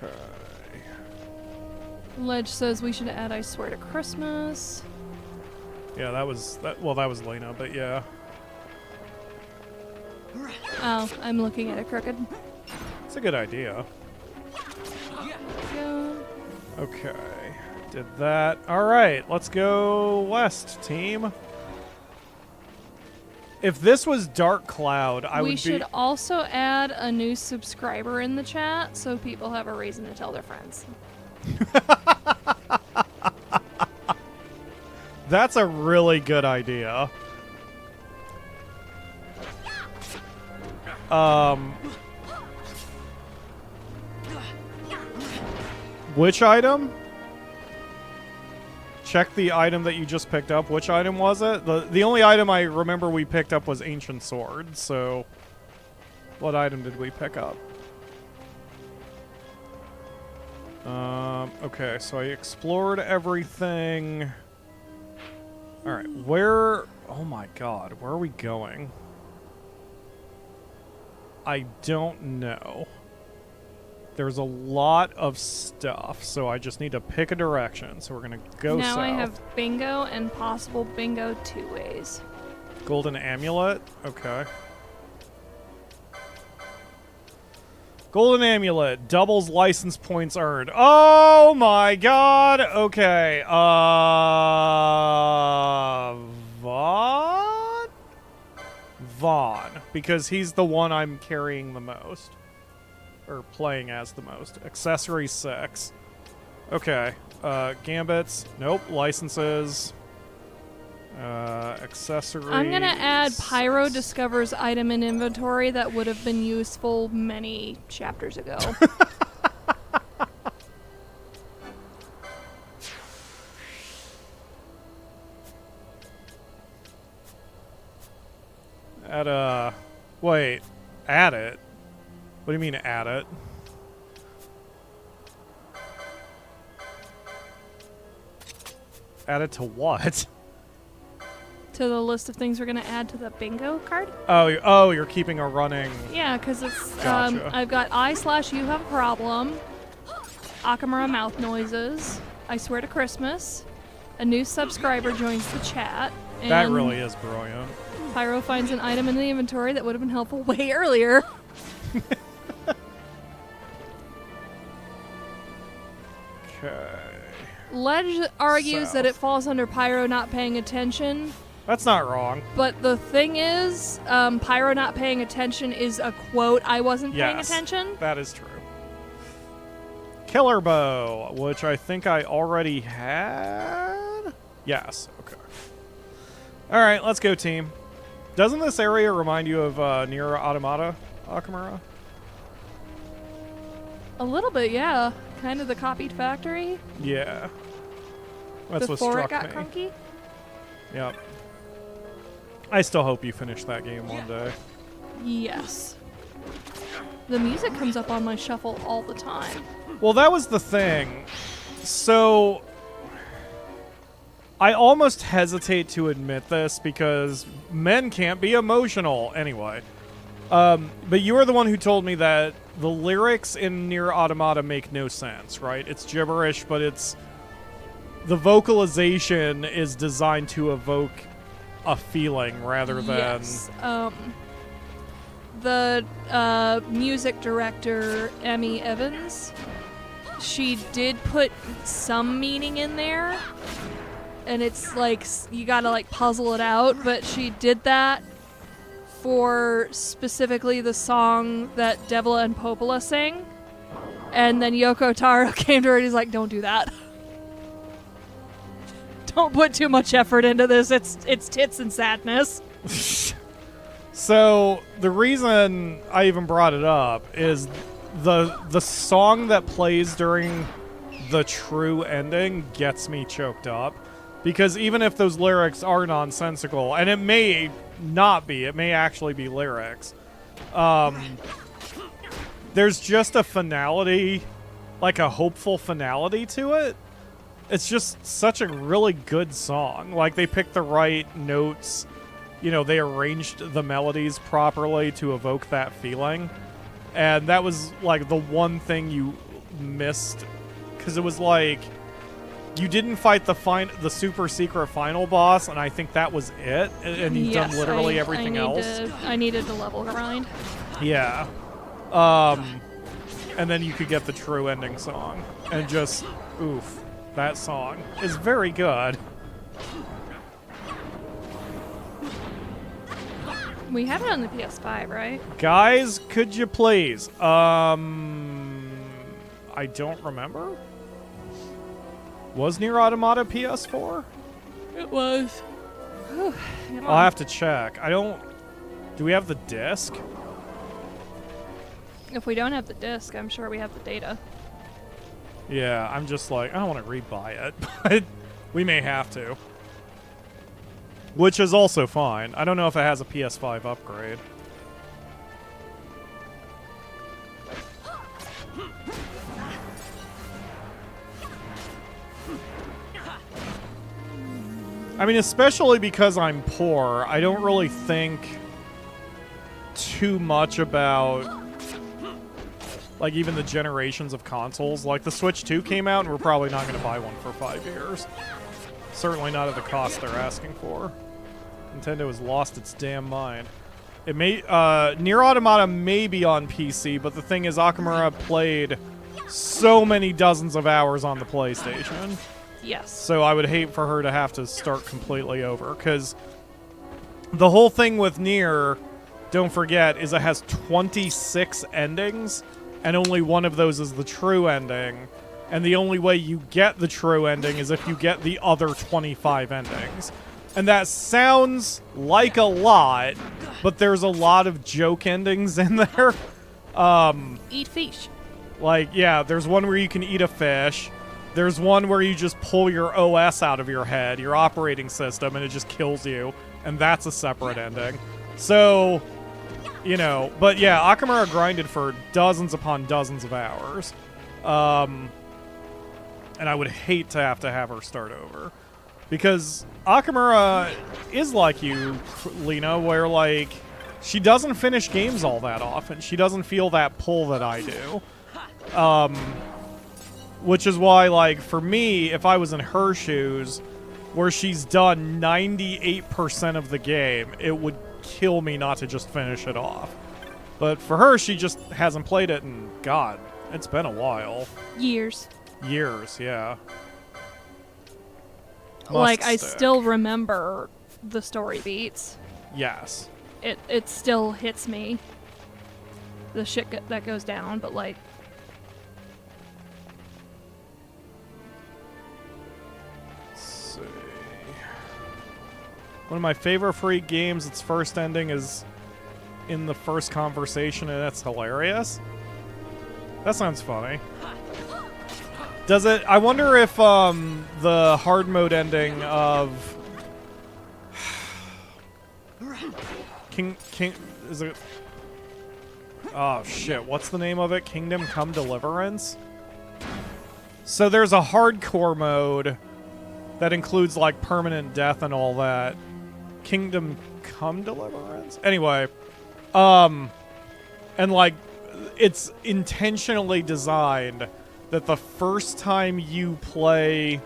Okay. Ledge says we should add I Swear to Christmas. Yeah, that was Lena, but yeah. Oh, I'm looking at it crooked. It's a good idea. Yeah. Okay. Did that. Alright, let's go west, team. If this was Dark Cloud, We should also add a new subscriber in the chat so people have a reason to tell their friends. That's a really good idea. Which item? Check the item that you just picked up. Which item was it? The only item I remember we picked up was Ancient Sword, so... What item did we pick up? Okay, so I explored everything. Alright, where... Oh my god, where are we going? I don't know. There's a lot of stuff, so I just need to pick a direction. So we're gonna go south. Now I have bingo and possible bingo 2 ways. Golden Amulet? Okay. Golden Amulet. Doubles license points earned. Oh my god! Okay. Vaan? Vaan. Because he's the one I'm carrying the most. Or playing as the most. Accessory 6. Okay. Gambits. Nope. Licenses. Accessories. I'm gonna add Pyro discovers item in inventory that would have been useful many chapters ago. Wait. Add it? What do you mean add it? Add it to what? To the list of things we're gonna add to the bingo card? Oh, you're keeping a running... Yeah, because it's, Gotcha. I've got I/you have a problem, Akamura mouth noises, I swear to Christmas, a new subscriber joins the chat, and That really is brilliant. Pyro finds an item in the inventory that would have been helpful way earlier. Okay. Ledge argues South. that it falls under Pyro not paying attention. That's not wrong. But the thing is, Pyro not paying attention is a quote. I wasn't paying attention. That is true. Killer Bow, which I think I already had? Yes, okay. Alright, let's go, team. Doesn't this area remind you of Nier Automata, Akamura? A little bit, yeah. Kind of the copied factory. Yeah. That's Before what it struck got me. clunky. Yep. I still hope you finish that game one day. Yes. The music comes up on my shuffle all the time. Well, that was the thing. So, I almost hesitate to admit this because men can't be emotional anyway. But you were the one who told me that the lyrics in Nier Automata make no sense, right? It's gibberish, but it's... The vocalization is designed to evoke a feeling rather than... Yes. The music director, Emmy Evans, she did put some meaning in there. And it's like, you gotta like puzzle it out, but she did that for specifically the song that Devla and Popola sing. And then Yoko Taro came to her and he's like, don't do that. Don't put too much effort into this. It's tits and sadness. So, the reason I even brought it up is the song that plays during the true ending gets me choked up. Because even if those lyrics are nonsensical, and it may not be, it may actually be lyrics, there's just a finality, like a hopeful finality to it. It's just such a really good song. Like, they picked the right notes, you know, they arranged the melodies properly to evoke that feeling. And that was, like, the one thing you missed, because it was like... You didn't fight the super secret final boss, and I think that was it. And you've done literally everything else. I needed to level grind. Yeah. And then you could get the true ending song. And just, oof. That song is very good. We have it on the PS5, right? Guys, could you please? I don't remember. Was Nier Automata PS4? It was. I'll have to check. I don't... Do we have the disc? If we don't have the disc, I'm sure we have the data. Yeah, I'm just like, I don't want to rebuy it, but we may have to. Which is also fine. I don't know if it has a PS5 upgrade. I mean, especially because I'm poor, I don't really think too much about, like, even the generations of consoles. Like, the Switch 2 came out, and we're probably not going to buy one for 5 years. Certainly not at the cost they're asking for. Nintendo has lost its damn mind. It may, Nier Automata may be on PC, but the thing is, Akamura played so many dozens of hours on the PlayStation. Yes. So I would hate for her to have to start completely over, because the whole thing with Nier, don't forget, is it has 26 endings, and only one of those is the true ending. And the only way you get the true ending is if you get the other 25 endings. And that sounds like a lot, but there's a lot of joke endings in there. Eat fish. Like, yeah, there's one where you can eat a fish. There's one where you just pull your OS out of your head, your operating system, and it just kills you. And that's a separate ending. So, you know, but yeah, Akamura grinded for dozens upon dozens of hours. And I would hate to have her start over. Because Akamura is like you, Lena, where, like, she doesn't finish games all that often. She doesn't feel that pull that I do. Which is why, like, for me, if I was in her shoes, where she's done 98% of the game, it would kill me not to just finish it off. But for her, she just hasn't played it in, God, it's been a while. Years. Years, yeah. Like, I still remember the story beats. Yes. It still hits me. The shit that goes down, but, like... One of my favorite free games, its first ending is in the first conversation, and it's hilarious. That sounds funny. Does it? I wonder if the hard mode ending of King is it? Oh shit! What's the name of it? Kingdom Come Deliverance. So there's a hardcore mode that includes like permanent death and all that. Kingdom Come Deliverance? Anyway, and like, it's intentionally designed that the first time you play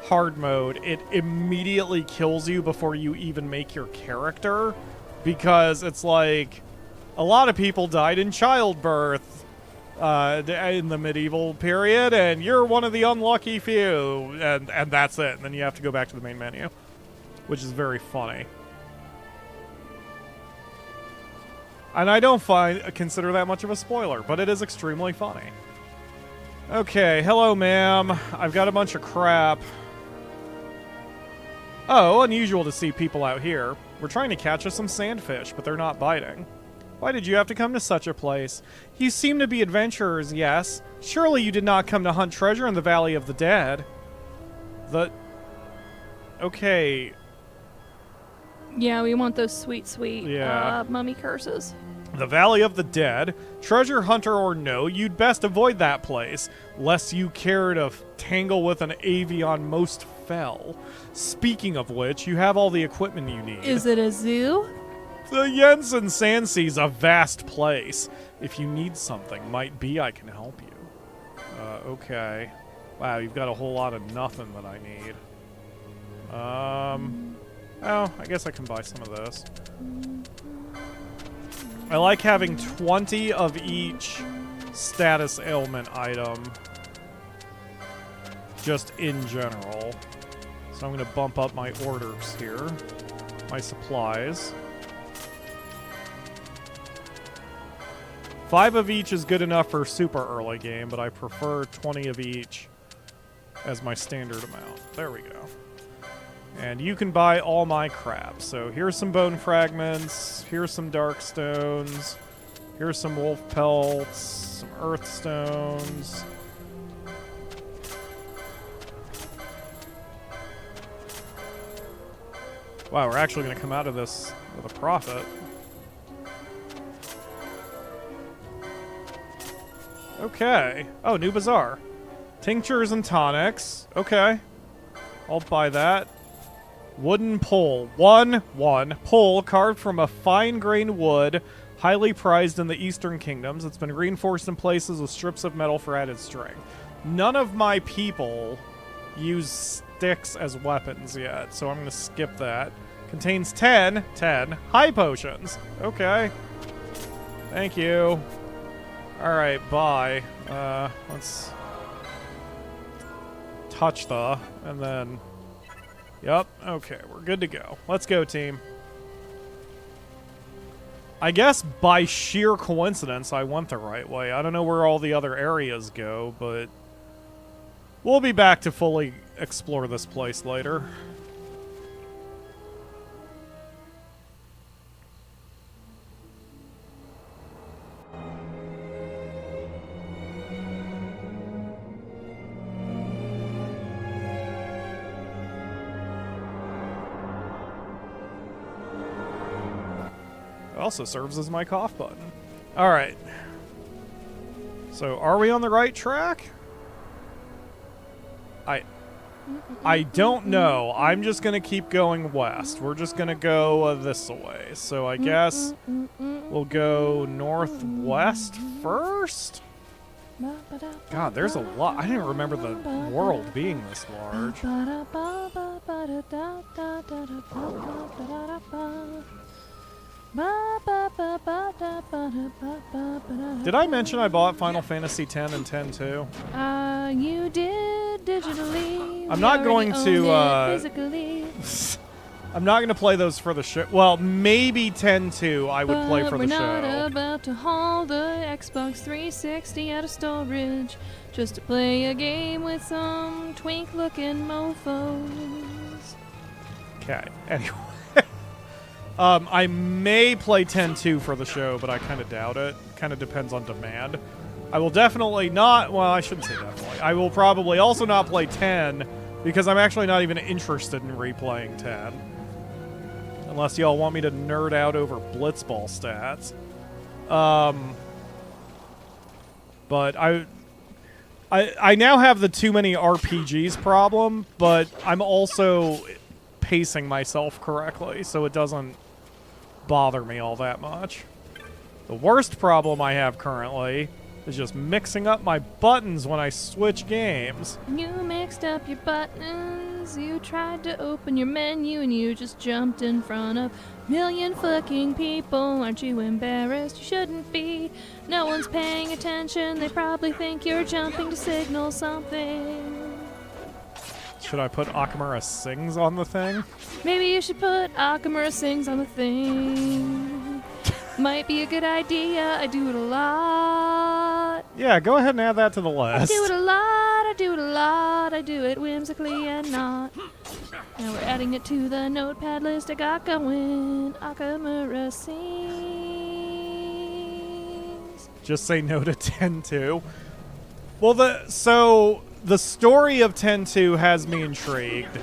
hard mode, it immediately kills you before you even make your character, because it's like, a lot of people died in childbirth in the medieval period, and you're one of the unlucky few, and that's it. And then you have to go back to the main menu, which is very funny. And I don't consider that much of a spoiler, but it is extremely funny. Okay, hello, ma'am. I've got a bunch of crap. Oh, unusual to see people out here. We're trying to catch us some sandfish, but they're not biting. Why did you have to come to such a place? You seem to be adventurers, yes. Surely you did not come to hunt treasure in the Valley of the Dead. Okay. Yeah, we want those sweet, sweet mummy curses. The Valley of the Dead. Treasure hunter or no, you'd best avoid that place, lest you care to tangle with an avian most fell. Speaking of which, you have all the equipment you need. Is it a zoo? The Yensa Sandsea's a vast place. If you need something, might be I can help you. Okay. Wow, you've got a whole lot of nothing that I need. Oh, I guess I can buy some of this. I like having 20 of each status ailment item, just in general. So I'm going to bump up my orders here. My supplies. 5 of each is good enough for super early game, but I prefer 20 of each as my standard amount. There we go. And you can buy all my crap. So here's some bone fragments, here's some dark stones, here's some wolf pelts, some earth stones. Wow, we're actually going to come out of this with a profit. Okay. Oh, new bazaar. Tinctures and tonics. Okay. I'll buy that. Wooden pole. One pole carved from a fine-grained wood, highly prized in the Eastern Kingdoms. It's been reinforced in places with strips of metal for added strength. None of my people use sticks as weapons yet, so I'm going to skip that. Contains 10 high potions. Okay. Thank you. Alright, bye. Let's touch the, and then, yep, okay, we're good to go. Let's go, team. I guess by sheer coincidence, I went the right way. I don't know where all the other areas go, but we'll be back to fully explore this place later. Also serves as my cough button. Alright. So, are we on the right track? I don't know. I'm just going to keep going west. We're just going to go this way. So I guess we'll go northwest first? God, there's a lot. I didn't remember the world being this large. Did I mention I bought Final Fantasy X and X too? You did digitally. I'm not going to physically. I'm not going to play those for the show. Well, maybe 10-2 I would play for the show. We're not about to haul the Xbox 360 out of storage just to play a game with some twink-looking mofos. Okay, anyway. I may play 10-2 for the show, but I kind of doubt it. Kind of depends on demand. I will definitely not... Well, I shouldn't say definitely. I will probably also not play 10, because I'm actually not even interested in replaying 10. Unless y'all want me to nerd out over Blitzball stats. But I now have the too many RPGs problem, but I'm also pacing myself correctly, so it doesn't bother me all that much. The worst problem I have currently is just mixing up my buttons when I switch games. You mixed up your buttons, you tried to open your menu, and you just jumped in front of a million fucking people. Aren't you embarrassed? You shouldn't be. No one's paying attention. They probably think you're jumping to signal something. Should I put Akamura Sings on the thing? Maybe you should put Akamura Sings on the thing. Might be a good idea. I do it a lot. Yeah, go ahead and add that to the list. I do it a lot. I do it a lot. I do it whimsically and not. Now we're adding it to the notepad list I got going. Akamura Sings. Just say no to 10-2. Well, the story of 10-2 has me intrigued.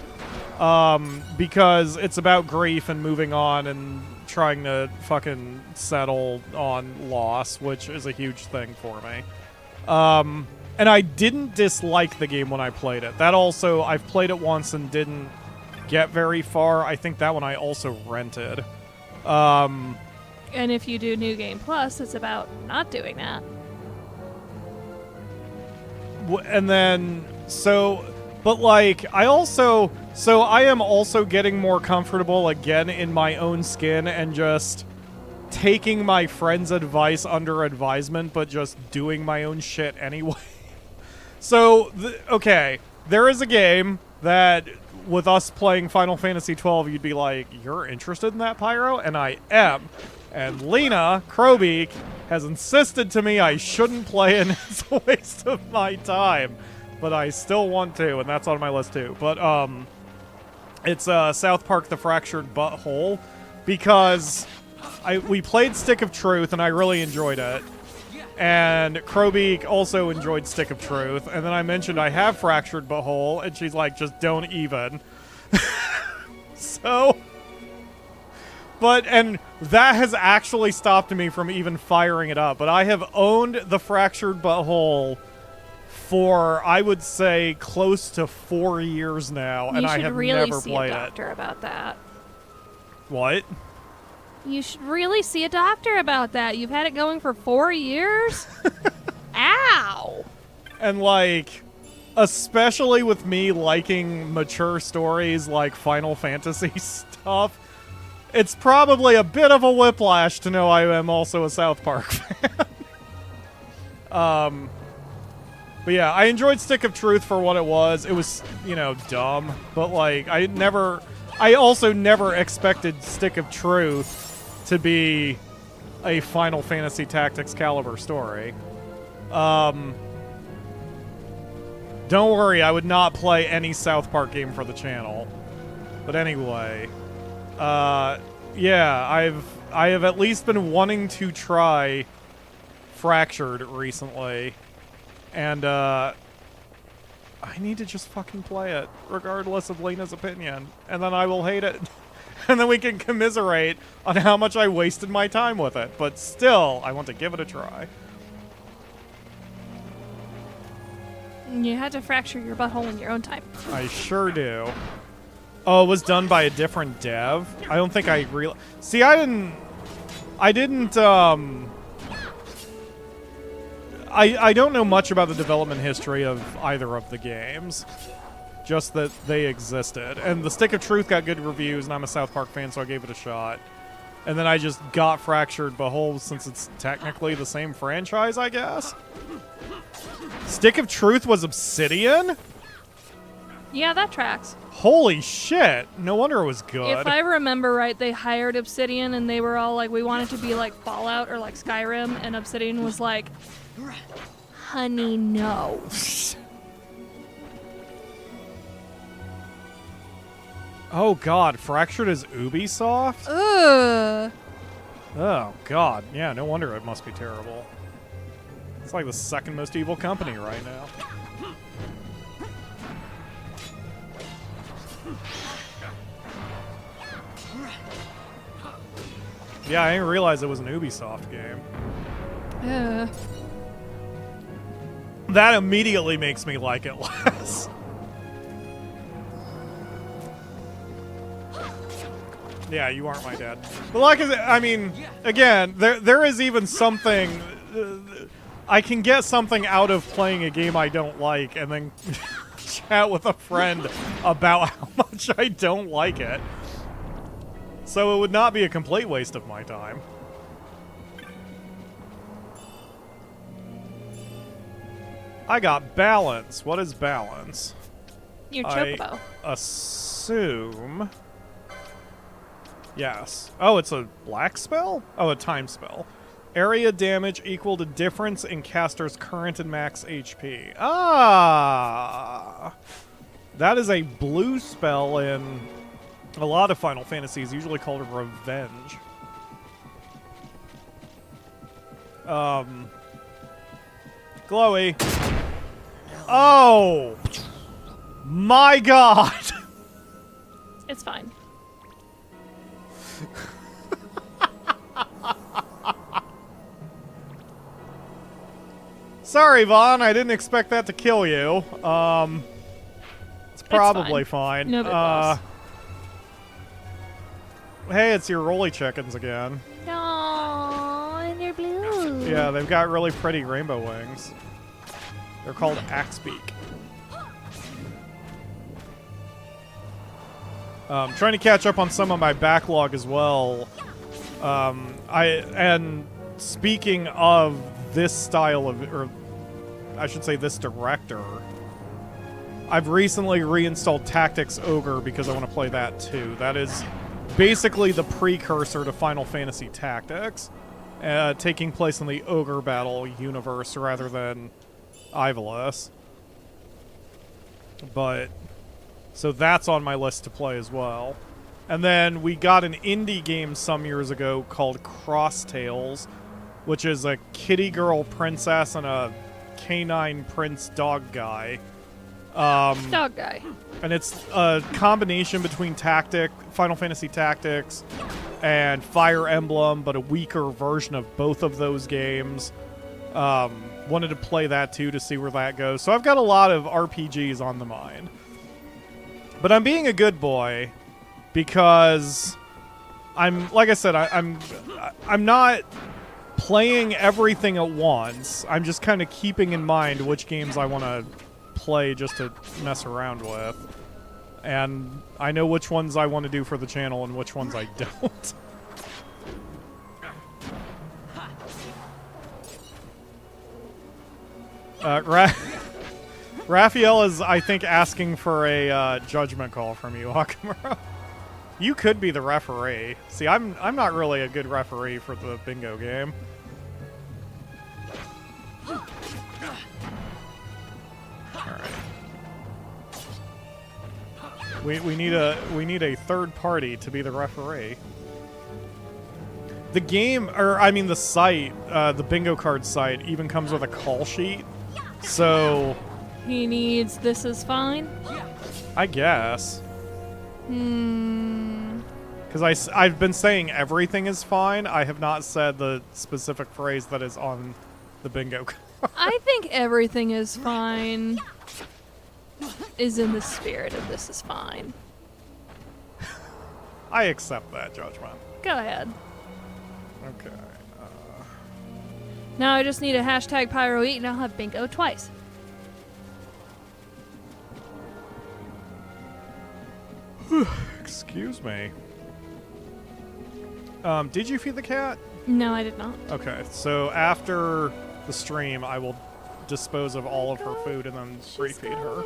Because it's about grief and moving on and trying to fucking settle on loss, which is a huge thing for me. And I didn't dislike the game when I played it. That also, I've played it once and didn't get very far. I think that one I also rented. And if you do New Game Plus, it's about not doing that. And then, but like, I am also getting more comfortable again in my own skin and just taking my friend's advice under advisement, but just doing my own shit anyway. So, okay, there is a game that, with us playing Final Fantasy XII, you'd be like, you're interested in that, Pyro? And I am. And Lena Crowbeak has insisted to me I shouldn't play, and it's a waste of my time. But I still want to, and that's on my list too. But, It's South Park: The Fractured Butthole, because we played Stick of Truth and I really enjoyed it, and Crowbeak also enjoyed Stick of Truth, and then I mentioned I have Fractured Butthole, and she's like, just don't even. So, and that has actually stopped me from even firing it up, but I have owned the Fractured Butthole for, I would say, close to 4 years now, and I have never played it. You should really see a doctor about that. What? You should really see a doctor about that. You've had it going for 4 years? Ow! And, like, especially with me liking mature stories like Final Fantasy stuff, it's probably a bit of a whiplash to know I am also a South Park fan. But yeah, I enjoyed Stick of Truth for what it was. It was, you know, dumb. But, like, I also never expected Stick of Truth to be a Final Fantasy Tactics caliber story. Don't worry, I would not play any South Park game for the channel. But anyway, yeah, I have at least been wanting to try Fractured recently. And, I need to just fucking play it, regardless of Lena's opinion. And then I will hate it. And then we can commiserate on how much I wasted my time with it. But still, I want to give it a try. You had to fracture your butthole in your own time. I sure do. Oh, it was done by a different dev? I don't think I really... See, I didn't, I don't know much about the development history of either of the games. Just that they existed. And the Stick of Truth got good reviews, and I'm a South Park fan, so I gave it a shot. And then I just got Fractured Butthole since it's technically the same franchise, I guess? Stick of Truth was Obsidian? Yeah, that tracks. Holy shit. No wonder it was good. If I remember right, they hired Obsidian, and they were all like, we want it to be like Fallout or like Skyrim, and Obsidian was like, honey, no. Oh god, Fractured is Ubisoft? Ugh. Oh god, yeah, no wonder it must be terrible. It's like the second most evil company right now. Yeah, I didn't realize it was an Ubisoft game. Yeah. That immediately makes me like it less. Yeah, you aren't my dad. But like I mean, again, there is even something... I can get something out of playing a game I don't like and then chat with a friend about how much I don't like it. So it would not be a complete waste of my time. I got balance. What is balance? Your chocobo. I assume... Yes. Oh, it's a black spell? Oh, a time spell. Area damage equal to difference in caster's current and max HP. Ah! That is a blue spell in a lot of Final Fantasies, usually called Revenge. Glowy. Oh! My god! It's fine. Sorry, Vaan, I didn't expect that to kill you. It's probably fine. No big loss. Hey, it's your Rolly Chickens again. Aww, and they're blue. Yeah, they've got really pretty rainbow wings. They're called Axebeak. Trying to catch up on some of my backlog as well. And speaking of this style of, or I should say this director, I've recently reinstalled Tactics Ogre because I want to play that too. That is basically the precursor to Final Fantasy Tactics, taking place in the Ogre Battle universe rather than Ivalice. But So that's on my list to play as well. And then we got an indie game some years ago called Cross Tales, which is a kitty girl princess and a canine prince dog guy. Dog guy. And it's a combination between Final Fantasy Tactics and Fire Emblem, but a weaker version of both of those games. Wanted to play that too to see where that goes. So I've got a lot of RPGs on the mind. But I'm being a good boy because like I said, I'm not playing everything at once. I'm just kind of keeping in mind which games I want to play just to mess around with. And I know which ones I want to do for the channel and which ones I don't. Raphael is, I think, asking for a judgment call from you, Akamura. You could be the referee. See, I'm not really a good referee for the bingo game. Alright. We need a third party to be the referee. The game, or I mean the site, the bingo card site, even comes with a call sheet. So He needs this is fine? I guess. Because I've been saying everything is fine. I have not said the specific phrase that is on the bingo card. I think everything is fine is in the spirit of this is fine. I accept that judgment. Go ahead. Okay. Now I just need a hashtag Pyro Eat and I'll have bingo twice. Excuse me. Did you feed the cat? No, I did not. Okay, so after the stream, I will dispose of all of her food and then refeed her.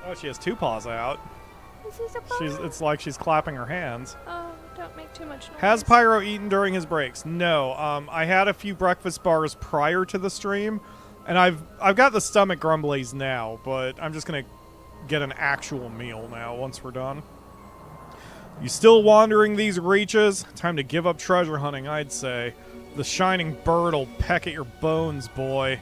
Oh, she has two paws out. It's like she's clapping her hands. Oh, don't make too much noise. Has Pyro eaten during his breaks? No. I had a few breakfast bars prior to the stream, and I've got the stomach grumblies now, but I'm just gonna get an actual meal now once we're done. You still wandering these reaches? Time to give up treasure hunting, I'd say. The shining bird will peck at your bones, boy.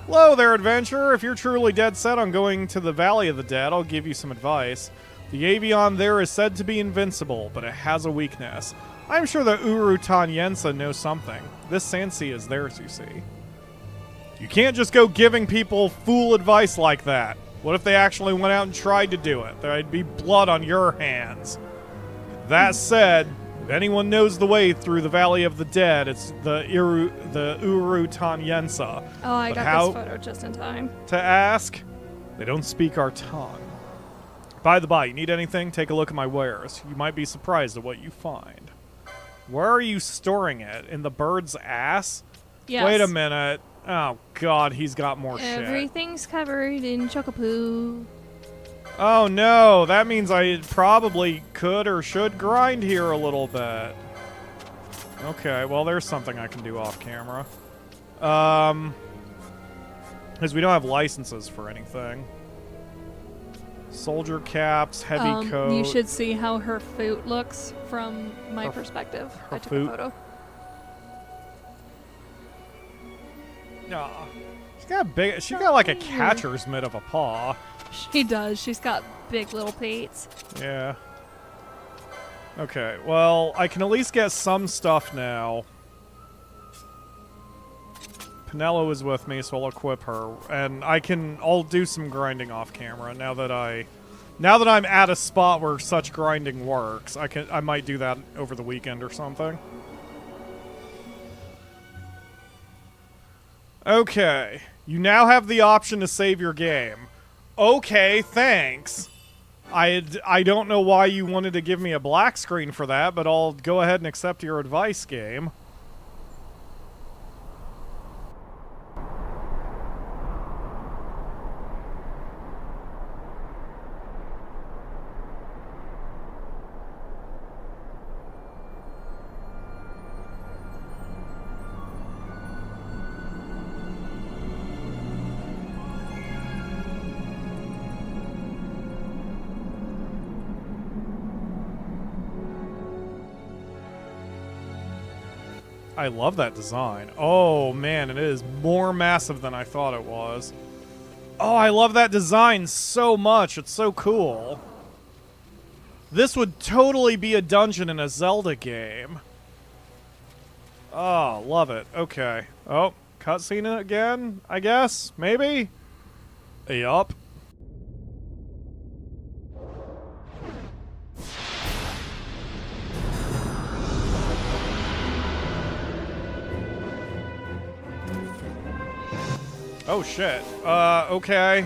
Hello there, adventurer. If you're truly dead set on going to the Valley of the Dead, I'll give you some advice. The avion there is said to be invincible, but it has a weakness. I'm sure the Ogir-Yensa knows something. This Sandsea is theirs, you see. You can't just go giving people fool advice like that. What if they actually went out and tried to do it? There'd be blood on your hands. That said, if anyone knows the way through the Valley of the Dead, it's the Ogir-Yensa. Oh, I got this photo just in time. To ask, they don't speak our tongue. By the by, you need anything? Take a look at my wares. You might be surprised at what you find. Where are you storing it? In the bird's ass? Yes. Wait a minute. Oh, God, he's got more shit. Everything's covered in chocopoo. Oh, no. That means I probably could or should grind here a little bit. Okay, well, there's something I can do off camera. Because we don't have licenses for anything. Soldier caps, heavy coat. You should see how her foot looks from my perspective. I took a photo. Aw. She's got like a catcher's mitt of a paw. She does. She's got big little pates. Yeah. Okay, well, I can at least get some stuff now. Penelo is with me, so I'll equip her, and I'll do some grinding off camera now that I'm at a spot where such grinding works. I might do that over the weekend or something. Okay, you now have the option to save your game. Okay, thanks. I don't know why you wanted to give me a black screen for that, but I'll go ahead and accept your advice, game. I love that design. Oh, man, it is more massive than I thought it was. Oh, I love that design so much. It's so cool. This would totally be a dungeon in a Zelda game. Oh, love it. Okay. Oh, cutscene again, I guess? Maybe? Yup. Oh shit. Okay.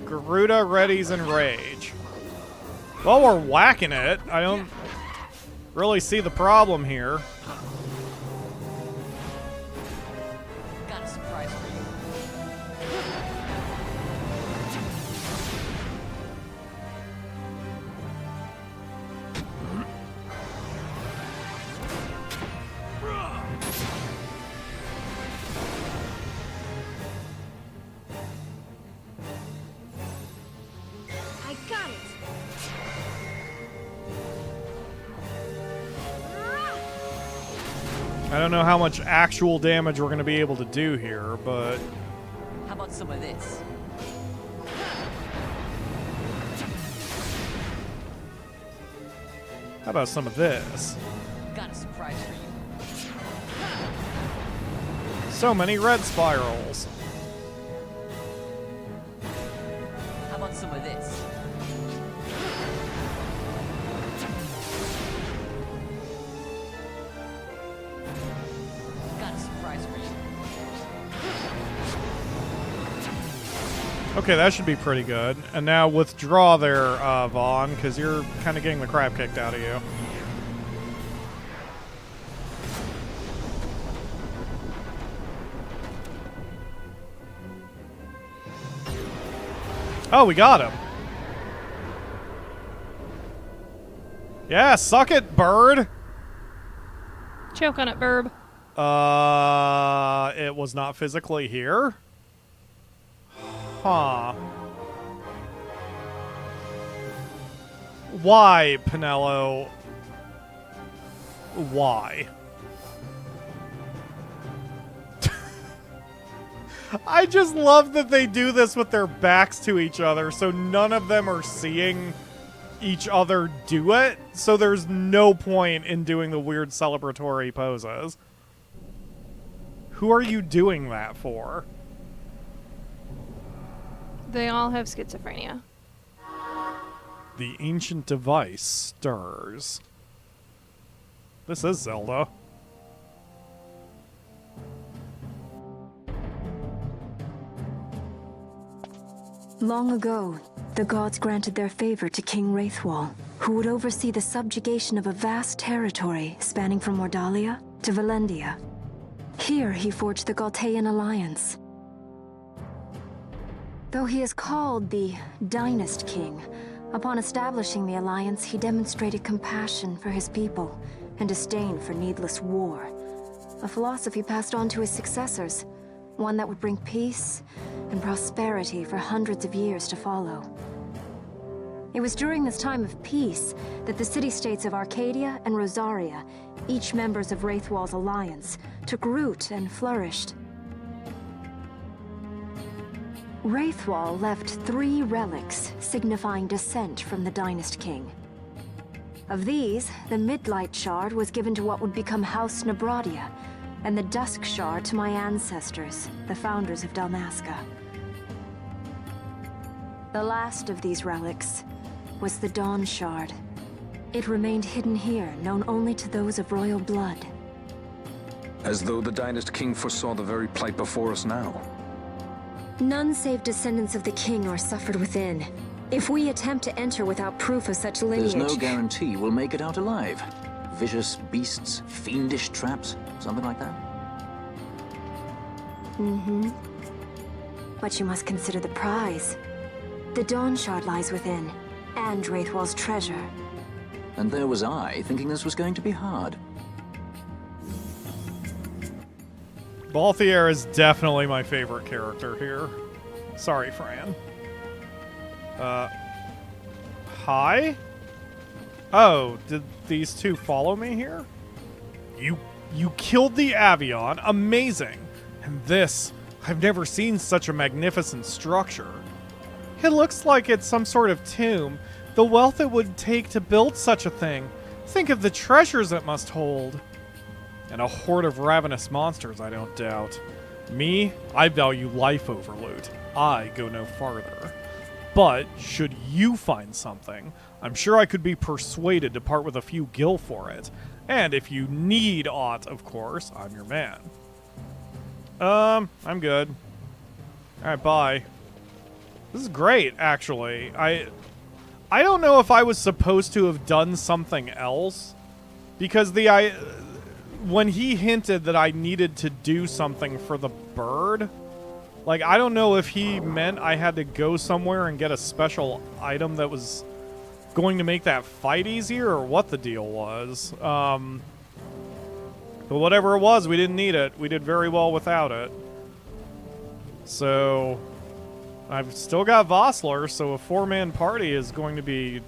Garuda readies in rage. Well, we're whacking it. I don't really see the problem here. Got a surprise for you. I got it. I don't know how much actual damage we're going to be able to do here, but... How about some of this? How about some of this? Got a surprise for you. So many red spirals. How about some of this? Got a surprise for you. Okay, that should be pretty good. And now withdraw there, Vaan, because you're kind of getting the crap kicked out of you. Oh, we got him. Yeah, suck it, bird. Choke on it, burb. It was not physically here? Huh. Why, Pinello? Why? I just love that they do this with their backs to each other, so none of them are seeing each other do it, so there's no point in doing the weird celebratory poses. Who are you doing that for? They all have schizophrenia. The ancient device stirs. This is Zelda. Long ago, the gods granted their favor to King Raithwall, who would oversee the subjugation of a vast territory spanning from Mordalia to Valendia. Here he forged the Galtean alliance. Though he is called the Dynast King, upon establishing the alliance, he demonstrated compassion for his people and disdain for needless war. A philosophy passed on to his successors, one that would bring peace and prosperity for hundreds of years to follow. It was during this time of peace that the city-states of Arcadia and Rosaria, each members of Raithwall's alliance, took root and flourished. Raithwall left 3 relics signifying descent from the Dynast King. Of these, the Midlight Shard was given to what would become House Nabradia, and the Dusk Shard to my ancestors, the founders of Dalmasca. The last of these relics was the Dawn Shard. It remained hidden here, known only to those of royal blood. As though the Dynast King foresaw the very plight before us now. None save descendants of the king are suffered within. If we attempt to enter without proof of such lineage... There's no guarantee we'll make it out alive. Vicious beasts, fiendish traps, something like that? Mm-hmm. But you must consider the prize. The Dawn Shard lies within, and Raithwall's treasure. And there was I, thinking this was going to be hard. Balthier is definitely my favorite character here. Sorry, Fran. Hi? Oh, did these two follow me here? You killed the Avion. Amazing. And this, I've never seen such a magnificent structure. It looks like it's some sort of tomb. The wealth it would take to build such a thing. Think of the treasures it must hold. And a horde of ravenous monsters, I don't doubt. Me, I value life over loot. I go no farther. But, should you find something, I'm sure I could be persuaded to part with a few gil for it. And if you need aught, of course, I'm your man. I'm good. Alright, bye. This is great, actually. I don't know if I was supposed to have done something else, because when he hinted that I needed to do something for the bird, like, I don't know if he meant I had to go somewhere and get a special item that was going to make that fight easier, or what the deal was. But whatever it was, we didn't need it. We did very well without it. So, I've still got Vossler, so a 4-man party is going to be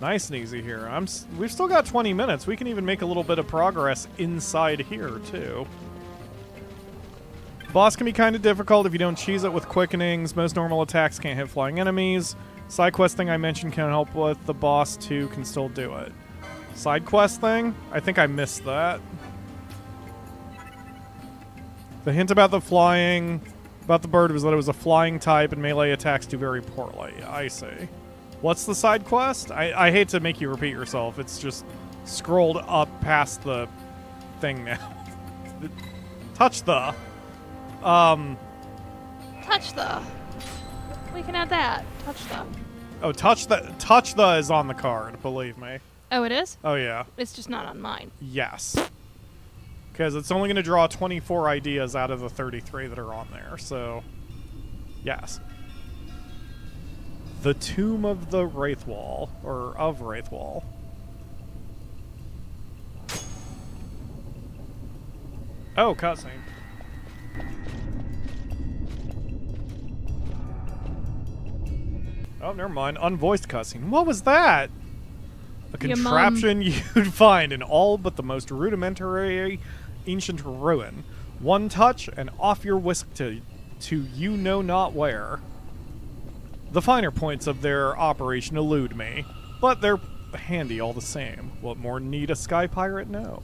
nice and easy here. We've still got 20 minutes. We can even make a little bit of progress inside here, too. Boss can be kind of difficult if you don't cheese it with quickenings. Most normal attacks can't hit flying enemies. Side quest thing I mentioned can help with the boss, too, can still do it. Side quest thing? I think I missed that. The hint about the flying, about the bird, was that it was a flying type and melee attacks do very poorly. I see. What's the side quest? I hate to make you repeat yourself. It's just scrolled up past the thing now. Touch the. Touch the. We can add that. Touch the. Oh, touch the is on the card, believe me. Oh, it is? Oh, yeah. It's just not on mine. Yes. Because it's only going to draw 24 ideas out of the 33 that are on there, so... Yes. The Tomb of the Raithwall, or of Raithwall. Oh, cutscene. Oh, never mind. Unvoiced cutscene. What was that? A contraption you'd find in all but the most rudimentary ancient ruin. One touch, and off your whisk to you know not where. The finer points of their operation elude me, but they're handy all the same. What more need a sky pirate know?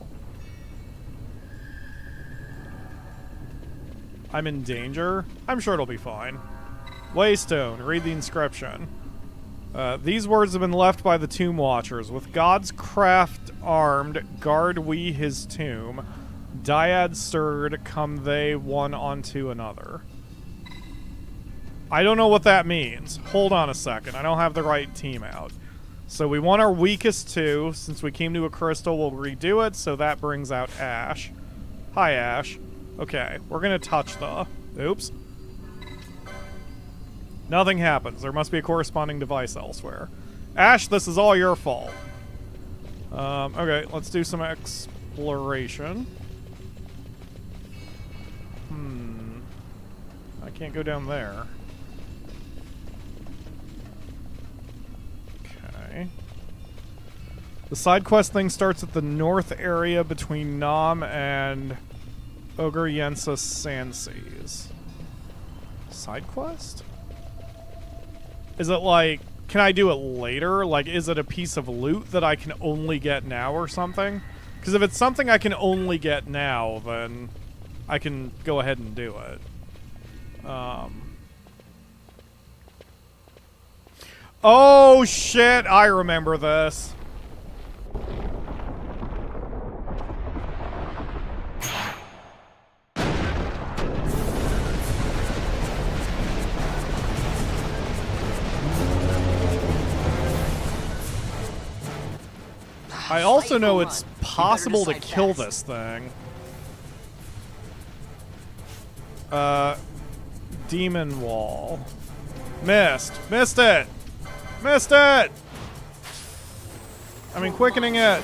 I'm in danger? I'm sure it'll be fine. Waystone, read the inscription. These words have been left by the Tomb Watchers. With God's craft armed, guard we his tomb. Dyad stirred, come they one onto another. I don't know what that means. Hold on a second. I don't have the right team out. So we want our weakest two. Since we came to a crystal, we'll redo it. So that brings out Ash. Hi, Ash. Okay, we're going to touch the... Oops. Nothing happens. There must be a corresponding device elsewhere. Ash, this is all your fault. Okay, let's do some exploration. I can't go down there. Okay. The side quest thing starts at the north area between Nam and Ogir-Yensa Sandsea. Side quest? Is it like, can I do it later? Like, is it a piece of loot that I can only get now or something? Because if it's something I can only get now, then I can go ahead and do it. Oh, shit, I remember this. I also know it's possible to kill this thing. Demon Wall. Missed. Missed it! Missed it! I mean, quickening it.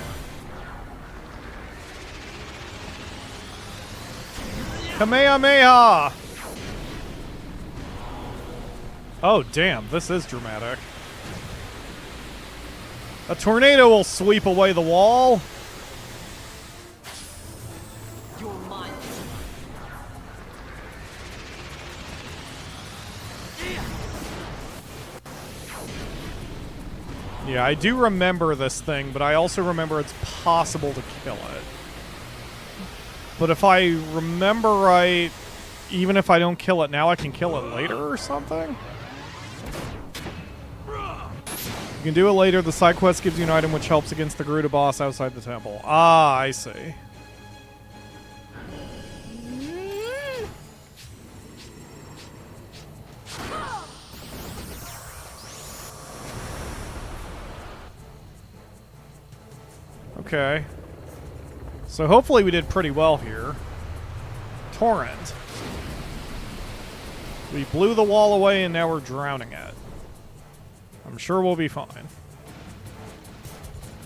Kamehameha! Oh, damn. This is dramatic. A tornado will sweep away the wall. Yeah, I do remember this thing, but I also remember it's possible to kill it. But if I remember right, even if I don't kill it now, I can kill it later or something? You can do it later. The side quest gives you an item which helps against the Garuda boss outside the temple. Ah, I see. Okay. So hopefully we did pretty well here. Torrent. We blew the wall away and now we're drowning it. I'm sure we'll be fine.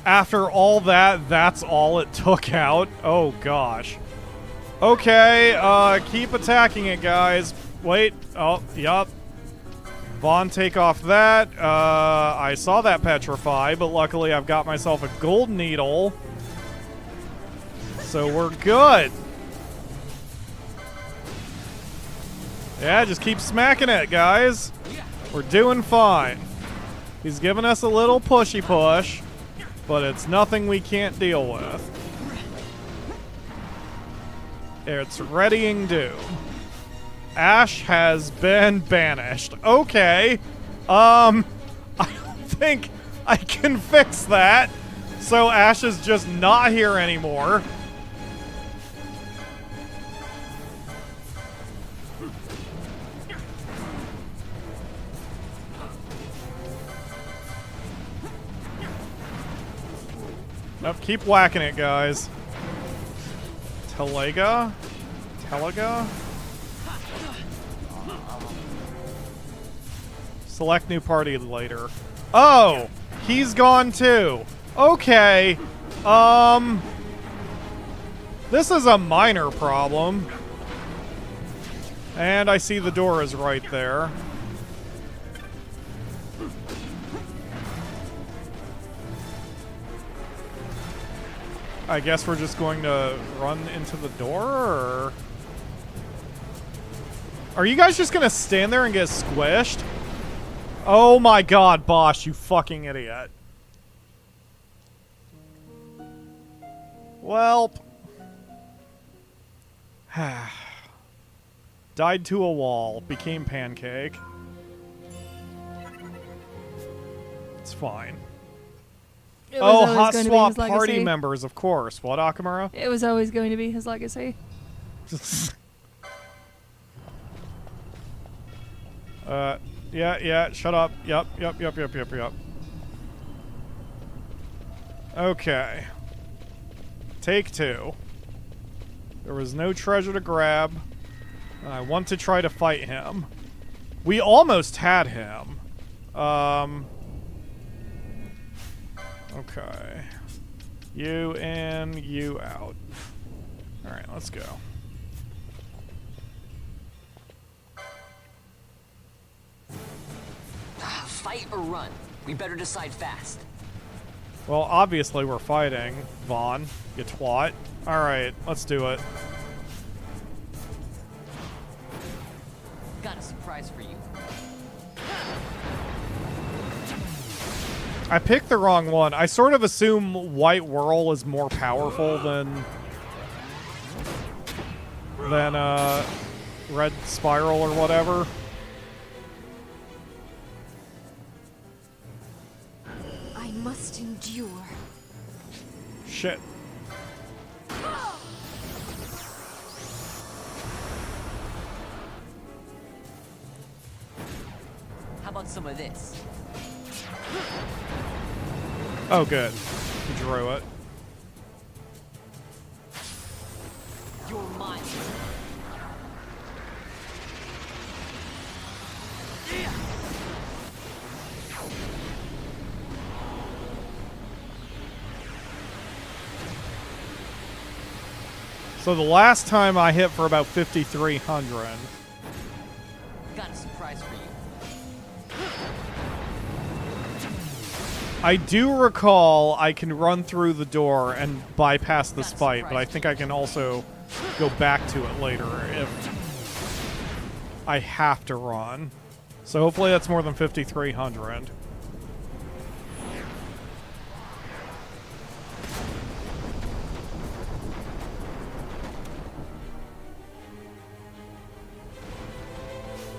After all that, that's all it took out? Oh gosh. Okay, keep attacking it, guys. Wait. Oh, yup. Vaan, take off that. I saw that petrify, but luckily I've got myself a gold needle. So we're good. Yeah, just keep smacking it, guys. We're doing fine. He's giving us a little pushy push, but it's nothing we can't deal with. It's readying doom. Ash has been banished. Okay. I don't think I can fix that. So Ash is just not here anymore. Nope, keep whacking it, guys. Telega? Select new party later. Oh! He's gone too. Okay. This is a minor problem. And I see the door is right there. I guess we're just going to run into the door, or... Are you guys just going to stand there and get squished? Oh my god, Basch, you fucking idiot. Welp. Died to a wall, became pancake. It's fine. Oh, hot swap party members, of course. What, Akamura? It was always going to be his legacy. Yeah, shut up. Yup. Okay. Take two. There was no treasure to grab. I want to try to fight him. We almost had him. Okay. You in, you out. Alright, let's go. Fight or run? We better decide fast. Well, obviously we're fighting, Vaan, you twat. Alright, let's do it. Got a surprise for you. I picked the wrong one. I sort of assume White Whirl is more powerful than Red Spiral or whatever. I must endure. Shit. How about some of this? Oh, good. He drew it. You're mine. So the last time I hit for about 5,300. Got a surprise for you. I do recall I can run through the door and bypass this fight, but I think I can also go back to it later if I have to run. So hopefully that's more than 5,300.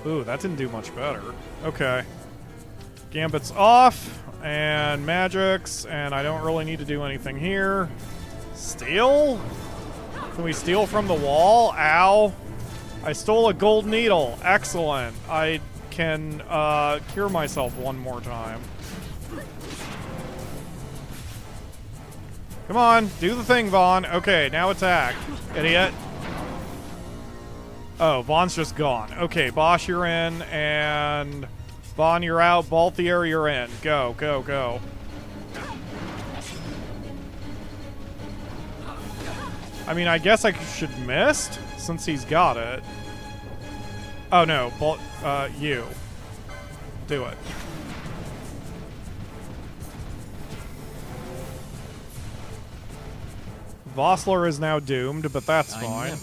Ooh, that didn't do much better. Okay. Gambits off, and magics, and I don't really need to do anything here. Steal? Can we steal from the wall? Ow. I stole a gold needle. Excellent. I can cure myself one more time. Come on, do the thing, Vaan. Okay, now attack. Idiot. Oh, Vaughn's just gone. Okay, Basch, you're in, and Vaan, you're out. Balthier, you're in. Go, go, go. I mean, I guess I should missed, since he's got it. Oh, no. You. Do it. Vossler is now doomed, but that's fine.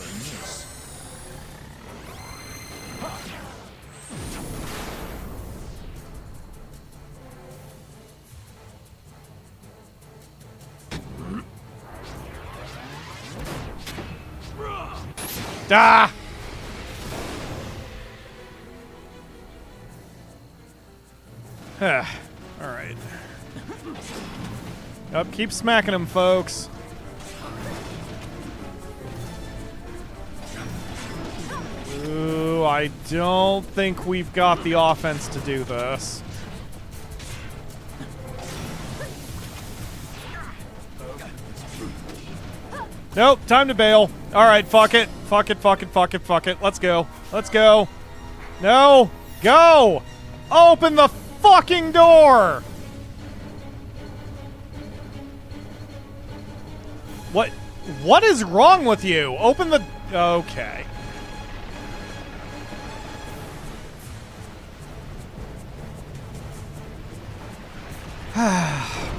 Ah! Alright. Up, keep smacking him, folks. Ooh, I don't think we've got the offense to do this. Nope, time to bail. Alright, fuck it. Fuck it, fuck it, fuck it, fuck it. Let's go. Let's go. No! Go! Open the fucking door! What is wrong with you? Open the... Okay.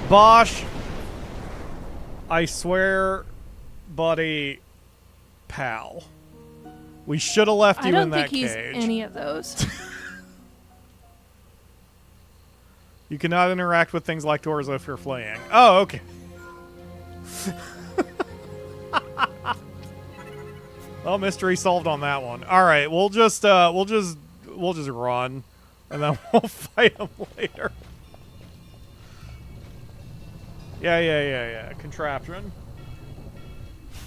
Basch, I swear, buddy, pal, we should have left you in that cage. I don't think he's any of those. You cannot interact with things like doors if you're fleeing. Oh, okay. Well, mystery solved on that one. All right, we'll just run, and then we'll fight him later. Yeah. Contraption.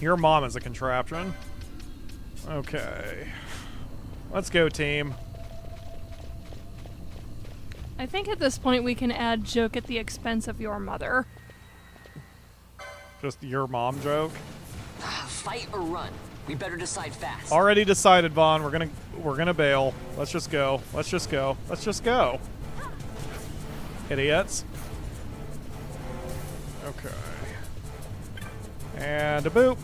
Your mom is a contraption. Okay. Let's go, team. I think at this point we can add joke at the expense of your mother. Just your mom joke? Fight or run? We better decide fast. Already decided, Vaan. We're gonna bail. Let's just go. Let's just go. Let's just go. Idiots. Okay. And a boop.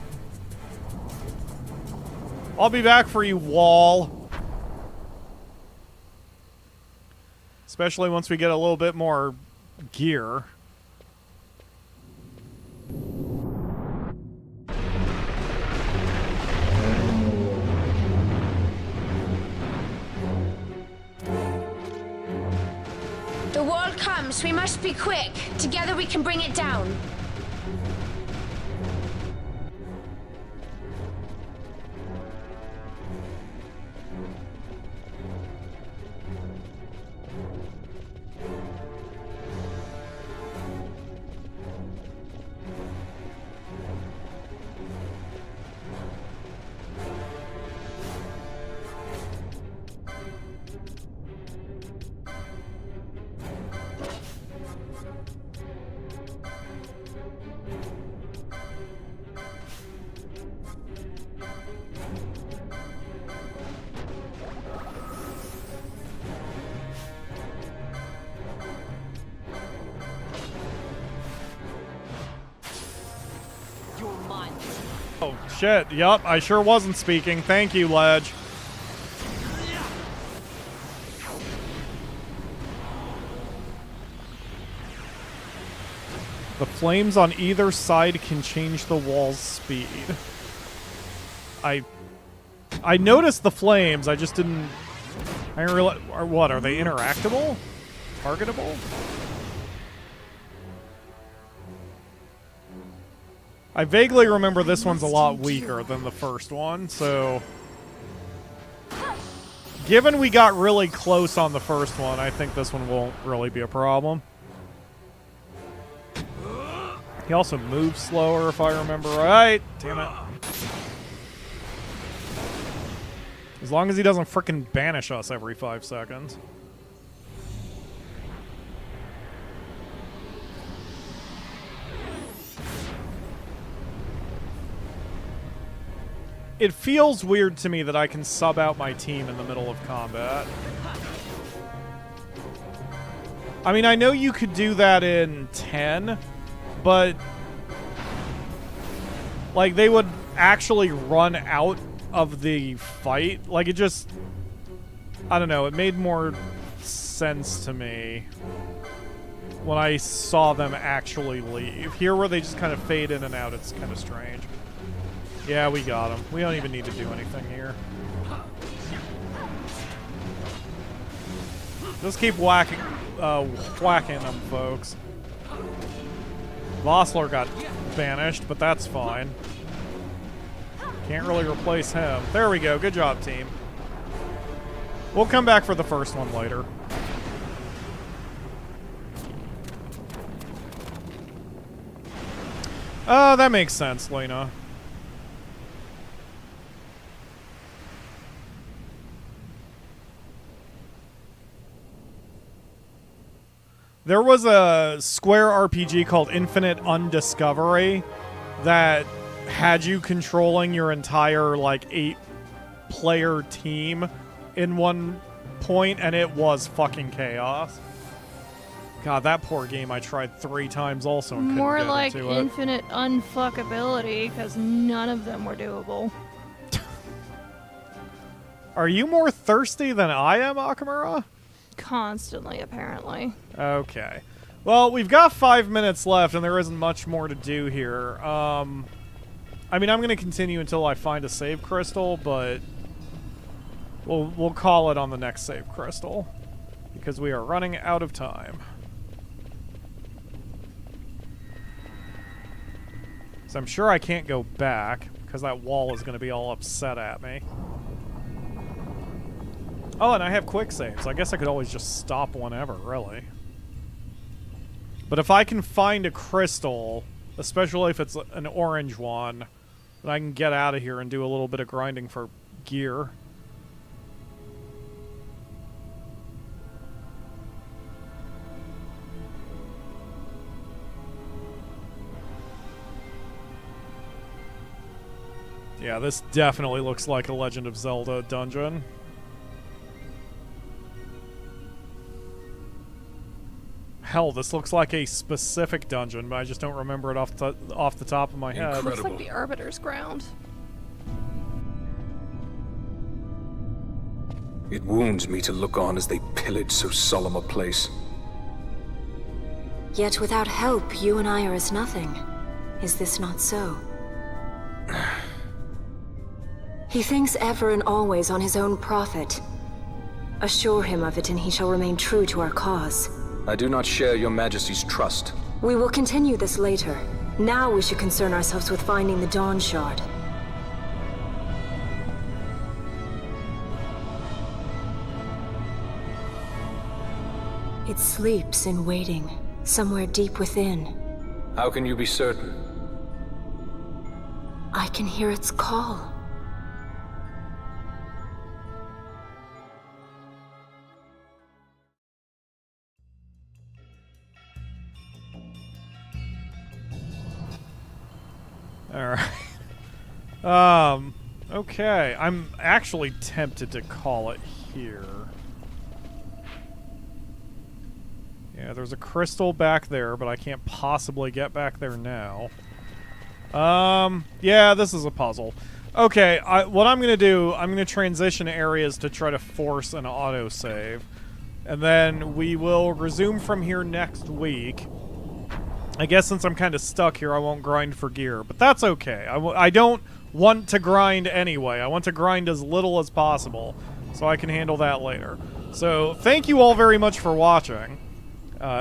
I'll be back for you, wall. Especially once we get a little bit more gear. The wall comes. We must be quick. Together we can bring it down. Oh, shit. Yup, I sure wasn't speaking. Thank you, Ledge. The flames on either side can change the wall's speed. I noticed the flames, I just didn't... I didn't realize... What, are they interactable? Targetable? I vaguely remember this one's a lot weaker than the first one, so... Given we got really close on the first one, I think this one won't really be a problem. He also moves slower, if I remember right. Damn it. As long as he doesn't frickin' banish us every 5 seconds. It feels weird to me that I can sub out my team in the middle of combat. I mean, I know you could do that in 10, but like they would actually run out of the fight. Like it just, I don't know, it made more sense to me when I saw them actually leave. Here where they just kind of fade in and out, it's kind of strange. Yeah, we got him. We don't even need to do anything here. Just keep whacking them, folks. Vossler got banished, but that's fine. Can't really replace him. There we go. Good job, team. We'll come back for the first one later. Oh, that makes sense, Lena. There was a Square RPG called Infinite Undiscovery that had you controlling your entire, like, 8-player team in one point, and it was fucking chaos. God, that poor game I tried 3 times also and couldn't More get like into it. infinite unfuckability, because none of them were doable. Are you more thirsty than I am, Akamura? Constantly, apparently. Okay. Well, we've got 5 minutes left, and there isn't much more to do here. I mean, I'm going to continue until I find a save crystal, but we'll call it on the next save crystal, because we are running out of time. So I'm sure I can't go back, because that wall is going to be all upset at me. Oh, and I have quick saves. I guess I could always just stop whenever, really. But if I can find a crystal, especially if it's an orange one, then I can get out of here and do a little bit of grinding for gear. Yeah, this definitely looks like a Legend of Zelda dungeon. Hell, this looks like a specific dungeon, but I just don't remember it off the top of my head. It looks like the Arbiter's Ground. It wounds me to look on as they pillage so solemn a place. Yet without help, you and I are as nothing. Is this not so? He thinks ever and always on his own profit. Assure him of it, and he shall remain true to our cause. I do not share your majesty's trust. We will continue this later. Now we should concern ourselves with finding the Dawn Shard. It sleeps in waiting, somewhere deep within. How can you be certain? I can hear its call. Alright. Okay. I'm actually tempted to call it here. Yeah, there's a crystal back there, but I can't possibly get back there now. Yeah, this is a puzzle. Okay, what I'm going to do, I'm going to transition areas to try to force an autosave. And then we will resume from here next week. I guess since I'm kind of stuck here, I won't grind for gear. But that's okay. I don't want to grind anyway. I want to grind as little as possible, so I can handle that later. So, thank you all very much for watching.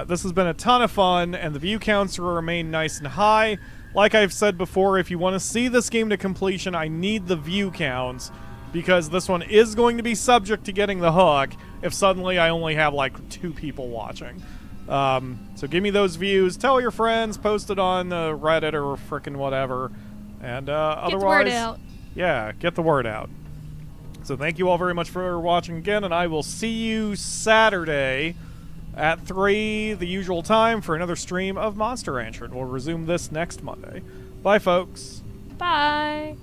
This has been a ton of fun, and the view counts will remain nice and high. Like I've said before, if you want to see this game to completion, I need the view counts. because this one is going to be subject to getting the hook if suddenly I only have like 2 people watching. So give me those views, tell your friends, post it on Reddit or frickin' whatever, and otherwise, get the word out. Yeah, get the word out. So thank you all very much for watching again, and I will see you Saturday at 3, the usual time, for another stream of Monster Rancher, and we'll resume this next Monday. Bye, folks. Bye.